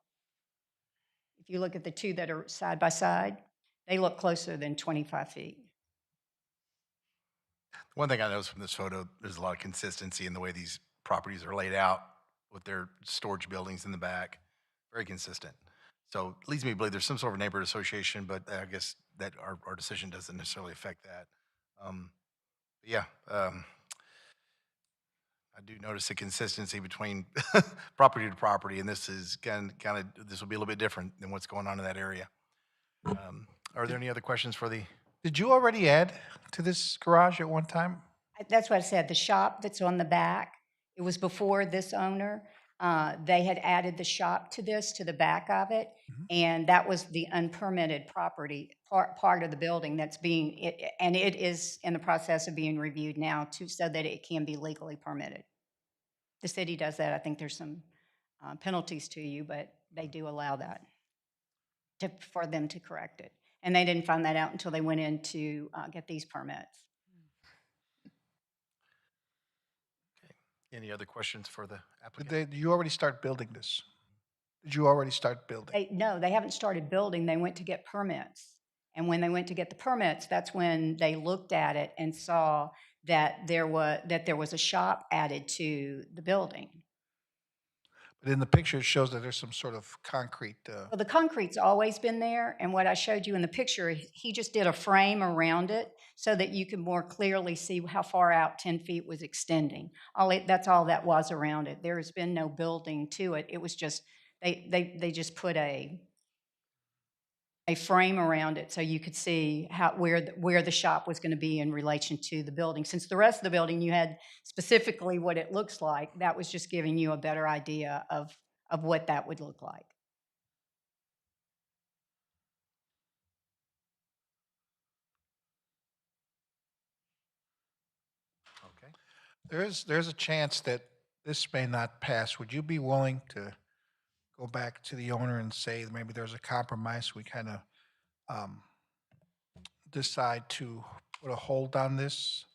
If you look at the two that are side by side, they look closer than 25 feet. One thing I noticed from this photo, there's a lot of consistency in the way these properties are laid out with their storage buildings in the back. Very consistent. So it leads me to believe there's some sort of neighborhood association, but I guess that our decision doesn't necessarily affect that. I do notice a consistency between property to property, and this is this will be a little bit different than what's going on in that area. Are there any other questions for the? Did you already add to this garage at one time? That's what I said, the shop that's on the back, it was before this owner. They had added the shop to this, to the back of it, and that was the unpermitted property, part of the building that's and it is in the process of being reviewed now too, so that it can be legally permitted. The city does that. I think there's some penalties to you, but they do allow that for them to correct it. And they didn't find that out until they went in to get these permits. Any other questions for the applicant? Did you already start building this? Did you already start building? No, they haven't started building. They went to get permits. And when they went to get the permits, that's when they looked at it and saw that there was a shop added to the building. But in the picture, it shows that there's some sort of concrete. Well, the concrete's always been there, and what I showed you in the picture, he just did a frame around it so that you could more clearly see how far out 10 feet was extending. That's all that was around it. There has been no building to it. It was just, they just put a frame around it so you could see where the shop was going to be in relation to the building. Since the rest of the building, you had specifically what it looks like, that was just giving you a better idea of what that would look like. Okay. There's a chance that this may not pass. Would you be willing to go back to the owner and say maybe there's a compromise? We kind of decide to put a hold on this?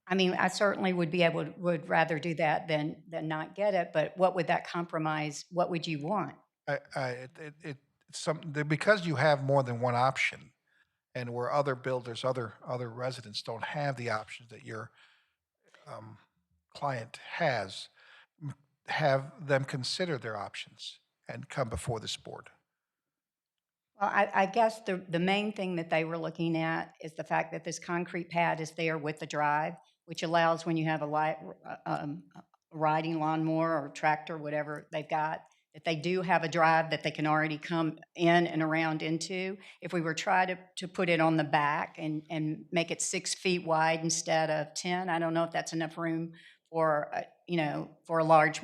I mean, I certainly would rather do that than not get it, but what would that compromise, what would you want? Because you have more than one option, and where other builders, other residents don't have the options that your client has, have them consider their options and come before this board. Well, I guess the main thing that they were looking at is the fact that this concrete pad is there with the drive, which allows when you have a riding lawnmower or tractor, whatever they've got, that they do have a drive that they can already come in and around into. If we were trying to put it on the back and make it 6 feet wide instead of 10, I don't know if that's enough room for, for a large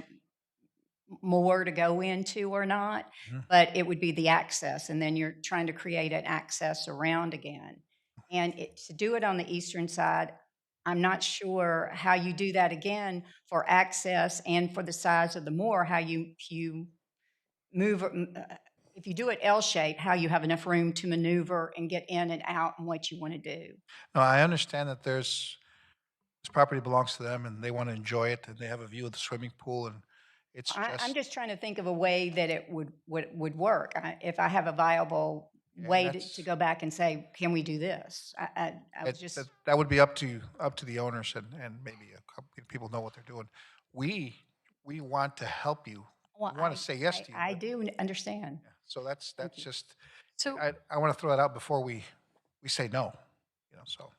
mower to go into or not, but it would be the access, and then you're trying to create an access around again. And to do it on the eastern side, I'm not sure how you do that again for access and for the size of the mower, how you move, if you do it L-shaped, how you have enough room to maneuver and get in and out and what you want to do. No, I understand that this property belongs to them and they want to enjoy it, and they have a view of the swimming pool, and it's just. I'm just trying to think of a way that it would work. If I have a viable way to go back and say, can we do this? I was just. That would be up to the owners, and maybe a couple people know what they're doing. We want to help you. Well, we want to say yes to you. I do understand. So that's just. So I want to throw that out before we say no. So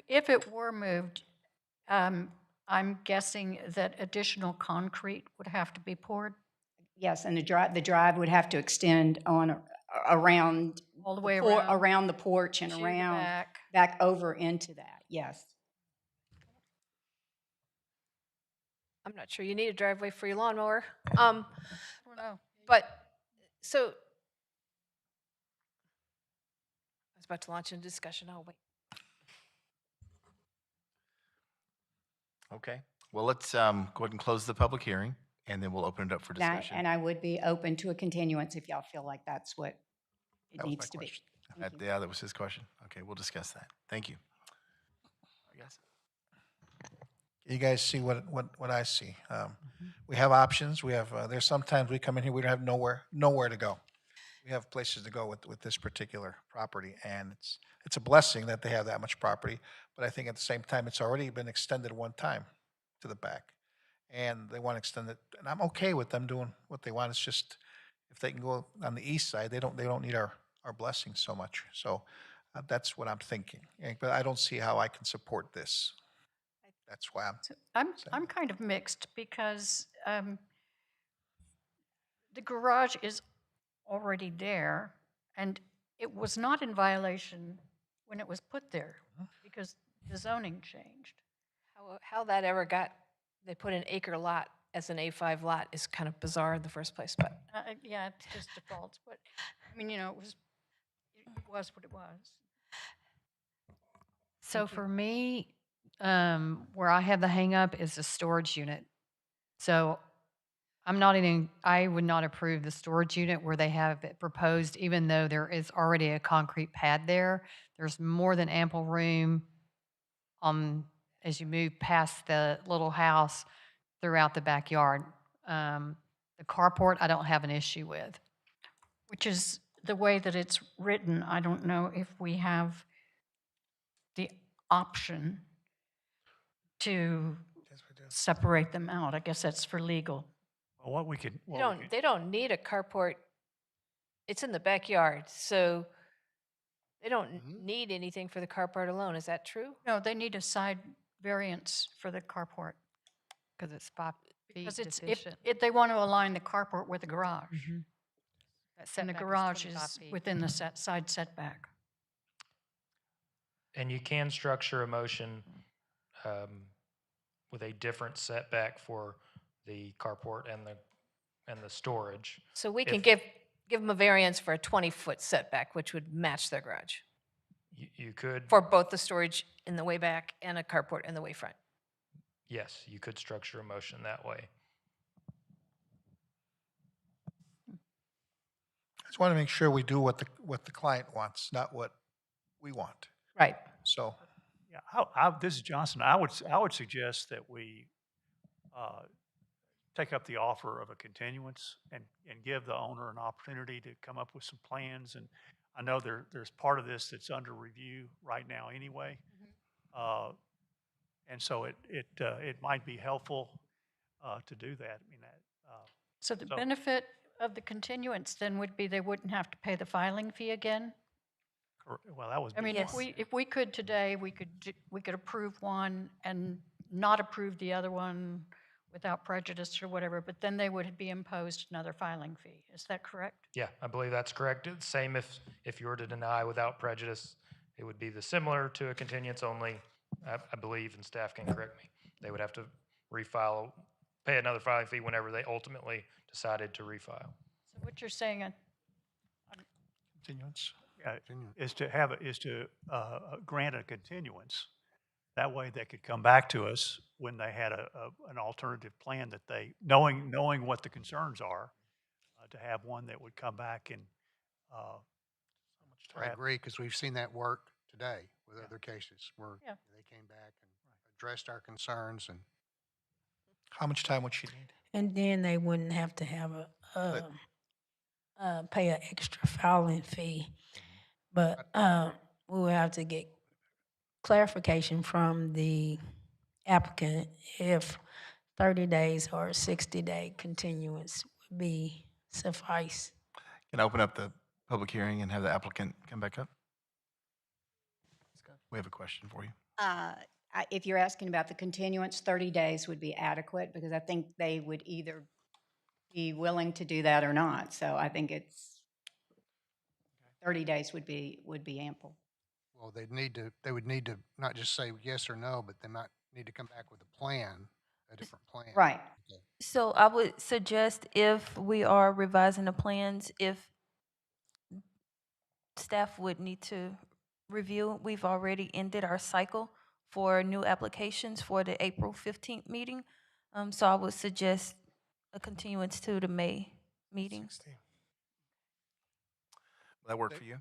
if it were moved, I'm guessing that additional concrete would have to be poured? Yes, and the drive would have to extend on around all the way around the porch and to the around back over into that. Yes. I'm not sure you need a driveway for your lawnmower. I don't know. But, so, I was about to launch into discussion, I'll wait. Okay. Well, let's go ahead and close the public hearing, and then we'll open it up for discussion. And I would be open to a continuance if y'all feel like that's what it needs to be. Yeah, that was his question. Okay, we'll discuss that. Thank you. I guess. You guys see what I see. We have options. We have. There's sometimes we come in here, we don't have nowhere to go. We have places to go with this particular property, and it's a blessing that they have that much property. But I think at the same time, it's already been extended one time to the back, and they want to extend it. And I'm okay with them doing what they want. It's just if they can go on the east side, they don't need our blessings so much. So that's what I'm thinking. But I don't see how I can support this. That's why I'm kind of mixed because the garage is already there, and it was not in violation when it was put there because the zoning changed. How that ever got, they put an acre lot as an A5 lot is kind of bizarre in the first place, but Yeah, it just defaults, but, I mean, it was what it was. So for me, where I have the hang up is the storage unit. So I would not approve the storage unit where they have it proposed, even though there is already a concrete pad there. There's more than ample room as you move past the little house throughout the backyard. The carport, I don't have an issue with. Which is the way that it's written. I don't know if we have the option to separate them out. I guess that's for legal. Well, what we could, they don't need a carport. It's in the backyard, so they don't need anything for the carport alone. Is that true? No, they need a side variance for the carport. Because it's 5 feet Because it's, deficient. if they want to align the carport with the garage. That And the setback garage 25 is feet. within the side setback. And you can structure a motion with a different setback for the carport and the storage. So we can If- give them a variance for a 20-foot setback, which would match their garage You could, for both the storage in the way back and a carport in the way front. yes, you could structure a motion that way. I just want to make sure we do what the client wants, not what we want. Right. So, yeah, this is Johnson. I would suggest that we take up the offer of a continuance and give the owner an opportunity to come up with some plans. And I know there's part of this that's under review right now anyway. And so it might be helpful to do that. I mean, So the benefit of the continuance then would be they wouldn't have to pay the filing fee again? well, that was. I mean, if we could today, we could approve one and not approve the other one without prejudice or whatever, but then they would be imposed another filing fee. Is that correct? Yeah, I believe that's correct. It's same if you were to deny without prejudice, it would be similar to a continuance only, I believe, and staff can correct me. They would have to refile, pay another filing fee whenever they ultimately decided to refile. So what you're saying, continuance. Is to grant a continuance. That way they could come back to us when they had an alternative plan that they, knowing what the concerns are, to have one that would come back and. I agree, because we've seen that work today with other cases where they came back and addressed our concerns. And How much time would she need? And then they wouldn't have to have pay an extra filing fee. But we would have to get clarification from the applicant if 30 days or 60-day continuance would be suffice. Can I open up the public hearing and have the applicant come back up? We have a question for you. If you're asking about the continuance, 30 days would be adequate because I think they would either be willing to do that or not. So I think it's 30 days would be ample. well, they would need to not just say yes or no, but they might need to come back with a plan, a different plan. Right. Okay. So I would suggest if we are revising the plans, if staff would need to review, we've already ended our cycle for new applications for the April 15th meeting. So I would suggest a continuance to the May meeting. Will that work for you? I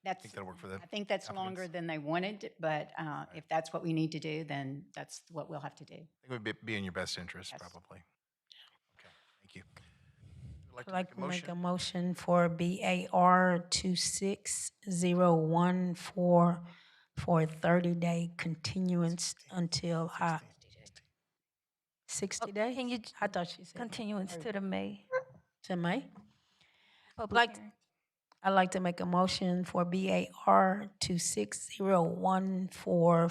That's, think that'll work for them. I think that's longer than they wanted, but if that's what we need to do, then that's what we'll have to do. I think it would be in your best interest, Yes. probably. Okay, thank you. Would I'd like to make a motion for BAR 2601 for a 30-day continuance until 60 days? Can you I thought she said continuance 30. to the May To May? public hearing? I'd like to make a motion for BAR 2601 for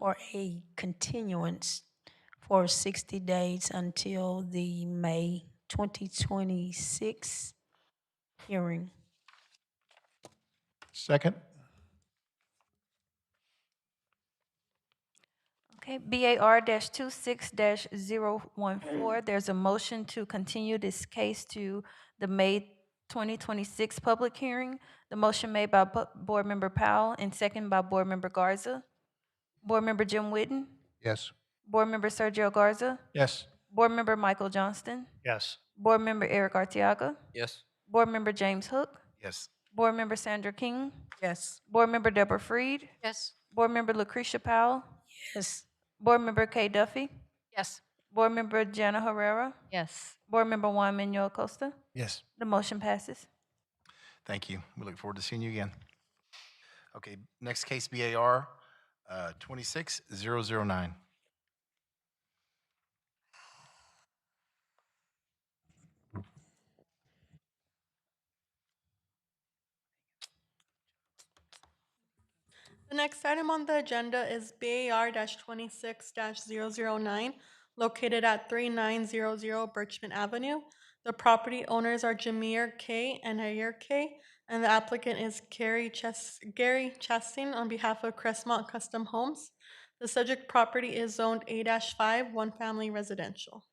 for a continuance for 60 days until the May 2026 hearing. Second? Okay, BAR-26-014, there's a motion to continue this case to the May 2026 public hearing. The motion made by Board Member Powell and second by Board Member Garza. Board Member Jim Whitten, Yes. Board Member Sergio Garza, Yes. Board Member Michael Johnston, Yes. Board Member Eric Arteaga, Yes. Board Member James Hook, Yes. Board Member Sandra King, Yes. Board Member Deborah Freed, Yes. Board Member Lucretia Powell, Yes. Board Member Kay Duffy, Yes. Board Member Jana Herrera, Yes. Board Member Juan Manuel Acosta. Yes. The motion passes. Thank you. We look forward to seeing you again. Okay, next case, BAR 26009. The next item on the agenda is BAR-26-009, located at 3900 Birchman Avenue. The property owners are Jameer K. and Ayer K., and the applicant is Gary Chastain on behalf of Crestmont Custom Homes. The subject property is zoned A-5, one-family residential.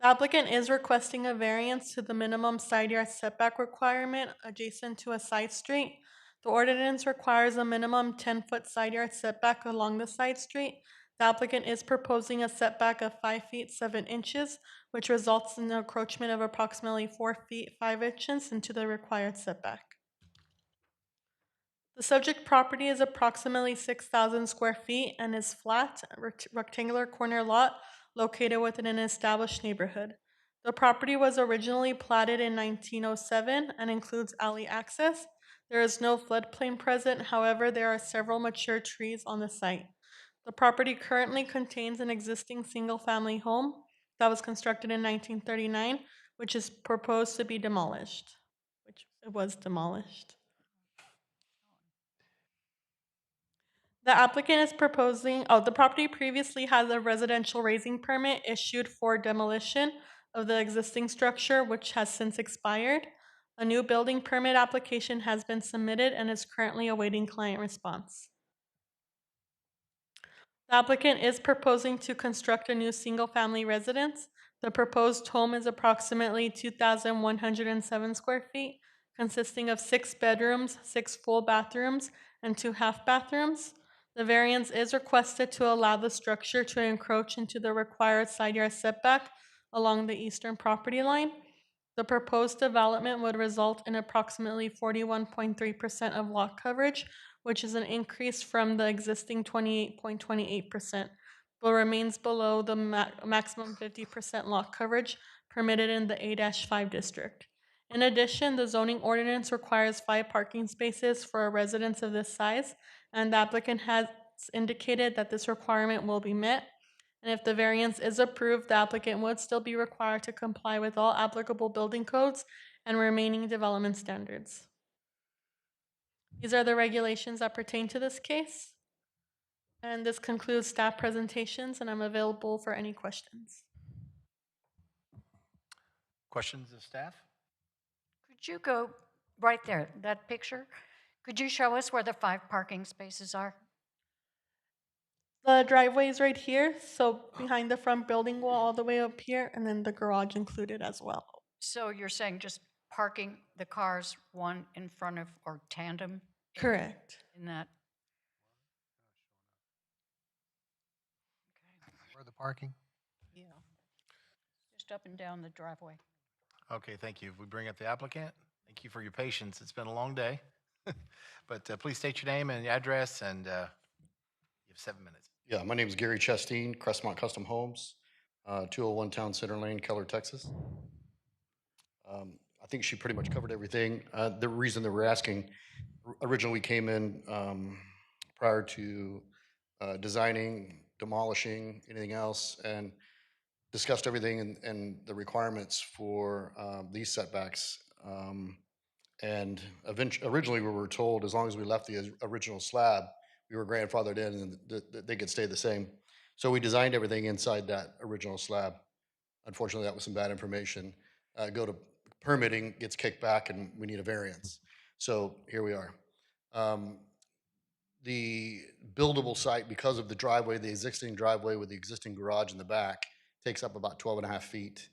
The applicant is requesting a variance to the minimum side yard setback requirement adjacent to a side street. The ordinance requires a minimum 10-foot side yard setback along the side street. The applicant is proposing a setback of 5 feet 7 inches, which results in an encroachment of approximately 4 feet 5 inches into the required setback. The subject property is approximately 6,000 square feet and is flat, rectangular corner lot located within an established neighborhood. The property was originally platted in 1907 and includes alley access. There is no floodplain present, however, there are several mature trees on the site. The property currently contains an existing single-family home that was constructed in 1939, which is proposed to be demolished, which it was demolished. The applicant is proposing, the property previously has a residential raising permit issued for demolition of the existing structure, which has since expired. A new building permit application has been submitted and is currently awaiting client response. The applicant is proposing to construct a new single-family residence. The proposed home is approximately 2,107 square feet, consisting of 6 bedrooms, 6 full bathrooms, and 2 half bathrooms. The variance is requested to allow the structure to encroach into the required side yard setback along the eastern property line. The proposed development would result in approximately 41.3% of lot coverage, which is an increase from the existing 28.28%, but remains below the maximum 50% lot coverage permitted in the A-5 district. In addition, the zoning ordinance requires 5 parking spaces for a residence of this size, and the applicant has indicated that this requirement will be met. And if the variance is approved, the applicant would still be required to comply with all applicable building codes and remaining development standards. These are the regulations that pertain to this case. And this concludes staff presentations, and I'm available for any questions. Questions of staff? Could you go right there, that picture? Could you show us where the 5 parking spaces are? The driveway is right here, so behind the front building wall all the way up here, and then the garage included as well. So you're saying just parking the cars one in front of or tandem? Correct. In that? Where the parking? Yeah. Just up and down the driveway. Okay, thank you. We bring up the applicant. Thank you for your patience. It's been a long day. But please state your name and address, and you have 7 minutes. Yeah, my name is Gary Chastain, Crestmont Custom Homes, 201 Town Center Lane, Keller, Texas. I think she pretty much covered everything. The reason that we're asking, originally we came in prior to designing, demolishing, anything else, and discussed everything and the requirements for these setbacks. And originally we were told as long as we left the original slab, we were grandfathered in and they could stay the same. So we designed everything inside that original slab. Unfortunately, that was some bad information. Go to permitting, gets kicked back, and we need a variance. So here we are. The buildable site, because of the driveway, the existing driveway with the existing garage in the back, takes up about 12 and a half feet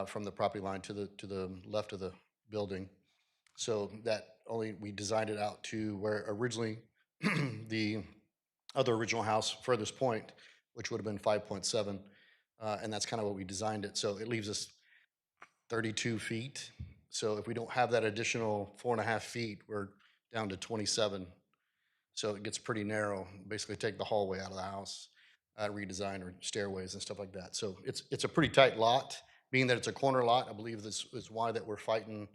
from the property line to the left of the building. So that only, we designed it out to where originally the other original house furthest point, which would have been 5.7, and that's kind of what we designed it. So it leaves us 32 feet. So if we don't have that additional 4.5 feet, we're down to 27. So it gets pretty narrow. Basically take the hallway out of the house, redesign or stairways and stuff like that. So it's a pretty tight lot. Being that it's a corner lot, I believe this is why that we're fighting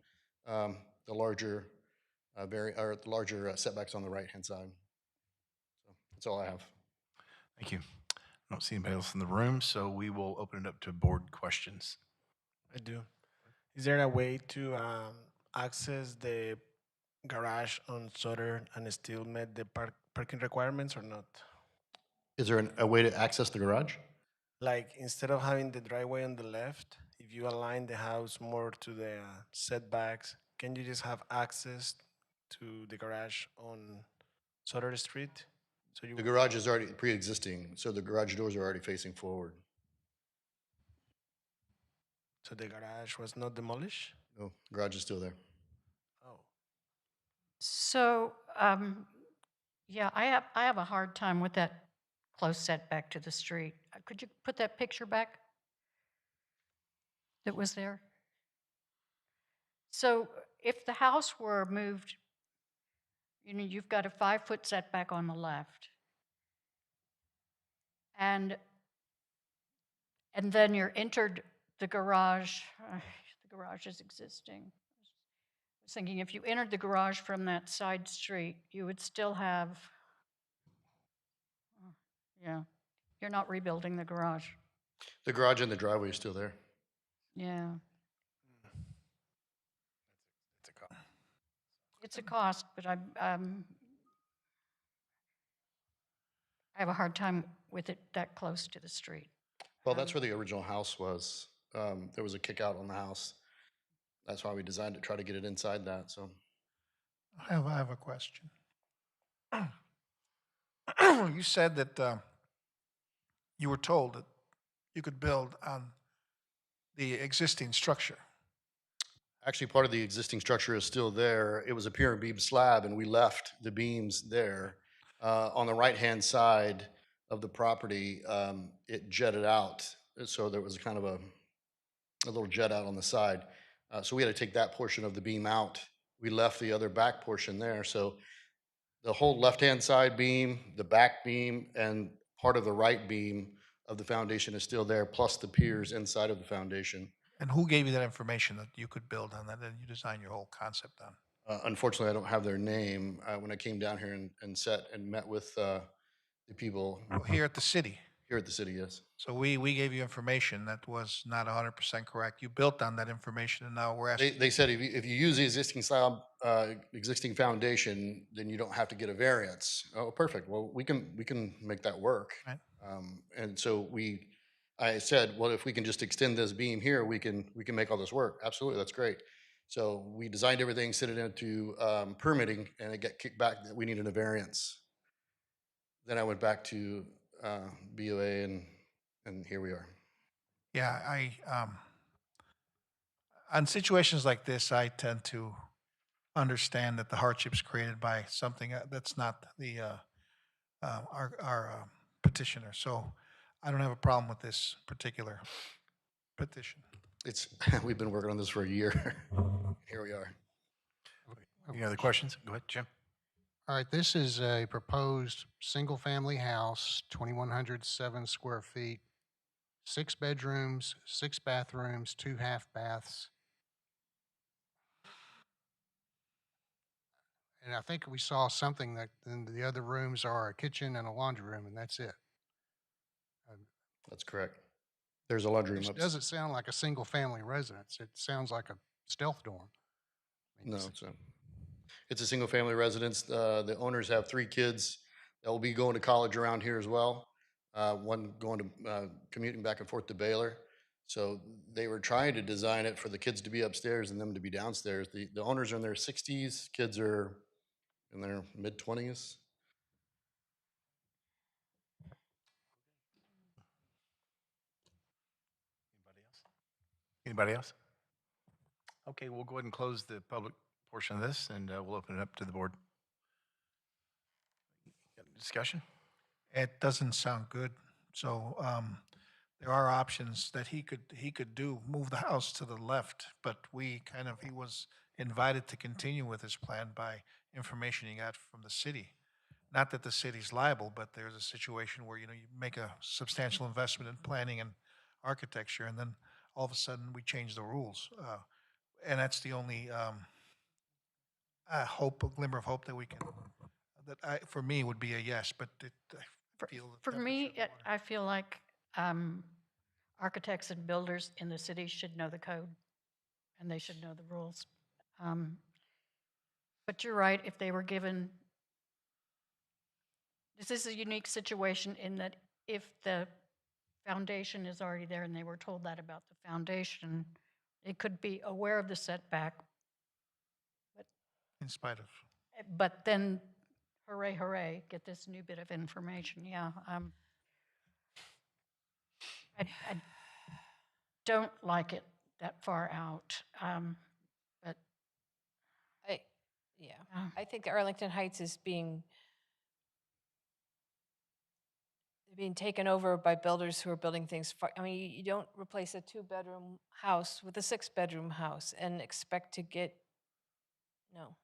the larger setbacks on the right-hand side. So that's all I have. Thank you. I don't see anybody else in the room, so we will open it up to board questions. I do. Is there a way to access the garage on Sutter and still met the parking requirements or not? Is there a way to access the garage? Like instead of having the driveway on the left, if you align the house more to the setbacks, can you just have access to the garage on Sutter Street? So The garage is already pre-existing, so the garage doors are already facing forward. So the garage was not demolished? No, garage is still there. Oh. So, yeah, I have a hard time with that close setback to the street. Could you put that picture back that was there? So if the house were moved, you know, you've got a 5-foot setback on the left. And then you're entered the garage. The garage is existing. I was thinking if you entered the garage from that side street, you would still have, yeah, you're not rebuilding the garage. The garage and the driveway is still there. Yeah. It's a cost, but I have a hard time with it that close to the street. Well, that's where the original house was. There was a kick out on the house. That's why we designed it, try to get it inside that, so. I have a question. You said that you were told that you could build on the existing structure. Actually, part of the existing structure is still there. It was a pier and beam slab, and we left the beams there. On the right-hand side of the property, it jetted out. So there was kind of a little jet out on the side. So we had to take that portion of the beam out. We left the other back portion there. So the whole left-hand side beam, the back beam, and part of the right beam of the foundation is still there, plus the piers inside of the foundation. And who gave you that information that you could build on that and you designed your whole concept on? Unfortunately, I don't have their name. When I came down here and met with the people. Here at the city? Here at the city, yes. So we gave you information that was not 100% correct. You built on that information, and now we're asking. They said if you use the existing slab, existing foundation, then you don't have to get a variance. Oh, perfect. Well, we can make that work. Right. And so I said, well, if we can just extend this beam here, we can make all this work. Absolutely, that's great. So we designed everything, sent it into permitting, and it got kicked back that we needed a variance. Then I went back to BOA, and here we are. Yeah, on situations like this, I tend to understand that the hardships created by something that's not the our petitioner. So I don't have a problem with this particular petition. We've been working on this for a year. Here we are. Any other questions? Go ahead, Jim. All right, this is a proposed single-family house, 2,107 square feet, 6 bedrooms, 6 bathrooms, 2 half baths. And I think we saw something that in the other rooms are a kitchen and a laundry room, and that's it. That's correct. There's a laundry room. It upstairs. doesn't sound like a single-family residence. It sounds like a stealth dorm. No, it's a single-family residence. The owners have 3 kids that will be going to college around here as well. One going to, commuting back and forth to Baylor. So they were trying to design it for the kids to be upstairs and them to be downstairs. The owners are in their 60s, kids are in their mid-20s. Anybody else? Okay, we'll go ahead and close the public portion of this, and we'll open it up to the board. Got any discussion? It doesn't sound good. So there are options that he could do, move the house to the left, but he was invited to continue with his plan by information he got from the city. Not that the city's liable, but there's a situation where, you make a substantial investment in planning and architecture, and then all of a sudden we change the rules. And that's the only a glimmer of hope that we can, for me, would be a yes, but I feel that For that me, I feel like architects and builders in the city should know the code, and they should know the rules. But you're right, if they were given, this is a unique situation in that if the foundation is already there and they were told that about the foundation, it could be aware of the setback, in spite of. but then, hooray, hooray, get this new bit of information, yeah. I don't like it that far out, but. I think Arlington Heights is being taken over by builders who are building things. I mean, you don't replace a 2-bedroom house with a 6-bedroom house and expect to get, no.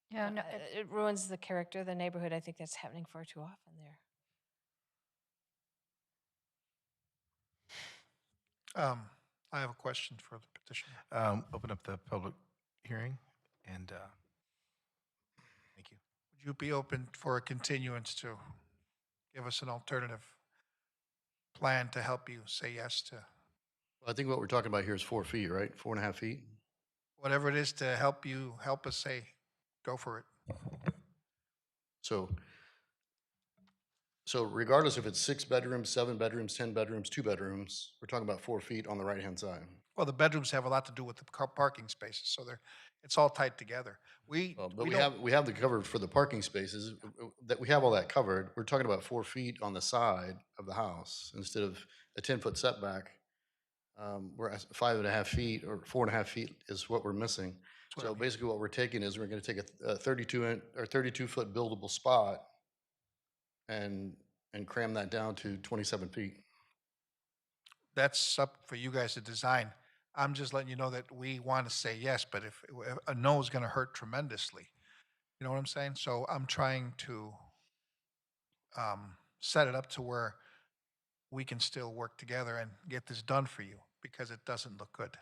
Yeah, no, It ruins the character of the neighborhood. I think that's happening far too often there. I have a question for the petitioner. Open up the public hearing, and thank you. Would you be open for a continuance to give us an alternative plan to help you say yes to I think what we're talking about here is 4 feet, right? 4.5 feet? whatever it is to help us say, go for it? So regardless if it's 6 bedrooms, 7 bedrooms, 10 bedrooms, 2 bedrooms, we're talking about 4 feet on the right-hand side. Well, the bedrooms have a lot to do with the parking spaces, so it's all tied together. But we have the cover for the parking spaces, that we have all that covered. We're talking about 4 feet on the side of the house instead of a 10-foot setback. We're at 5.5 feet or 4.5 feet is what we're missing. So basically what we're taking is we're gonna take a 32-foot buildable spot and cram that down to 27 feet. That's up for you guys to design. I'm just letting you know that we want to say yes, but if a no is going to hurt tremendously. You know what I'm saying? So I'm trying to set it up to where we can still work together and get this done for you, because it doesn't look good.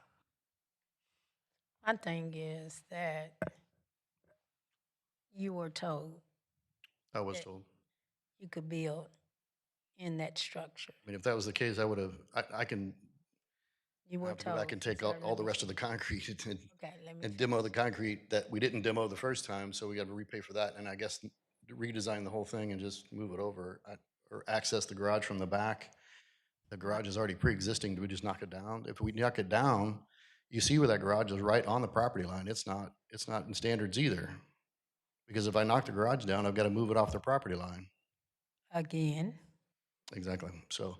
My thing is that you were told I was that told. you could build in that structure. I mean, if that was the case, I would have, I can You were have to go told. back and take all the rest of the concrete Okay, let me. and demo the concrete that we didn't demo the first time, so we got to repay for that, and I guess redesign the whole thing and just move it over, or access the garage from the back. The garage is already pre-existing, do we just knock it down? If we knock it down, you see where that garage is right on the property line. It's not in standards either. Because if I knock the garage down, I've got to move it off the property line. Again. Exactly. So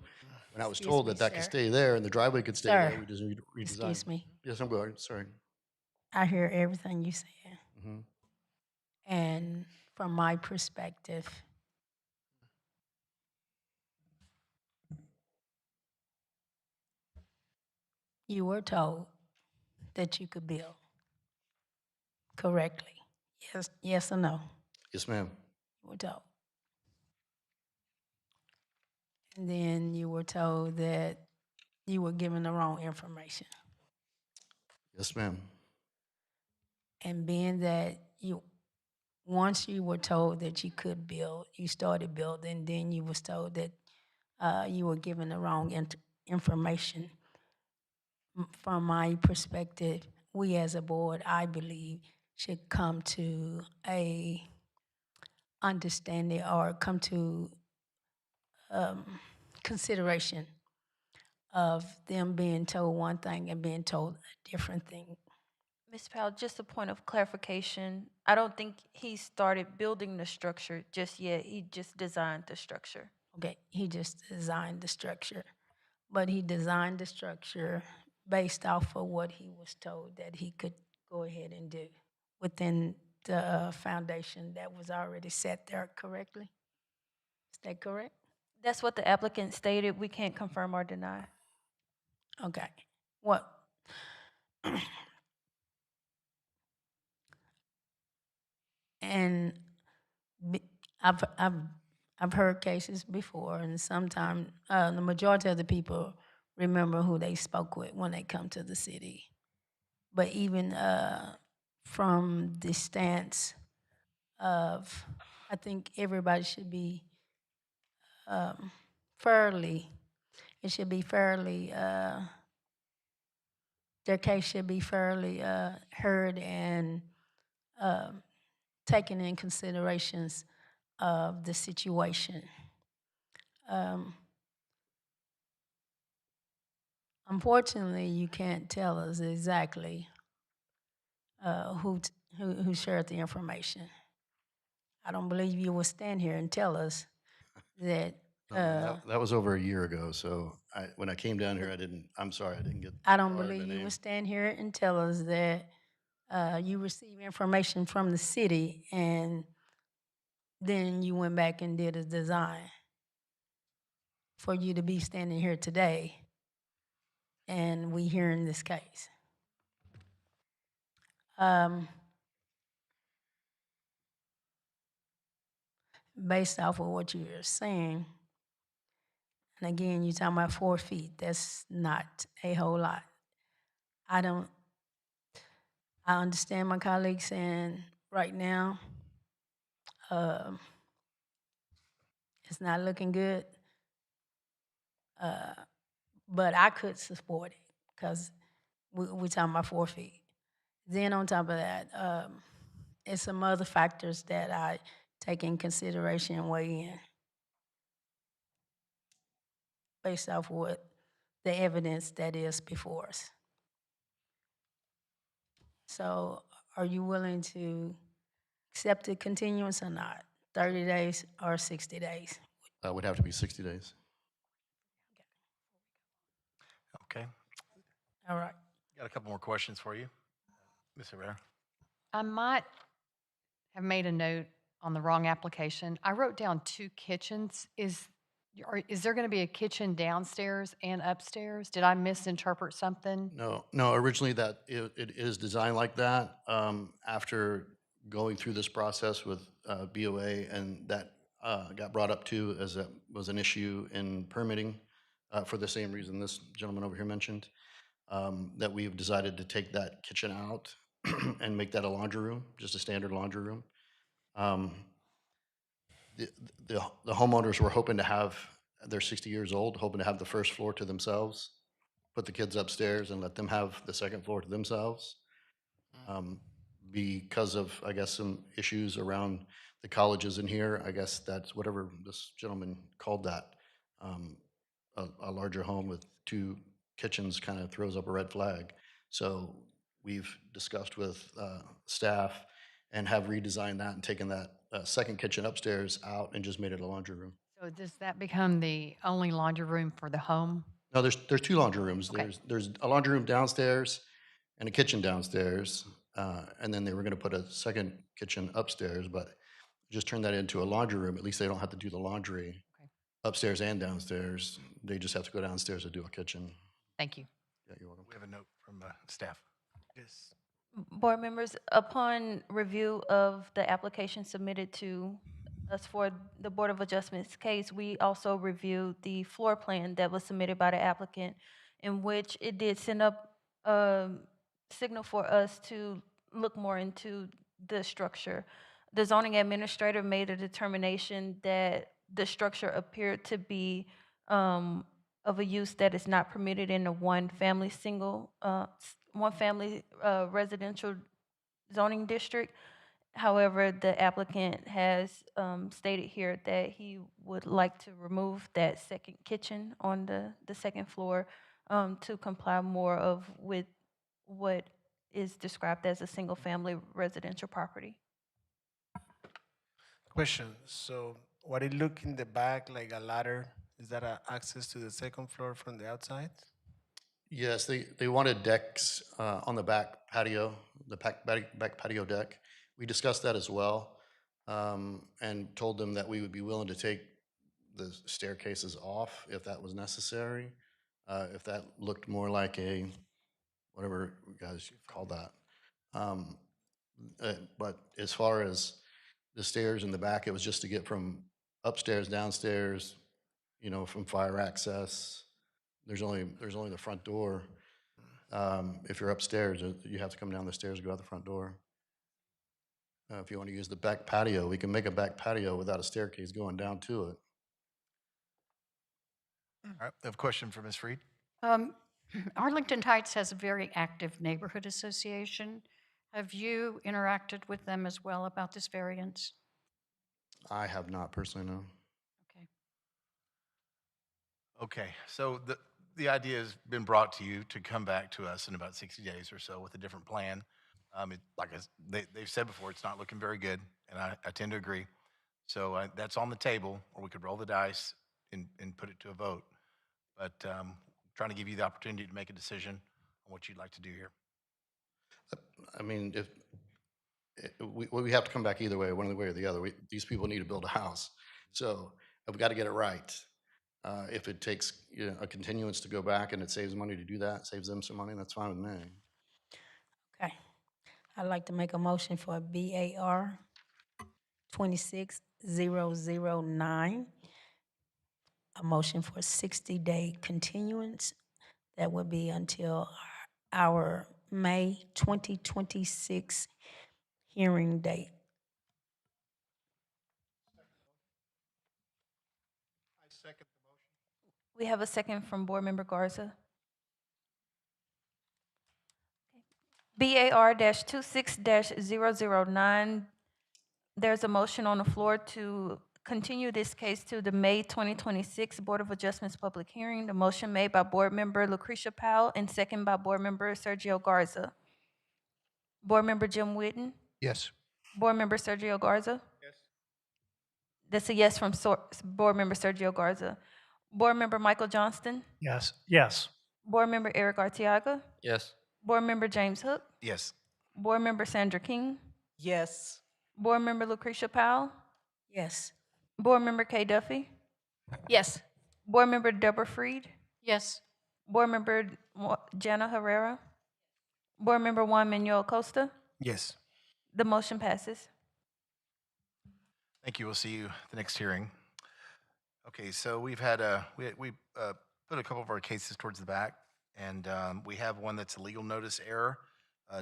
when I was Excuse told me, that that could sir. stay there and the driveway could stay Sir, there, we just redesign. excuse me. Yes, I'm going, sorry. I hear everything you saying. Mhm. And from my perspective, you were told that you could build correctly. Yes or no? Yes, ma'am. You were told. And then you were told that you were given the wrong information. Yes, ma'am. And being that once you were told that you could build, you started building, then you was told that you were given the wrong information. From my perspective, we as a board, I believe, should come to a understanding or come to consideration of them being told one thing and being told a different thing. Ms. Powell, just a point of clarification. I don't think he started building the structure just yet. He just designed the structure. Okay, he just designed the structure, but he designed the structure based off of what he was told that he could go ahead and do within the foundation that was already set there correctly. Is that correct? That's what the applicant stated. We can't confirm or deny. Okay. What? And be- I've heard cases before, and sometimes the majority of the people remember who they spoke with when they come to the city. But even from the stance of, I think everybody should be fairly. It should be fairly. Their case should be fairly heard and taken in considerations of the situation. Unfortunately, you can't tell us exactly who shared the information. I don't believe you will stand here and tell us that. That was over a year ago, so when I came down here, I'm sorry, I didn't get. I don't part of the believe you name. will stand here and tell us that you received information from the city and then you went back and did a design for you to be standing here today and we hearing this case. Based off of what you're saying, and again, you're talking about 4 feet, that's not a whole lot. I understand my colleagues saying right now, it's not looking good, but I could support it because we're talking about 4 feet. Then on top of that, it's some other factors that I take in consideration and weigh in based off what the evidence that is before us. So are you willing to accept the continuance or not? 30 days or 60 days? That would have to be 60 days. Okay. All right. Got a couple more questions for you. Ms. Herrera. I might have made a note on the wrong application. I wrote down 2 kitchens. Is there going to be a kitchen downstairs and upstairs? Did I misinterpret something? No, originally it is designed like that. After going through this process with BOA, and that got brought up too as it was an issue in permitting for the same reason this gentleman over here mentioned, that we've decided to take that kitchen out and make that a laundry room, just a standard laundry room. The homeowners were hoping to have, they're 60 years old, hoping to have the first floor to themselves, put the kids upstairs and let them have the second floor to themselves. Because of, I guess, some issues around the colleges in here, I guess that's whatever this gentleman called that. A larger home with 2 kitchens kind of throws up a red flag. So we've discussed with staff and have redesigned that and taken that second kitchen upstairs out and just made it a laundry room. So does that become the only laundry room for the home? No, there's 2 laundry rooms. Okay. There's a laundry room downstairs and a kitchen downstairs, and then they were going to put a second kitchen upstairs, but just turn that into a laundry room. At least they don't have to do the laundry upstairs and downstairs. They just have to go downstairs to do a kitchen. Thank you. Yeah, you're welcome. We have a note from staff. Yes. Board members, upon review of the application submitted to us for the Board of Adjustments case, we also reviewed the floor plan that was submitted by the applicant, in which it did send up a signal for us to look more into the structure. The zoning administrator made a determination that the structure appeared to be of a use that is not permitted in a one-family residential zoning district, However, the applicant has stated here that he would like to remove that second kitchen on the second floor to comply more of with what is described as a single-family residential property. Question, so what it look in the back like a ladder, is that access to the second floor from the outside? Yes, they wanted decks on the back patio, the back patio deck. We discussed that as well, and told them that we would be willing to take the staircases off if that was necessary, if that looked more like a, whatever you guys call that. But as far as the stairs in the back, it was just to get from upstairs, downstairs, you know, from fire access. There's only the front door. If you're upstairs, you have to come down the stairs to go out the front door. If you want to use the back patio, we can make a back patio without a staircase going down to it. All right, I have a question for Ms. Freed. Arlington Heights has a very active neighborhood association. Have you interacted with them as well about this variance? I have not personally, no. Okay, so the idea has been brought to you to come back to us in about 60 days or so with a different plan. They've said before, it's not looking very good, and I tend to agree. So that's on the table, or we could roll the dice and put it to a vote. But trying to give you the opportunity to make a decision on what you'd like to do here. I mean, if we have to come back either way, one way or the other. These people need to build a house, so I've got to get it right. If it takes a continuance to go back and it saves money to do that, saves them some money, that's fine with me. Okay. I'd like to make a motion for BAR 26009. A motion for 60-day continuance that would be until our May 2026 hearing date. I second the motion. We have a second from Board Member Garza. BAR-26-009, there's a motion on the floor to continue this case to the May 2026 Board of Adjustments public hearing. The motion made by Board Member Lucretia Powell and second by Board Member Sergio Garza. Board Member Jim Whitten? Yes. Board Member Sergio Garza? Yes. That's a yes from Board Member Sergio Garza. Board Member Michael Johnston? Yes. Yes. Board Member Eric Arteaga? Yes. Board Member James Hook? Yes. Board Member Sandra King? Yes. Board Member Lucretia Powell? Yes. Board Member Kay Duffy? Yes. Board Member Deborah Freed? Yes. Board Member Jana Herrera? Board Member Juan Manuel Costa? Yes. The motion passes. Thank you. We'll see you at the next hearing. Okay, so we've had we put a couple of our cases towards the back, and we have one that's a legal notice error.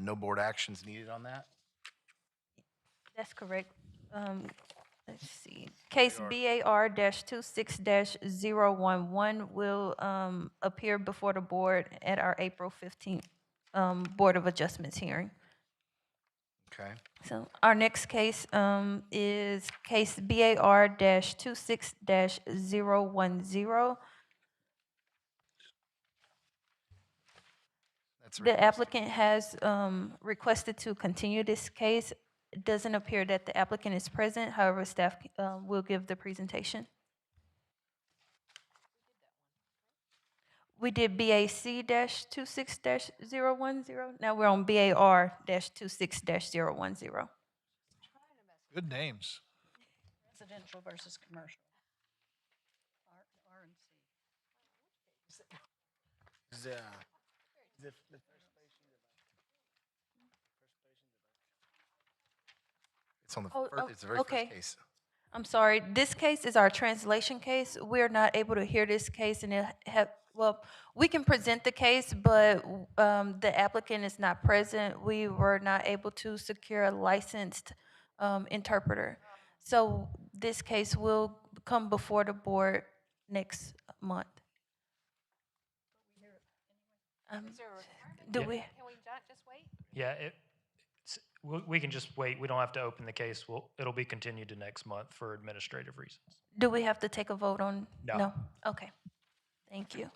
No board actions needed on that. That's correct. Let's see. Case BAR-26-011 will appear before the board at our April 15th Board of Adjustments hearing. Okay. So our next case is case BAR-26-010. The applicant has requested to continue this case. It doesn't appear that the applicant is present. However, staff will give the presentation. We did BAC-26-010. Now we're on BAR-26-010. Good names. Residential versus commercial. R and C. It's on the Oh, first, it's the very okay. first case. I'm sorry. This case is our translation case. We're not able to hear this case, and we can present the case, but the applicant is not present. We were not able to secure a licensed interpreter. So this case will come before the board next month. Yeah. Do we? Yeah, we can just wait. We don't have to open the case. It'll be continued to next month for administrative reasons. Do we have to take a vote on? No. Okay. Thank you.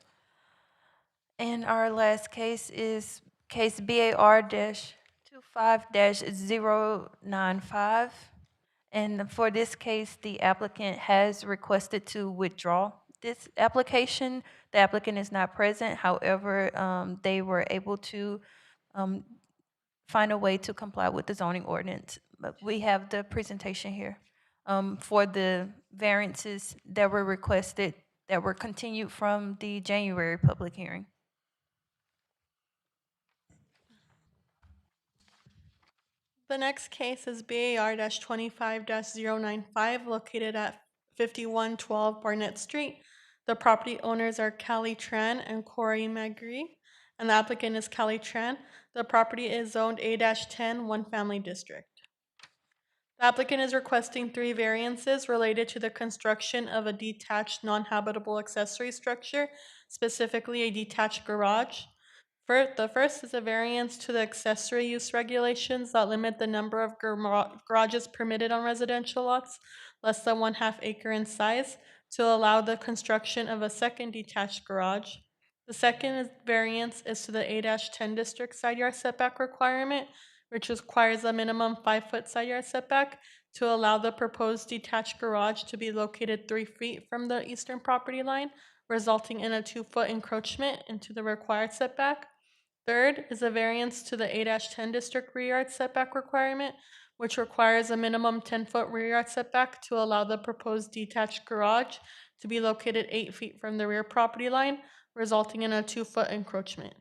And our last case is case BAR-25-095. And for this case, the applicant has requested to withdraw this application. The applicant is not present. However, they were able to find a way to comply with the zoning ordinance. But we have the presentation here for the variances that were requested that were continued from the January public hearing. The next case is BAR-25-095, located at 5112 Barnett Street. The property owners are Callie Tran and Corey Magri, and the applicant is Callie Tran. The property is zoned A-10, one family district. The applicant is requesting 3 variances related to the construction of a detached non-habitable accessory structure, specifically a detached garage. The first is a variance to the accessory use regulations that limit the number of garages permitted on residential lots less than 1/2 acre in size to allow the construction of a second detached garage. The second variance is to the A-10 district side yard setback requirement, which requires a minimum 5-foot side yard setback to allow the proposed detached garage to be located 3 feet from the eastern property line, resulting in a 2-foot encroachment into the required setback. Third is a variance to the A-10 district rear yard setback requirement, which requires a minimum 10-foot rear yard setback to allow the proposed detached garage to be located 8 feet from the rear property line, resulting in a 2-foot encroachment.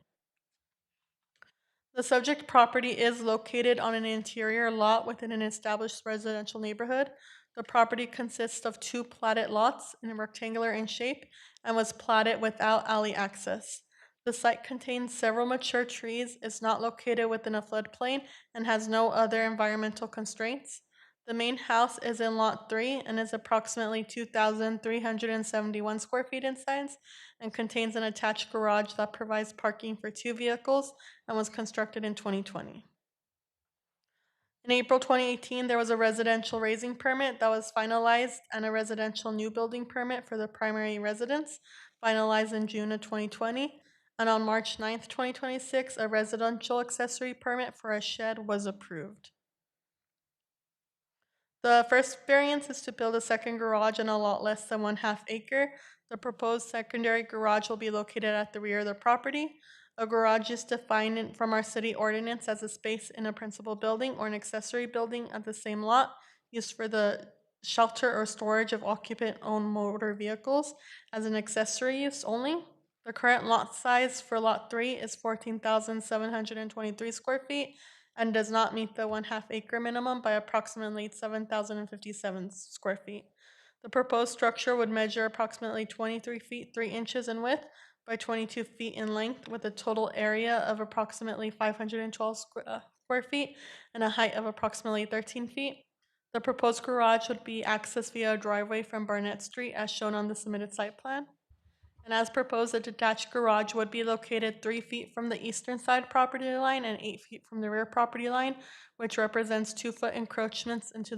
The subject property is located on an interior lot within an established residential neighborhood. The property consists of 2 platted lots rectangular in shape and was platted without alley access. The site contains several mature trees, is not located within a floodplain, and has no other environmental constraints. The main house is in Lot 3 and is approximately 2,371 square feet in size and contains an attached garage that provides parking for 2 vehicles and was constructed in 2020. In April 2018, there was a residential raising permit that was finalized and a residential new building permit for the primary residence, finalized in June of 2020. And on March 9th, 2026, a residential accessory permit for a shed was approved. The first variance is to build a second garage on a lot less than 1/2 acre. The proposed secondary garage will be located at the rear of the property. A garage is defined from our city ordinance as a space in a principal building or an accessory building at the same lot used for the shelter or storage of occupant-owned motor vehicles as an accessory use only. The current lot size for Lot 3 is 14,723 square feet and does not meet the 1/2 acre minimum by approximately 7,057 square feet. The proposed structure would measure approximately 23 feet 3 inches in width by 22 feet in length, with a total area of approximately 512 square feet and a height of approximately 13 feet. The proposed garage would be accessed via a driveway from Barnett Street as shown on the submitted site plan. And as proposed, the detached garage would be located 3 feet from the eastern side property line and 8 feet from the rear property line, which represents 2-foot encroachments into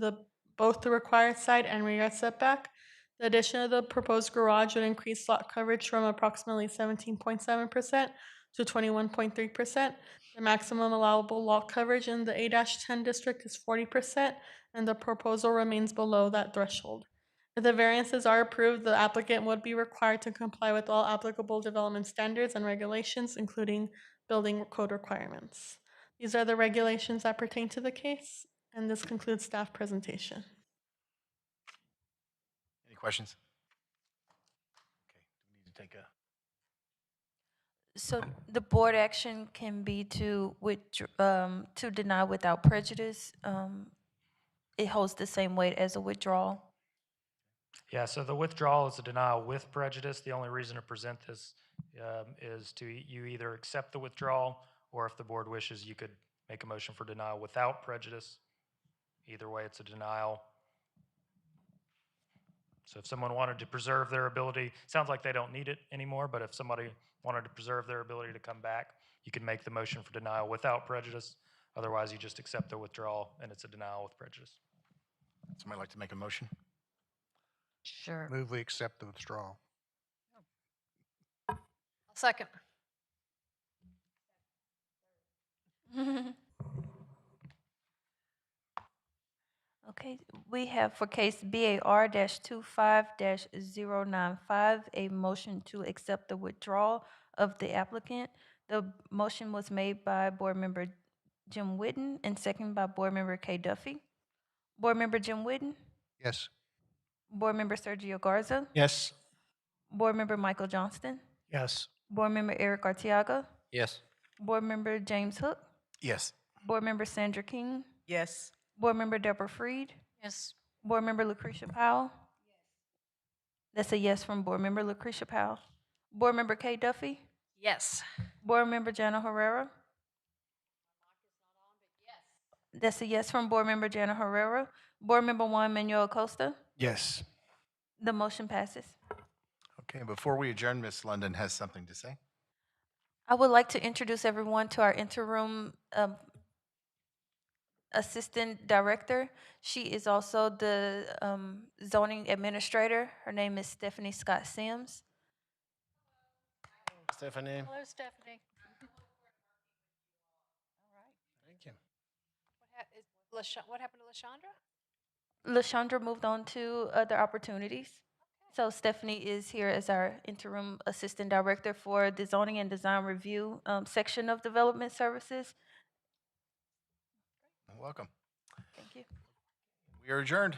both the required side and rear yard setback. The addition of the proposed garage would increase lot coverage from approximately 17.7% to 21.3%. The maximum allowable lot coverage in the A-10 district is 40%, and the proposal remains below that threshold. If the variances are approved, the applicant would be required to comply with all applicable development standards and regulations, including building code requirements. These are the regulations that pertain to the case, and this concludes staff presentation. Any questions? Okay, do we need to take a? So the board action can be to deny without prejudice. It holds the same weight as a withdrawal. Yeah, so the withdrawal is a denial with prejudice. The only reason to present this is to you either accept the withdrawal, or if the board wishes, you could make a motion for denial without prejudice. Either way, it's a denial. So if someone wanted to preserve their ability, sounds like they don't need it anymore, but if somebody wanted to preserve their ability to come back, you could make the motion for denial without prejudice. Otherwise, you just accept the withdrawal and it's a denial with prejudice. Somebody like to make a motion? Sure. Move we accept the withdrawal. Second. Okay, we have for case BAR-25-095, a motion to accept the withdrawal of the applicant. The motion was made by Board Member Jim Whitten and seconded by Board Member Kay Duffy. Board Member Jim Whitten, Yes. Board Member Sergio Garza, Yes. Board Member Michael Johnston, Yes. Board Member Eric Artiaga, Yes. Board Member James Hook, Yes. Board Member Sandra King, Yes. Board Member Deborah Freed, Yes. Board Member Lucretia Powell. That's a yes from Board Member Lucretia Powell. Board Member Kay Duffy, Yes. Board Member Jana Herrera. That's a yes from Board Member Jana Herrera. Board Member Juan Manuel Acosta. Yes. The motion passes. Okay, before we adjourn, Ms. London has something to say. I would like to introduce everyone to our interim assistant director. She is also the zoning administrator. Her name is Stephanie Scott Sims. Stephanie. Hello, Stephanie. Thank you. What happened to LaShondra? LaShondra moved on to other opportunities. So Stephanie is here as our interim assistant director for the zoning and design review section of development services. Welcome. Thank you. We are adjourned.